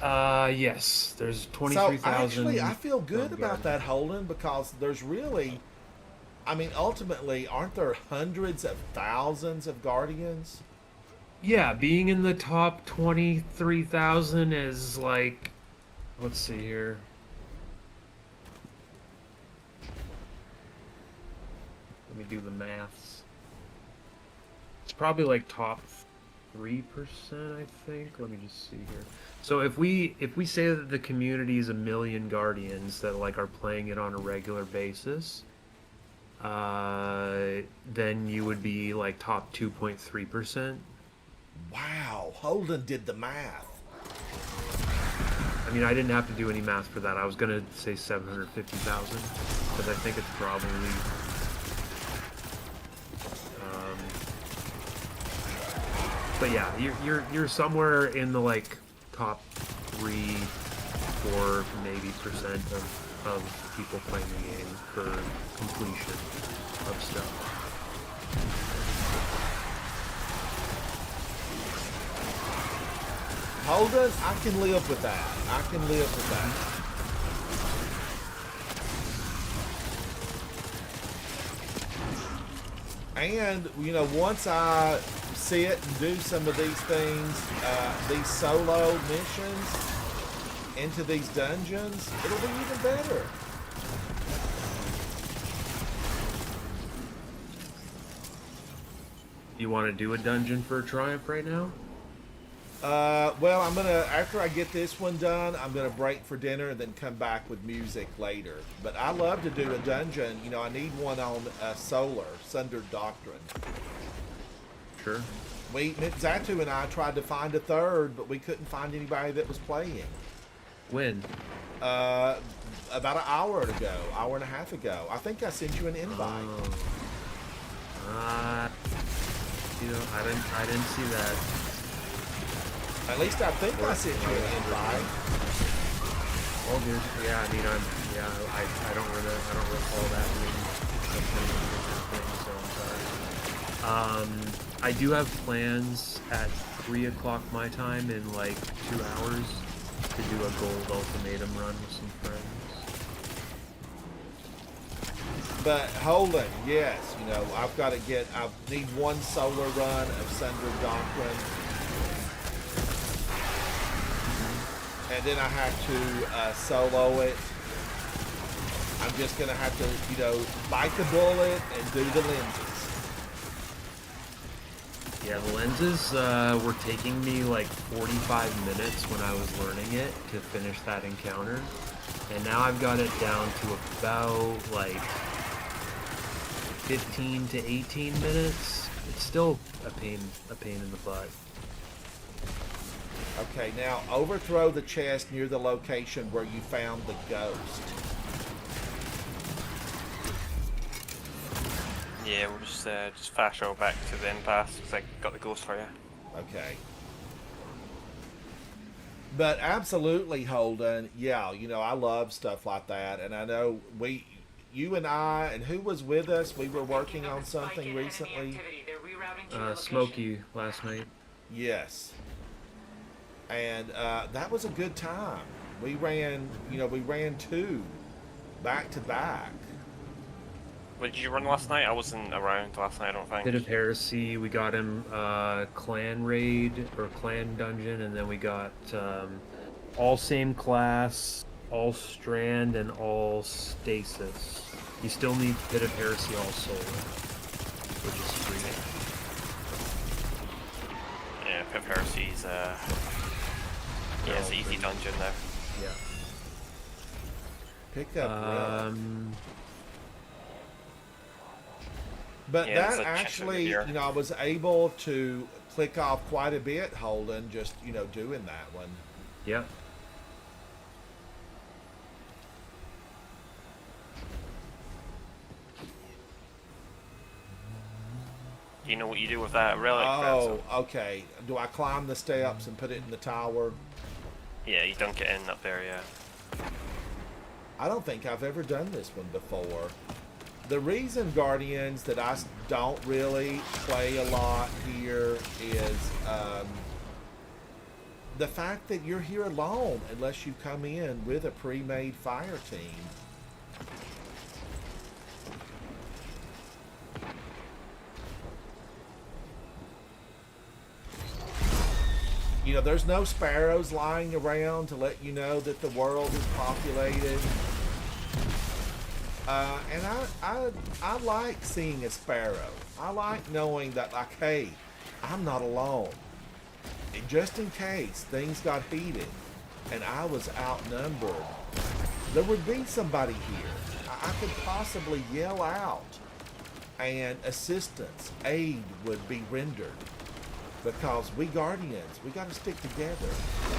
Yes, there's 23,000. So actually, I feel good about that, Holden, because there's really, I mean, ultimately, aren't there hundreds of thousands of Guardians? Yeah, being in the top 23,000 is like, let's see here. Let me do the maths. It's probably like top 3%, I think. Let me just see here. So if we say that the community is 1 million Guardians that like are playing it on a regular basis, then you would be like top 2.3%. Wow, Holden did the math. I mean, I didn't have to do any math for that. I was gonna say 750,000, because I think it's probably. But yeah, you're somewhere in the like top 3, 4, maybe percent of people playing the game for completion of stuff. Holden, I can live with that. I can live with that. And, you know, once I sit and do some of these things, these solo missions into these dungeons, it'll be even better. You want to do a dungeon for a triumph right now? Well, I'm gonna, after I get this one done, I'm gonna break for dinner and then come back with music later. But I love to do a dungeon. You know, I need one on Solar, Sundered Doctrine. Sure. Zatu and I tried to find a third, but we couldn't find anybody that was playing. When? About an hour ago, hour and a half ago. I think I sent you an invite. You know, I didn't see that. At least I think I sent you an invite. All good. Yeah, I mean, I don't recall that being something, so I'm sorry. I do have plans at 3 o'clock my time in like 2 hours to do a gold ultimatum run with some friends. But Holden, yes, you know, I've got to get. I need one solar run of Sunder Doctrine, and then I have to solo it. I'm just gonna have to, you know, bite the bullet and do the lenses. Yeah, the lenses were taking me like 45 minutes when I was learning it to finish that encounter. And now I've got it down to about like 15 to 18 minutes. It's still a pain in the butt. Okay, now overthrow the chest near the location where you found the ghost. Yeah, we'll just fast travel back to the impasse because I got the ghost for you. Okay. But absolutely, Holden, yeah, you know, I love stuff like that, and I know you and I, and who was with us, we were working on something recently. Smokey last night. Yes. And that was a good time. We ran, you know, we ran 2 back to back. What did you run last night? I wasn't around last night, I don't think. Bit of heresy. We got him clan raid or clan dungeon, and then we got all same class, all strand, and all stasis. You still need bit of heresy all soul, which is free. Yeah, Pip Heresy's yeah, it's an easy dungeon now. Yeah. Pick up. But yeah, that actually, you know, I was able to click off quite a bit, Holden, just, you know, doing that one. Yep. Do you know what you do with that relic? Oh, okay. Do I climb the steps and put it in the tower? Yeah, you dunk it in up there, yeah. I don't think I've ever done this one before. The reason, Guardians, that I don't really play a lot here is the fact that you're here alone unless you come in with a pre-made fire team. You know, there's no sparrows lying around to let you know that the world is populated. And I like seeing a sparrow. I like knowing that, like, hey, I'm not alone. And just in case things got heated and I was outnumbered, there would be somebody here. I could possibly yell out and assistance, aid would be rendered. Because we Guardians, we got to stick together.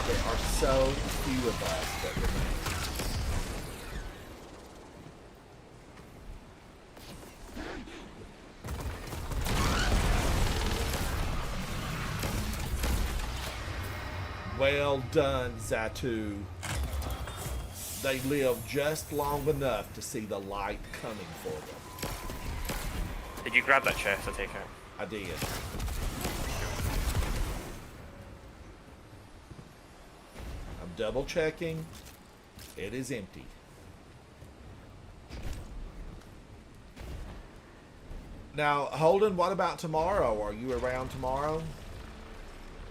There are so few of us that remain. Well done, Zatu. They live just long enough to see the light coming for them. Did you grab that chest, I take it? I did. I'm double checking. It is empty. Now, Holden, what about tomorrow? Are you around tomorrow?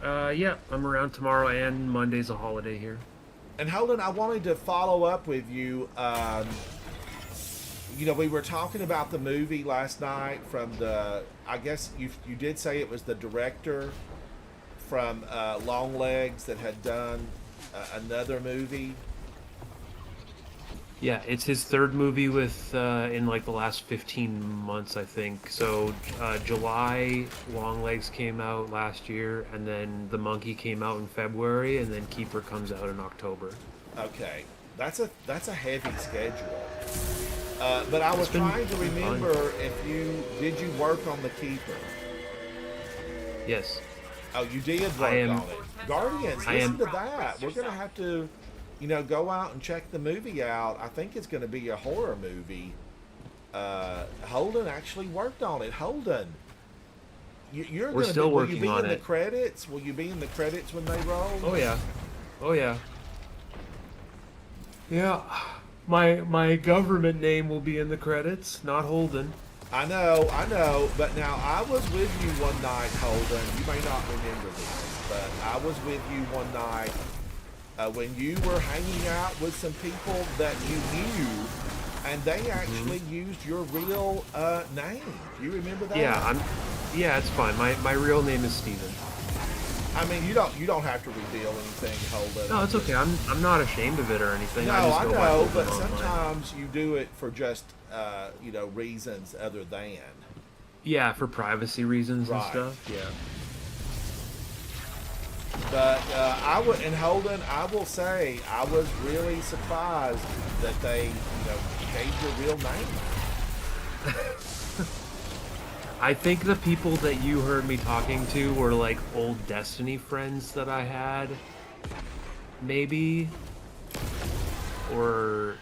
Yeah, I'm around tomorrow, and Monday's a holiday here. And Holden, I wanted to follow up with you. You know, we were talking about the movie last night from the, I guess you did say it was the director from Long Legs that had done another movie. Yeah, it's his third movie with in like the last 15 months, I think. So July, Longlegs came out last year, and then The Monkey came out in February, and then Keeper comes out in October. Okay, that's a heavy schedule. But I was trying to remember if did you work on The Keeper? Yes. Oh, you did work on it. Guardians, listen to that. We're gonna have to, you know, go out and check the movie out. I think it's going to be a horror movie. Holden actually worked on it. Holden, you're We're still working on it. Will you be in the credits? Will you be in the credits when they roll? Oh yeah, oh yeah. Yeah, my government name will be in the credits, not Holden. I know, but now I was with you one night, Holden. You may not remember this, but I was with you one night when you were hanging out with some people that you knew, and they actually used your real name. Do you remember that? Yeah, it's fine. My real name is Steven. I mean, you don't have to reveal anything, Holden. No, it's okay. I'm not ashamed of it or anything. No, I know, Holden but online. sometimes you do it for just reasons other than. Yeah, for privacy reasons and Right. stuff. Yeah. But and Holden, I will say, I was really surprised that they, gave your real name. I think the people that you heard me talking to were like old Destiny friends that I had. Maybe. Or...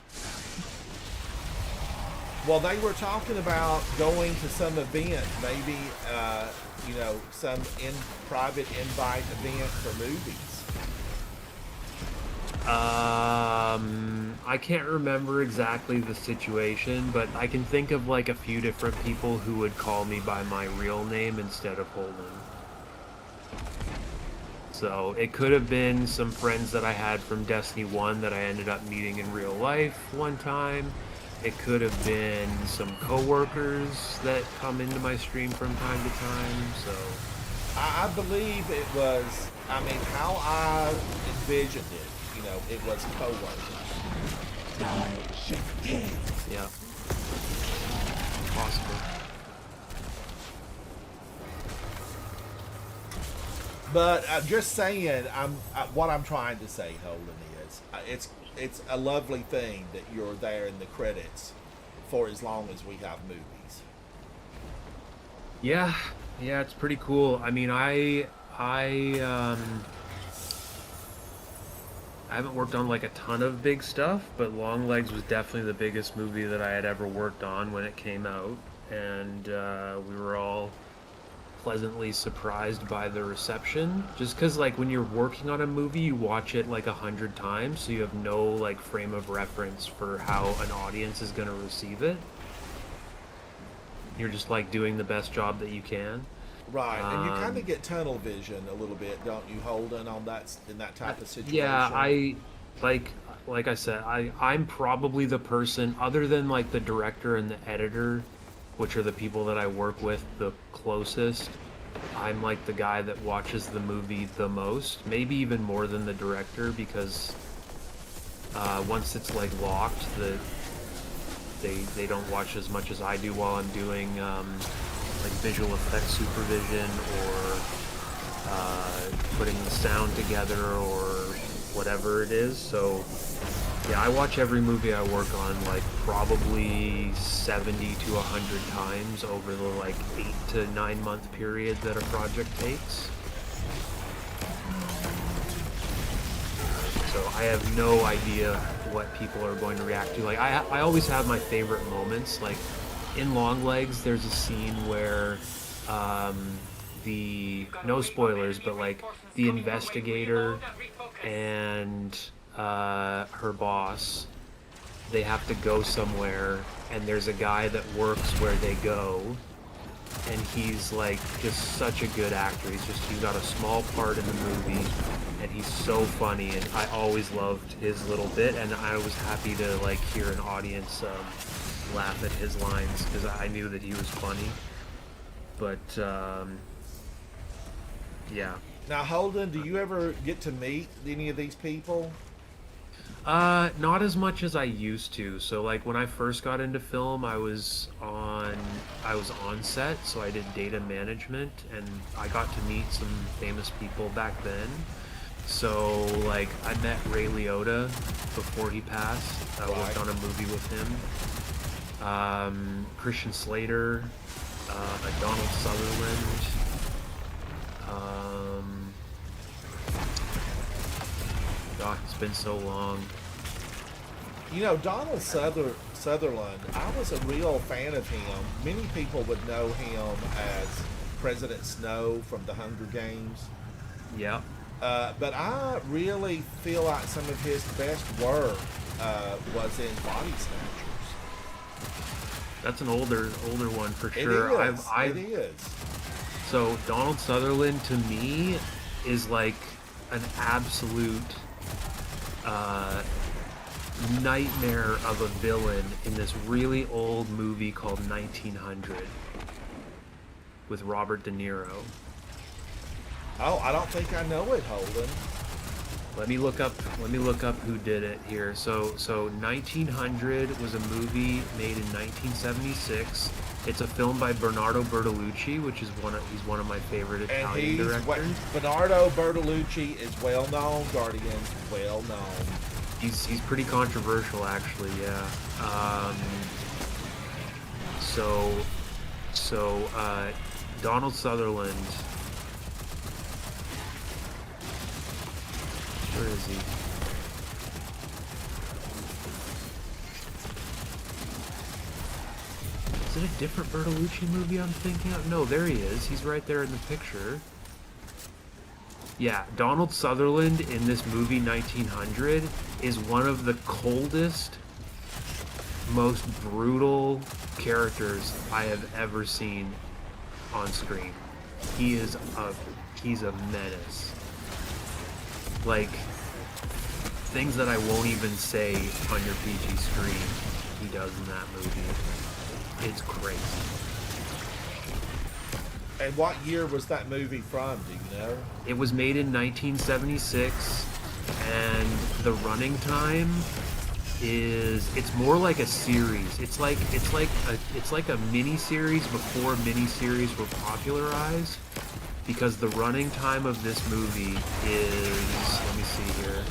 Well, they were talking about going to some event, maybe, some private invite event for movies. I can't remember exactly the situation, but I can think of like a few different people who would call me by my real name instead of Holden. So it could have been some friends that I had from Destiny 1 that I ended up meeting in real life one time. It could have been some coworkers that come into my stream from time to time, so... I believe it was, how I envisioned it, it was coworkers. Yeah. Possible. But just saying, what I'm trying to say, Holden, is it's a lovely thing that you're there in the credits for as long as we have movies. Yeah, it's pretty cool. I mean, I haven't worked on like a ton of big stuff, but Longlegs was definitely the biggest movie that I had ever worked on when it came out, and we were all pleasantly surprised by the reception. Just because, like, when you're working on a movie, you watch it like 100 times, so you have no like frame of reference for how an audience is going to receive it. You're just like doing the best job that you can. Right, and you kind of get tunnel vision a little bit, don't you, Holden, in that type of situation? Yeah, like I said, I'm probably the person, other than like the director and the editor, which are the people that I work with the closest, I'm like the guy that watches the movie the most, maybe even more than the director, because once it's like locked, they don't watch as much as I do while I'm doing like visual effects supervision or putting the sound together or whatever it is. So yeah, I watch every movie I work on like probably 70 to 100 times over the like 8 to 9 month period that a project takes. So I have no idea what people are going to react to. Like I always have my favorite moments. Like in Longlegs, there's a scene where no spoilers, but like the investigator and her boss, they have to go somewhere, and there's a guy that works where they go, and he's like just such a good actor. He's got a small part in the movie, and he's so funny, and I always loved his little bit, and I was happy to like hear an audience laugh at his lines because I knew that he was funny. But yeah. Now, Holden, do you ever get to meet any of these people? Not as much as I used to. So like when I first got into film, I was on set, so I did data management, and I got to meet some famous people back then. So like I met Ray Liotta before he passed. I worked on a movie with him. Christian Slater, Donald Sutherland. God, it's been so long. You know, Donald Sutherland, I was a real fan of him. Many people would know him as President Snow from The Hunger Games. Yeah. But I really feel like some of his best work was in Body Snatchers. That's an older one for sure. It is. So Donald Sutherland to me is like an absolute nightmare of a villain in this really old movie called 1900 with Robert De Niro. Oh, I don't think I know it, Holden. Let me look up who did it here. So 1900 was a movie made in 1976. It's a film by Bernardo Bertolucci, which is he's one of my favorite Italian directors. Bernardo Bertolucci is well known, Guardians, well known. He's pretty controversial, actually. Yeah. Donald Sutherland. Where is he? Is it a different Bertolucci movie I'm thinking of? No, there he is. He's right there in the picture. Yeah, Donald Sutherland in this movie 1900 is one of the coldest, most brutal characters I have ever seen on screen. He's a menace. Like, things that I won't even say on your PG screen, he does in that movie. It's crazy. And what year was that movie from, do you know? It was made in 1976, and the running time it's more like a series. It's like a mini series before mini series were popularized, because the running time of this movie is, let me see here.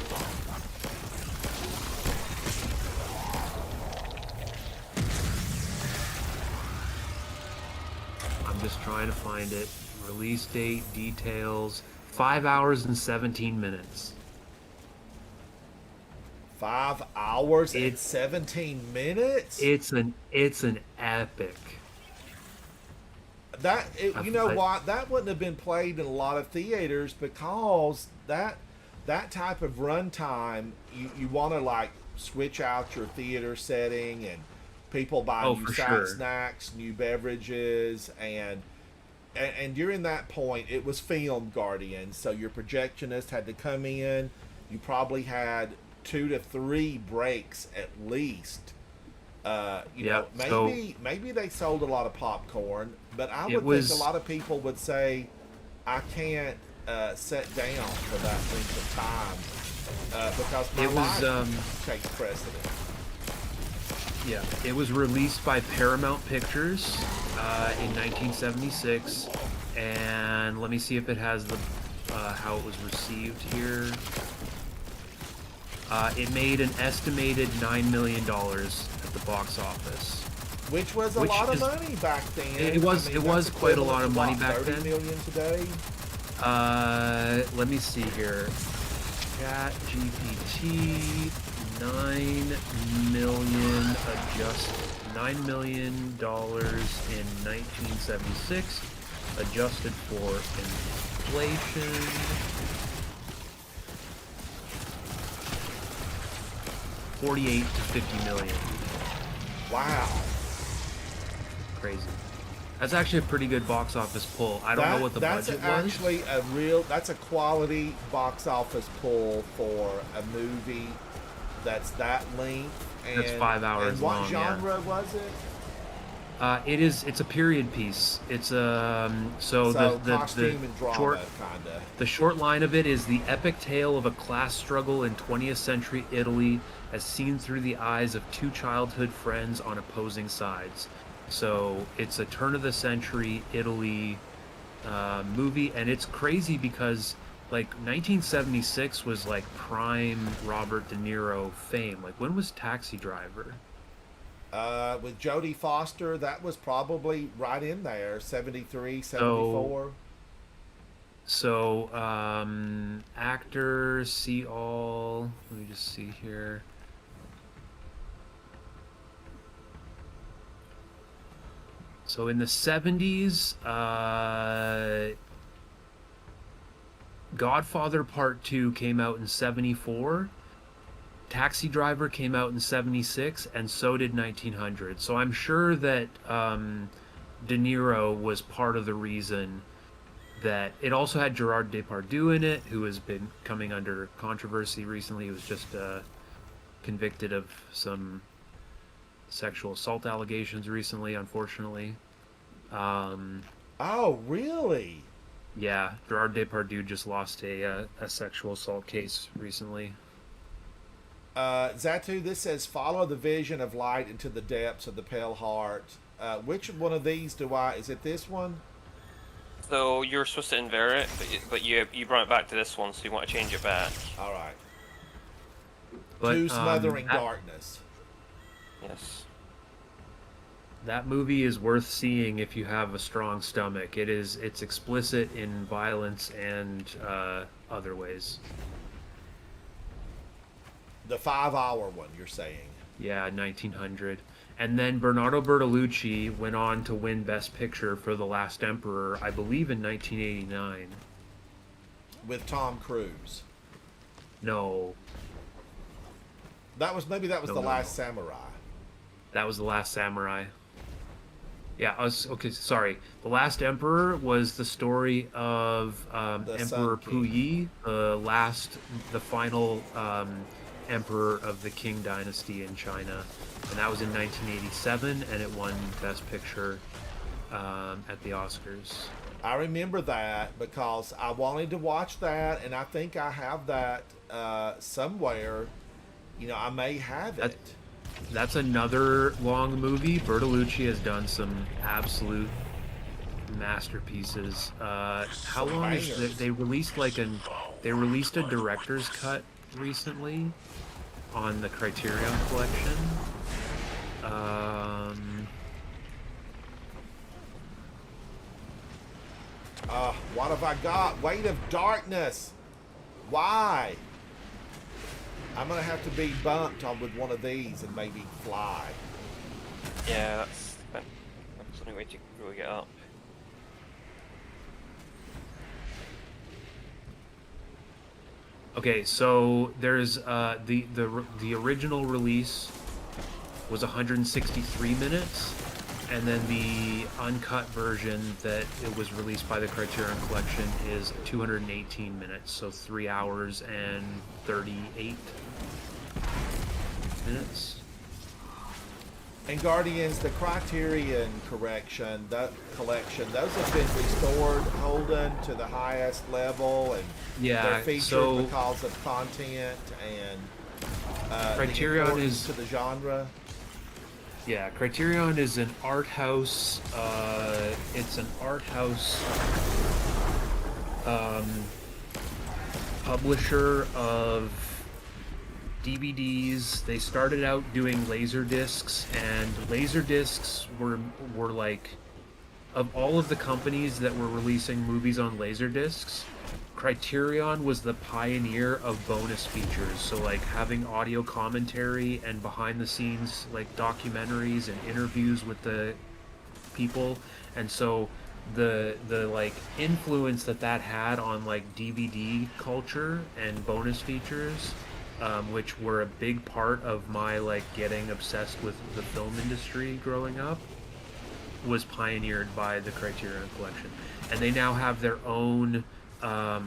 I'm just trying to find it. Release date, details, 5 hours and 17 minutes. 5 hours and 17 minutes? It's an epic. You know what? That wouldn't have been played in a lot of theaters, because that type of runtime, you want to like switch out your theater setting, and people buy new snacks, new beverages, and during that point it was filmed, Guardian. So your projectionist had to come in. You probably had 2 to 3 breaks at least. Maybe they sold a lot of popcorn, but I would think a lot of people would say, I can't sit down for that length of time because my life takes precedent. Yeah, it was released by Paramount Pictures in 1976, and let me see if it has the how it was received here. It made an estimated $9 million at the box office, which was a lot of money back then. It was quite a lot of money back then. 30 million today. Let me see here. ChatGPT, $9 million $9 million in 1976, adjusted for inflation. $48 to $50 million. Wow. Crazy. That's actually a pretty good box office pull. I don't know what the budget was. That's actually that's a quality box office pull for a movie that's that length. And, that's 5 hours long. And what genre was it? It's a period piece. It's the costume and drama, short, kinda. The short line of it is the epic tale of a class struggle in 20th century Italy as seen through the eyes of 2 childhood friends on opposing sides. So it's a turn of the century Italy movie, and it's crazy because like 1976 was like prime Robert De Niro fame. Like, when was Taxi Driver? With Jodie Foster, that was probably right in there, 73, 74. So actor, see all. Let me just see here. So in the 70s, Godfather Part 2 came out in 74. Taxi Driver came out in 76, and so did 1900. So I'm sure that De Niro was part of the reason that it also had Gerard Depardieu in it, who has been coming under controversy recently. He was just convicted of some sexual assault allegations recently, unfortunately. Oh, really? Yeah, Gerard Depardieu just lost a sexual assault case recently. Zatu, this says, follow the vision of light into the depths of the pale heart. Which one of these is it this one? So you're supposed to invert it, but you brought it back to this one, so you want to change it back. All right. But, To Smothering Darkness. Yes. That movie is worth seeing if you have a strong stomach. It's explicit in violence and other ways. The 5-hour one, you're saying? Yeah, 1900. And then Bernardo Bertolucci went on to win Best Picture for The Last Emperor, I believe in 1989. With Tom Cruise. No. Maybe that was The Last Samurai. That was The Last Samurai. Yeah, okay, sorry. The Last Emperor was the story of Emperor Puyi, the final emperor of the Qing dynasty in China, and that was in 1987, and it won Best Picture at the Oscars. I remember that because I wanted to watch that, and I think I have that somewhere. I may have it. That's another long movie. Bertolucci has done some absolute masterpieces. How long is they released they released a director's cut recently on the Criterion Collection. What have I got? Weight of Darkness. Why? I'm gonna have to be bumped on with one of these and maybe fly. Yeah, that's the only way to really get up. Okay, so there's the original release was 163 minutes, and then the uncut version that it was released by the Criterion Collection is 218 minutes, so 3 hours and 38 minutes. And Guardians, the Criterion collection, those have been restored, Holden, to the highest level, and they're featured because of content and Criterion is to the genre. Yeah, Criterion is an art house. It's an art house publisher of DVDs. They started out doing laser discs, and laser discs were like, of all of the companies that were releasing movies on laser discs, Criterion was the pioneer of bonus features. So like having audio commentary and behind the scenes like documentaries and interviews with the people. And so the like influence that had on like DVD culture and bonus features, which were a big part of my like getting obsessed with the film industry growing up, was pioneered by the Criterion Collection. And they now have their own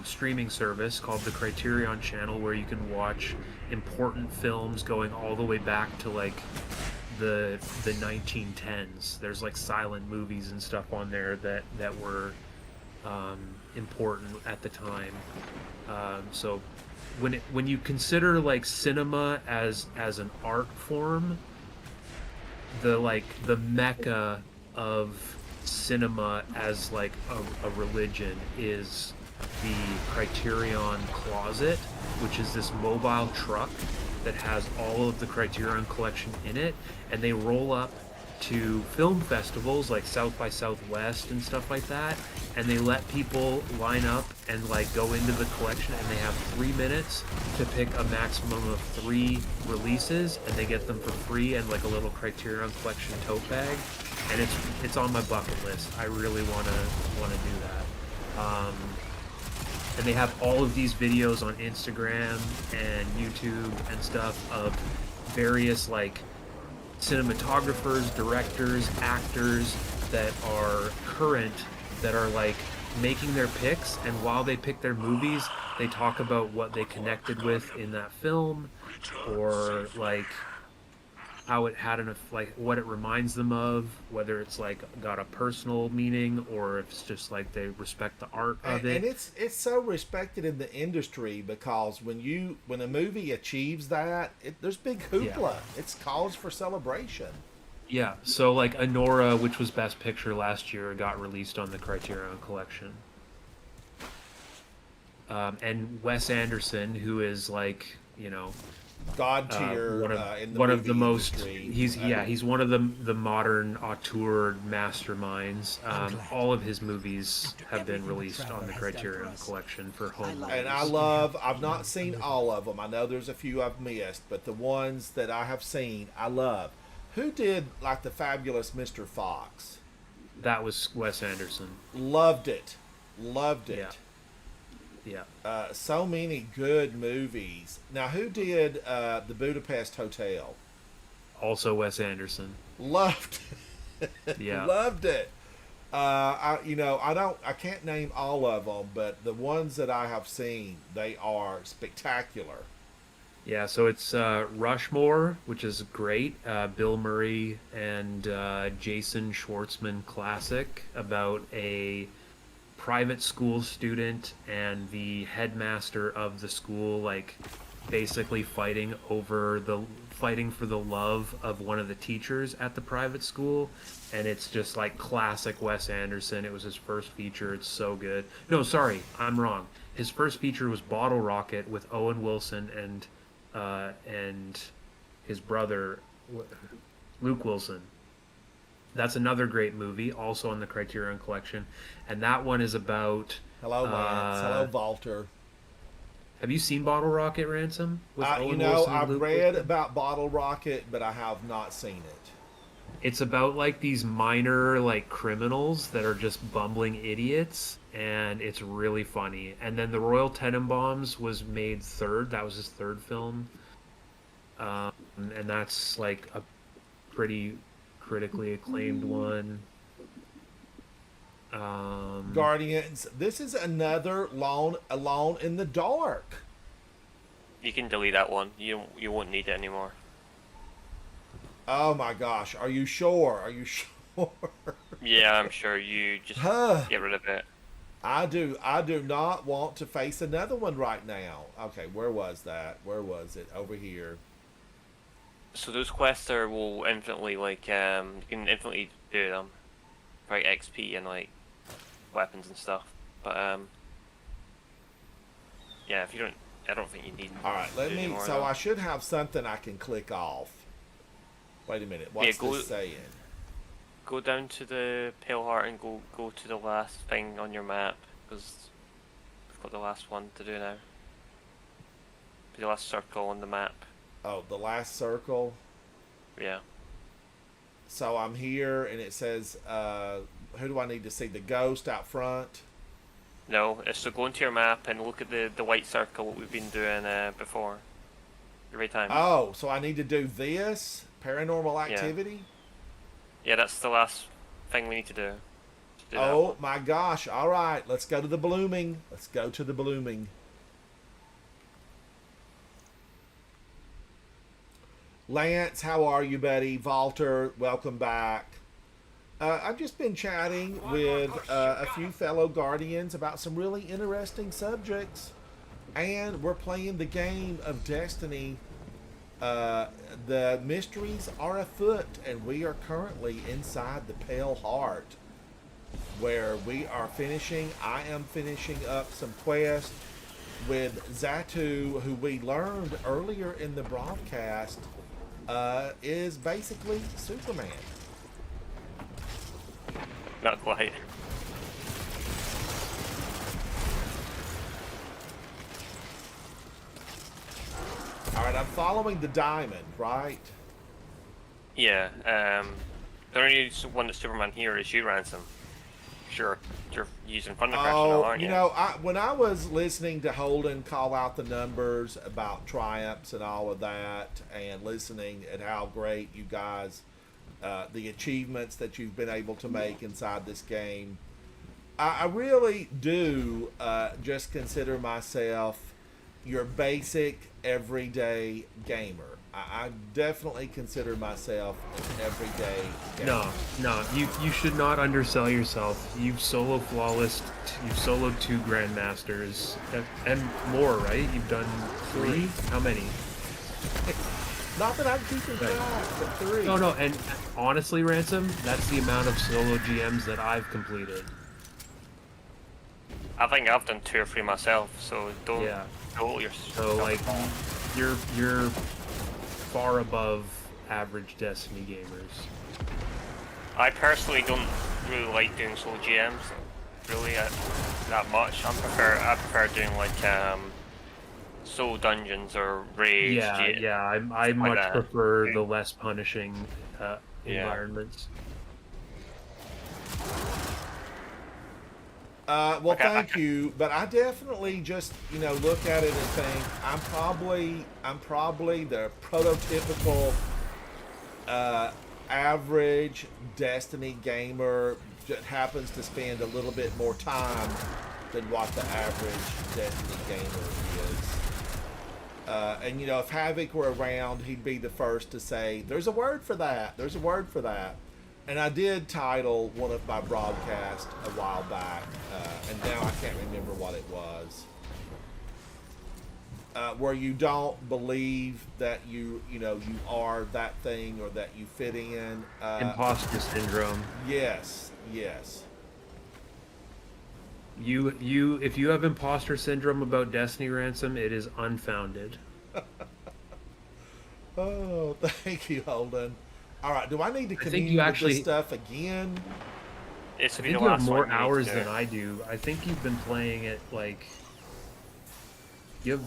streaming service called the Criterion Channel, where you can watch important films going all the way back to like the 1910s. There's like silent movies and stuff on there that were important at the time. So when you consider like cinema as an art form, the mecca of cinema as like a religion is the Criterion Closet, which is this mobile truck that has all of the Criterion Collection in it, and they roll up to film festivals like South by Southwest and stuff like that, and they let people line up and like go into the collection, and they have 3 minutes to pick a maximum of 3 releases, and they get them for free and like a little Criterion Collection tote bag, and it's on my bucket list. I really want to do that. And they have all of these videos on Instagram and YouTube YouTube and stuff of various like cinematographers, directors, actors that are current, that are like making their picks, and while they pick their movies, they talk about what they connected with in that film, or like how it had like what it reminds them of, whether it's like got a personal meaning or if it's just like they respect the art of it. And it's so respected in the industry because when a movie achieves that, there's big hoopla. Yeah. It's cause for celebration. Yeah, so like Anora, which was Best Picture last year, got released on the Criterion Collection. And Wes Anderson, who is like, you know, God tier in the one of movie the most industry. he's one of the modern auteur masterminds. All of his movies have been released on the Criterion Collection for home release. And I've not seen all of them. I know there's a few I've missed, but the ones that I have seen, I love. Who did like the fabulous Mr. Fox? That was Wes Anderson. Loved it. Yeah. So many good movies. Now, who did the Budapest Hotel? Also Wes Anderson. Loved it. Yeah. Loved it. I can't name all of them, but the ones that I have seen, they are spectacular. Yeah, so it's Rushmore, which is great. Bill Murray and Jason Schwartzman classic about a private school student and the headmaster of the school, like basically fighting for the love of one of the teachers at the private school. And it's just like classic Wes Anderson. It was his first feature. It's so good. No, sorry, I'm wrong. His first feature was Bottle Rocket with Owen Wilson and his brother Luke Wilson. That's another great movie, also on the Criterion Collection, and that one is about. Hello, Lance. Hello, Walter. Have you seen Bottle Rocket, Ransom? With Owen Wilson and I've Luke read Wilson? about Bottle Rocket, but I have not seen it. It's about like these minor like criminals that are just bumbling idiots, and it's really funny. And then The Royal Tenenbaums was made third. That was his third film, and that's like a pretty critically acclaimed one. Guardians. This is another Alone in the Dark. You can delete that one. You won't need it anymore. Oh my gosh! Are you sure? Are you sure? Yeah, I'm sure. You just get rid of it. I do not want to face another one right now. Okay, where was that? Where was it? Over here. So those quests will infinitely you can infinitely do them, for XP and like weapons and stuff. But yeah, if you don't, I don't think you need. All right, let me. So I should have something I can click off. Wait a minute. What's this saying? Go down to the Pale Heart and go to the last thing on your map, because we've got the last one to do now. The last circle on the map. Oh, the last circle? Yeah. So I'm here and it says, who do I need to see? The ghost out front? No, so go into your map and look at the white circle what we've been doing before. Every time. Oh, so I need to do this? Paranormal activity? Yeah, that's the last thing we need to do. Oh my gosh. All right, let's go to the blooming. Let's go to the blooming. Lance, how are you, buddy? Walter, welcome back. I've just been chatting with a few fellow Guardians about some really interesting subjects. And we're playing the game of Destiny. The mysteries are afoot, and we are currently inside the Pale Heart, where we are I am finishing up some quests with Zatu, who we learned earlier in the broadcast is basically Superman. Not quite. Alright, I'm following the diamond, right? Yeah, the only one that's Superman here is you, Ransom. Sure. You're using Thunder Crash now, aren't you? You know, when I was listening to Holden call out the numbers about triumphs and all of that, and listening at how great you guys, the achievements that you've been able to make inside this game, I really do just consider myself your basic everyday gamer. I definitely consider myself an everyday gamer. No, you should not undersell yourself. You've soloed 2 Grandmasters and more, right? You've done 3? How many? Not that I'm keeping track, but 3. No, and honestly, Ransom, that's the amount of solo GMs that I've completed. I think I've done 2 or 3 myself, so don't hold yourself. So like, you're far above average Destiny gamers. I personally don't really like doing solo GMs, really that much. I prefer doing like solo dungeons or raids. I much prefer the less punishing environments. Well, thank you, but I definitely just, look at it and think I'm probably the prototypical average Destiny gamer that happens to spend a little bit more time than what the average Destiny gamer is. And if Havoc were around, he'd be the first to say, "There's a word for that. There's a word for that." And I did title one of my broadcasts a while back, and now I can't remember what it was. Where you don't believe that you are that thing or that you fit in. Imposter syndrome. Yes. If you have imposter syndrome about Destiny, Ransom, it is unfounded. Oh, thank you, Holden. All right, do I need to continue this stuff again? I think you have more hours than I do. I think you've been playing it like you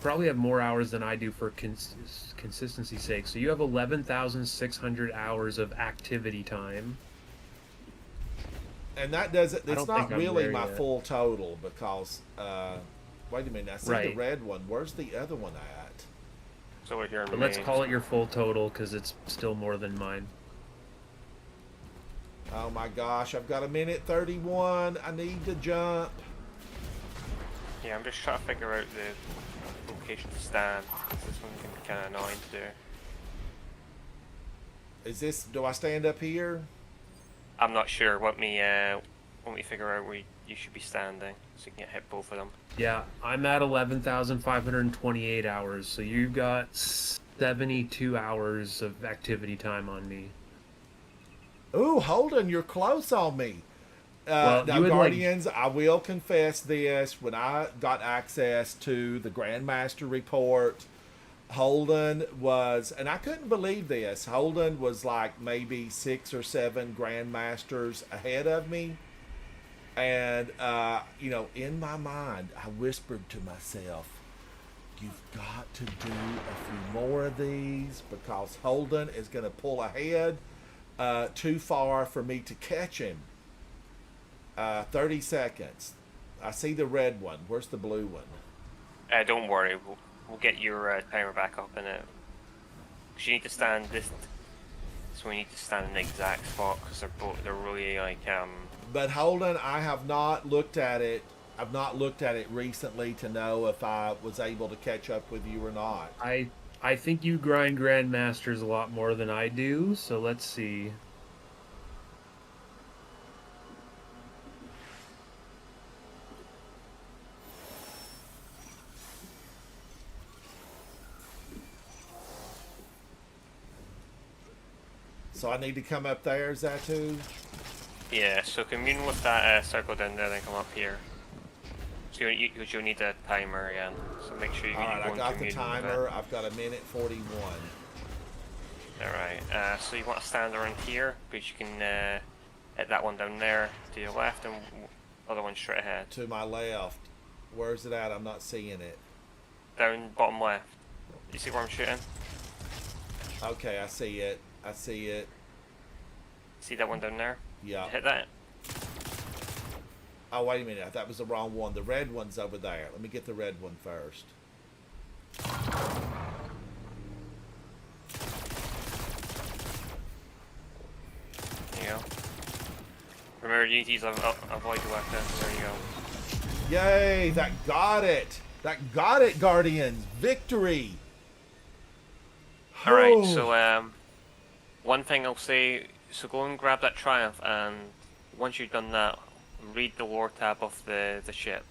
probably have more hours than I do for consistency's sake. So you have 11,600 hours of activity time. And that doesn't. It's not really my full total because. Wait a minute. I see the red one. Where's the other one at? So we're here. But let's call it your full total because it's still more than mine. Oh my gosh! I've got 1:31. I need to jump. Yeah, I'm just trying to figure out the location to stand. This one can be kind of annoying to do. Is this? Do I stand up here? I'm not sure. Let me figure out where you should be standing so you can hit both of them. Yeah, I'm at 11,528 hours, so you've got 72 hours of activity time on me. Ooh, Holden, you're close on me. Well, now, Guardians, I will confess this. When I got access to the Grandmaster report, Holden was, and I couldn't believe this, Holden was like maybe 6 or 7 Grandmasters ahead of me. And, in my mind, I whispered to myself, you've got to do a few more of these because Holden is going to pull ahead too far for me to catch him. 30 seconds. I see the red one. Where's the blue one? Don't worry. We'll get your timer back up in it. Because you need to stand this. So we need to stand in the exact spot because they're really like But Holden, I have not looked at it. I've not looked at it recently to know if I was able to catch up with you or not. I think you grind Grandmasters a lot more than I do, so let's see. So I need to come up there, is that too? Yeah, so commune with that circle down there, then come up here. So you'll need a timer again. So make sure you get Alright, I got the timer. I've got 1:41. Alright, so you want to stand around here, because you can hit that one down there to your left and other one straight ahead. To my left. Where's it at? I'm not seeing it. Down bottom left. You see where I'm shooting? Okay, I see it. I see it. See that one down there? Yeah. Hit that. Oh, wait a minute. That was the wrong one. The red one's over there. Let me get the red one first. There you go. Remember, you need to use avoid weapon. There you go. Yay! That got it! That got it, Guardians! Victory! Alright, so, one thing I'll say, so go and grab that Triumph, and once you've done that, read the lore tab of the ship.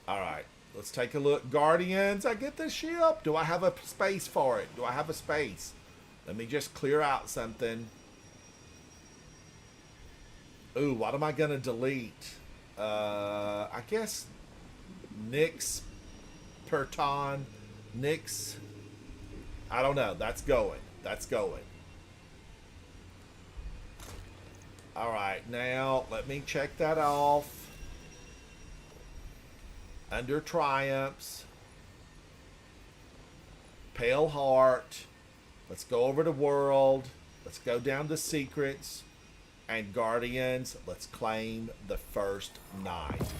Alright, let's take a look. Guardians, I get the ship! Do I have a space for it? Do I have a space? Let me just clear out something. Ooh, what am I gonna delete? I guess Nyx, Perton, Nyx. I don't know. That's going. That's going. Alright, now let me check that off. Under Triumphs. Pale Heart. Let's go over to World. Let's go down to Secrets. And Guardians, let's claim the first knife.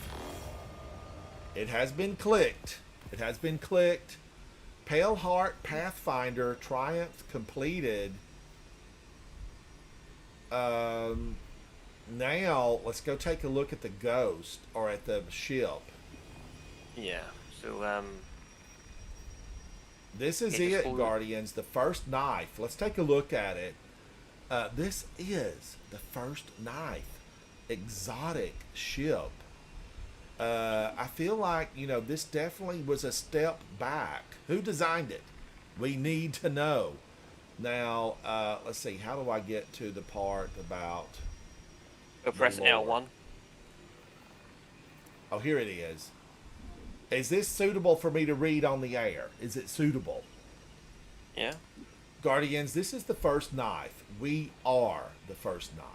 It has been clicked. It has been clicked. Pale Heart Pathfinder Triumph completed. Now let's go take a look at the ghost or at the ship. Yeah. So this is it, Guardians. The first knife. Let's take a look at it. This is the first knife. Exotic ship. I feel like, this definitely was a step back. Who designed it? We need to know. Now, let's see. How do I get to the part about... Go press L1. Oh, here it is. Is this suitable for me to read on the air? Is it suitable? Yeah. Guardians, this is the first knife. We are the first knife.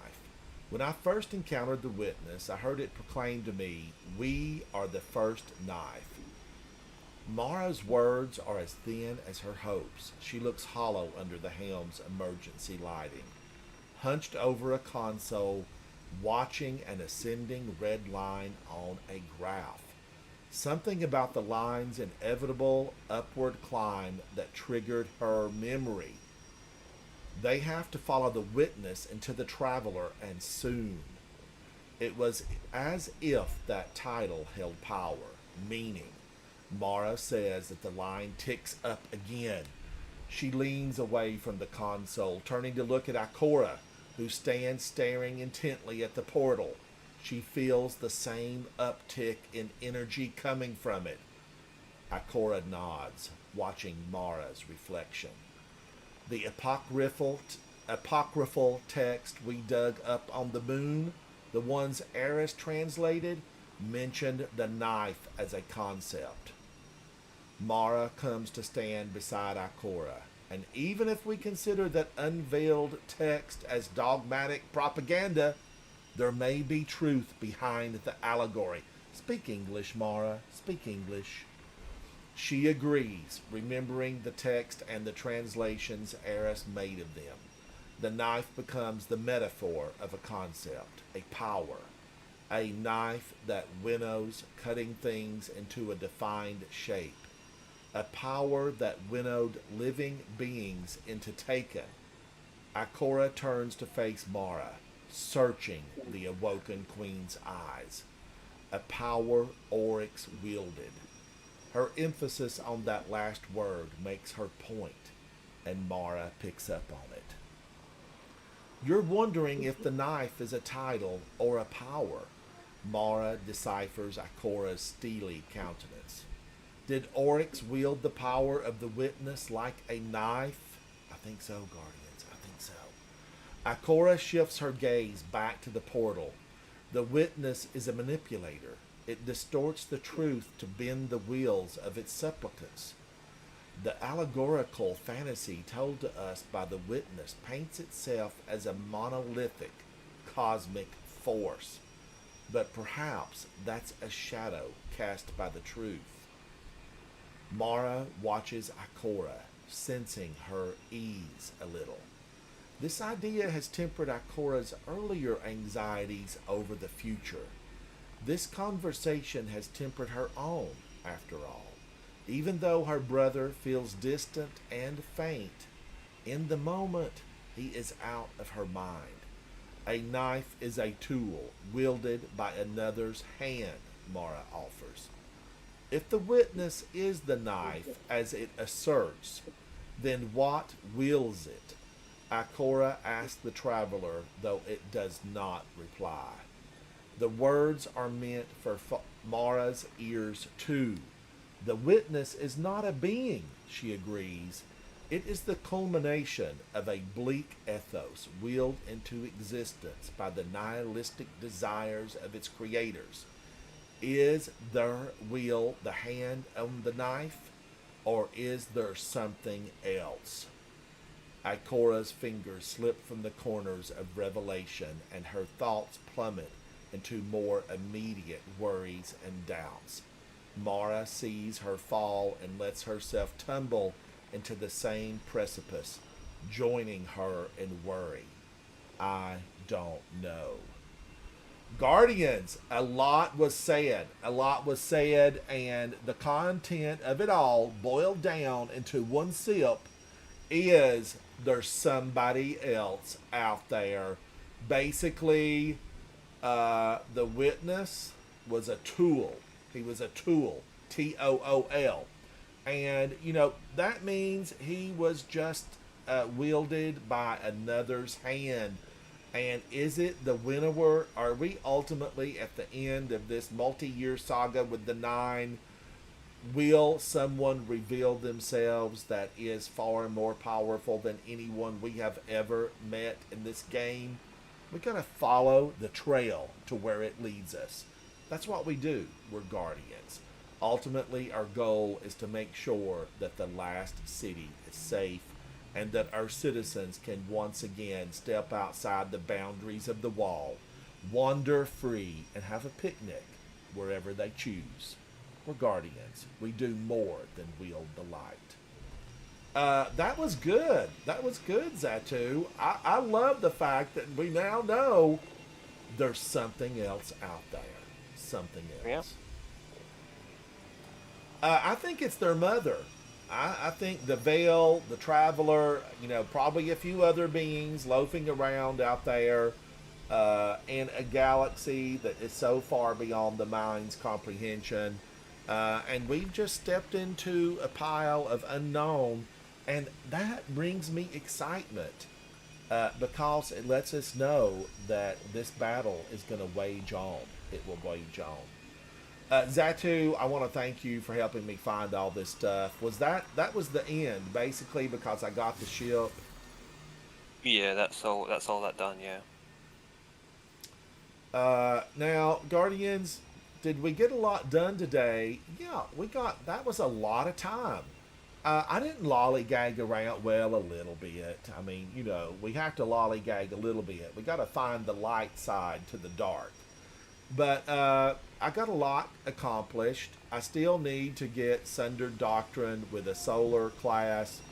When I first encountered the witness, I heard it proclaim to me, "We are the first knife." Mara's words are as thin as her hopes. She looks hollow under the helm's emergency lighting, hunched over a console, watching an ascending red line on a graph. Something about the line's inevitable upward climb that triggered her memory. They have to follow the witness into the traveler, and soon. It was as if that title held power, meaning. Mara says that the line ticks up again. She leans away from the console, turning to look at Ikora, who stands staring intently at the portal. She feels the same uptick in energy coming from it. Ikora nods, watching Mara's reflection. The apocryphal text we dug up on the moon, the ones Eris translated, mentioned the knife as a concept. Mara comes to stand beside Ikora, and even if we consider that unveiled text as dogmatic propaganda, there may be truth behind the allegory. Speak English, Mara. Speak English. She agrees, remembering the text and the translations Eris made of them. The knife becomes the metaphor of a concept, a power, a knife that winnows, cutting things into a defined shape, a power that winnowed living beings into taken. Ikora turns to face Mara, searching the awoken queen's eyes. A power Oryx wielded. Her emphasis on that last word makes her point, and Mara picks up on it. You're wondering if the knife is a title or a power. Mara deciphers Ikora's steely countenance. Did Oryx wield the power of the witness like a knife? I think so, Guardians. I think so. Ikora shifts her gaze back to the portal. The witness is a manipulator. It distorts the truth to bend the wheels of its supplicants. The allegorical fantasy told to us by the witness paints itself as a monolithic cosmic force. But perhaps that's a shadow cast by the truth. Mara watches Ikora, sensing her ease a little. This idea has tempered Ikora's earlier anxieties over the future. This conversation has tempered her own, after all. Even though her brother feels distant and faint, in the moment he is out of her mind. A knife is a tool wielded by another's hand, Mara offers. If the witness is the knife, as it asserts, then what wields it? Ikora asks the traveler, though it does not reply. The words are meant for Mara's ears too. The witness is not a being, she agrees. It is the culmination of a bleak ethos willed into existence by the nihilistic desires of its creators. Is their will the hand on the knife, or is there something else? Ikora's fingers slip from the corners of revelation, and her thoughts plummet into more immediate worries and doubts. Mara sees her fall and lets herself tumble into the same precipice, joining her in worry. I don't know. Guardians, a lot was said. And the content of it all, boiled down into one sip, is there's somebody else out there. Basically, the witness was a tool. He was a tool. Tool. And, that means he was just wielded by another's hand. And is it the winnower? Are we ultimately at the end of this multi-year saga with the 9? Will someone reveal themselves that is far more powerful than anyone we have ever met in this game? We gotta follow the trail to where it leads us. That's what we do. We're guardians. Ultimately, our goal is to make sure that the last city is safe and that our citizens can once again step outside the boundaries of the wall, wander free, and have a picnic wherever they choose. We're guardians. We do more than wield the light. That was good. That was good, Zatu. I love the fact that we now know there's something else out there. Something else. Yeah. I think it's their mother. I think the Veil, the Traveler, probably a few other beings loafing around out there in a galaxy that is so far beyond the mind's comprehension. And we've just stepped into a pile of unknown, and that brings me excitement because it lets us know that this battle is going to wage on. It will wage on. Zatu, I want to thank you for helping me find all this stuff. That was the end, basically, because I got the ship? Yeah, that's all that done, yeah. Now, Guardians, did we get a lot done today? Yeah, that was a lot of time. I didn't lollygag around, a little bit. I mean, we have to lollygag a little bit. We got to find the light side to the dark. But I got a lot accomplished. I still need to get Sundered Doctrine with a solar class.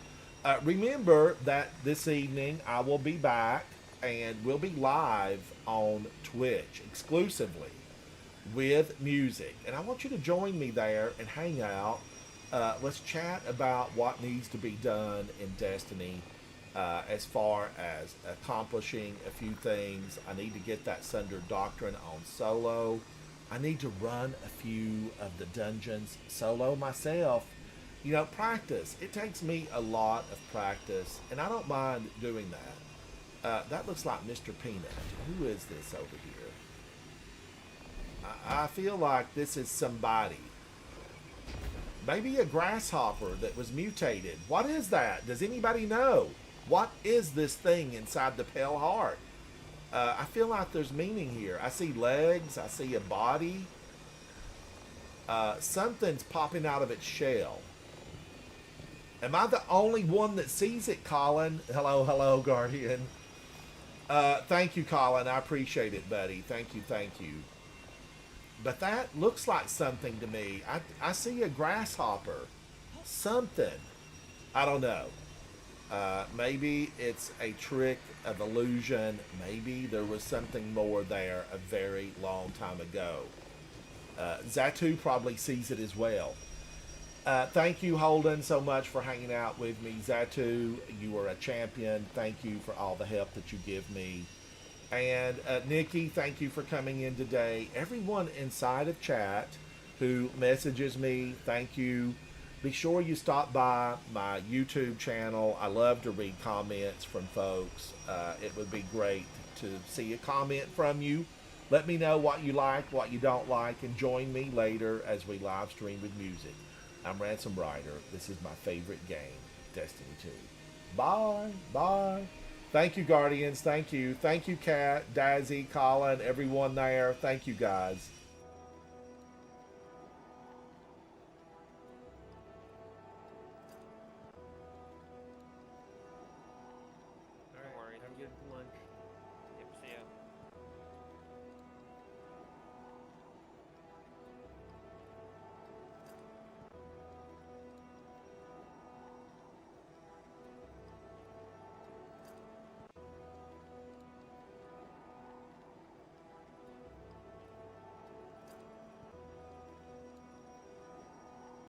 Remember that this evening I will be back and we'll be live on Twitch exclusively with music. And I want you to join me there and hang out. Let's chat about what needs to be done in Destiny as far as accomplishing a few things. I need to get that Sundered Doctrine on solo. I need to run a few of the dungeons solo myself. Practice. It takes me a lot of practice, and I don't mind doing that. That looks like Mr. Peanut. Who is this over here? I feel like this is somebody. Maybe a grasshopper that was mutated. What is that? Does anybody know? What is this thing inside the pale heart? I feel like there's meaning here. I see legs. I see a body. Something's popping out of its shell. Am I the only one that sees it, Colin? Hello, Guardian. Thank you, Colin. I appreciate it, buddy. Thank you. But that looks like something to me. I see a grasshopper. Something. I don't know. Maybe it's a trick of illusion. Maybe there was something more there a very long time ago. Zatu probably sees it as well. Thank you, Holden, so much for hanging out with me. Zatu, you are a champion. Thank you for all the help that you give me. And Nikki, thank you for coming in today. Everyone inside of chat who messages me, thank you. Be sure you stop by my YouTube channel. I love to read comments from folks. It would be great to see a comment from you. Let me know what you like, what you don't like, and join me later as we live stream with music. I'm Ransom Rider. This is my favorite game, Destiny 2. Bye. Bye. Thank you, Guardians. Thank you. Thank you, Kat, Dazzy, Colin, everyone there. Thank you, guys.